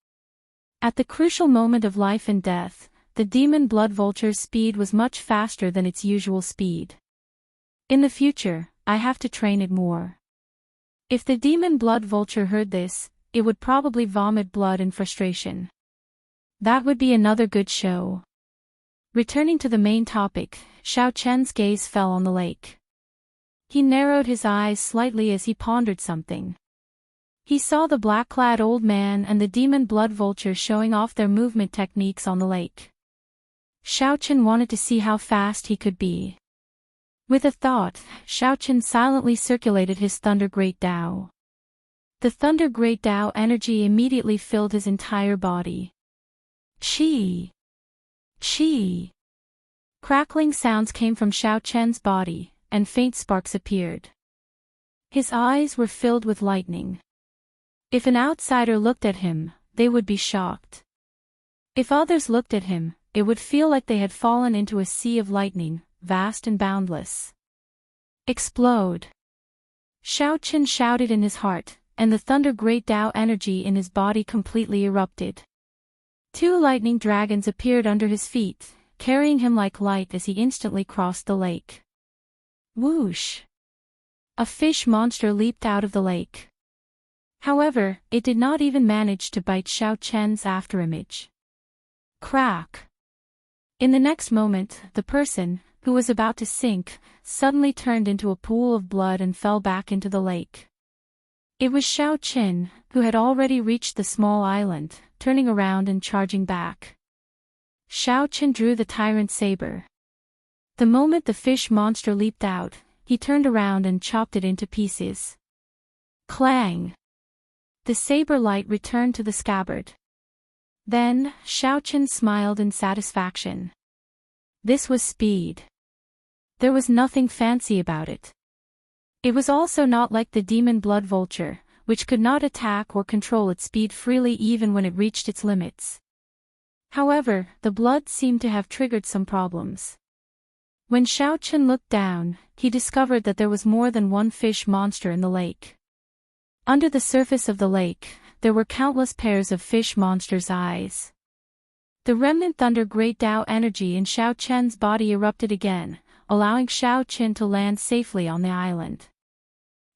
At the crucial moment of life and death, the demon blood vulture's speed was much faster than its usual speed. In the future, I have to train it more. If the demon blood vulture heard this, it would probably vomit blood in frustration. That would be another good show. Returning to the main topic, Xiao Qin's gaze fell on the lake. He narrowed his eyes slightly as he pondered something. He saw the black-clad old man and the demon blood vulture showing off their movement techniques on the lake. Xiaochen wanted to see how fast he could be. With a thought, Xiaochen silently circulated his Thunder Great Tao. The Thunder Great Tao energy immediately filled his entire body. Chi! Chi! Crackling sounds came from Xiaochen's body, and faint sparks appeared. His eyes were filled with lightning. If an outsider looked at him, they would be shocked. If others looked at him, it would feel like they had fallen into a sea of lightning, vast and boundless. Explode! Xiaochen shouted in his heart, and the Thunder Great Tao energy in his body completely erupted. 2 lightning dragons appeared under his feet, carrying him like light as he instantly crossed the lake. Whoosh! A fish monster leaped out of the lake. However, it did not even manage to bite Xiaochen's afterimage. Crack! In the next moment, the person, who was about to sink, suddenly turned into a pool of blood and fell back into the lake. It was Xiaochen, who had already reached the small island, turning around and charging back. Xiaochen drew the tyrant saber. The moment the fish monster leaped out, he turned around and chopped it into pieces. Clang! The saber light returned to the scabbard. Then, Xiaochen smiled in satisfaction. This was speed. There was nothing fancy about it. It was also not like the demon blood vulture, which could not attack or control its speed freely even when it reached its limits. However, the blood seemed to have triggered some problems. When Xiaochen looked down, he discovered that there was more than one fish monster in the lake. Under the surface of the lake, there were countless pairs of fish monsters' eyes. The remnant Thunder Great Tao energy in Xiaochen's body erupted again, allowing Xiaochen to land safely on the island.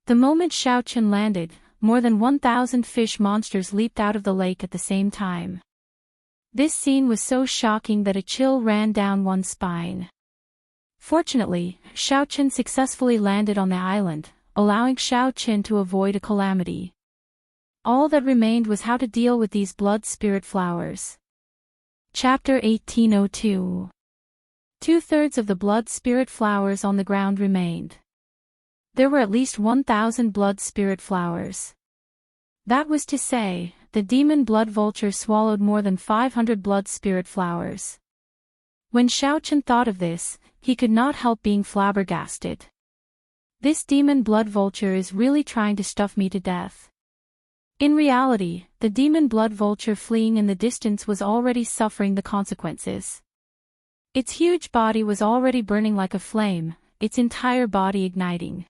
The moment Xiaochen landed, more than 1,000 fish monsters leaped out of the lake at the same time. This scene was so shocking that a chill ran down one's spine. Fortunately, Xiaochen successfully landed on the island, allowing Xiaochen to avoid a calamity. All that remained was how to deal with these blood spirit flowers. Chapter 1802. 2/3 of the blood spirit flowers on the ground remained. There were at least 1,000 blood spirit flowers. That was to say, the demon blood vulture swallowed more than 500 blood spirit flowers. When Xiaochen thought of this, he could not help being flabbergasted. This demon blood vulture is really trying to stuff me to death. In reality, the demon blood vulture fleeing in the distance was already suffering the consequences. Its huge body was already burning like a flame, its entire body igniting.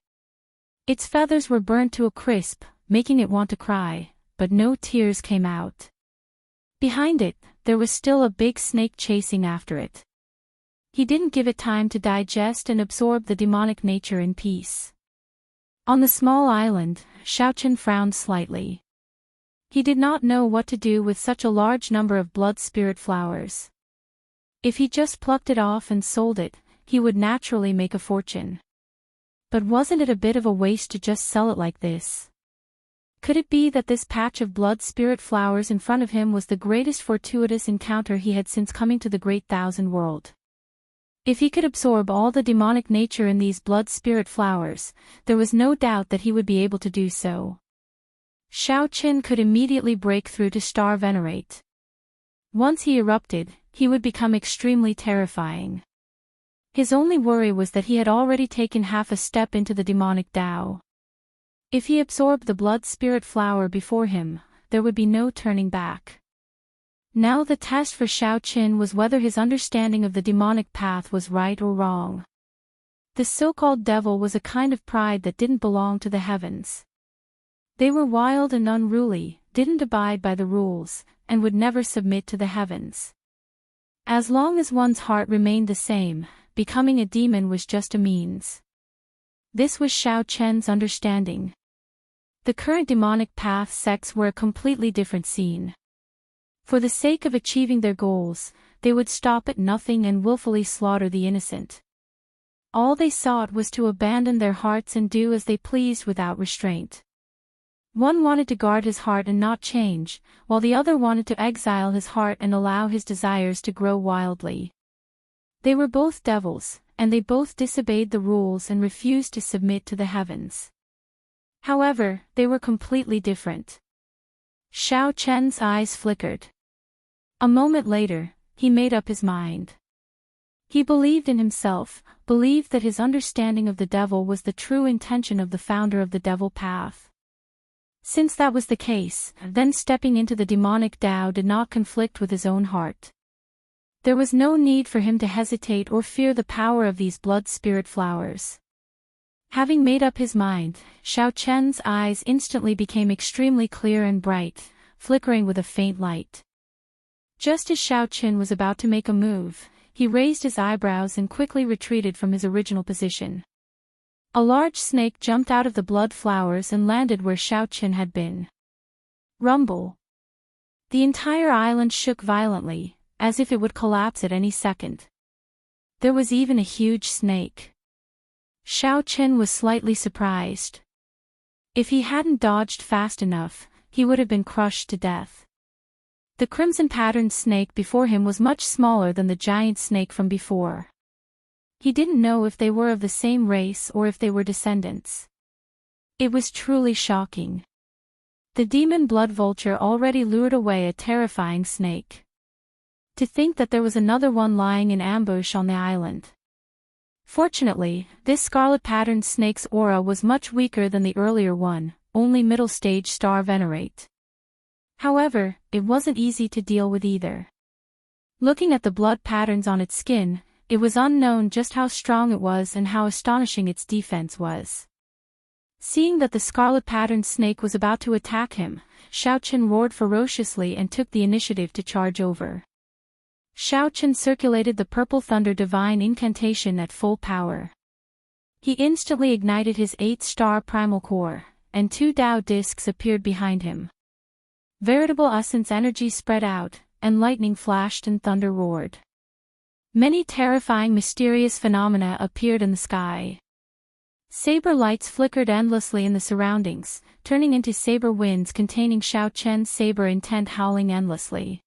Its feathers were burnt to a crisp, making it want to cry, but no tears came out. Behind it, there was still a big snake chasing after it. He didn't give it time to digest and absorb the demonic nature in peace. On the small island, Xiaochen frowned slightly. He did not know what to do with such a large number of blood spirit flowers. If he just plucked it off and sold it, he would naturally make a fortune. But wasn't it a bit of a waste to just sell it like this? Could it be that this patch of blood spirit flowers in front of him was the greatest fortuitous encounter he had since coming to the Great Thousand World? If he could absorb all the demonic nature in these blood spirit flowers, there was no doubt that he would be able to do so. Xiaochen could immediately break through to Star Venerate. Once he erupted, he would become extremely terrifying. His only worry was that he had already taken half a step into the demonic Tao. If he absorbed the blood spirit flower before him, there would be no turning back. Now the test for Xiaochen was whether his understanding of the demonic path was right or wrong. The so-called devil was a kind of pride that didn't belong to the heavens. They were wild and unruly, didn't abide by the rules, and would never submit to the heavens. As long as one's heart remained the same, becoming a demon was just a means. This was Xiaochen's understanding. The current demonic path sects were a completely different scene. For the sake of achieving their goals, they would stop at nothing and willfully slaughter the innocent. All they sought was to abandon their hearts and do as they pleased without restraint. One wanted to guard his heart and not change, while the other wanted to exile his heart and allow his desires to grow wildly. They were both devils, and they both disobeyed the rules and refused to submit to the heavens. However, they were completely different. Xiao Chen's eyes flickered. A moment later, he made up his mind. He believed in himself, believed that his understanding of the devil was the true intention of the founder of the devil path. Since that was the case, then stepping into the demonic Tao did not conflict with his own heart. There was no need for him to hesitate or fear the power of these blood spirit flowers. Having made up his mind, Xiao Chen's eyes instantly became extremely clear and bright, flickering with a faint light. Just as Xiao Chen was about to make a move, he raised his eyebrows and quickly retreated from his original position. A large snake jumped out of the blood flowers and landed where Xiao Chen had been. Rumble. The entire island shook violently, as if it would collapse at any second. There was even a huge snake. Xiao Chen was slightly surprised. If he hadn't dodged fast enough, he would have been crushed to death. The crimson-patterned snake before him was much smaller than the giant snake from before. He didn't know if they were of the same race or if they were descendants. It was truly shocking. The demon blood vulture already lured away a terrifying snake. To think that there was another one lying in ambush on the island. Fortunately, this scarlet-patterned snake's aura was much weaker than the earlier one, only middle-stage star venerate. However, it wasn't easy to deal with either. Looking at the blood patterns on its skin, it was unknown just how strong it was and how astonishing its defense was. Seeing that the scarlet-patterned snake was about to attack him, Xiao Chen roared ferociously and took the initiative to charge over. Xiao Chen circulated the purple thunder divine incantation at full power. He instantly ignited his 8-star primal core, and 2 Tao discs appeared behind him. Veritable essence energy spread out, and lightning flashed and thunder roared. Many terrifying mysterious phenomena appeared in the sky. Saber lights flickered endlessly in the surroundings, turning into saber winds containing Xiao Chen's saber intent howling endlessly.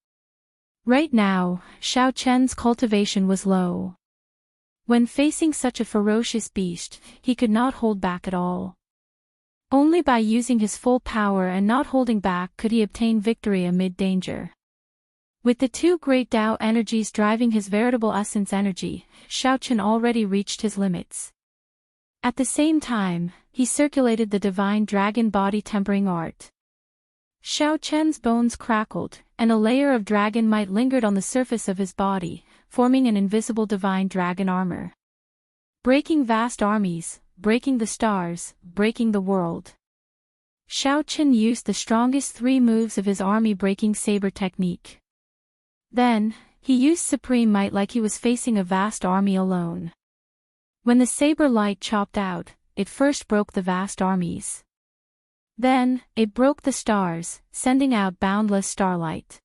Right now, Xiao Chen's cultivation was low. When facing such a ferocious beast, he could not hold back at all. Only by using his full power and not holding back could he obtain victory amid danger. With the 2 great Tao energies driving his veritable essence energy, Xiao Chen already reached his limits. At the same time, he circulated the divine dragon body tempering art. Xiao Chen's bones crackled, and a layer of dragon might lingered on the surface of his body, forming an invisible divine dragon armor. Breaking vast armies, breaking the stars, breaking the world. Xiao Chen used the strongest 3 moves of his army-breaking saber technique. Then, he used supreme might like he was facing a vast army alone. When the saber light chopped out, it first broke the vast armies. Then, it broke the stars, sending out boundless starlight.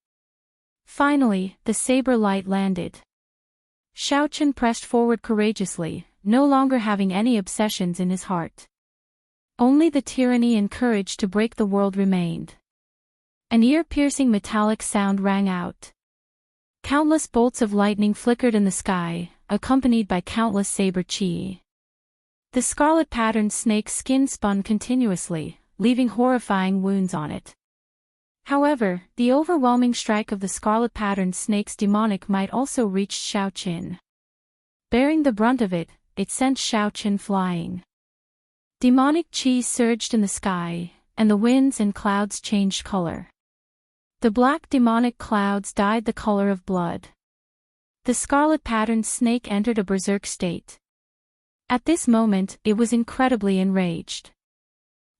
Finally, the saber light landed. Xiao Chen pressed forward courageously, no longer having any obsessions in his heart. Only the tyranny and courage to break the world remained. An ear-piercing metallic sound rang out. Countless bolts of lightning flickered in the sky, accompanied by countless saber chi. The scarlet-patterned snake's skin spun continuously, leaving horrifying wounds on it. However, the overwhelming strike of the scarlet-patterned snake's demonic might also reached Xiao Chen. Bearing the brunt of it, it sent Xiao Chen flying. Demonic chi surged in the sky, and the winds and clouds changed color. The black demonic clouds dyed the color of blood. The scarlet-patterned snake entered a berserk state. At this moment, it was incredibly enraged.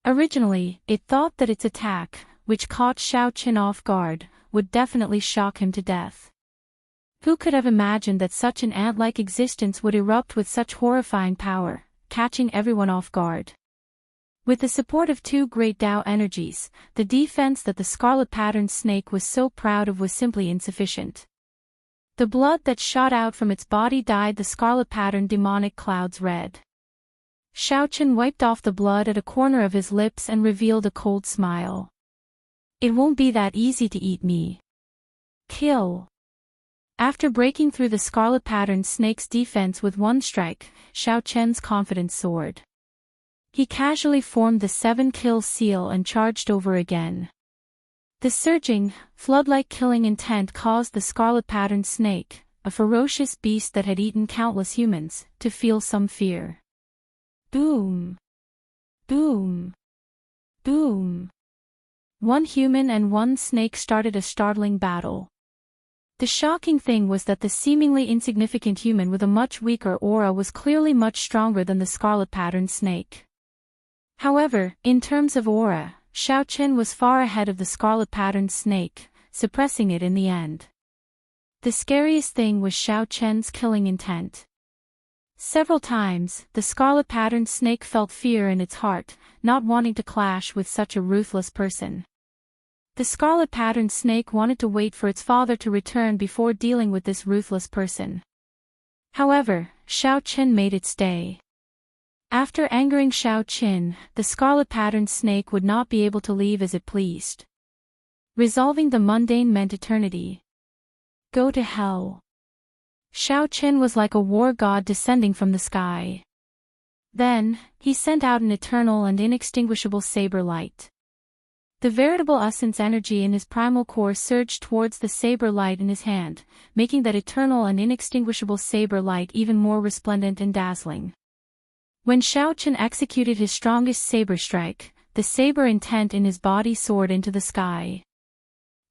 Originally, it thought that its attack, which caught Xiao Chen off guard, would definitely shock him to death. Who could have imagined that such an ant-like existence would erupt with such horrifying power, catching everyone off guard? With the support of 2 great Tao energies, the defense that the scarlet-patterned snake was so proud of was simply insufficient. The blood that shot out from its body dyed the scarlet-patterned demonic clouds red. Xiao Chen wiped off the blood at a corner of his lips and revealed a cold smile. It won't be that easy to eat me. Kill. After breaking through the scarlet patterned snake's defense with one strike, Xiao Chen's confidence soared. He casually formed the 7-kill seal and charged over again. The surging, flood-like killing intent caused the scarlet patterned snake, a ferocious beast that had eaten countless humans, to feel some fear. Boom! Boom! Boom! One human and one snake started a startling battle. The shocking thing was that the seemingly insignificant human with a much weaker aura was clearly much stronger than the scarlet patterned snake. However, in terms of aura, Xiao Chen was far ahead of the scarlet patterned snake, suppressing it in the end. The scariest thing was Xiao Chen's killing intent. Several times, the scarlet patterned snake felt fear in its heart, not wanting to clash with such a ruthless person. The scarlet patterned snake wanted to wait for its father to return before dealing with this ruthless person. However, Xiao Chen made it stay. After angering Xiao Chen, the scarlet patterned snake would not be able to leave as it pleased. Resolving the mundane meant eternity. Go to hell. Xiao Chen was like a war god descending from the sky. Then, he sent out an eternal and inextinguishable saber light. The veritable essence energy in his primal core surged towards the saber light in his hand, making that eternal and inextinguishable saber light even more resplendent and dazzling. When Xiao Chen executed his strongest saber strike, the saber intent in his body soared into the sky.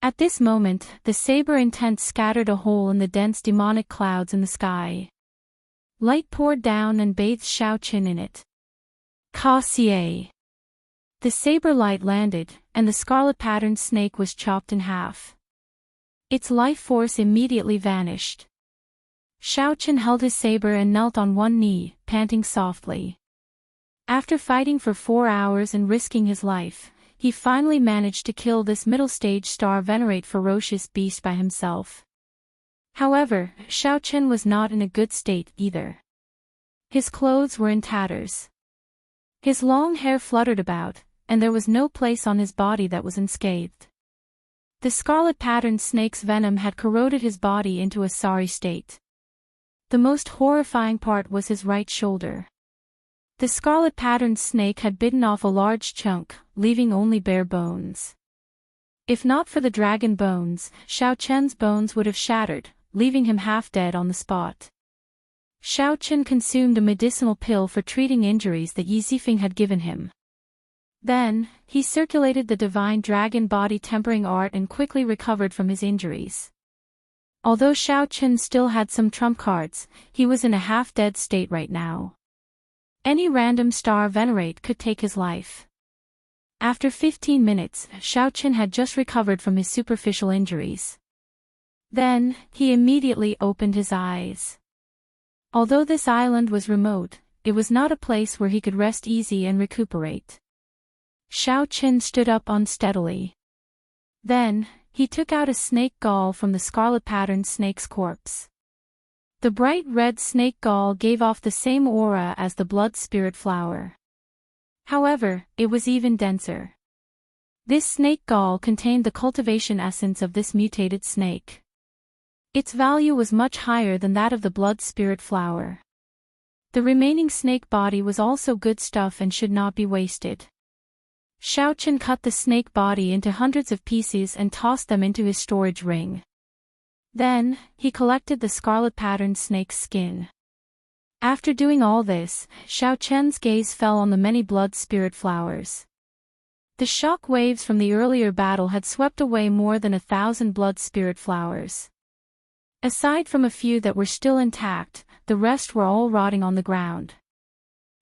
At this moment, the saber intent scattered a hole in the dense demonic clouds in the sky. Light poured down and bathed Xiao Chen in it. Ka-xie. The saber light landed, and the scarlet patterned snake was chopped in half. Its life force immediately vanished. Xiao Chen held his saber and knelt on one knee, panting softly. After fighting for 4 hours and risking his life, he finally managed to kill this middle-stage star venerate ferocious beast by himself. However, Xiao Chen was not in a good state either. His clothes were in tatters. His long hair fluttered about, and there was no place on his body that was unscathed. The scarlet patterned snake's venom had corroded his body into a sorry state. The most horrifying part was his right shoulder. The scarlet patterned snake had bitten off a large chunk, leaving only bare bones. If not for the dragon bones, Xiao Chen's bones would have shattered, leaving him half dead on the spot. Xiao Chen consumed a medicinal pill for treating injuries that Yi Zifeng had given him. Then, he circulated the divine dragon body tempering art and quickly recovered from his injuries. Although Xiao Chen still had some trump cards, he was in a half-dead state right now. Any random star venerate could take his life. After 15 minutes, Xiao Chen had just recovered from his superficial injuries. Then, he immediately opened his eyes. Although this island was remote, it was not a place where he could rest easy and recuperate. Xiao Chen stood up unsteadily. Then, he took out a snake gall from the scarlet patterned snake's corpse. The bright red snake gall gave off the same aura as the blood spirit flower. However, it was even denser. This snake gall contained the cultivation essence of this mutated snake. Its value was much higher than that of the blood spirit flower. The remaining snake body was also good stuff and should not be wasted. Xiao Chen cut the snake body into hundreds of pieces and tossed them into his storage ring. Then, he collected the scarlet patterned snake's skin. After doing all this, Xiao Chen's gaze fell on the many blood spirit flowers. The shock waves from the earlier battle had swept away more than 1,000 blood spirit flowers. Aside from a few that were still intact, the rest were all rotting on the ground.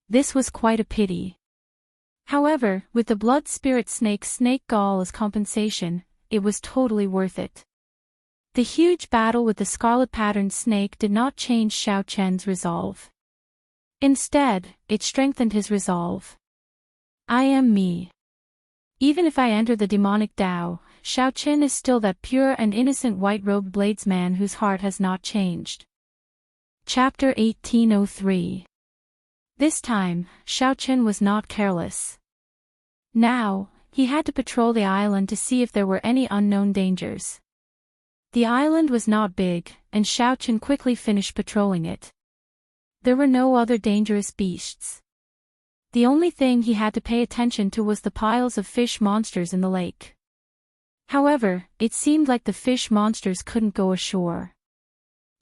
This was quite a pity. However, with the blood spirit snake's snake gall as compensation, it was totally worth it. The huge battle with the scarlet patterned snake did not change Xiao Chen's resolve. Instead, it strengthened his resolve. I am me. Even if I enter the demonic Tao, Xiao Chen is still that pure and innocent white-robed bladesman whose heart has not changed. Chapter 1803. This time, Xiaochen was not careless. Now, he had to patrol the island to see if there were any unknown dangers. The island was not big, and Xiaochen quickly finished patrolling it. There were no other dangerous beasts. The only thing he had to pay attention to was the piles of fish monsters in the lake. However, it seemed like the fish monsters couldn't go ashore.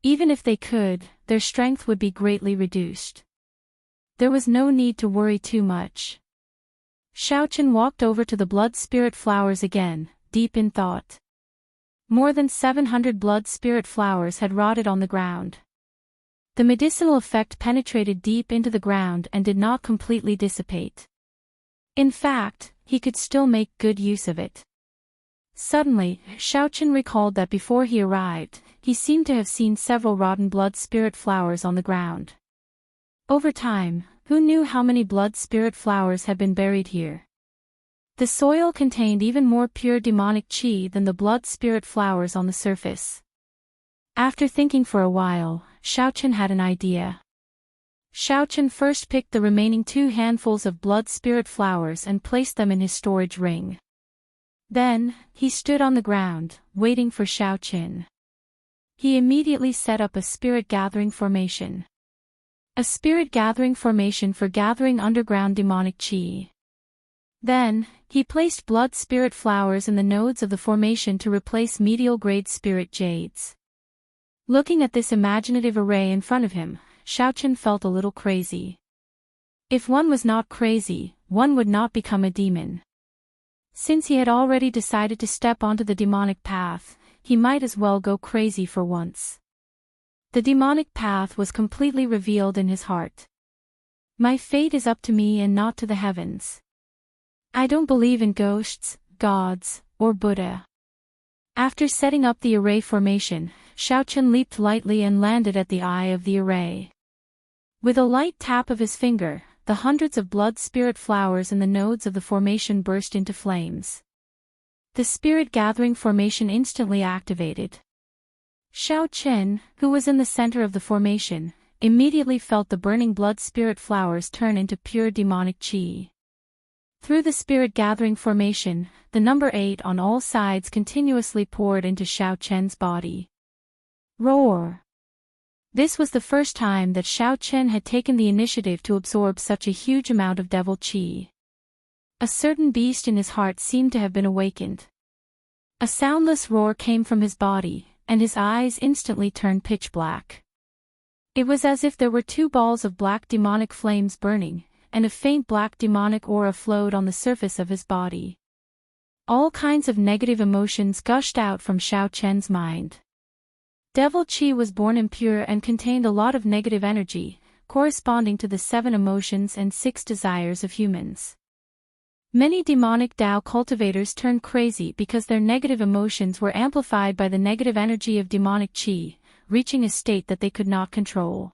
Even if they could, their strength would be greatly reduced. There was no need to worry too much. Xiaochen walked over to the blood spirit flowers again, deep in thought. More than 700 blood spirit flowers had rotted on the ground. The medicinal effect penetrated deep into the ground and did not completely dissipate. In fact, he could still make good use of it. Suddenly, Xiaochen recalled that before he arrived, he seemed to have seen several rotten blood spirit flowers on the ground. Over time, who knew how many blood spirit flowers had been buried here? The soil contained even more pure demonic qi than the blood spirit flowers on the surface. After thinking for a while, Xiaochen had an idea. Xiaochen first picked the remaining 2 handfuls of blood spirit flowers and placed them in his storage ring. Then, he stood on the ground, waiting for Xiaochen. He immediately set up a spirit gathering formation. A spirit gathering formation for gathering underground demonic qi. Then, he placed blood spirit flowers in the nodes of the formation to replace medial grade spirit jades. Looking at this imaginative array in front of him, Xiaochen felt a little crazy. If one was not crazy, one would not become a demon. Since he had already decided to step onto the demonic path, he might as well go crazy for once. The demonic path was completely revealed in his heart. My fate is up to me and not to the heavens. I don't believe in ghosts, gods, or Buddha. After setting up the array formation, Xiaochen leaped lightly and landed at the eye of the array. With a light tap of his finger, the hundreds of blood spirit flowers in the nodes of the formation burst into flames. The spirit gathering formation instantly activated. Xiaochen, who was in the center of the formation, immediately felt the burning blood spirit flowers turn into pure demonic qi. Through the spirit gathering formation, the number 8 on all sides continuously poured into Xiaochen's body. Roar! This was the first time that Xiaochen had taken the initiative to absorb such a huge amount of devil qi. A certain beast in his heart seemed to have been awakened. A soundless roar came from his body, and his eyes instantly turned pitch black. It was as if there were 2 balls of black demonic flames burning, and a faint black demonic aura flowed on the surface of his body. All kinds of negative emotions gushed out from Xiaochen's mind. Devil qi was born impure and contained a lot of negative energy, corresponding to the 7 emotions and 6 desires of humans. Many demonic Tao cultivators turned crazy because their negative emotions were amplified by the negative energy of demonic qi, reaching a state that they could not control.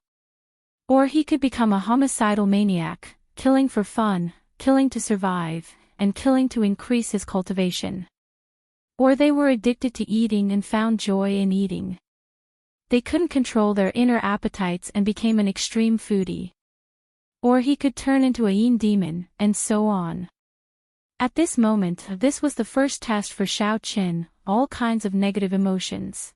Or he could become a homicidal maniac, killing for fun, killing to survive, and killing to increase his cultivation. Or they were addicted to eating and found joy in eating. They couldn't control their inner appetites and became an extreme foodie. Or he could turn into a yin demon, and so on. At this moment, this was the first test for Xiaochen, all kinds of negative emotions.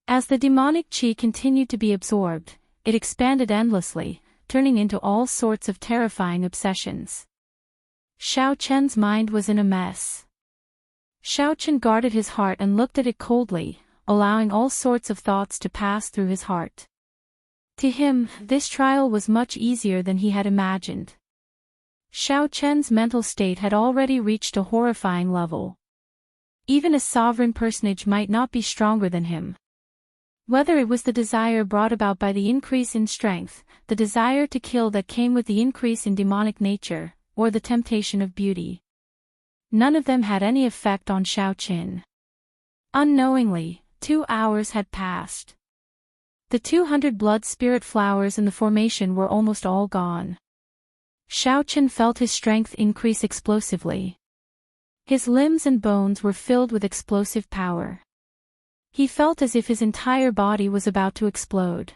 As the demonic qi continued to be absorbed, it expanded endlessly, turning into all sorts of terrifying obsessions. Xiaochen's mind was in a mess. Xiaochen guarded his heart and looked at it coldly, allowing all sorts of thoughts to pass through his heart. To him, this trial was much easier than he had imagined. Xiaochen's mental state had already reached a horrifying level. Even a sovereign personage might not be stronger than him. Whether it was the desire brought about by the increase in strength, the desire to kill that came with the increase in demonic nature, or the temptation of beauty. None of them had any effect on Xiaochen. Unknowingly, 2 hours had passed. The 200 blood spirit flowers in the formation were almost all gone. Xiaochen felt his strength increase explosively. His limbs and bones were filled with explosive power. He felt as if his entire body was about to explode.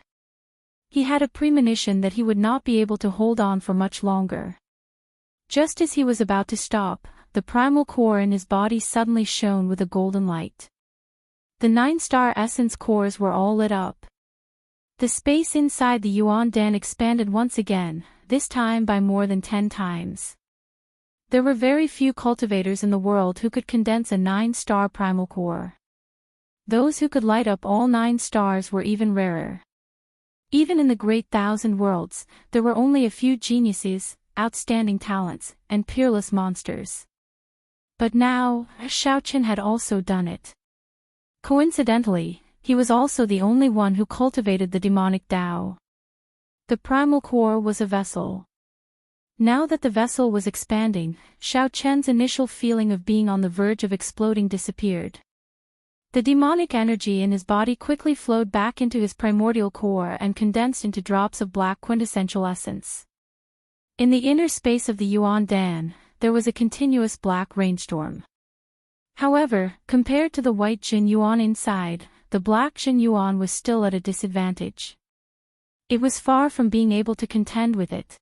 He had a premonition that he would not be able to hold on for much longer. Just as he was about to stop, the primal core in his body suddenly shone with a golden light. The 9-star essence cores were all lit up. The space inside the Yuan Dan expanded once again, this time by more than 10 times. There were very few cultivators in the world who could condense a 9-star primal core. Those who could light up all 9 stars were even rarer. Even in the great 1,000 worlds, there were only a few geniuses, outstanding talents, and peerless monsters. But now, Xiaochen had also done it. Coincidentally, he was also the only one who cultivated the demonic Tao. The primal core was a vessel. Now that the vessel was expanding, Xiaochen's initial feeling of being on the verge of exploding disappeared. The demonic energy in his body quickly flowed back into his primordial core and condensed into drops of black quintessential essence. In the inner space of the Yuan Dan, there was a continuous black rainstorm. However, compared to the white Jin Yuan inside, the black Jin Yuan was still at a disadvantage. It was far from being able to contend with it.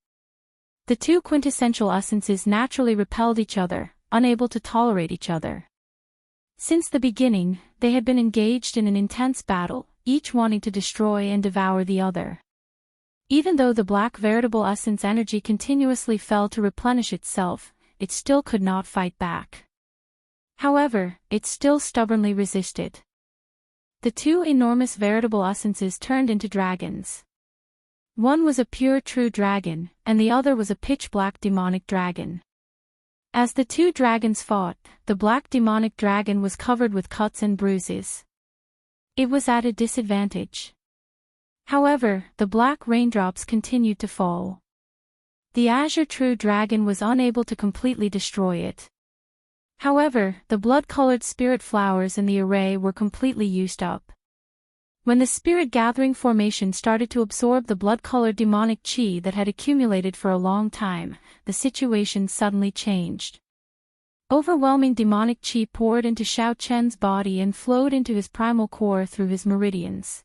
The two quintessential essences naturally repelled each other, unable to tolerate each other. Since the beginning, they had been engaged in an intense battle, each wanting to destroy and devour the other. Even though the black veritable essence energy continuously fell to replenish itself, it still could not fight back. However, it still stubbornly resisted. The two enormous veritable essences turned into dragons. One was a pure true dragon, and the other was a pitch-black demonic dragon. As the two dragons fought, the black demonic dragon was covered with cuts and bruises. It was at a disadvantage. However, the black raindrops continued to fall. The azure true dragon was unable to completely destroy it. However, the blood-colored spirit flowers in the array were completely used up. When the spirit gathering formation started to absorb the blood-colored demonic qi that had accumulated for a long time, the situation suddenly changed. Overwhelming demonic qi poured into Xiaochen's body and flowed into his primal core through his meridians.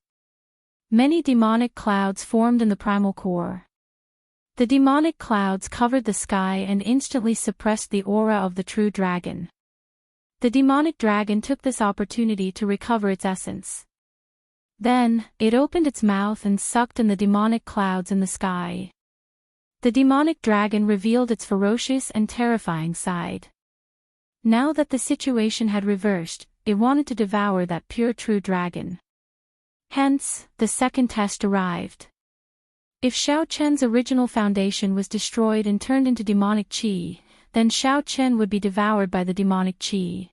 Many demonic clouds formed in the primal core. The demonic clouds covered the sky and instantly suppressed the aura of the true dragon. The demonic dragon took this opportunity to recover its essence. Then, it opened its mouth and sucked in the demonic clouds in the sky. The demonic dragon revealed its ferocious and terrifying side. Now that the situation had reversed, it wanted to devour that pure true dragon. Hence, the second test arrived. If Xiaochen's original foundation was destroyed and turned into demonic qi, then Xiaochen would be devoured by the demonic qi.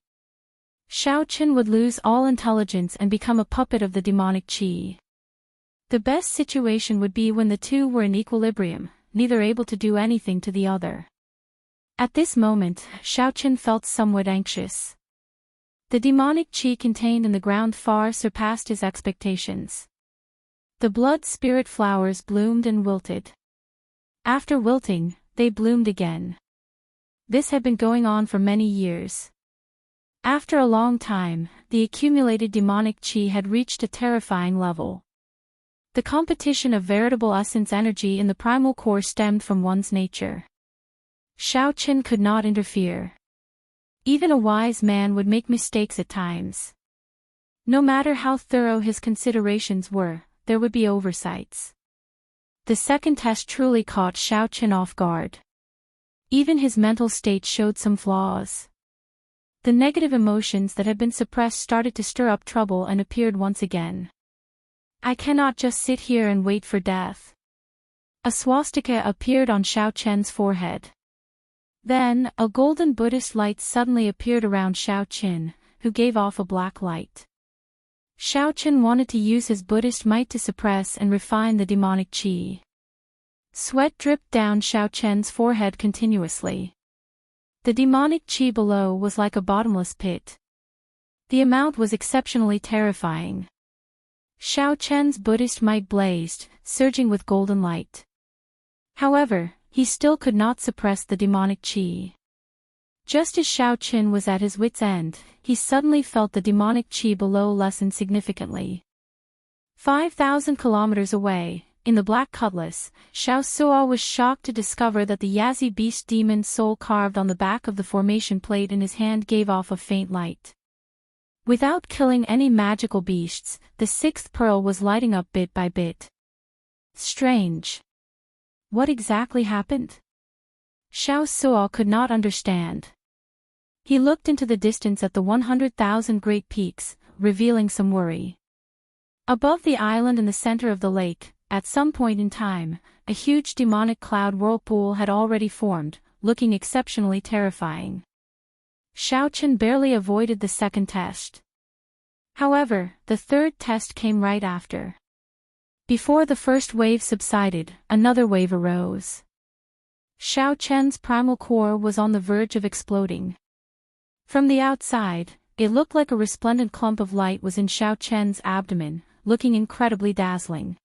Xiaochen would lose all intelligence and become a puppet of the demonic qi. The best situation would be when the two were in equilibrium, neither able to do anything to the other. At this moment, Xiaochen felt somewhat anxious. The demonic qi contained in the ground far surpassed his expectations. The blood spirit flowers bloomed and wilted. After wilting, they bloomed again. This had been going on for many years. After a long time, the accumulated demonic qi had reached a terrifying level. The competition of veritable essence energy in the primal core stemmed from one's nature. Xiaochen could not interfere. Even a wise man would make mistakes at times. No matter how thorough his considerations were, there would be oversights. The second test truly caught Xiaochen off guard. Even his mental state showed some flaws. The negative emotions that had been suppressed started to stir up trouble and appeared once again. I cannot just sit here and wait for death. A swastika appeared on Xiaochen's forehead. Then, a golden Buddhist light suddenly appeared around Xiaochen, who gave off a black light. Xiaochen wanted to use his Buddhist might to suppress and refine the demonic qi. Sweat dripped down Xiaochen's forehead continuously. The demonic qi below was like a bottomless pit. The amount was exceptionally terrifying. Xiaochen's Buddhist might blazed, surging with golden light. However, he still could not suppress the demonic qi. Just as Xiaochen was at his wit's end, he suddenly felt the demonic qi below lessen significantly. 5,000 kilometers away, in the Black Cutlass, Xiao Suo was shocked to discover that the Yazi beast demon soul carved on the back of the formation plate in his hand gave off a faint light. Without killing any magical beasts, the sixth pearl was lighting up bit by bit. Strange. What exactly happened? Xiao Suo could not understand. He looked into the distance at the 100,000 great peaks, revealing some worry. Above the island in the center of the lake, at some point in time, a huge demonic cloud whirlpool had already formed, looking exceptionally terrifying. Xiaochen barely avoided the second test. However, the third test came right after. Before the first wave subsided, another wave arose. Xiaochen's primal core was on the verge of exploding. From the outside, it looked like a resplendent clump of light was in Xiaochen's abdomen, looking incredibly dazzling.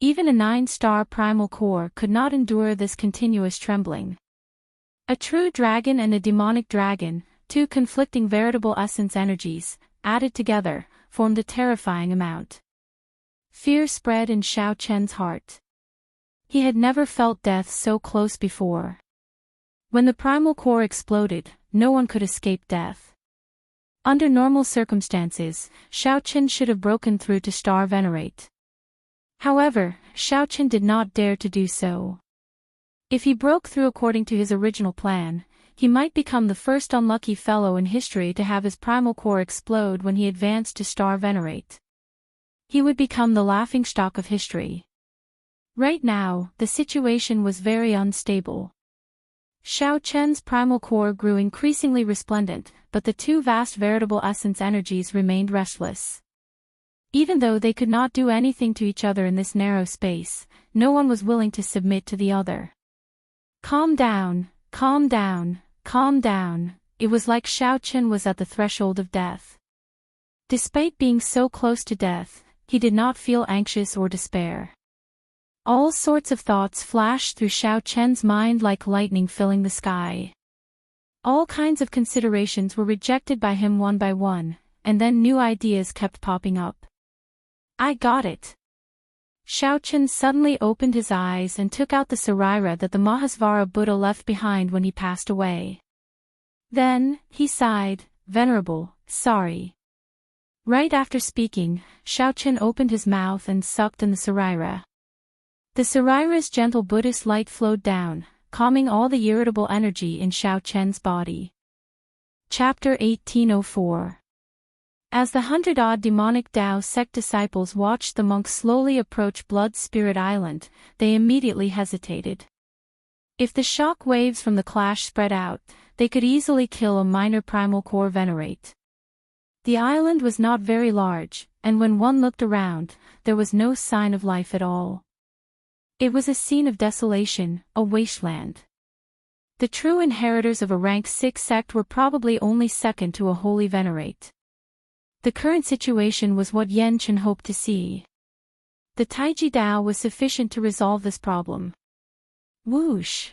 Even a 9-star primal core could not endure this continuous trembling. A true dragon and a demonic dragon, two conflicting veritable essence energies, added together, formed a terrifying amount. Fear spread in Xiaochen's heart. He had never felt death so close before. When the primal core exploded, no one could escape death. Under normal circumstances, Xiaochen should have broken through to Star Venerate. However, Xiaochen did not dare to do so. If he broke through according to his original plan, he might become the first unlucky fellow in history to have his primal core explode when he advanced to Star Venerate. He would become the laughingstock of history. Right now, the situation was very unstable. Xiaochen's primal core grew increasingly resplendent, but the two vast veritable essence energies remained restless. Even though they could not do anything to each other in this narrow space, no one was willing to submit to the other. Calm down, calm down, calm down. It was like Xiaochen was at the threshold of death. Despite being so close to death, he did not feel anxious or despair. All sorts of thoughts flashed through Xiaochen's mind like lightning filling the sky. All kinds of considerations were rejected by him one by one, and then new ideas kept popping up. I got it. Xiaochen suddenly opened his eyes and took out the Sarira that the Mahasvara Buddha left behind when he passed away. Then, he sighed, "Venerable, sorry." Right after speaking, Xiaochen opened his mouth and sucked in the Sarira. The Sarira's gentle Buddhist light flowed down, calming all the irritable energy in Xiaochen's body. Chapter 1804. As the 100-odd demonic Tao sect disciples watched the monks slowly approach Blood Spirit Island, they immediately hesitated. If the shock waves from the clash spread out, they could easily kill a minor primal core venerate. The island was not very large, and when one looked around, there was no sign of life at all. It was a scene of desolation, a wasteland. The true inheritors of a rank 6 sect were probably only second to a holy venerate. The current situation was what Yan Chen hoped to see. The Taiji Dao was sufficient to resolve this problem. Whoosh!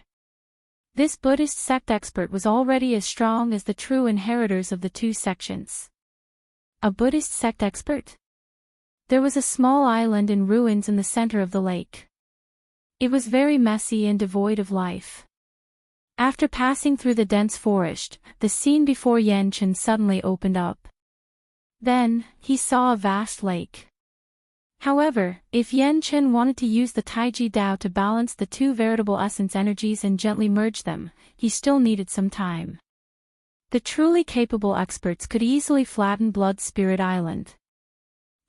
This Buddhist sect expert was already as strong as the true inheritors of the two sections. A Buddhist sect expert? There was a small island in ruins in the center of the lake. It was very messy and devoid of life. After passing through the dense forest, the scene before Yan Chen suddenly opened up. Then, he saw a vast lake. However, if Yan Chen wanted to use the Taiji Dao to balance the two veritable essence energies and gently merge them, he still needed some time. The truly capable experts could easily flatten Blood Spirit Island.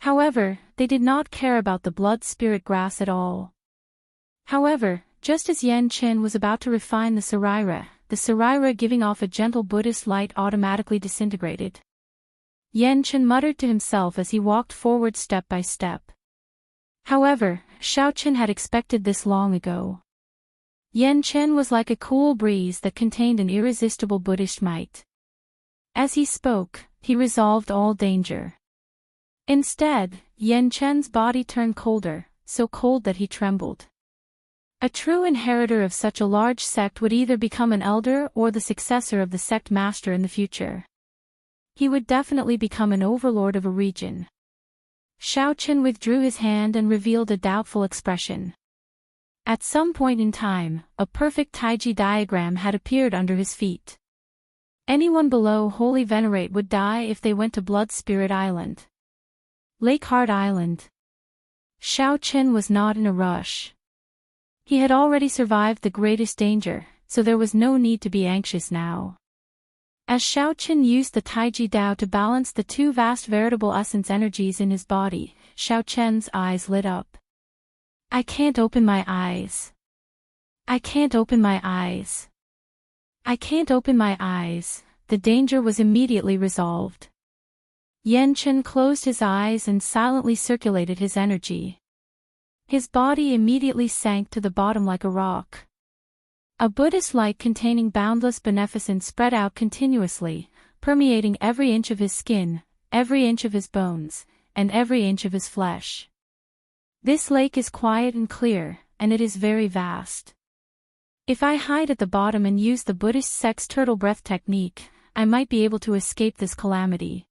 However, they did not care about the Blood Spirit grass at all. However, just as Yan Chen was about to refine the Sarira giving off a gentle Buddhist light automatically disintegrated. Yan Chen muttered to himself as he walked forward step by step. However, Xiaochen had expected this long ago. Yan Chen was like a cool breeze that contained an irresistible Buddhist might. As he spoke, he resolved all danger. Instead, Yan Chen's body turned colder, so cold that he trembled. A true inheritor of such a large sect would either become an elder or the successor of the sect master in the future. He would definitely become an overlord of a region. Xiao Chen withdrew his hand and revealed a doubtful expression. At some point in time, a perfect Taiji diagram had appeared under his feet. Anyone below Holy Venerate would die if they went to Blood Spirit Island. Lake Heart Island. Xiao Chen was not in a rush. He had already survived the greatest danger, so there was no need to be anxious now. As Xiao Chen used the Taiji Dao to balance the two vast veritable essence energies in his body, Xiao Chen's eyes lit up. I can't open my eyes. I can't open my eyes. I can't open my eyes. The danger was immediately resolved. Yan Chen closed his eyes and silently circulated his energy. His body immediately sank to the bottom like a rock. A Buddhist light containing boundless beneficence spread out continuously, permeating every inch of his skin, every inch of his bones, and every inch of his flesh. This lake is quiet and clear, and it is very vast. If I hide at the bottom and use the Buddhist sex turtle breath technique, I might be able to escape this calamity.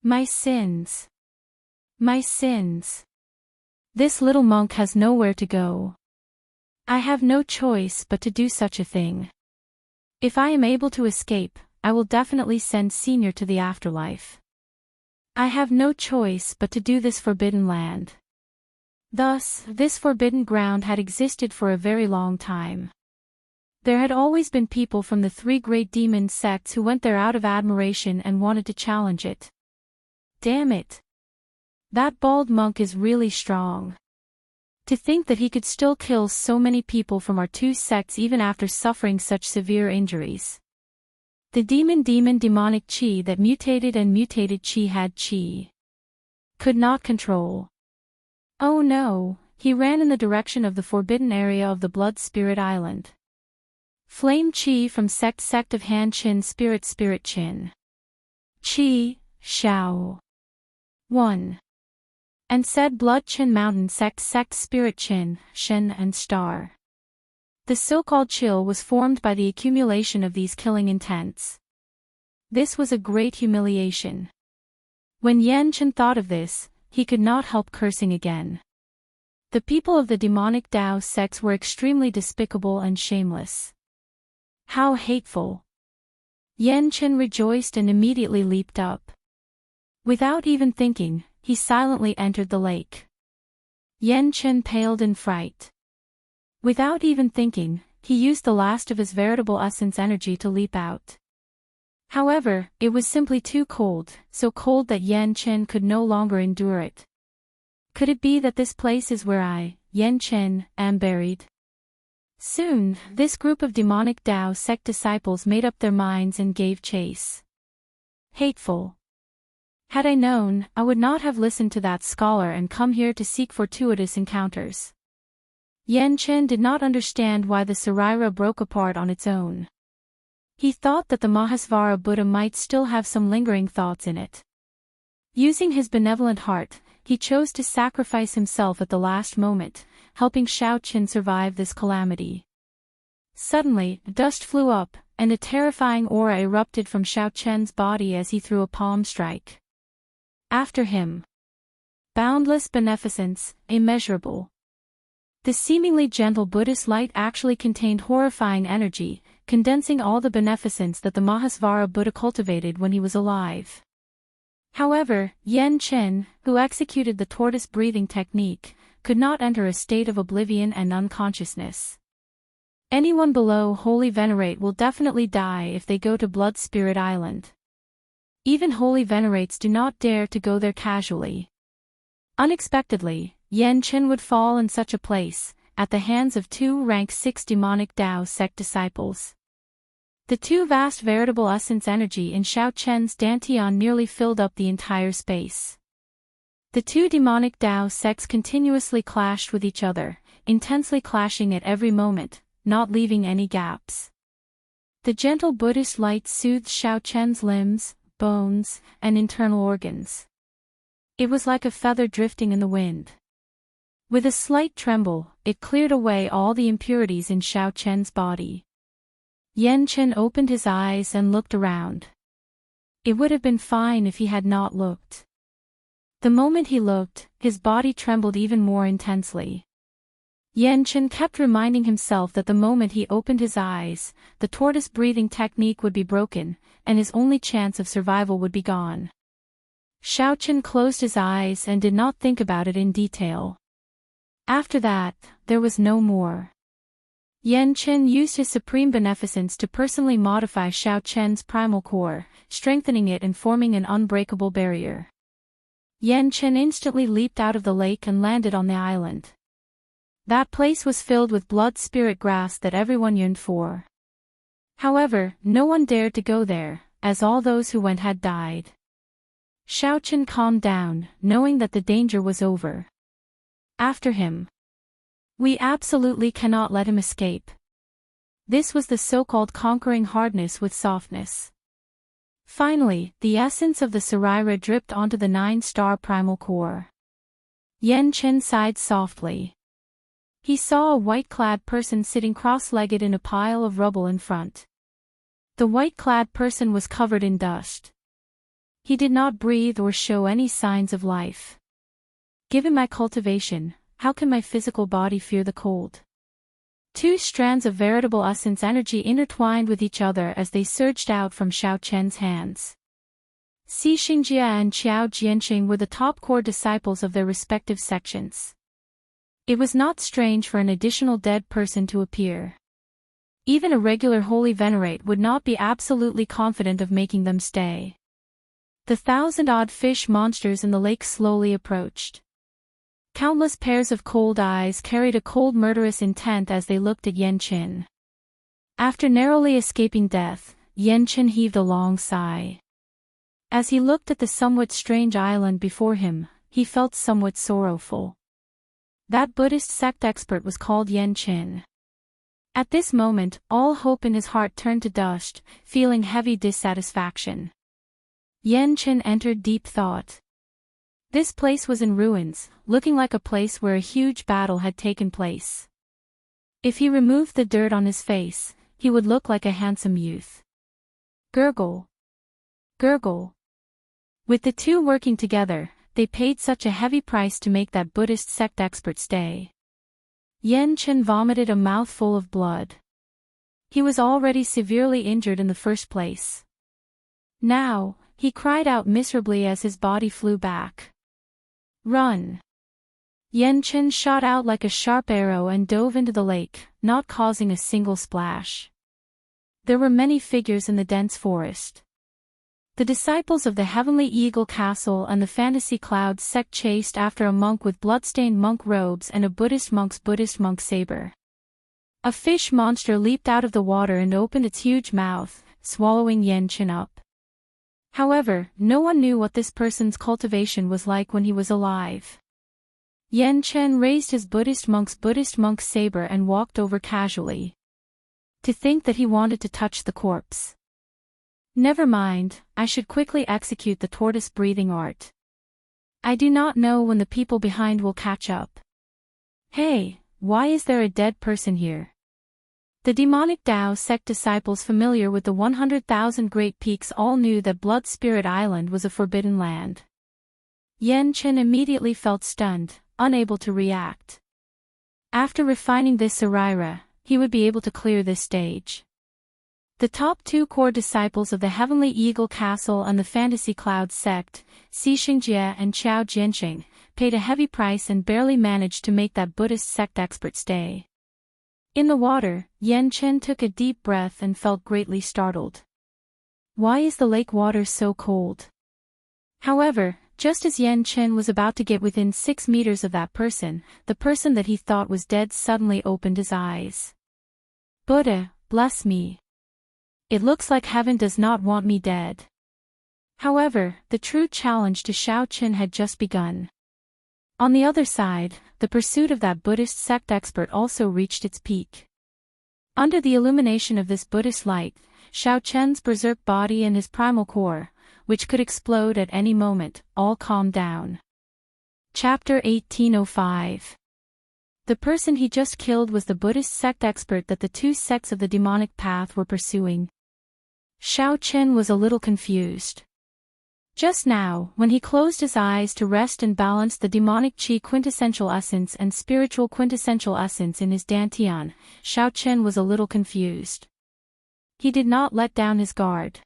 My sins. My sins. This little monk has nowhere to go. I have no choice but to do such a thing. If I am able to escape, I will definitely send Senior to the afterlife. I have no choice but to do this forbidden land. Thus, this forbidden ground had existed for a very long time. There had always been people from the three great demon sects who went there out of admiration and wanted to challenge it. Damn it! That bald monk is really strong. To think that he could still kill so many people from our two sects even after suffering such severe injuries. The demonic chi that mutated and mutated chi had chi. Could not control. Oh no, he ran in the direction of the forbidden area of the Blood Spirit Island. Flame Chi from sect of Han Qin Spirit Qin. Chi, Xiao. 1. And said Blood Qin Mountain sect Spirit Qin, Shen and Star. The so-called chill was formed by the accumulation of these killing intents. This was a great humiliation. When Yan Chen thought of this, he could not help cursing again. The people of the demonic Dao sects were extremely despicable and shameless. How hateful! Yan Chen rejoiced and immediately leaped up. Without even thinking, he silently entered the lake. Yan Chen paled in fright. Without even thinking, he used the last of his veritable essence energy to leap out. However, it was simply too cold, so cold that Yan Chen could no longer endure it. Could it be that this place is where I, Yan Chen, am buried? Soon, this group of demonic Dao sect disciples made up their minds and gave chase. Hateful. Had I known, I would not have listened to that scholar and come here to seek fortuitous encounters. Yan Chen did not understand why the Sarira broke apart on its own. He thought that the Mahasvara Buddha might still have some lingering thoughts in it. Using his benevolent heart, he chose to sacrifice himself at the last moment, helping Xiao Chen survive this calamity. Suddenly, dust flew up, and a terrifying aura erupted from Xiao Chen's body as he threw a palm strike. After him. Boundless beneficence, immeasurable. The seemingly gentle Buddhist light actually contained horrifying energy, condensing all the beneficence that the Mahasvara Buddha cultivated when he was alive. However, Yan Chen, who executed the tortoise breathing technique, could not enter a state of oblivion and unconsciousness. Anyone below Holy Venerate will definitely die if they go to Blood Spirit Island. Even Holy Venerates do not dare to go there casually. Unexpectedly, Yan Chen would fall in such a place, at the hands of two rank 6 demonic Dao sect disciples. The two vast veritable essence energy in Xiao Chen's dantian nearly filled up the entire space. The two demonic Dao sects continuously clashed with each other, intensely clashing at every moment, not leaving any gaps. The gentle Buddhist light soothed Xiao Chen's limbs, bones, and internal organs. It was like a feather drifting in the wind. With a slight tremble, it cleared away all the impurities in Xiao Chen's body. Yan Chen opened his eyes and looked around. It would have been fine if he had not looked. The moment he looked, his body trembled even more intensely. Yan Chen kept reminding himself that the moment he opened his eyes, the tortoise breathing technique would be broken, and his only chance of survival would be gone. Xiao Chen closed his eyes and did not think about it in detail. After that, there was no more. Yan Chen used his supreme beneficence to personally modify Xiao Chen's primal core, strengthening it and forming an unbreakable barrier. Yan Chen instantly leaped out of the lake and landed on the island. That place was filled with blood spirit grass that everyone yearned for. However, no one dared to go there, as all those who went had died. Xiao Chen calmed down, knowing that the danger was over. After him. We absolutely cannot let him escape. This was the so-called conquering hardness with softness. Finally, the essence of the Saraira dripped onto the 9-star primal core. Yan Chen sighed softly. He saw a white-clad person sitting cross-legged in a pile of rubble in front. The white-clad person was covered in dust. He did not breathe or show any signs of life. Given my cultivation, how can my physical body fear the cold? 2 strands of veritable essence energy intertwined with each other as they surged out from Xiao Chen's hands. Xi Xingjia and Qiao Jianqing were the top core disciples of their respective sections. It was not strange for an additional dead person to appear. Even a regular holy venerate would not be absolutely confident of making them stay. The 1,000-odd fish monsters in the lake slowly approached. Countless pairs of cold eyes carried a cold murderous intent as they looked at Yan Chen. After narrowly escaping death, Yan Chen heaved a long sigh. As he looked at the somewhat strange island before him, he felt somewhat sorrowful. That Buddhist sect expert was called Yan Chen. At this moment, all hope in his heart turned to dust, feeling heavy dissatisfaction. Yan Chen entered deep thought. This place was in ruins, looking like a place where a huge battle had taken place. If he removed the dirt on his face, he would look like a handsome youth. Gurgle. Gurgle. With the two working together, they paid such a heavy price to make that Buddhist sect expert stay. Yan Chen vomited a mouthful of blood. He was already severely injured in the first place. Now, he cried out miserably as his body flew back. Run! Yan Chen shot out like a sharp arrow and dove into the lake, not causing a single splash. There were many figures in the dense forest. The disciples of the Heavenly Eagle Castle and the Fantasy Cloud sect chased after a monk with bloodstained monk robes and a Buddhist monk saber. A fish monster leaped out of the water and opened its huge mouth, swallowing Yan Chen up. However, no one knew what this person's cultivation was like when he was alive. Yan Chen raised his Buddhist monk saber and walked over casually. To think that he wanted to touch the corpse. Never mind, I should quickly execute the tortoise-breathing art. I do not know when the people behind will catch up. Hey, why is there a dead person here? The demonic Tao sect disciples familiar with the 100,000 Great Peaks all knew that Blood Spirit Island was a forbidden land. Yan Chen immediately felt stunned, unable to react. After refining this Saraira, he would be able to clear this stage. The top 2 core disciples of the Heavenly Eagle Castle and the Fantasy Cloud sect, Xi Xingjia and Qiao Jianqing, paid a heavy price and barely managed to make that Buddhist sect expert stay. In the water, Yan Chen took a deep breath and felt greatly startled. Why is the lake water so cold? However, just as Yan Chen was about to get within 6 meters of that person, the person that he thought was dead suddenly opened his eyes. Buddha, bless me. It looks like heaven does not want me dead. However, the true challenge to Xiao Chen had just begun. On the other side, the pursuit of that Buddhist sect expert also reached its peak. Under the illumination of this Buddhist light, Xiao Chen's berserk body and his primal core, which could explode at any moment, all calmed down. Chapter 1805. The person he just killed was the Buddhist sect expert that the 2 sects of the demonic path were pursuing. Xiao Chen was a little confused. Just now, when he closed his eyes to rest and balance the demonic chi quintessential essence and spiritual quintessential essence in his dantian, Xiao Chen was a little confused. He did not let down his guard.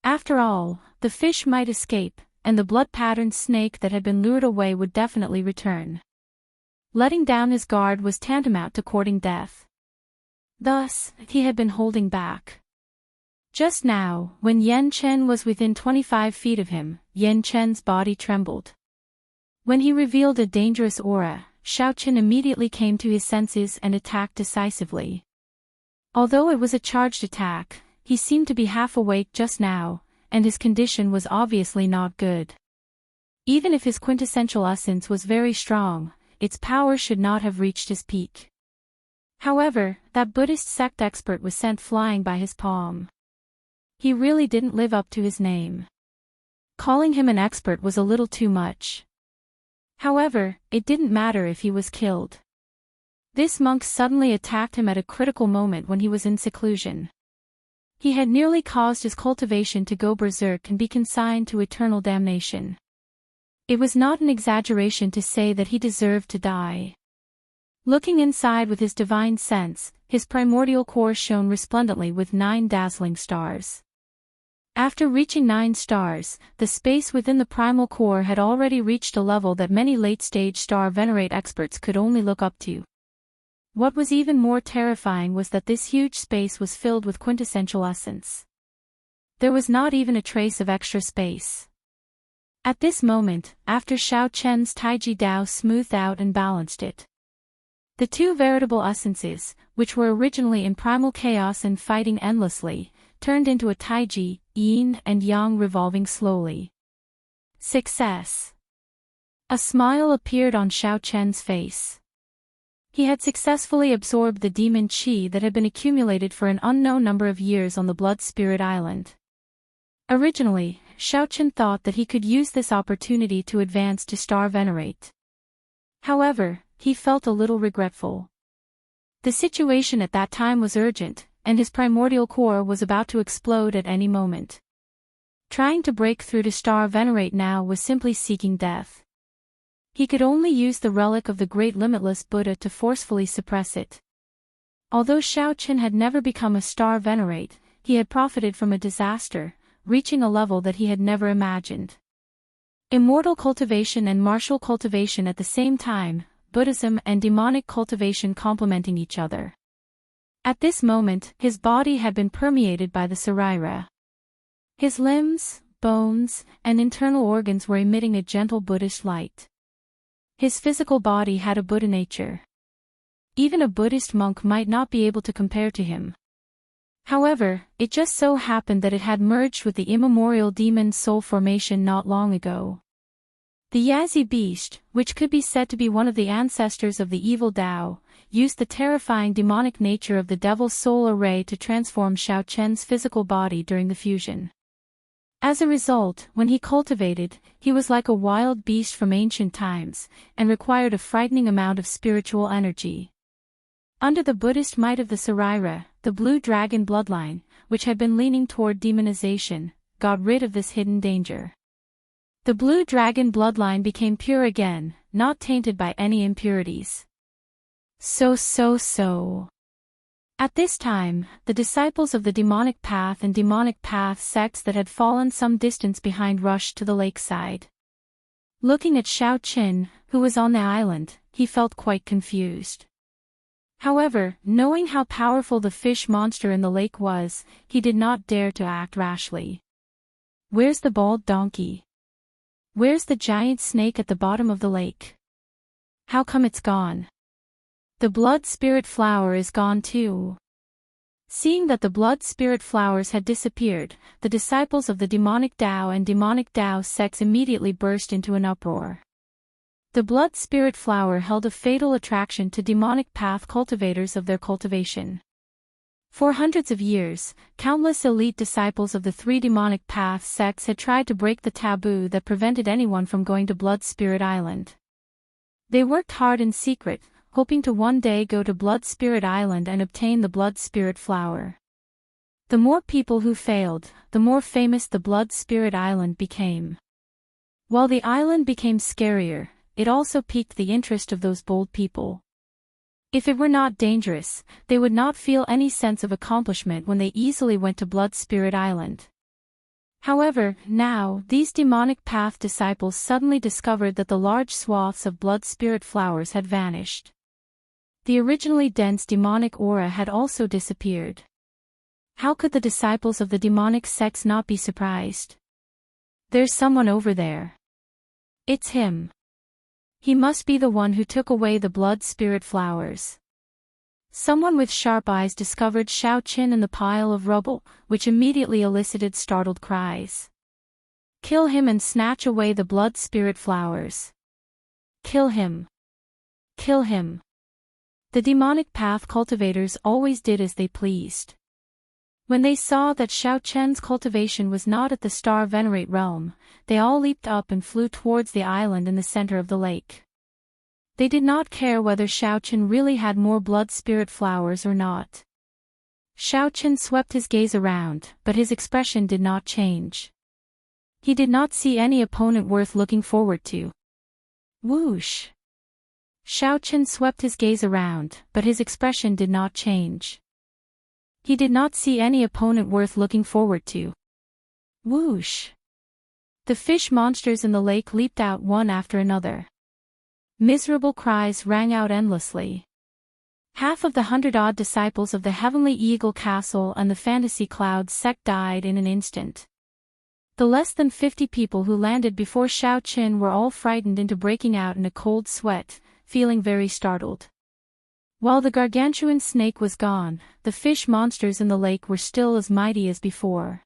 After all, the fish might escape, and the blood-patterned snake that had been lured away would definitely return. Letting down his guard was tantamount to courting death. Thus, he had been holding back. Just now, when Yan Chen was within 25 feet of him, Yan Chen's body trembled. When he revealed a dangerous aura, Xiao Chen immediately came to his senses and attacked decisively. Although it was a charged attack, he seemed to be half awake just now, and his condition was obviously not good. Even if his quintessential essence was very strong, its power should not have reached his peak. However, that Buddhist sect expert was sent flying by his palm. He really didn't live up to his name. Calling him an expert was a little too much. However, it didn't matter if he was killed. This monk suddenly attacked him at a critical moment when he was in seclusion. He had nearly caused his cultivation to go berserk and be consigned to eternal damnation. It was not an exaggeration to say that he deserved to die. Looking inside with his divine sense, his primordial core shone resplendently with 9 dazzling stars. After reaching 9 stars, the space within the primal core had already reached a level that many late-stage star venerate experts could only look up to. What was even more terrifying was that this huge space was filled with quintessential essence. There was not even a trace of extra space. At this moment, after Xiao Chen's Taiji Dao smoothed out and balanced it, the 2 veritable essences, which were originally in primal chaos and fighting endlessly, turned into a Taiji, yin and yang revolving slowly. Success! A smile appeared on Xiao Chen's face. He had successfully absorbed the demon qi that had been accumulated for an unknown number of years on the Blood Spirit Island. Originally, Xiao Chen thought that he could use this opportunity to advance to Star Venerate. However, he felt a little regretful. The situation at that time was urgent, and his primordial core was about to explode at any moment. Trying to break through to Star Venerate now was simply seeking death. He could only use the relic of the great limitless Buddha to forcefully suppress it. Although Xiao Chen had never become a Star Venerate, he had profited from a disaster, reaching a level that he had never imagined. Immortal cultivation and martial cultivation at the same time, Buddhism and demonic cultivation complementing each other. At this moment, his body had been permeated by the Saraira. His limbs, bones, and internal organs were emitting a gentle Buddhist light. His physical body had a Buddha nature. Even a Buddhist monk might not be able to compare to him. However, it just so happened that it had merged with the immemorial demon soul formation not long ago. The Yazi beast, which could be said to be one of the ancestors of the evil Tao, used the terrifying demonic nature of the devil's soul array to transform Xiao Chen's physical body during the fusion. As a result, when he cultivated, he was like a wild beast from ancient times, and required a frightening amount of spiritual energy. Under the Buddhist might of the Saraira, the blue dragon bloodline, which had been leaning toward demonization, got rid of this hidden danger. The blue dragon bloodline became pure again, not tainted by any impurities. At this time, the disciples of the demonic path and demonic path sects that had fallen some distance behind rushed to the lakeside. Looking at Xiao Chen, who was on the island, he felt quite confused. However, knowing how powerful the fish monster in the lake was, he did not dare to act rashly. Where's the bald donkey? Where's the giant snake at the bottom of the lake? How come it's gone? The blood spirit flower is gone too. Seeing that the blood spirit flowers had disappeared, the disciples of the demonic Tao and demonic Tao sects immediately burst into an uproar. The blood spirit flower held a fatal attraction to demonic path cultivators of their cultivation. For hundreds of years, countless elite disciples of the 3 demonic path sects had tried to break the taboo that prevented anyone from going to Blood Spirit Island. They worked hard in secret, hoping to one day go to Blood Spirit Island and obtain the blood spirit flower. The more people who failed, the more famous the Blood Spirit Island became. While the island became scarier, it also piqued the interest of those bold people. If it were not dangerous, they would not feel any sense of accomplishment when they easily went to Blood Spirit Island. However, now, these demonic path disciples suddenly discovered that the large swaths of blood spirit flowers had vanished. The originally dense demonic aura had also disappeared. How could the disciples of the demonic sects not be surprised? There's someone over there. It's him. He must be the one who took away the blood spirit flowers. Someone with sharp eyes discovered Xiao Qin in the pile of rubble, which immediately elicited startled cries. Kill him and snatch away the blood spirit flowers. Kill him. Kill him. The demonic path cultivators always did as they pleased. When they saw that Xiao Chen's cultivation was not at the Star Venerate realm, they all leaped up and flew towards the island in the center of the lake. They did not care whether Xiao Chen really had more blood spirit flowers or not. Xiao Chen swept his gaze around, but his expression did not change. He did not see any opponent worth looking forward to. Whoosh! Xiao Chen swept his gaze around, but his expression did not change. He did not see any opponent worth looking forward to. Whoosh! The fish monsters in the lake leaped out one after another. Miserable cries rang out endlessly. Half of the 100-odd disciples of the Heavenly Eagle Castle and the Fantasy Cloud sect died in an instant. The less than 50 people who landed before Xiao Qin were all frightened into breaking out in a cold sweat, feeling very startled. While the gargantuan snake was gone, the fish monsters in the lake were still as mighty as before.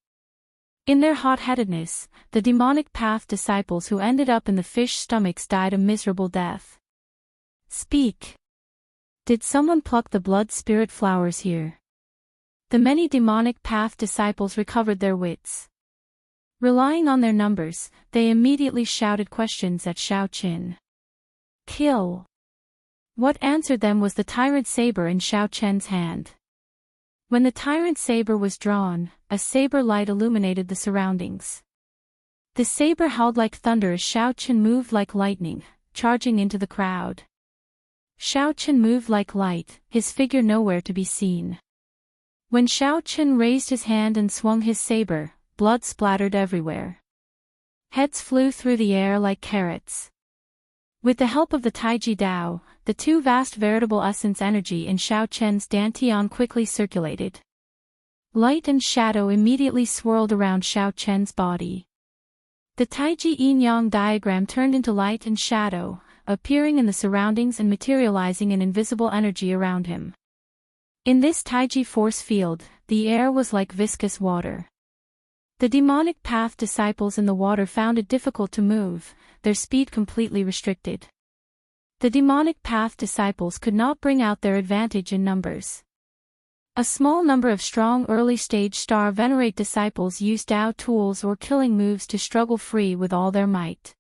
In their hot-headedness, the demonic path disciples who ended up in the fish stomachs died a miserable death. Speak. Did someone pluck the blood spirit flowers here? The many demonic path disciples recovered their wits. Relying on their numbers, they immediately shouted questions at Xiao Qin. Kill. What answered them was the tyrant saber in Xiao Chen's hand. When the tyrant saber was drawn, a saber light illuminated the surroundings. The saber howled like thunder as Xiao Chen moved like lightning, charging into the crowd. Xiao Chen moved like light, his figure nowhere to be seen. When Xiao Chen raised his hand and swung his saber, blood splattered everywhere. Heads flew through the air like carrots. With the help of the Taiji Dao, the two vast veritable essence energy in Xiao Chen's Dantian quickly circulated. Light and shadow immediately swirled around Xiao Chen's body. The Taiji Yin-Yang diagram turned into light and shadow, appearing in the surroundings and materializing in invisible energy around him. In this Taiji force field, the air was like viscous water. The demonic path disciples in the water found it difficult to move, their speed completely restricted. The demonic path disciples could not bring out their advantage in numbers. A small number of strong early-stage Star Venerate disciples used Dao tools or killing moves to struggle free with all their might.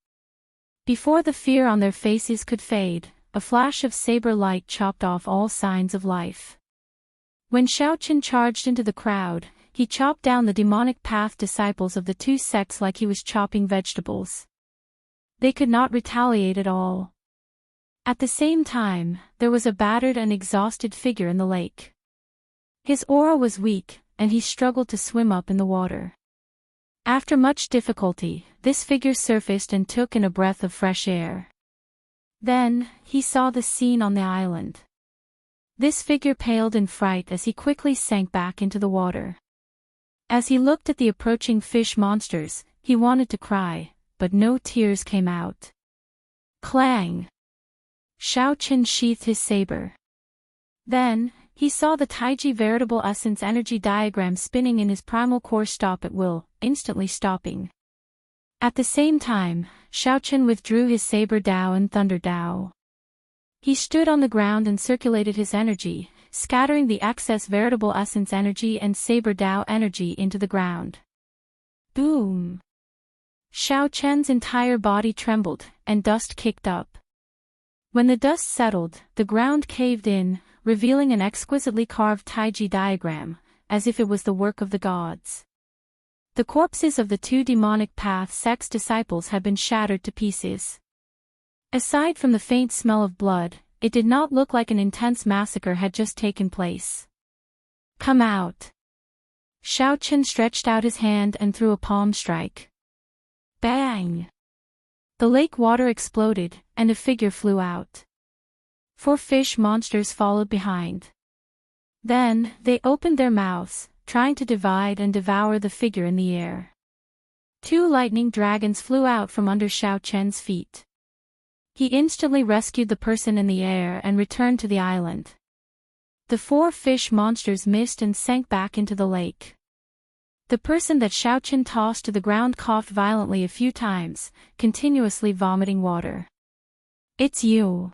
Before the fear on their faces could fade, a flash of saber light chopped off all signs of life. When Xiao Qin charged into the crowd, he chopped down the demonic path disciples of the two sects like he was chopping vegetables. They could not retaliate at all. At the same time, there was a battered and exhausted figure in the lake. His aura was weak, and he struggled to swim up in the water. After much difficulty, this figure surfaced and took in a breath of fresh air. Then, he saw the scene on the island. This figure paled in fright as he quickly sank back into the water. As he looked at the approaching fish monsters, he wanted to cry, but no tears came out. Clang! Xiao Qin sheathed his saber. Then, he saw the Taiji veritable essence energy diagram spinning in his primal core stop at will, instantly stopping. At the same time, Xiao Qin withdrew his saber Dao and thunder Dao. He stood on the ground and circulated his energy, scattering the excess veritable essence energy and saber Dao energy into the ground. Boom! Xiao Chen's entire body trembled, and dust kicked up. When the dust settled, the ground caved in, revealing an exquisitely carved Taiji diagram, as if it was the work of the gods. The corpses of the 2 demonic path sect's disciples had been shattered to pieces. Aside from the faint smell of blood, it did not look like an intense massacre had just taken place. "Come out." Xiao Chen stretched out his hand and threw a palm strike. Bang! The lake water exploded, and a figure flew out. 4 fish monsters followed behind. Then, they opened their mouths, trying to divide and devour the figure in the air. 2 lightning dragons flew out from under Xiao Chen's feet. He instantly rescued the person in the air and returned to the island. The 4 fish monsters missed and sank back into the lake. The person that Xiao Chen tossed to the ground coughed violently a few times, continuously vomiting water. "It's you."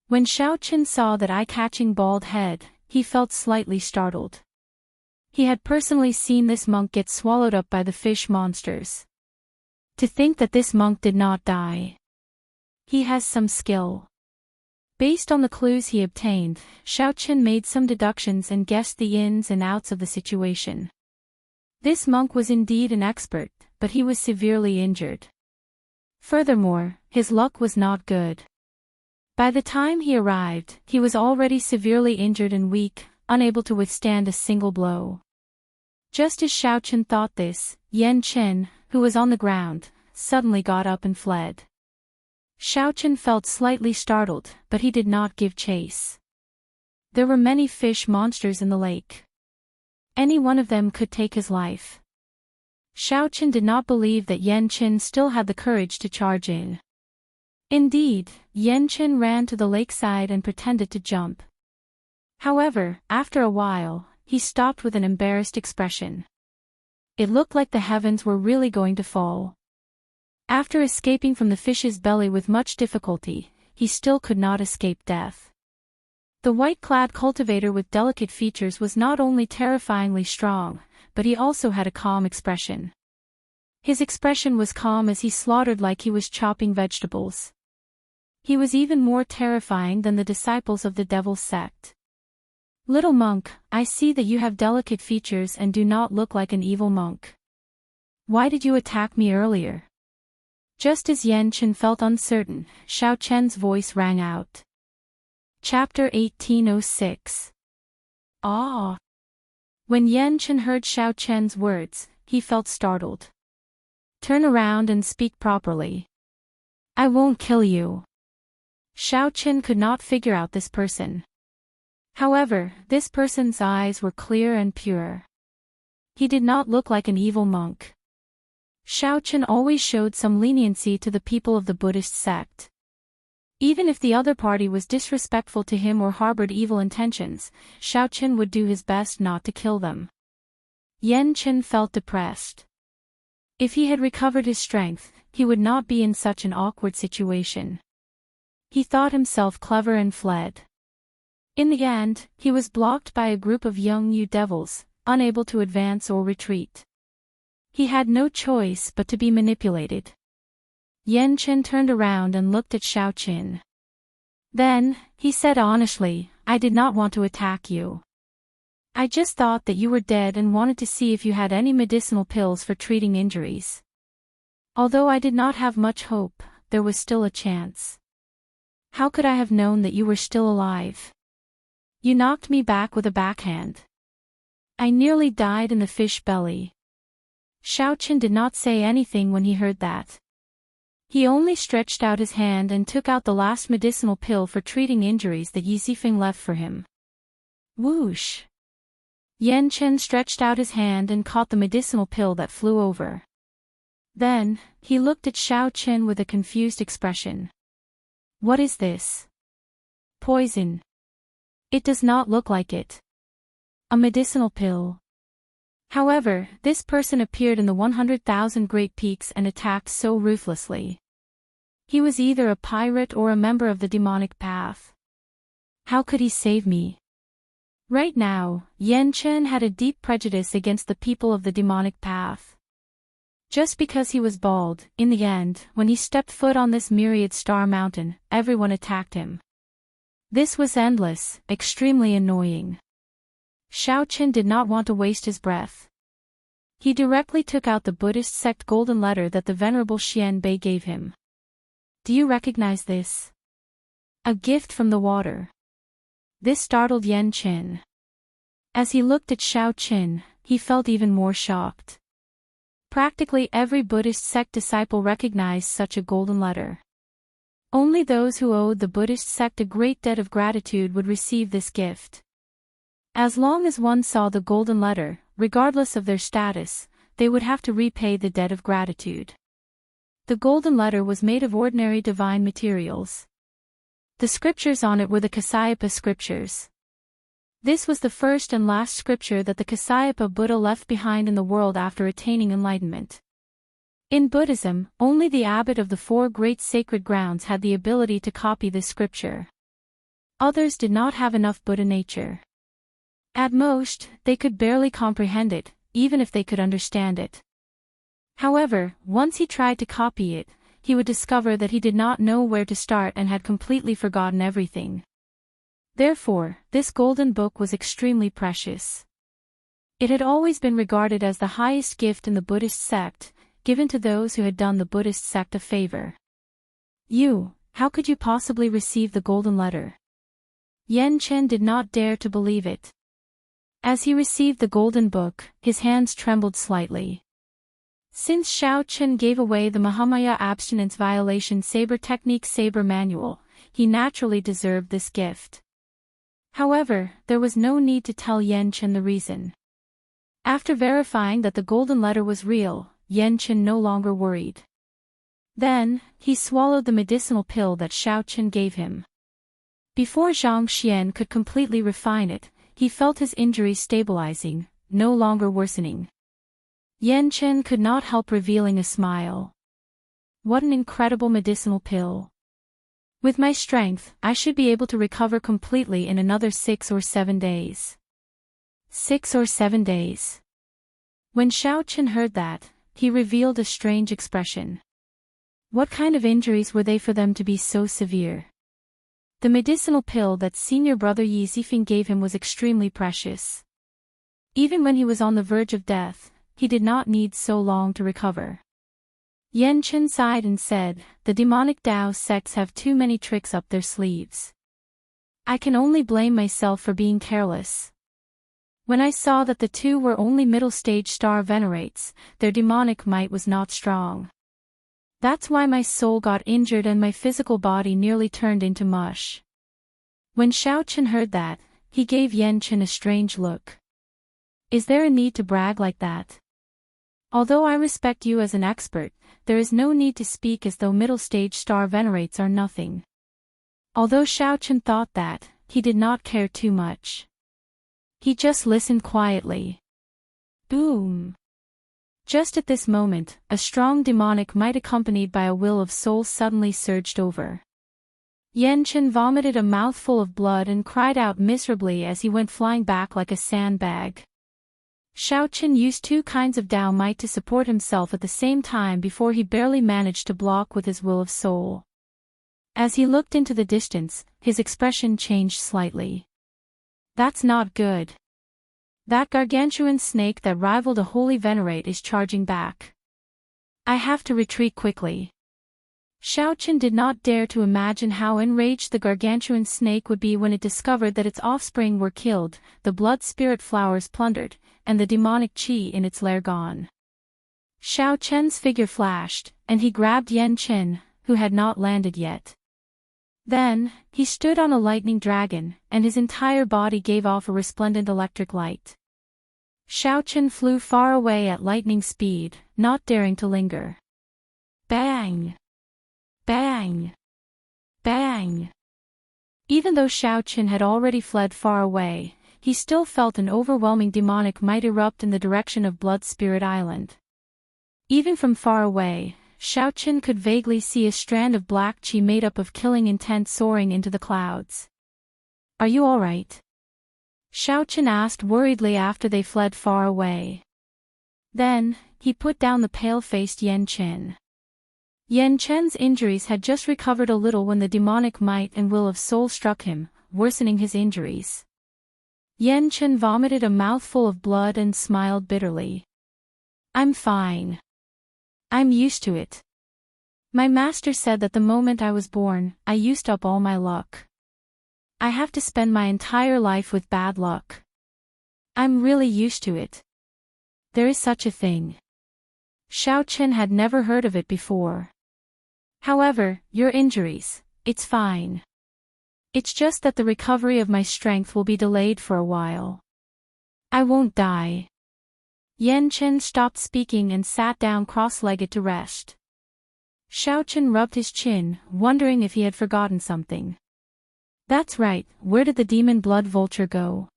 When Xiao Chen saw that eye-catching bald head, he felt slightly startled. He had personally seen this monk get swallowed up by the fish monsters. To think that this monk did not die. He has some skill. Based on the clues he obtained, Xiao Chen made some deductions and guessed the ins and outs of the situation. This monk was indeed an expert, but he was severely injured. Furthermore, his luck was not good. By the time he arrived, he was already severely injured and weak, unable to withstand a single blow. Just as Xiao Chen thought this, Yan Chen, who was on the ground, suddenly got up and fled. Xiao Chen felt slightly startled, but he did not give chase. There were many fish monsters in the lake. Any one of them could take his life. Xiao Chen did not believe that Yan Chen still had the courage to charge in. Indeed, Yan Chen ran to the lakeside and pretended to jump. However, after a while, he stopped with an embarrassed expression. It looked like the heavens were really going to fall. After escaping from the fish's belly with much difficulty, he still could not escape death. The white-clad cultivator with delicate features was not only terrifyingly strong, but he also had a calm expression. His expression was calm as he slaughtered like he was chopping vegetables. He was even more terrifying than the disciples of the devil's sect. "Little monk, I see that you have delicate features and do not look like an evil monk. Why did you attack me earlier?" Just as Yan Chen felt uncertain, Xiao Chen's voice rang out. Chapter 1806. Ah! When Yan Chen heard Xiao Chen's words, he felt startled. "Turn around and speak properly. I won't kill you." Xiao Chen could not figure out this person. However, this person's eyes were clear and pure. He did not look like an evil monk. Xiao Chen always showed some leniency to the people of the Buddhist sect. Even if the other party was disrespectful to him or harbored evil intentions, Xiao Chen would do his best not to kill them. Yan Chen felt depressed. If he had recovered his strength, he would not be in such an awkward situation. He thought himself clever and fled. In the end, he was blocked by a group of young Yu devils, unable to advance or retreat. He had no choice but to be manipulated. Yan Chen turned around and looked at Xiao Chen. Then, he said honestly, "I did not want to attack you. I just thought that you were dead and wanted to see if you had any medicinal pills for treating injuries. Although I did not have much hope, there was still a chance. How could I have known that you were still alive? You knocked me back with a backhand. I nearly died in the fish belly." Xiao Chen did not say anything when he heard that. He only stretched out his hand and took out the last medicinal pill for treating injuries that Yi Zifeng left for him. Whoosh! Yan Chen stretched out his hand and caught the medicinal pill that flew over. Then, he looked at Xiao Chen with a confused expression. "What is this?" "Poison. It does not look like it. A medicinal pill." However, this person appeared in the 100,000 Great Peaks and attacked so ruthlessly. He was either a pirate or a member of the demonic path. How could he save me? Right now, Yan Chen had a deep prejudice against the people of the demonic path. Just because he was bald, in the end, when he stepped foot on this myriad star mountain, everyone attacked him. This was endless, extremely annoying. Xiao Chen did not want to waste his breath. He directly took out the Buddhist sect golden letter that the Venerable Xian Bei gave him. Do you recognize this? A gift from the water. This startled Yan Qin. As he looked at Xiao Qin, he felt even more shocked. Practically every Buddhist sect disciple recognized such a golden letter. Only those who owed the Buddhist sect a great debt of gratitude would receive this gift. As long as one saw the golden letter, regardless of their status, they would have to repay the debt of gratitude. The golden letter was made of ordinary divine materials. The scriptures on it were the Kasyapa scriptures. This was the first and last scripture that the Kasyapa Buddha left behind in the world after attaining enlightenment. In Buddhism, only the abbot of the four great sacred grounds had the ability to copy this scripture. Others did not have enough Buddha nature. At most, they could barely comprehend it, even if they could understand it. However, once he tried to copy it, he would discover that he did not know where to start and had completely forgotten everything. Therefore, this golden book was extremely precious. It had always been regarded as the highest gift in the Buddhist sect, given to those who had done the Buddhist sect a favor. How could you possibly receive the golden letter? Yan Chen did not dare to believe it. As he received the golden book, his hands trembled slightly. Since Xiao Chen gave away the Mahamaya abstinence violation saber technique saber manual, he naturally deserved this gift. However, there was no need to tell Yan Chen the reason. After verifying that the golden letter was real, Yan Chen no longer worried. Then, he swallowed the medicinal pill that Xiao Chen gave him. Before Zhang Xian could completely refine it, he felt his injuries stabilizing, no longer worsening. Yan Chen could not help revealing a smile. What an incredible medicinal pill. With my strength, I should be able to recover completely in another 6 or 7 days. 6 or 7 days. When Xiao Chen heard that, he revealed a strange expression. What kind of injuries were they for them to be so severe? The medicinal pill that senior brother Yi Zifeng gave him was extremely precious. Even when he was on the verge of death, he did not need so long to recover. Yan Chen sighed and said, the demonic Tao sects have too many tricks up their sleeves. I can only blame myself for being careless. When I saw that the two were only middle-stage star venerates, their demonic might was not strong. That's why my soul got injured and my physical body nearly turned into mush. When Xiao Chen heard that, he gave Yan Chen a strange look. Is there a need to brag like that? Although I respect you as an expert, there is no need to speak as though middle-stage star venerates are nothing. Although Xiao Chen thought that, he did not care too much. He just listened quietly. Boom! Just at this moment, a strong demonic might accompanied by a will of soul suddenly surged over. Yan Chen vomited a mouthful of blood and cried out miserably as he went flying back like a sandbag. Xiao Chen used 2 kinds of Dao might to support himself at the same time before he barely managed to block with his will of soul. As he looked into the distance, his expression changed slightly. That's not good. That gargantuan snake that rivaled a holy venerate is charging back. I have to retreat quickly. Xiao Chen did not dare to imagine how enraged the gargantuan snake would be when it discovered that its offspring were killed, the blood spirit flowers plundered, and the demonic qi in its lair gone. Xiao Chen's figure flashed, and he grabbed Yan Chen, who had not landed yet. Then, he stood on a lightning dragon, and his entire body gave off a resplendent electric light. Xiao Chen flew far away at lightning speed, not daring to linger. Bang! Bang! Bang! Even though Xiao Chen had already fled far away, he still felt an overwhelming demonic might erupt in the direction of Blood Spirit Island. Even from far away, Xiao Chen could vaguely see a strand of black qi made up of killing intent soaring into the clouds. Are you alright? Xiao Chen asked worriedly after they fled far away. Then, he put down the pale-faced Yan Chen. Yan Chen's injuries had just recovered a little when the demonic might and will of soul struck him, worsening his injuries. Yan Chen vomited a mouthful of blood and smiled bitterly. I'm fine. I'm used to it. My master said that the moment I was born, I used up all my luck. I have to spend my entire life with bad luck. I'm really used to it. There is such a thing. Xiao Chen had never heard of it before. However, your injuries, it's fine. It's just that the recovery of my strength will be delayed for a while. I won't die. Yan Chen stopped speaking and sat down cross-legged to rest. Xiao Chen rubbed his chin, wondering if he had forgotten something. That's right, where did the demon blood vulture go?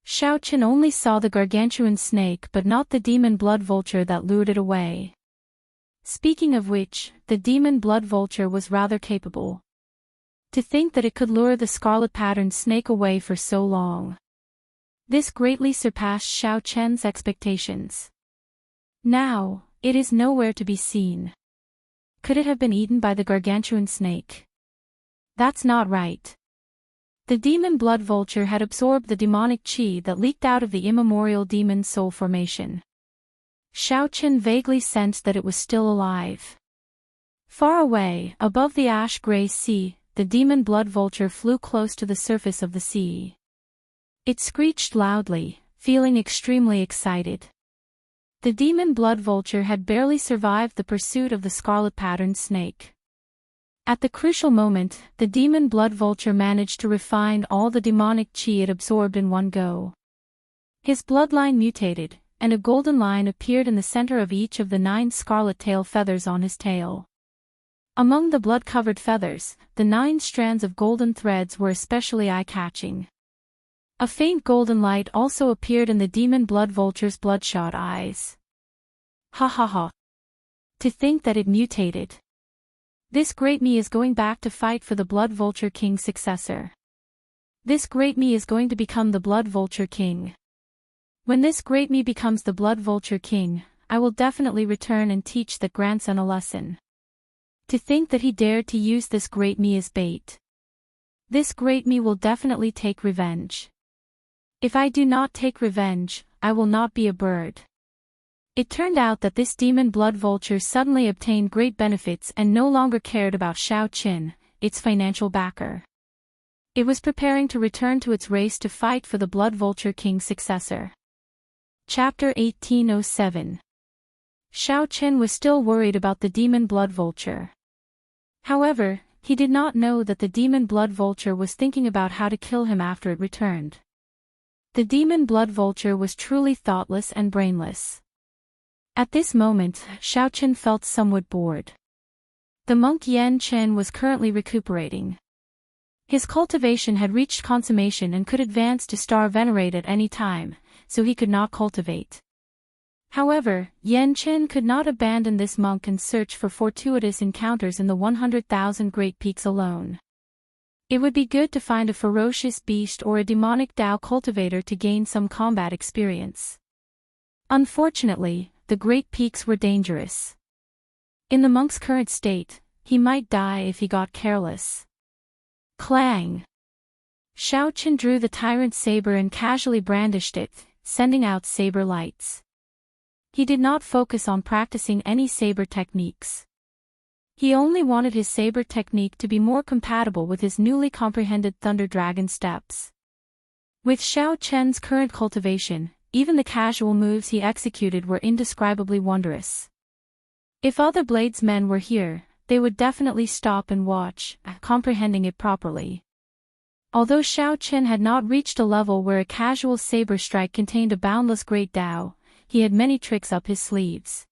Xiao Chen only saw the gargantuan snake but not the demon blood vulture that lured it away. Speaking of which, the demon blood vulture was rather capable. To think that it could lure the scarlet-patterned snake away for so long. This greatly surpassed Xiao Chen's expectations. Now, it is nowhere to be seen. Could it have been eaten by the gargantuan snake? That's not right. The demon blood vulture had absorbed the demonic qi that leaked out of the immemorial demon soul formation. Xiao Chen vaguely sensed that it was still alive. Far away, above the ash-gray sea, the demon blood vulture flew close to the surface of the sea. It screeched loudly, feeling extremely excited. The demon blood vulture had barely survived the pursuit of the scarlet-patterned snake. At the crucial moment, the demon blood vulture managed to refine all the demonic qi it absorbed in one go. His bloodline mutated, and a golden line appeared in the center of each of the 9 scarlet tail feathers on his tail. Among the blood-covered feathers, the 9 strands of golden threads were especially eye-catching. A faint golden light also appeared in the demon blood vulture's bloodshot eyes. Ha ha ha. To think that it mutated. This great me is going back to fight for the Blood Vulture King's successor. This great me is going to become the Blood Vulture King. When this great me becomes the Blood Vulture King, I will definitely return and teach that grandson a lesson. To think that he dared to use this great me as bait. This great me will definitely take revenge. If I do not take revenge, I will not be a bird. It turned out that this demon blood vulture suddenly obtained great benefits and no longer cared about Xiao Chen, its financial backer. It was preparing to return to its race to fight for the Blood Vulture King's successor. Chapter 1807. Xiao Chen was still worried about the demon blood vulture. However, he did not know that the demon blood vulture was thinking about how to kill him after it returned. The demon blood vulture was truly thoughtless and brainless. At this moment, Xiao Chen felt somewhat bored. The monk Yan Chen was currently recuperating. His cultivation had reached consummation and could advance to star venerate at any time, so he could not cultivate. However, Yan Chen could not abandon this monk and search for fortuitous encounters in the 100,000 Great Peaks alone. It would be good to find a ferocious beast or a demonic Dao cultivator to gain some combat experience. Unfortunately, the Great Peaks were dangerous. In the monk's current state, he might die if he got careless. Clang! Xiao Chen drew the tyrant saber and casually brandished it, sending out saber lights. He did not focus on practicing any saber techniques. He only wanted his saber technique to be more compatible with his newly comprehended Thunder Dragon steps. With Xiao Chen's current cultivation, even the casual moves he executed were indescribably wondrous. If other bladesmen were here, they would definitely stop and watch, comprehending it properly. Although Xiao Chen had not reached a level where a casual saber strike contained a boundless great Dao, he had many tricks up his sleeves.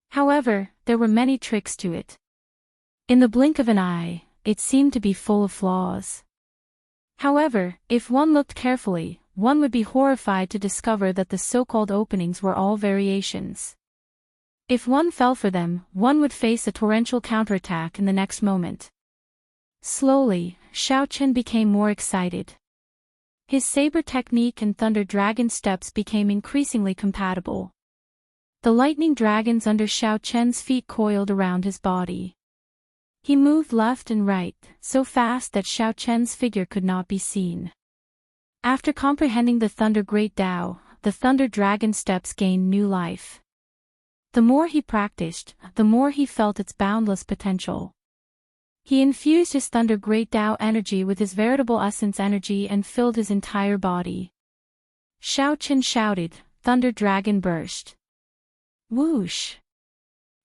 However, there were many tricks to it. In the blink of an eye, it seemed to be full of flaws. However, if one looked carefully, one would be horrified to discover that the so-called openings were all variations. If one fell for them, one would face a torrential counterattack in the next moment. Slowly, Xiao Chen became more excited. His saber technique and Thunder Dragon steps became increasingly compatible. The lightning dragons under Xiao Chen's feet coiled around his body. He moved left and right, so fast that Xiao Chen's figure could not be seen. After comprehending the Thunder Great Tao, the Thunder Dragon's steps gained new life. The more he practiced, the more he felt its boundless potential. He infused his Thunder Great Tao energy with his veritable essence energy and filled his entire body. Xiaochen shouted, Thunder Dragon burst. Whoosh!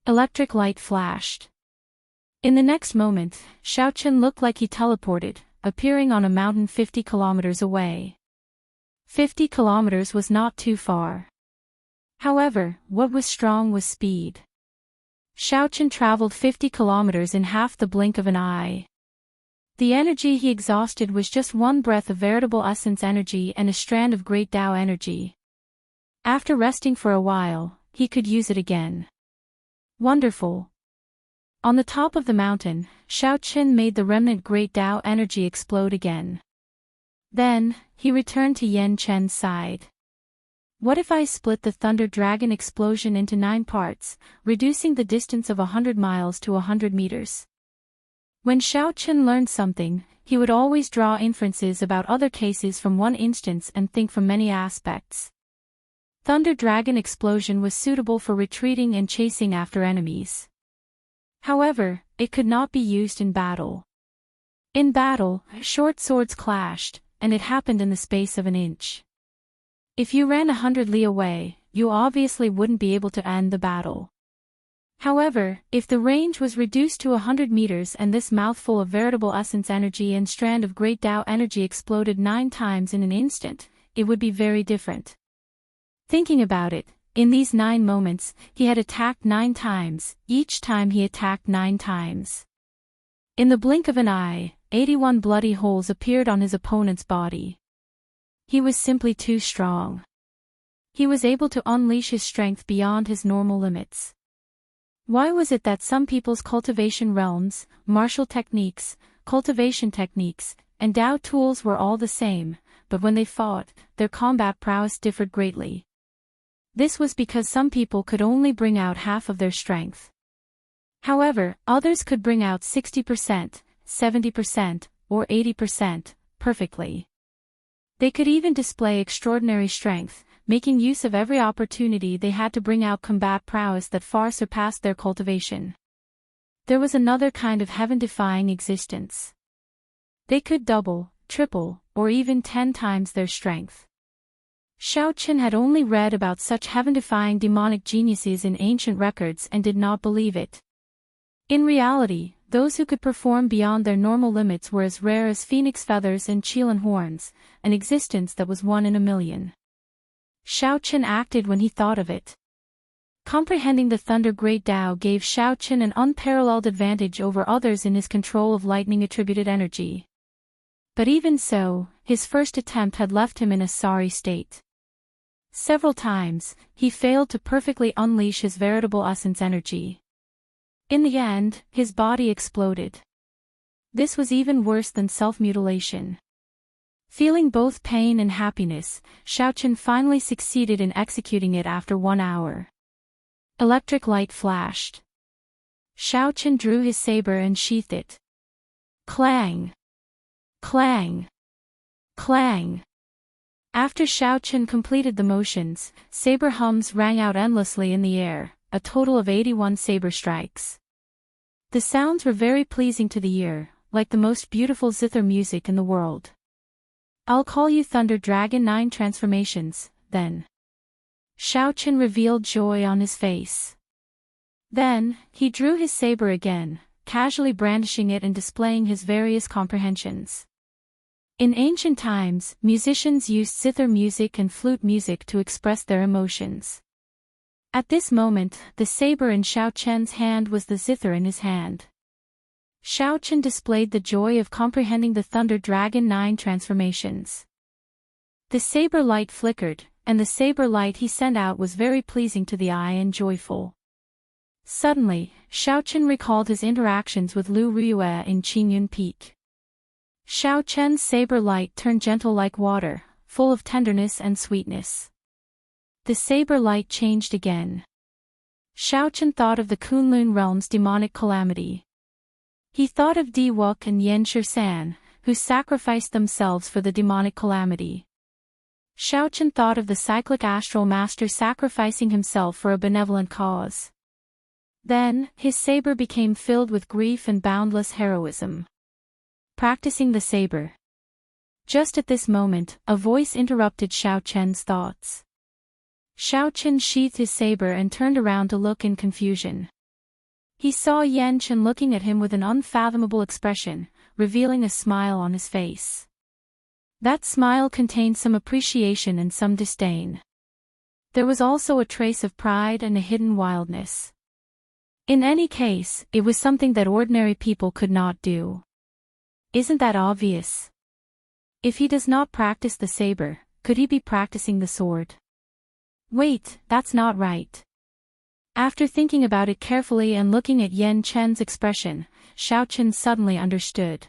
Electric light flashed. In the next moment, Xiaochen looked like he teleported, appearing on a mountain 50 kilometers away. 50 kilometers was not too far. However, what was strong was speed. Xiaochen traveled 50 kilometers in half the blink of an eye. The energy he exhausted was just one breath of veritable essence energy and a strand of great Tao energy. After resting for a while, he could use it again. Wonderful. On the top of the mountain, Xiaochen made the remnant great Tao energy explode again. Then, he returned to Yan Chen's side. What if I split the Thunder Dragon explosion into 9 parts, reducing the distance of 100 miles to 100 meters? When Xiaochen learned something, he would always draw inferences about other cases from one instance and think from many aspects. Thunder Dragon explosion was suitable for retreating and chasing after enemies. However, it could not be used in battle. In battle, short swords clashed, and it happened in the space of an inch. If you ran 100 li away, you obviously wouldn't be able to end the battle. However, if the range was reduced to 100 meters and this mouthful of veritable essence energy and strand of great Tao energy exploded 9 times in an instant, it would be very different. Thinking about it, in these 9 moments, he had attacked 9 times, each time he attacked 9 times. In the blink of an eye, 81 bloody holes appeared on his opponent's body. He was simply too strong. He was able to unleash his strength beyond his normal limits. Why was it that some people's cultivation realms, martial techniques, cultivation techniques, and Tao tools were all the same, but when they fought, their combat prowess differed greatly? This was because some people could only bring out half of their strength. However, others could bring out 60%, 70%, or 80%, perfectly. They could even display extraordinary strength, making use of every opportunity they had to bring out combat prowess that far surpassed their cultivation. There was another kind of heaven-defying existence. They could double, triple, or even 10 times their strength. Xiaochen had only read about such heaven-defying demonic geniuses in ancient records and did not believe it. In reality, those who could perform beyond their normal limits were as rare as phoenix feathers and Qilin horns, an existence that was 1 in a million. Xiaochen acted when he thought of it. Comprehending the Thunder Great Tao gave Xiaochen an unparalleled advantage over others in his control of lightning-attributed energy. But even so, his first attempt had left him in a sorry state. Several times, he failed to perfectly unleash his veritable essence energy. In the end, his body exploded. This was even worse than self-mutilation. Feeling both pain and happiness, Xiaochen finally succeeded in executing it after 1 hour. Electric light flashed. Xiaochen drew his saber and sheathed it. Clang! Clang! Clang! After Xiaochen completed the motions, saber hums rang out endlessly in the air, a total of 81 saber strikes. The sounds were very pleasing to the ear, like the most beautiful zither music in the world. I'll call you Thunder Dragon 9 transformations, then. Xiaochen revealed joy on his face. Then, he drew his saber again, casually brandishing it and displaying his various comprehensions. In ancient times, musicians used zither music and flute music to express their emotions. At this moment, the saber in Xiaochen's hand was the zither in his hand. Xiaochen displayed the joy of comprehending the Thunder Dragon 9 transformations. The saber light flickered, and the saber light he sent out was very pleasing to the eye and joyful. Suddenly, Xiaochen recalled his interactions with Lu Riyue in Qingyun Peak. Xiaochen's saber light turned gentle like water, full of tenderness and sweetness. The saber light changed again. Xiaochen thought of the Kunlun realm's demonic calamity. He thought of Di Wuk and Yan Shisan, who sacrificed themselves for the demonic calamity. Xiaochen thought of the cyclic astral master sacrificing himself for a benevolent cause. Then, his saber became filled with grief and boundless heroism. Practicing the saber. Just at this moment, a voice interrupted Xiaochen's thoughts. Xiaochen sheathed his saber and turned around to look in confusion. He saw Yan Chen looking at him with an unfathomable expression, revealing a smile on his face. That smile contained some appreciation and some disdain. There was also a trace of pride and a hidden wildness. In any case, it was something that ordinary people could not do. Isn't that obvious? If he does not practice the saber, could he be practicing the sword? Wait, that's not right. After thinking about it carefully and looking at Yan Chen's expression, Xiaochen suddenly understood.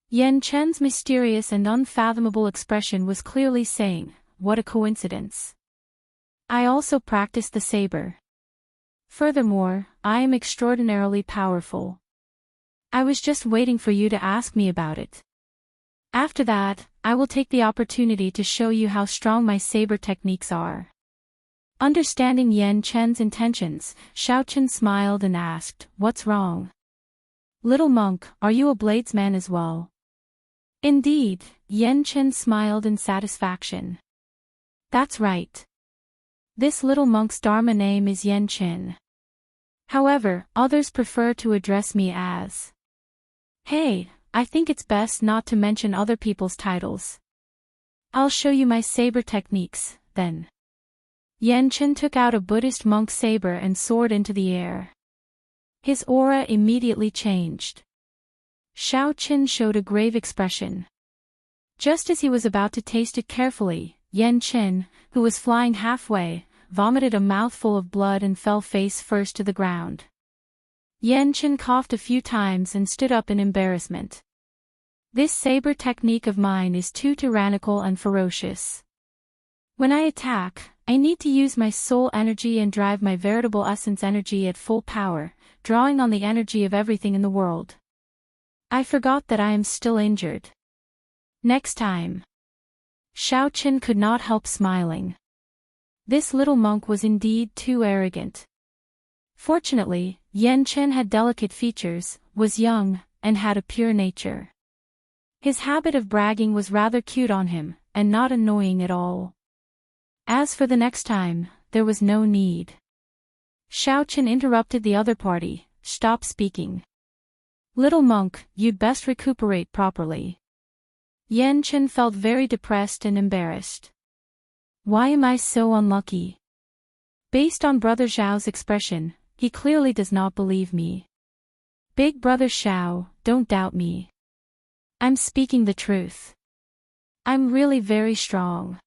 Yan Chen's mysterious and unfathomable expression was clearly saying, "What a coincidence. I also practice the saber. Furthermore, I am extraordinarily powerful. I was just waiting for you to ask me about it. After that, I will take the opportunity to show you how strong my saber techniques are." Understanding Yan Chen's intentions, Xiaochen smiled and asked, "What's wrong? Little monk, are you a bladesman as well?" Indeed, Yan Chen smiled in satisfaction. That's right. This little monk's dharma name is Yan Chen. However, others prefer to address me as. Hey, I think it's best not to mention other people's titles. I'll show you my saber techniques, then. Yan Chen took out a Buddhist monk's saber and soared into the air. His aura immediately changed. Xiaochen showed a grave expression. Just as he was about to taste it carefully, Yan Chen, who was flying halfway, vomited a mouthful of blood and fell face first to the ground. Yan Chen coughed a few times and stood up in embarrassment. This saber technique of mine is too tyrannical and ferocious. When I attack, I need to use my soul energy and drive my veritable essence energy at full power, drawing on the energy of everything in the world. I forgot that I am still injured. Next time. Xiaochen could not help smiling. This little monk was indeed too arrogant. Fortunately, Yan Chen had delicate features, was young, and had a pure nature. His habit of bragging was rather cute on him, and not annoying at all. As for the next time, there was no need. Xiaochen interrupted the other party, "Stop speaking. Little monk, you'd best recuperate properly." Yan Chen felt very depressed and embarrassed. Why am I so unlucky? Based on Brother Zhao's expression, he clearly does not believe me. Big Brother Zhao, don't doubt me. I'm speaking the truth. I'm really very strong.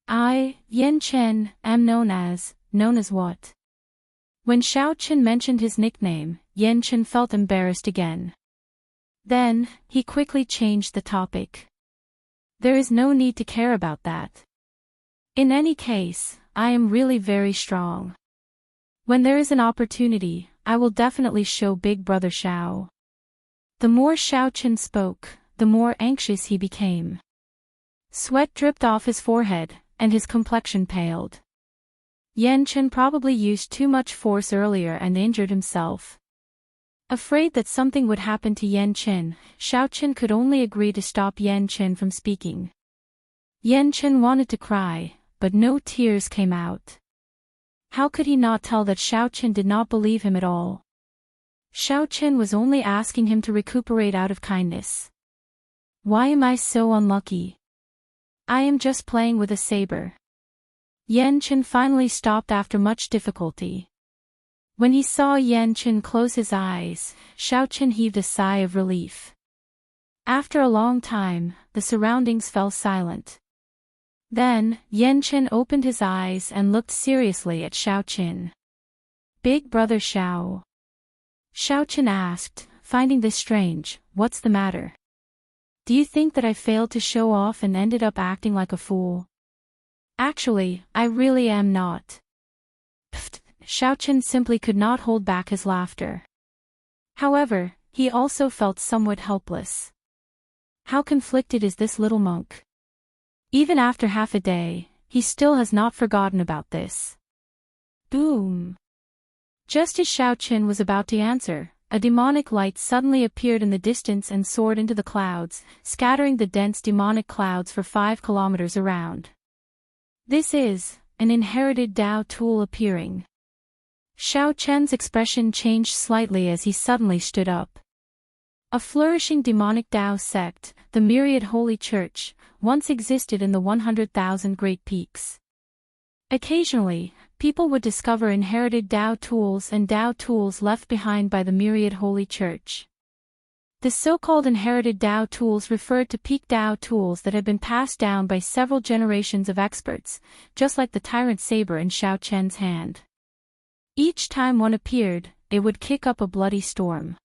I, Yan Chen, am known as what? When Xiaochen mentioned his nickname, Yan Chen felt embarrassed again. Then, he quickly changed the topic. There is no need to care about that. In any case, I am really very strong. When there is an opportunity, I will definitely show Big Brother Zhao. The more Xiaochen spoke, the more anxious he became. Sweat dripped off his forehead, and his complexion paled. Yan Chen probably used too much force earlier and injured himself. Afraid that something would happen to Yan Chen, Xiaochen could only agree to stop Yan Chen from speaking. Yan Chen wanted to cry, but no tears came out. How could he not tell that Xiaochen did not believe him at all? Xiaochen was only asking him to recuperate out of kindness. Why am I so unlucky? I am just playing with a saber. Yan Chen finally stopped after much difficulty. When he saw Yan Chen close his eyes, Xiaochen heaved a sigh of relief. After a long time, the surroundings fell silent. Then, Yan Chen opened his eyes and looked seriously at Xiaochen. Big Brother Zhao. Xiaochen asked, finding this strange, what's the matter? Do you think that I failed to show off and ended up acting like a fool? Actually, I really am not. Pfft, Xiaochen simply could not hold back his laughter. However, he also felt somewhat helpless. How conflicted is this little monk? Even after half a day, he still has not forgotten about this. Boom! Just as Xiao Chen was about to answer, a demonic light suddenly appeared in the distance and soared into the clouds, scattering the dense demonic clouds for 5 kilometers around. This is an inherited Dao tool appearing. Xiao Chen's expression changed slightly as he suddenly stood up. A flourishing demonic Dao sect, the Myriad Holy Church, once existed in the 100,000 Great Peaks. Occasionally, people would discover inherited Dao tools and Dao tools left behind by the Myriad Holy Church. The so-called inherited Dao tools referred to peak Dao tools that had been passed down by several generations of experts, just like the tyrant saber in Xiao Chen's hand. Each time one appeared, it would kick up a bloody storm.